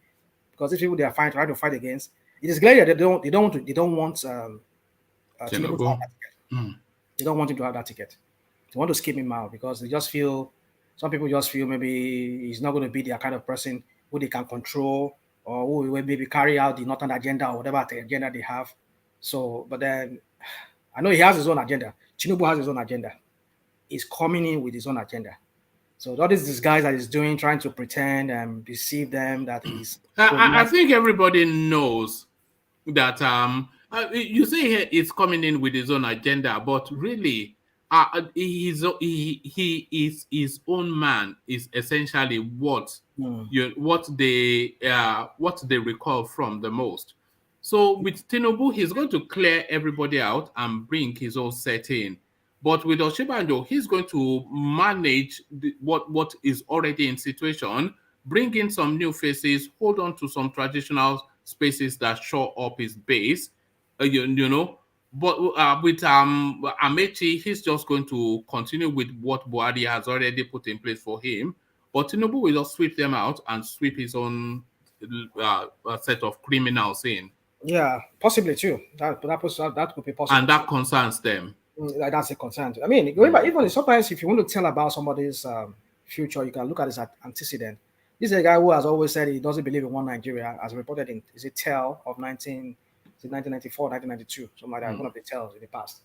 because these people they are trying to fight against. It is clear that they don't want TINUBU to have that ticket. They don't want him to have that ticket. They want to skip him out because some people just feel maybe he's not going to be their kind of person who they can control, or who will maybe carry out the Northern agenda or whatever agenda they have. So, but then I know he has his own agenda. TINUBU has his own agenda. He's coming in with his own agenda. So all this guys that he's doing, trying to pretend and deceive them that he's. I think everybody knows that you say he's coming in with his own agenda, but really, he is his own man is essentially what they recall from the most. So with TINUBU, he's going to clear everybody out and bring his own set in. But with Osinbajo, he's going to manage what is already in situation, bring in some new faces, hold on to some traditional spaces that show up his base, you know. But with Amechi, he's just going to continue with what Buhari has already put in place for him. But TINUBU will just sweep them out and sweep his own set of criminals in. Yeah, possibly too. That could be possible. And that concerns them. That's a concern. I mean, even sometimes if you want to tell about somebody's future, you can look at his antecedent. This is a guy who has always said he doesn't believe in one Nigeria, as reported in TEL of 1994, 1992, something like that, one of the TELs in the past.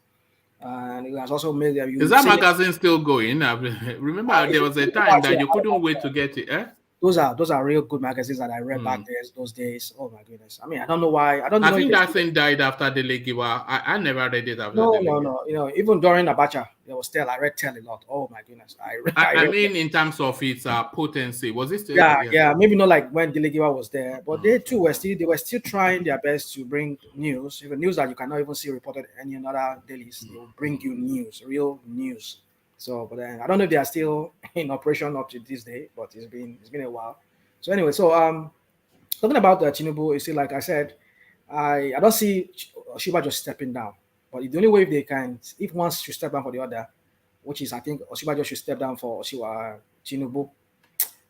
And he has also made. Is that magazine still going? Remember, there was a time that you couldn't wait to get it. Eh? those are real good magazines that I read back there those days. Oh my goodness! I mean, I don't know why. I think that thing died after the Legiwa. I never read it after no, the no. You know, even during Abacha, there was Tell. I read Tell a lot. Oh my goodness! I mean, in terms of its potency, was it still? Yeah. Maybe not like when Delegiwa was there, but they too were still trying their best to bring news, even news that you cannot even see reported any other dailies. They will bring you news, real news. So, but then I don't know if they are still in operation up to this day, but it's been a while. So anyway, so talking about the Tinubu, you see, like I said, I don't see Oshiba just stepping down, but the only way they can, if one should step down for the other, which is I think Oshiba should step down for Tinubu.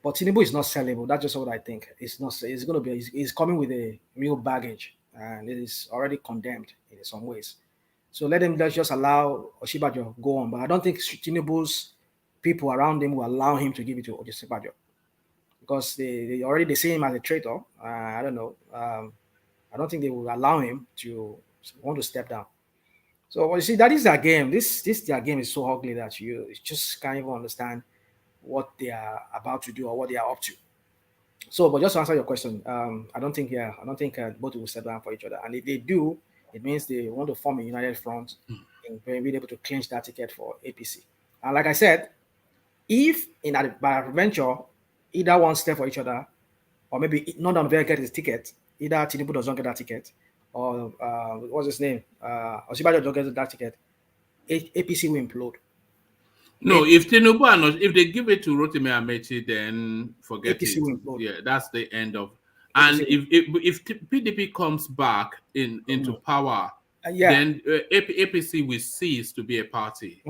But Tinubu is not sellable. That's just what I think. It's not. It's going to be. He's coming with a real baggage, and it is already condemned in some ways. So let's just allow Oshibajo go on. But I don't think Tinubu's people around him will allow him to give it to Oshibajo because they see him as a traitor. I don't know. I don't think they will allow him to want to step down. So you see, that is their game. This their game is so ugly that you just can't even understand what they are about to do or what they are up to. So, but just to answer your question, I don't think both will step down for each other. And if they do, it means they want to form a united front and being able to clinch that ticket for APC. And like I said, if by venture, either one step for each other, or maybe none of them get his ticket, either Tinubu doesn't get that ticket, or what's his name? Osinbajo doesn't get that ticket, APC will implode. No, if Tinubu if they give it to Rotimi Amechi, then forget APC it. Will implode. Yeah, that's the end of. And if PDP comes back into power, then APC will cease to be a party.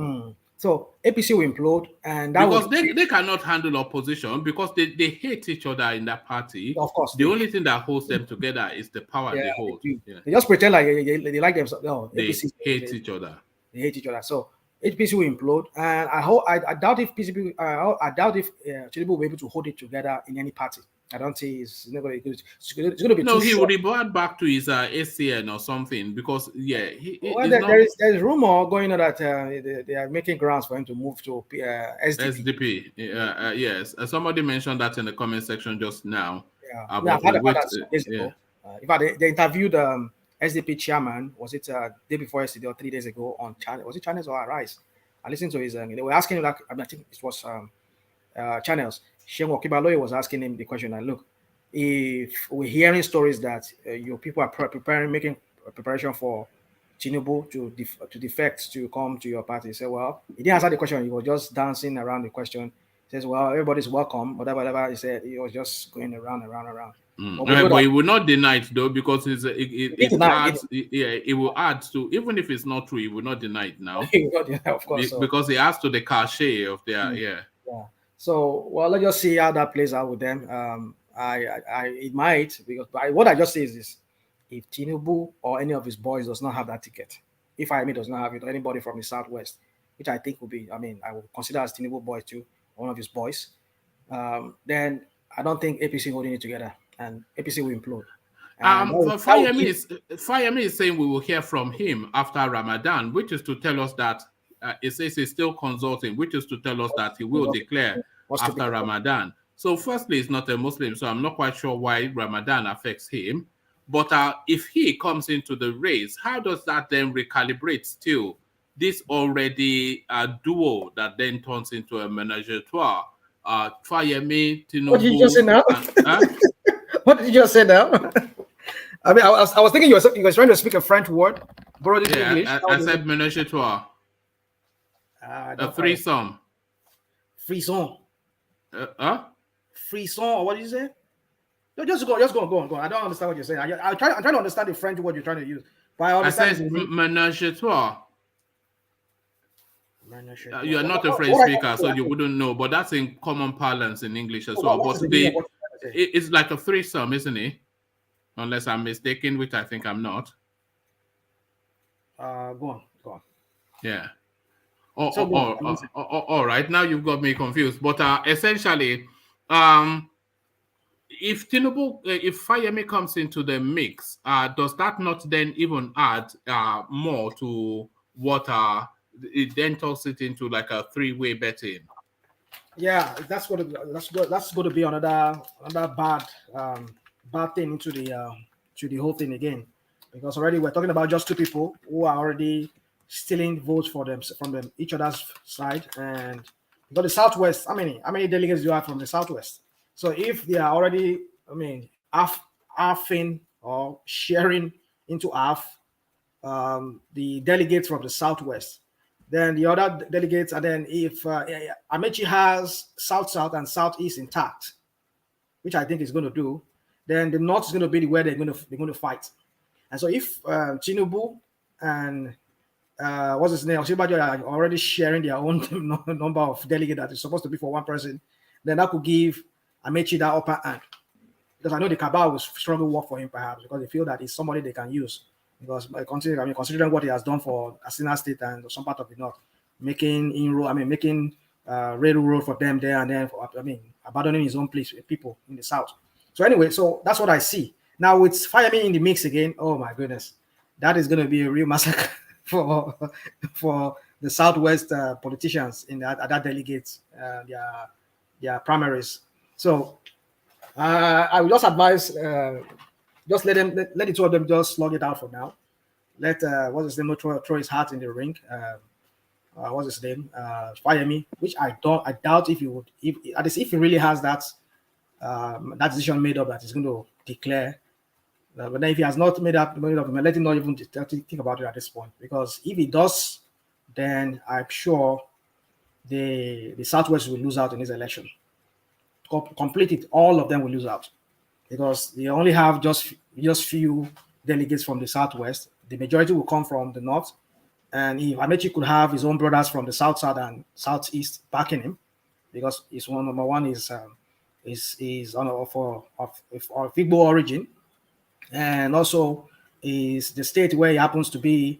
So APC will implode, and that because they cannot handle opposition because they hate each other in that party. Of course, the only thing that holds them together is the power they hold. They just pretend like they like themselves. No, they APC, hate each other. They hate each other. So APC will implode, and I doubt if PCP. I doubt if Tinubu will be able to hold it together in any party. I don't see it's not going to. It's going to be. No, too he short. would revert back to his ACN or something because there's rumor going on that they are making grounds for him to move to SDP. Yes, somebody mentioned that in the comment section just now. I've heard about that some days ago. In fact, they interviewed SDP chairman. Was it day before yesterday or 3 days ago on channel? Was it Channels or Arise? I listened to his. They were asking him that. I think it was Channels. Shengo Kibaloye was asking him the question. And look, if we're hearing stories that your people are making preparation for Tinubu to defect to come to your party, he said, well, he didn't answer the question. He was just dancing around the question. He says, well, everybody's welcome, whatever. He said he was just going around. But he will not deny it though, because it will add to, even if it's not true, he will not deny it now. Of course, because it adds to the cachet of their So well, let's just see how that plays out with them. It might, because what I just say is this: if Tinubu or any of his boys does not have that ticket, if IME does not have it, or anybody from the southwest, which I think will be, I will consider as Tinubu boy too, one of his boys, then I don't think APC holding it together, and APC will implode. Fayemi is saying we will hear from him after Ramadan, which is to tell us that it says he's still consulting, which is to tell us that he will declare after Ramadan. So firstly, he's not a Muslim, so I'm not quite sure why Ramadan affects him. But if he comes into the race, how does that then recalibrate still this already duo that then turns into a menage a trois? Fayemi, Tinubu. What did you just say now? What did you just say now? I mean, I was thinking you were trying to speak a French word. Borrow this English. I said menage a trois. A threesome. Frisson. Frisson, or what did you say? No, just go on. I don't understand what you're saying. I'm trying to understand the French word you're trying to use. But I said menage a trois. You are not a French speaker, so you wouldn't know, but that's in common parlance in English as well. But it's like a threesome, isn't it? Unless I'm mistaken, which I think I'm not. Go on. Yeah. All right. Now you've got me confused. But essentially, if Fayemi comes into the mix, does that not then even add more to what it then turns it into like a three-way betting? Yeah, that's going to be another bad thing to the whole thing again, because already we're talking about just two people who are already stealing votes for them from them each other's side. And because the Southwest, how many delegates do you have from the Southwest? So if they are already, halfing or sharing into half the delegates from the Southwest, then the other delegates, and then if Amechi has South and Southeast intact, which I think is going to do, then the North is going to be where they're going to fight. And so if Tinubu and what's his name, Osinbajo, are already sharing their own number of delegates that is supposed to be for one person, then that could give Amechi that upper hand. Because I know the cabal will strongly work for him, perhaps, because they feel that he's somebody they can use. Because considering what he has done for Asina State and some part of the North, making railroad for them there, and then abandoning his own people in the South. So anyway, so that's what I see. Now with Fayemi in the mix again, oh my goodness, that is going to be a real massacre for the Southwest politicians in that delegates, their primaries. So I would just advise, just let the two of them just slug it out for now. Let what's his name throw his hat in the ring. What's his name? Fayemi, which I doubt if he would, if he really has that decision made up that he's going to declare. But then if he has not made up, let him not even think about it at this point. Because if he does, then I'm sure the Southwest will lose out in this election. Complete it, all of them will lose out, because they only have just few delegates from the Southwest. The majority will come from the North, and if Amechi could have his own brothers from the South Side and Southeast backing him, because his number one is of Igbo origin, and also is the state where he happens to be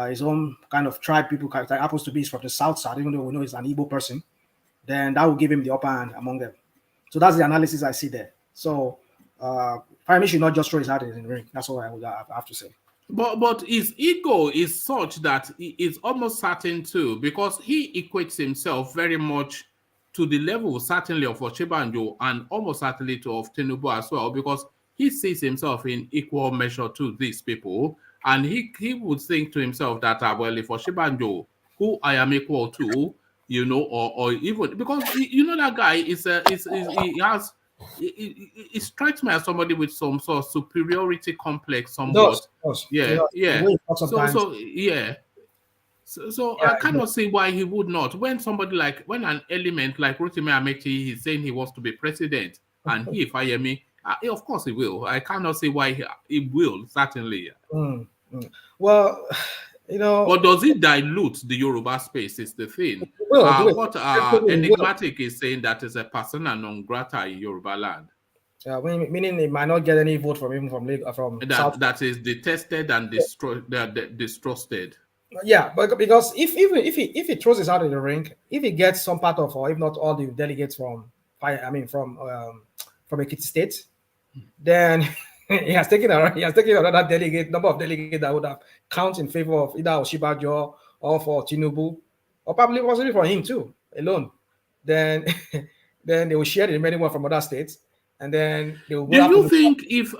his own kind of tribe people character happens to be from the South Side, even though we know he's an Igbo person, then that will give him the upper hand among them. So that's the analysis I see there. So Fayemi should not just throw his hat in the ring. That's all I would have to say. But his ego is such that he is almost certain too, because he equates himself very much to the level certainly of Osinbajo and almost certainly to of Tinubu as well, because he sees himself in equal measure to these people, and he would think to himself that well, if Osinbajo, who I am equal to, or even because that guy he strikes me as somebody with some sort of superiority complex, somewhat. Yeah. So I cannot see why he would not. When an element like Rotimi Amechi is saying he wants to be president, and he Fayemi, of course he will. I cannot see why he will, certainly. Well, but does it dilute the Yoruba space is the thing. What Enigmatic is saying that is a persona non grata in Yoruba land. Meaning it might not get any vote from him from South. That is detested and distrusted. Yeah, but because if he throws his hat in the ring, if he gets some part of, or if not all the delegates from Ekiti State, then he has taken another number of delegates that would have count in favor of either Osinbajo or for Tinubu, or probably possibly for him too alone. Then they will share the remaining one from other states, and then they will. Do you think if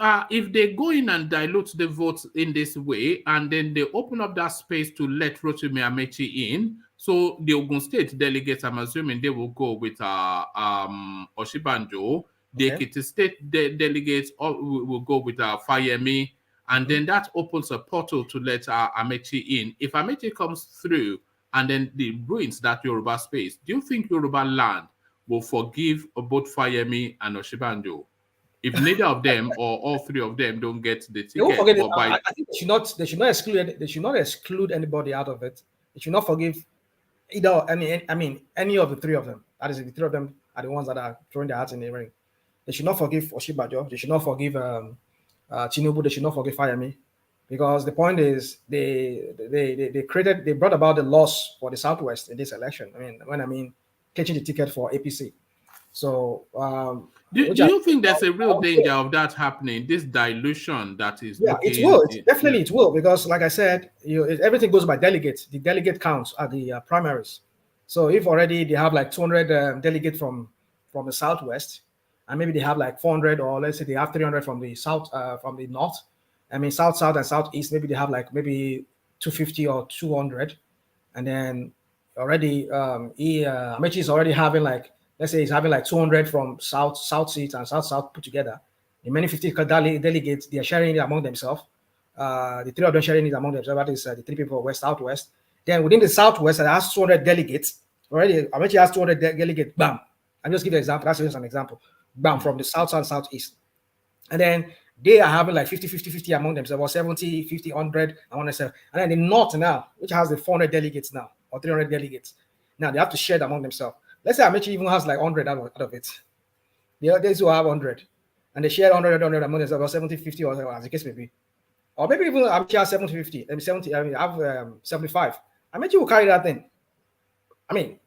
they go in and dilute the votes in this way, and then they open up that space to let Rotimi Amechi in, so the Ogun State delegates, I'm assuming they will go with Osinbajo. The Ekiti State delegates will go with Fayemi, and then that opens a portal to let Amechi in. If Amechi comes through and then ruins that Yoruba space, do you think Yoruba land will forgive both Fayemi and Osinbajo if neither of them or all three of them don't get the ticket? I think they should not exclude anybody out of it. They should not forgive any of the three of them. That is, if the three of them are the ones that are throwing their hats in the ring. They should not forgive Osinbajo. They should not forgive Tinubu. They should not forgive Fayemi, because the point is they brought about the loss for the Southwest in this election. Catching the ticket for APC. So do you think there's a real danger of that happening? This dilution that is. Yeah, it will. Definitely, it will, because like I said, everything goes by delegates. The delegate counts at the primaries. So if already they have like 200 delegates from the southwest, and maybe they have like 400, or let's say they have 300 from the south, from the north. I mean, south, and southeast. Maybe they have like maybe 250 or 200, and then already Amechi is already having like, let's say he's having like 200 from south seats and south put together. The many 50 delegates, they are sharing it among themselves. The three of them sharing it among themselves. That is the three people west southwest. Then within the southwest, it has 200 delegates. Already, Amechi has 200 delegates. Bam. I'm just giving an example. That's just an example. Bam, from the south and southeast. And then they are having like 50 among themselves, or 70, 50, 100, and 107. And then the north now, which has the 400 delegates now, or 300 delegates. Now they have to share it among themselves. Let's say Amechi even has like 100 out of it. The others who have 100. And they share 100 among themselves, or 70, 50, or as the case may be. Or maybe even Amechi has 70, 50, 70, I mean, I have 75. Amechi will carry that thing. I mean,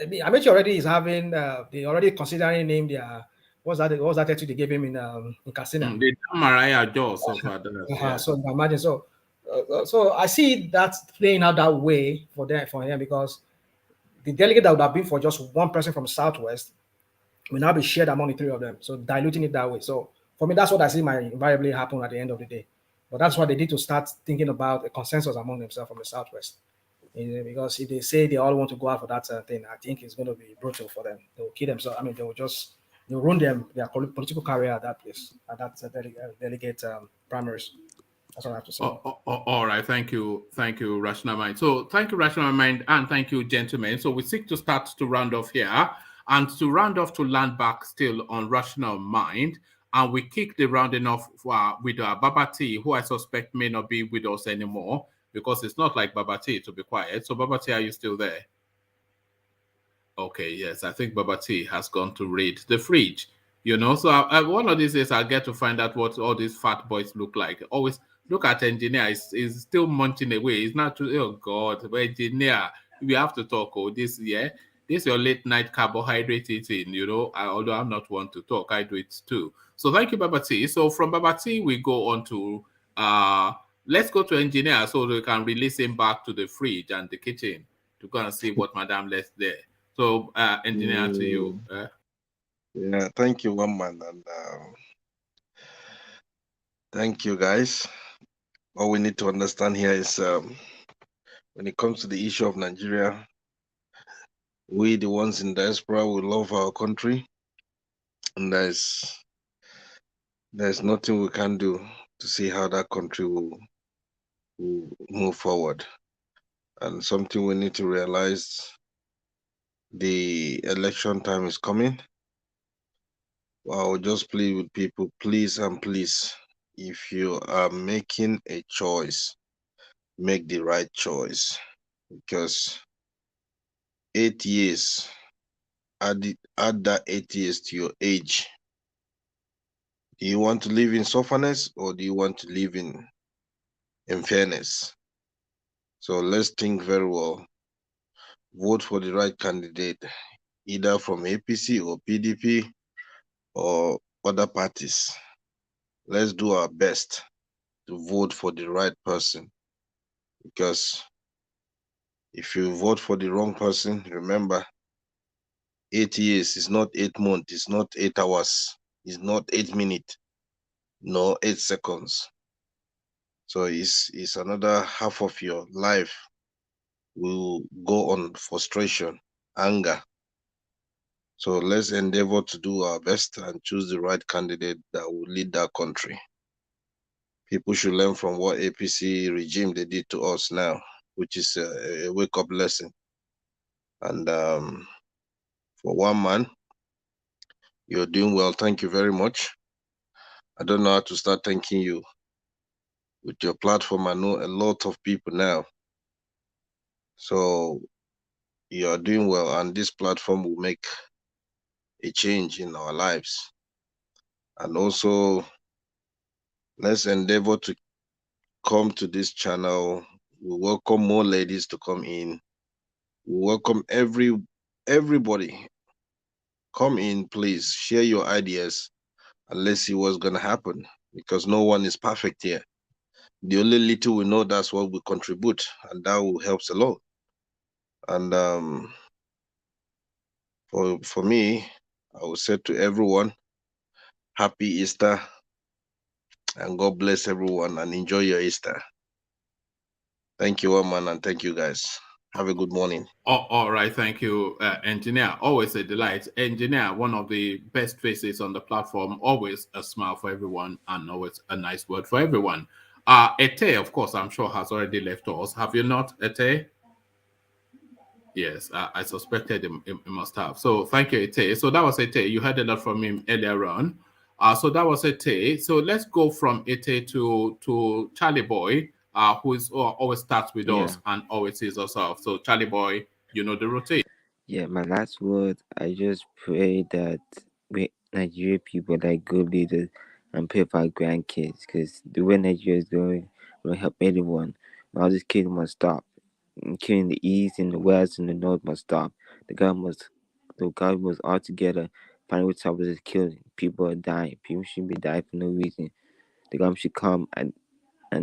Amechi already is having, they already considering name their, what's that tattoo they gave him in Casina? The Mariah Jaws of yeah. So you can imagine. So I see that playing out that way for him, because the delegate that would have been for just one person from Southwest will now be shared among the three of them. So diluting it that way. So for me, that's what I see might invariably happen at the end of the day. But that's why they need to start thinking about a consensus among themselves from the Southwest. Because if they say they all want to go out for that thing, I think it's going to be brutal for them. They will kill themselves. I mean, they'll ruin their political career at that place, at that delegate primaries. That's what I have to say. All right, thank you, Rational Mind. So thank you, Rational Mind, and thank you, gentlemen. So we seek to start to round off here, and to round off, to land back still on Rational Mind, and we kick the rounding off with Babati, who I suspect may not be with us anymore, because it's not like Babati to be quiet. So Babati, are you still there? Okay, yes, I think Babati has gone to raid the fridge. So one of these days I'll get to find out what all these fat boys look like. Always look at engineer, he's still munching away. It's not too, oh God, but engineer, we have to talk. This your late night carbohydrate eating, although I'm not one to talk, I do it too. So thank you, Babati. So from Babati, we go on to let's go to engineer so we can release him back to the fridge and the kitchen to go and see what Madame left there. So engineer, to you. Yeah, thank you, one man, and thank you, guys. All we need to understand here is when it comes to the issue of Nigeria, we, the ones in diaspora, we love our country, and there's nothing we can do to see how that country will move forward. And something we need to realize, the election time is coming. I'll just plead with people, please and please, if you are making a choice, make the right choice, because 8 years, add that 8 years to your age. Do you want to live in sufferness, or do you want to live in fairness? So let's think very well. Vote for the right candidate, either from APC or PDP or other parties. Let's do our best to vote for the right person, because if you vote for the wrong person, remember, 8 years is not 8 months, it's not 8 hours, it's not 8 minutes, no, 8 seconds. So it's another half of your life will go on frustration, anger. So let's endeavor to do our best and choose the right candidate that will lead that country. People should learn from what APC regime they did to us now, which is a wake-up lesson. And for one man, you're doing well. Thank you very much. I don't know how to start thanking you. With your platform, I know a lot of people now. So you are doing well, and this platform will make a change in our lives. And also, let's endeavor to come to this channel. We welcome more ladies to come in. We welcome everybody. Come in, please. Share your ideas, and let's see what's gonna happen, because no one is perfect here. The only little we know, that's what we contribute, and that will help a lot. And For me, I will say to everyone, happy Easter, and God bless everyone, and enjoy your Easter. Thank you, man, and thank you, guys. Have a good morning. Oh, all right, thank you, engineer. Always a delight. Engineer, one of the best faces on the platform. Always a smile for everyone, and always a nice word for everyone. Ete, of course, I'm sure has already left us. Have you not, Ete? Yes, I suspected he must have. So thank you, Ete. So that was Ete. You heard a lot from him earlier on. So that was Ete. So let's go from Ete to Charlie Boy, who is always starts with Yeah. us and always sees us off. So Charlie Boy, you know the routine. Yeah, my last word, I just pray that we Nigeria people like good leaders and pray for our grandkids, because the way Nigeria is going will help anyone. All this killing must stop. Killing in the east and the west and the north must stop. The government must all together find what stop this killing. People are dying. People shouldn't be dying for no reason. The government should come and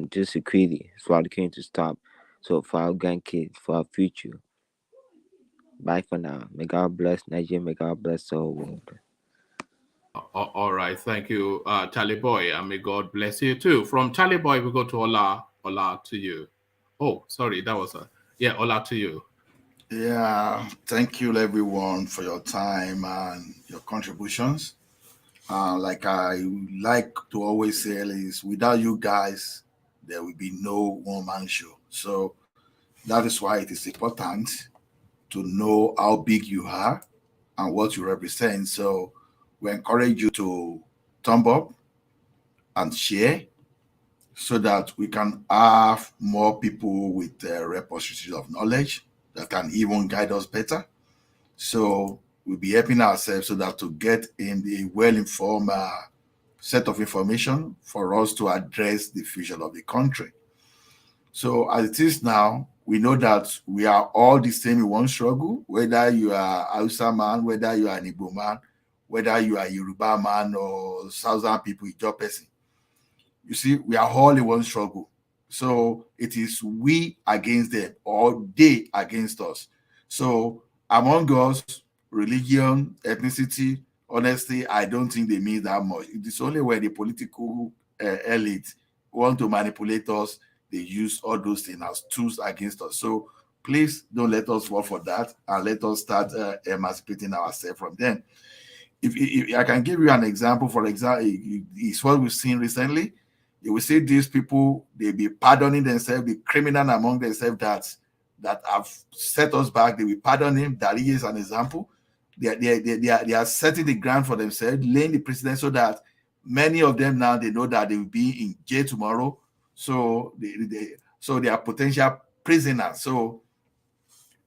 do security for the killing to stop. So for our grandkids, for our future. Bye for now. May God bless Nigeria. May God bless the whole world. All right, thank you, Charlie Boy, and may God bless you too. From Charlie Boy, we go to Ola. Ola to you. Oh, sorry, that was Ola to you. Yeah, thank you everyone for your time and your contributions. Like I like to always say is without you guys, there will be no one-man show. So that is why it is important to know how big you are and what you represent. So we encourage you to thumb up and share so that we can have more people with repositories of knowledge that can even guide us better. So we'll be helping ourselves so that to get in the well-informed set of information for us to address the future of the country. So as it is now, we know that we are all the same in one struggle, whether you are Hausa man, whether you are an Igbo man, whether you are Yoruba man or Southern people, Ijaw person. You see, we are all in one struggle. So it is we against them or they against us. So among us, religion, ethnicity, honestly, I don't think they mean that much. It is only when the political elite want to manipulate us, they use all those things as tools against us. So please don't let us fall for that and let us start emancipating ourselves from them. If I can give you an example, for example, it's what we've seen recently. You will see these people, they be pardoning themselves, the criminal among themselves that have set us back, they will pardon him. That is an example. They are setting the ground for themselves, laying the precedent so that many of them now they know that they will be in jail tomorrow. So they are potential prisoners. So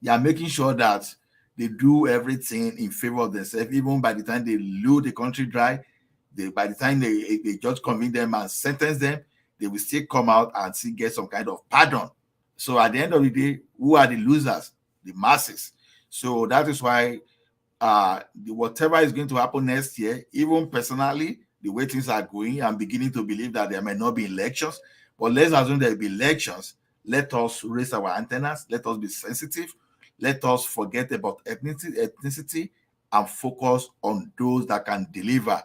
they are making sure that they do everything in favor of themselves, even by the time they lose the country dry. By the time they just convict them and sentence them, they will still come out and still get some kind of pardon. So at the end of the day, who are the losers? The masses. So that is why whatever is going to happen next year, even personally, the way things are going, I'm beginning to believe that there may not be elections. But let's assume there will be elections. Let us raise our antennas. Let us be sensitive. Let us forget about ethnicity and focus on those that can deliver.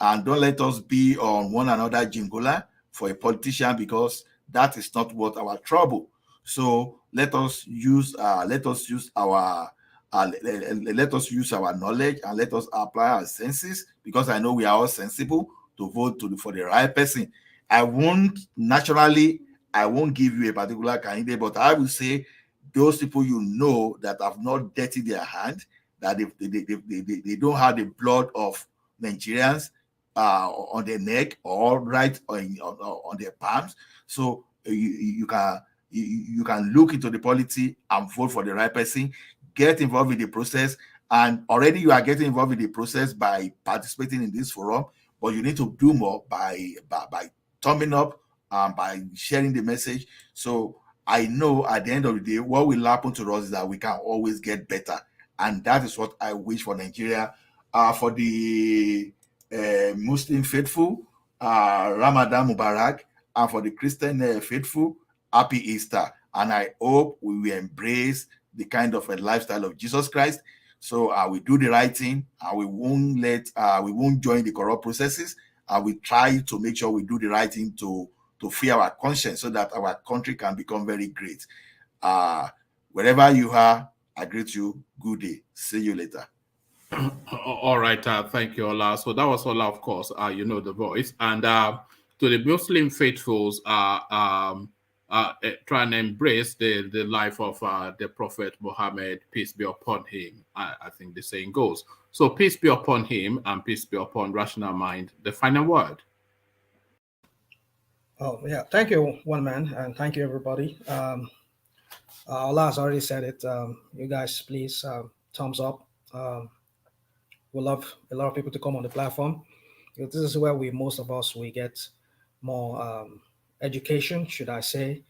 And don't let us be on one another jingola for a politician, because that is not what our trouble. So let us use our let us use our knowledge and let us apply our senses, because I know we are all sensible, to vote for the right person. I won't give you a particular candidate, but I will say those people that have not dirtied their hand, that they don't have the blood of Nigerians on their neck or right on their palms. So you can look into the polity and vote for the right person, get involved in the process, and already you are getting involved in the process by participating in this forum, but you need to do more by thumbing up and by sharing the message. So I know at the end of the day, what will happen to us is that we can always get better, and that is what I wish for Nigeria. For the Muslim faithful, Ramadan Mubarak, and for the Christian faithful, Happy Easter. And I hope we will embrace the kind of a lifestyle of Jesus Christ, So we do the right thing, and we won't join the corrupt processes, and we try to make sure we do the right thing to free our conscience so that our country can become very great. Wherever you are, I greet you. Good day. See you later. All right. Thank you, Ola. So that was Ola, of course. You know the voice. And to the Muslim faithfuls, try and embrace the life of the Prophet Muhammad, peace be upon him. I think the saying goes. So peace be upon him and peace be upon Rational Mind. The final word. Oh, yeah. Thank you, one man, and thank you, everybody. Allah has already said it. You guys, please, thumbs up. We love a lot of people to come on the platform. This is where most of us, we get more education, should I say.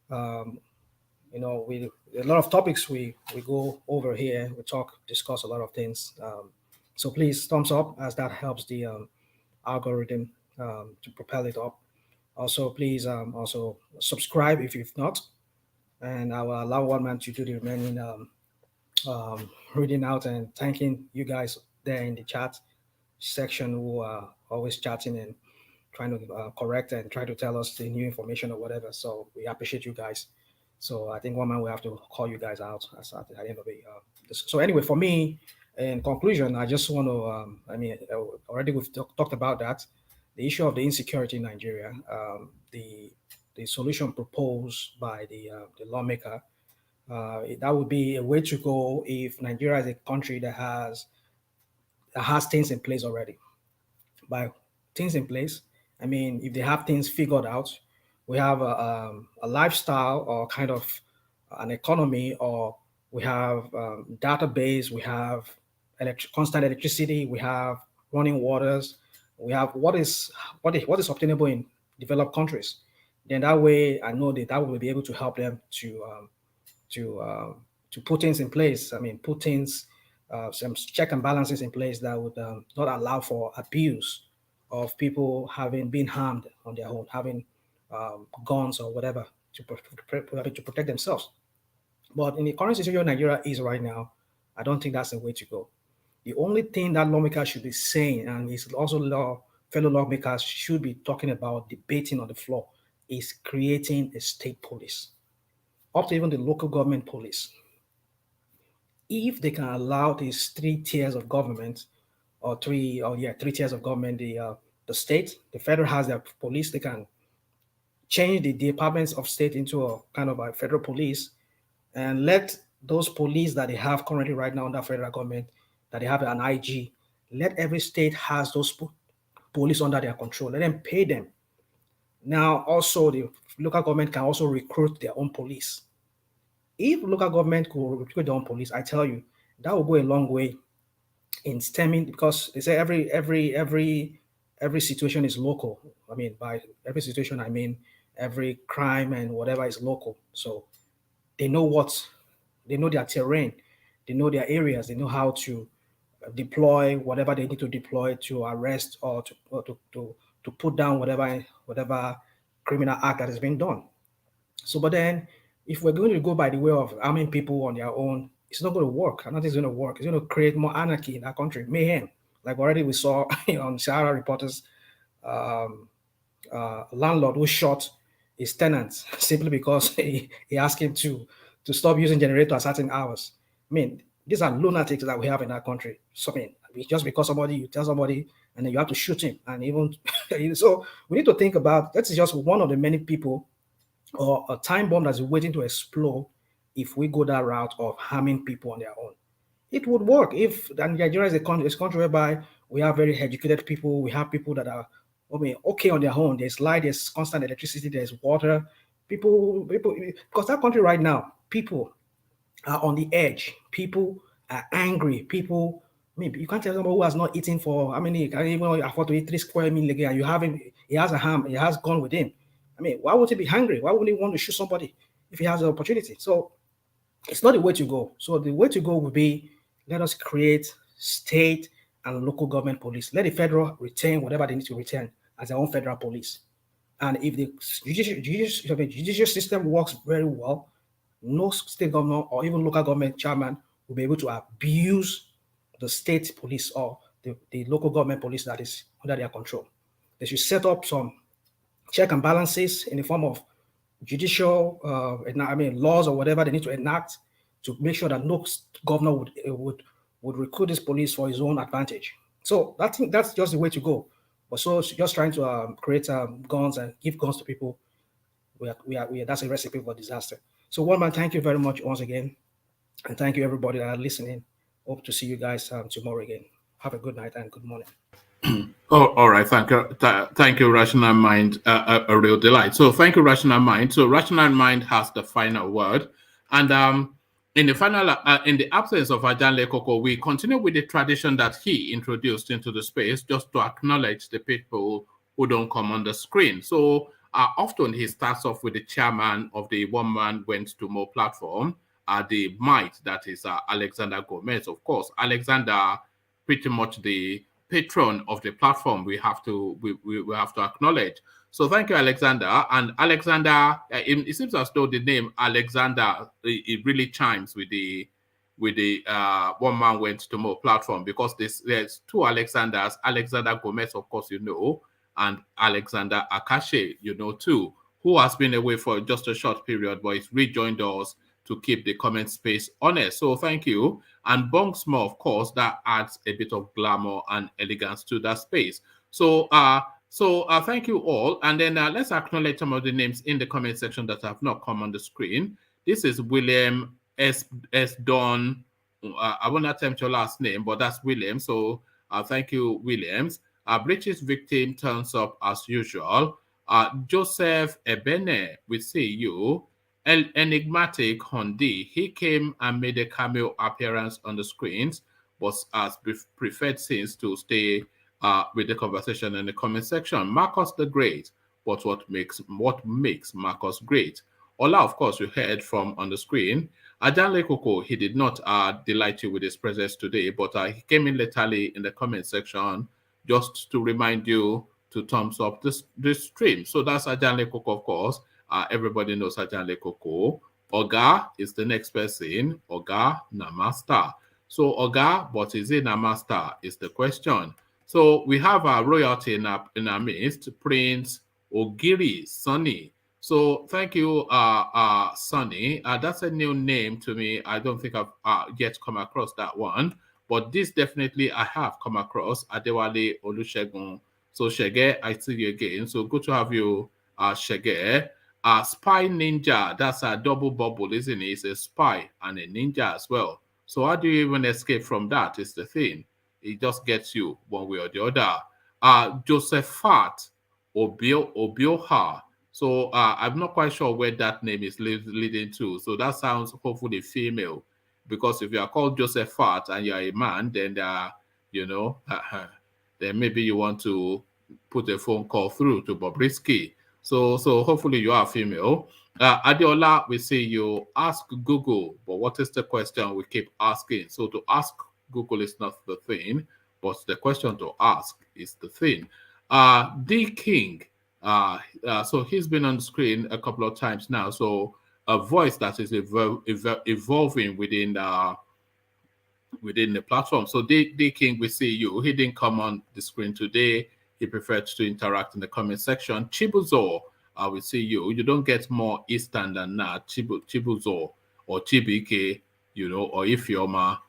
You know, a lot of topics we go over here. We discuss a lot of things. So please, thumbs up, as that helps the algorithm to propel it up. Also, please also subscribe if you've not, and I will allow one man to do the remaining reading out and thanking you guys there in the chat section who are always chatting and trying to correct and try to tell us the new information or whatever. So we appreciate you guys. So I think one man will have to call you guys out at the end of it. So anyway, for me, in conclusion, I just want to, already we've talked about that. The issue of the insecurity in Nigeria, the solution proposed by the lawmaker, that would be a way to go if Nigeria is a country that has things in place already. By things in place, I mean, if they have things figured out, we have a lifestyle or kind of an economy, or we have database, we have constant electricity, we have running waters, we have what is obtainable in developed countries. Then that way, I know that will be able to help them to put things in place. I mean, put things, some check and balances in place that would not allow for abuse of people having been harmed on their own, having guns or whatever to protect themselves. But in the current situation Nigeria is right now, I don't think that's the way to go. The only thing that lawmakers should be saying, and it's also fellow lawmakers should be talking about, debating on the floor, is creating a state police, up to even the local government police. If they can allow these three tiers of government, three tiers of government, the state, the federal has their police, they can change the departments of state into a kind of a federal police, and let those police that they have currently right now under federal government, that they have an IG, let every state has those police under their control. Let them pay them. Now, also the local government can also recruit their own police. If local government could recruit their own police, I tell you, that will go a long way in stemming, because they say every situation is local. I mean, by every situation, I mean every crime and whatever is local. So they know their terrain, they know their areas, they know how to deploy whatever they need to deploy to arrest or to put down whatever criminal act that is being done. So, but then if we're going to go by the way of arming people on their own, it's not going to work. Nothing's going to work. It's going to create more anarchy in our country, mayhem. Like already we saw on Sahara Reporters, landlord who shot his tenants simply because he asked him to stop using generator at certain hours. I mean, these are lunatics that we have in our country. So, I mean, just because you tell somebody and then you have to shoot him, and even so, we need to think about that's just one of the many people or a time bomb that's waiting to explode if we go that route of harming people on their own. It would work if Nigeria is a country whereby we have very educated people, we have people that are okay on their own. There's light, there's constant electricity, there's water. People, because that country right now, people are on the edge. People are angry. People, you can't tell somebody who has not eaten for how many, can even afford to eat 3 square meals again, and you have him, he has a ham, he has gone with him. I mean, why would he be hungry? Why would he want to shoot somebody if he has the opportunity? So it's not the way to go. So the way to go would be, let us create state and local government police. Let the federal retain whatever they need to retain as their own federal police. And if the judicial system works very well, no state governor or even local government chairman will will be able to abuse the state police or the local government police that is under their control. They should set up some check and balances in the form of judicial, laws or whatever they need to enact to make sure that no governor would recruit this police for his own advantage. So that's just the way to go. But so just trying to create guns and give guns to people, that's a recipe for disaster. So one man, thank you very much once again, and thank you everybody that are listening. Hope to see you guys tomorrow again. Have a good night and good morning. Oh, all right. Thank you. Thank you, Rational Mind. A real delight. So thank you, Rational Mind. So Rational Mind has the final word. And in the absence of Ajanle Koko, we continue with the tradition that he introduced into the space, just to acknowledge the people who don't come on the screen. So often he starts off with the chairman of the One Man Went to More platform, the might that is Alexander Gomez. Of course, Alexander, pretty much the patron of the platform, we have to acknowledge. So thank you, Alexander. And Alexander, it seems as though the name Alexander, it really chimes with the One Man Went to More platform, because there's two Alexanders. Alexander Gomez, of course, you know, and Alexander Akashe, you know, too, who has been away for just a short period, but he's rejoined us to keep the comment space honest. So thank you. And Bongsmo, of course, that adds a bit of glamour and elegance to that space. So thank you all. And then let's acknowledge some of the names in the comment section that have not come on the screen. This is William S. Don. I won't attempt your last name, but that's William. So thank you, Williams. British victim turns up as usual. Joseph Ebene, we see you. Enigmatic Hondi, he came and made a cameo appearance on the screens, but has preferred since to stay with the conversation in the comment section. Marcus the Great, but what makes Marcus great? Ola, of course, you heard from on the screen. Ajanle Koko, he did not delight you with his presence today, but he came in laterally in the comment section just to remind you to thumbs up this stream. So that's Ajanle Koko, of course. Everybody knows Ajanle Koko. Oga is the next person. Oga Namasta. So Oga, but is it Namasta is the question. So we have a royalty in our midst, Prince Ogiri Sonny. So thank you, Sonny. That's a new name to me. I don't think I've yet come across that one, but this definitely I have come across. Adewale Olusegun. So Shege, I see you again. So good to have you, Shege. Spy ninja, that's a double bubble, isn't it? It's a spy and a ninja as well. So how do you even escape from that is the thing. It just gets you one way or the other. Josephat Obioha. So I'm not quite sure where that name is leading to. So that sounds hopefully female. Because if you are called Josephat and you are a man, then then maybe you want to put a phone call through to Bobrisky. So hopefully you are female. Adiola, we see you ask Google, but what is the question we keep asking? So to ask Google is not the thing, but the question to ask is the thing. D King, so he's been on the screen a couple of times now. So a voice that is evolving within the platform. So D King, we see you. He didn't come on the screen today. He preferred to interact in the comment section. Chibuzo, we see you. You don't get more Eastern than that. Chibuzo or Chibike, or Ifeoma,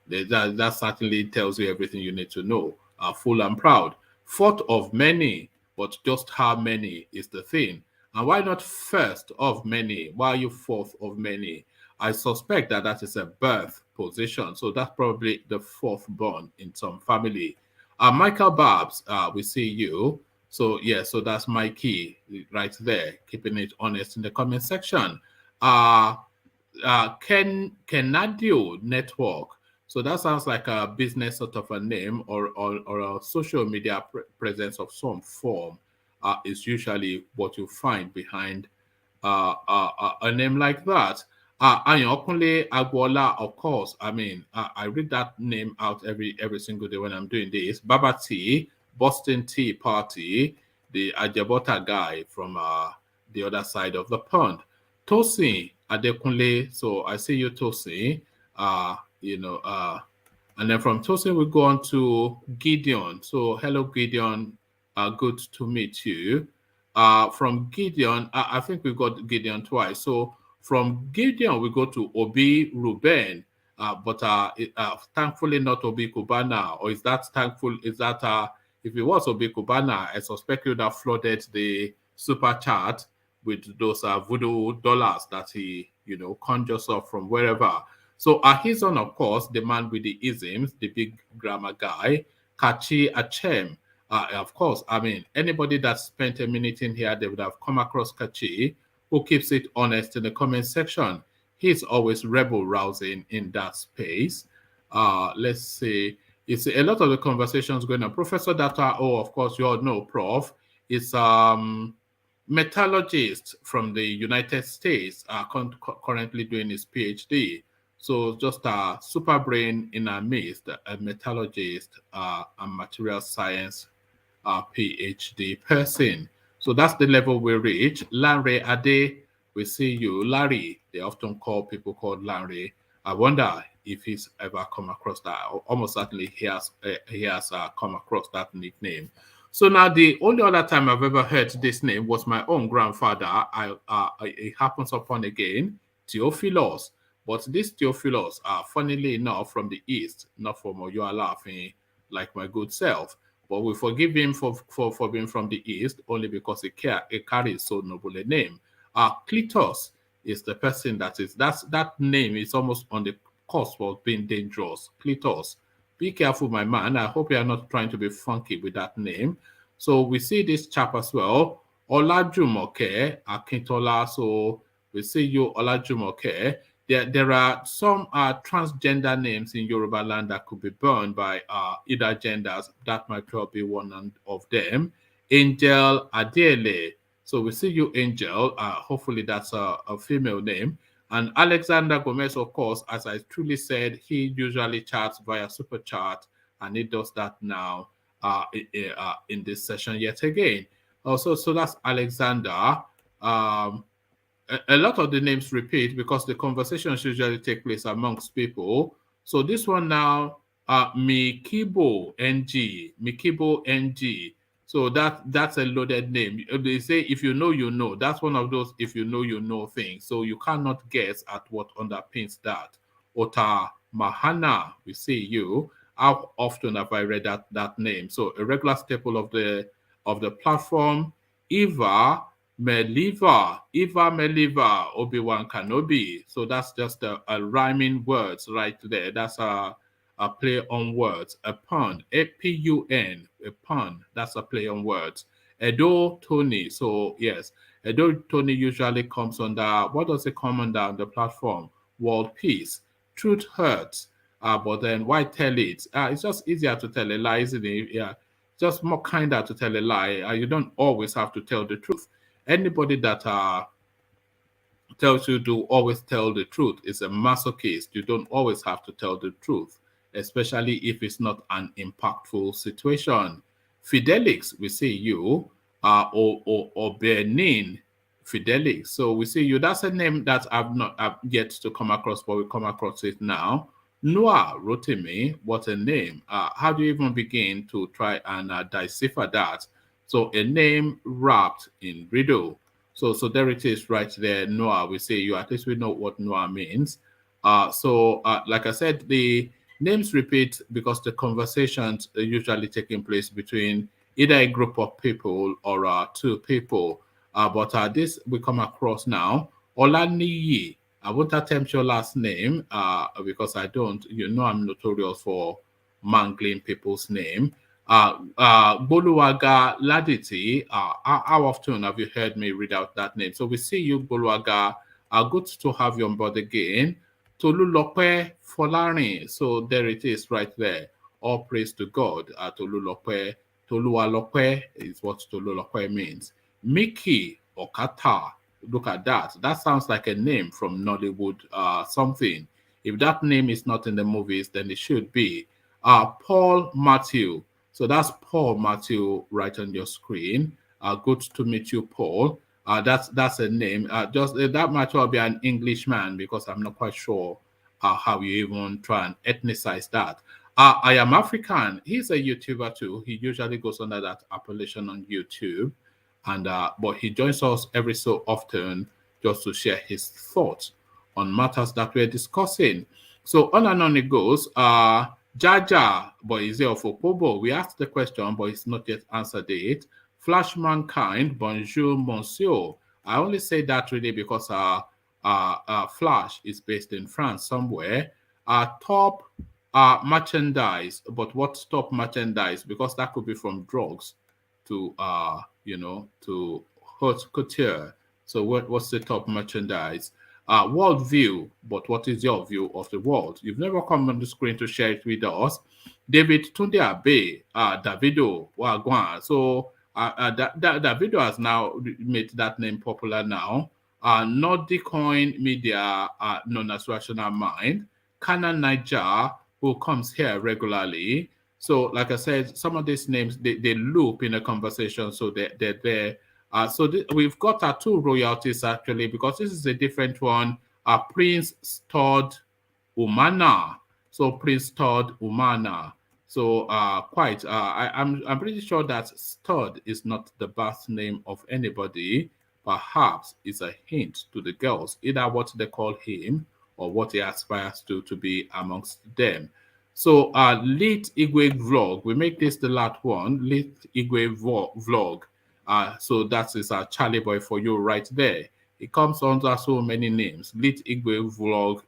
that certainly tells you everything you need to know. Full and proud. Fourth of many, but just how many is the thing. And why not first of many? Why are you fourth of many? I suspect that is a birth position. So that's probably the fourth born in some family. Michael Babs, we see you. So yeah, so that's Mikey right there, keeping it honest in the comment section. Kenadio Network. So that sounds like a business sort of a name or a social media presence of some form. Is usually what you find behind a name like that. Ayokunle Agwola, of course. I mean, I read that name out every single day when I'm doing this. Baba T, Boston Tea Party, the Ajabota guy from the other side of the pond. Tosin Adekunle, so I see you, Tosin. And then from Tosin, we go on to Gideon. So, hello, Gideon. Good to meet you. From Gideon, I think we got Gideon twice. So, from Gideon, we go to Obi Ruben. But thankfully not Obi Kubana. Or is that thankful? Is that if it was Obi Kubana, I suspect you would have flooded the super chat with those voodoo dollars that he, conjures up from wherever. So his own, of course, the man with the isms, the big grammar guy, Kachi Achem. Of course, I mean, anybody that spent a minute in here, they would have come across Kachi, who keeps it honest in the comment section. He's always rebel rousing in that space. Let's see. It's a lot of the conversations going on. Professor Data, of course, you all know, Prof. Is metallurgist from the United States, currently doing his PhD. So just a super brain in our midst, a metallurgist, a material science PhD person. So that's the level we reach. Larry Ade, we see you. Larry, they often call people called Larry. I wonder if he's ever come across that. Almost certainly he has come across that nickname. So now the only other time I've ever heard this name was my own grandfather. It happens upon again, Theophilus. But this Theophilus, funnily enough, from the East, not from Oyo laughing like my good self. But we forgive him for being from the East only because he carries so noble a name. Clitus is the person that name is almost on the cusp of being dangerous. Clitus. Be careful, my man. I hope you are not trying to be funky with that name. So we see this chap as well. Olajumoke Akintola. So we see you, Olajumoke. There are some transgender names in Yoruba land that could be burned by either genders. That might well be one of them. Angel Adele. So we see you, Angel. Hopefully that's a female name. And Alexander Gomez, of course, as I truly said, he usually chats via super chat, and he does that now in this session yet again. Also, so that's Alexander. A lot of the names repeat because the conversations usually take place amongst people. So this one now, Mikibo NG. So that's a loaded name. They say if you know, you know. That's one of those if you know, you know things. So you cannot guess at what underpins that. Ota Mahana, we see you. How often have I read that name? So a regular staple of the platform. Eva Meliva, Obi-Wan Kenobi. So that's just a rhyming words right there. That's a play on words. A pun, A-P-U-N, a pun. That's a play on words. Edo Tony. So yes, Edo Tony usually comes under, what does it come under on the platform? World Peace. Truth hurts. But then why tell it? It's just easier to tell a lie, isn't it? Yeah, just more kinder to tell a lie. You don't always have to tell the truth. Anybody that tells you to always tell the truth is a masochist. You don't always have to tell the truth, especially if it's not an impactful situation. Fidelix, we see you, or Benin Fidelix. So we see you. That's a name that I've yet to come across, but we come across it now. Noah Rotimi, what a name. How do you even begin to try and decipher that? So a name wrapped in riddle. So there it is right there, Noah. We say you, at least we know what Noah means. Like I said, the names repeat because the conversations are usually taking place between either a group of people or two people. But this we come across now. Olaniyi. I won't attempt your last name because I don't. You know I'm notorious for mangling people's name. Boluwaga Laditi, how often have you heard me read out that name? So we see you, Boluwaga. Good to have you on board again. Tolulope Folani. So there it is right there. All praise to God. Tolulope, Tolualope is what Tolulope means. Mickey Okata. Look at that. That sounds like a name from Nollywood something. If that name is not in the movies, then it should be. Paul Matthew. So that's Paul Matthew right on your screen. Good to meet you, Paul. That's a name. That might well be an Englishman because I'm not quite sure how you even try and ethnicize that. I am African. He's a YouTuber too. He usually goes under that appellation on YouTube, and but he joins us every so often just to share his thoughts on matters that we're discussing. So on and on it goes. Jaja, but is there for Pobo? We asked the question, but it's not yet answered it. Flash Mankind, bonjour, monsieur. I only say that really because Flash is based in France somewhere. Top merchandise, but what's top merchandise? Because that could be from drugs to to haute couture. So what's the top merchandise? World view, but what is your view of the world? You've never come on the screen to share it with us. David Tunde Abe, Davido Wagwan. So Davido has now made that name popular now. Nordicoin Media, known as Rational Mind. Canon Niger, who comes here regularly. So, like I said, some of these names, they loop in a conversation, so they're there. We've got our two royalties, actually, because this is a different one. Prince Todd Umana. So, Prince Todd Umana. So, I'm pretty sure that Stud is not the birth name of anybody. Perhaps it's a hint to the girls, either what they call him or what he aspires to be amongst them. So, Lit Igwe Vlog, we make this the last one, Lit Igwe Vlog. So that is a Charlie boy for you right there. It comes under so many names. Lit Igwe Vlog,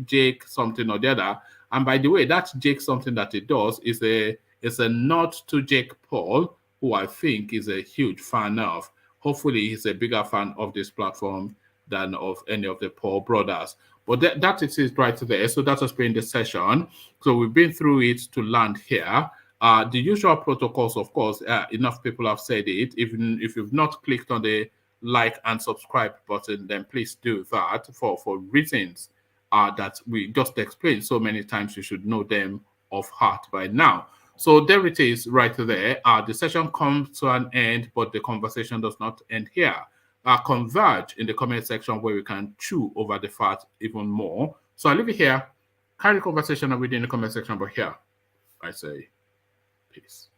Jake something or the other. And by the way, that Jake something that it does is a nod to Jake Paul, who I think is a huge fan of. Hopefully, he's a bigger fan of this platform than of any of the Paul brothers. But that is it right there. So that has been the session. So we've been through it to land here. The usual protocols, of course, enough people have said it. Even if you've not clicked on the like and subscribe button, then please do that for reasons that we just explained so many times. You should know them off heart by now. So there it is right there. The session comes to an end, but the conversation does not end here. Converge in the comment section where we can chew over the fat even more. So I leave it here. Carry conversation within the comment section, but here I say peace.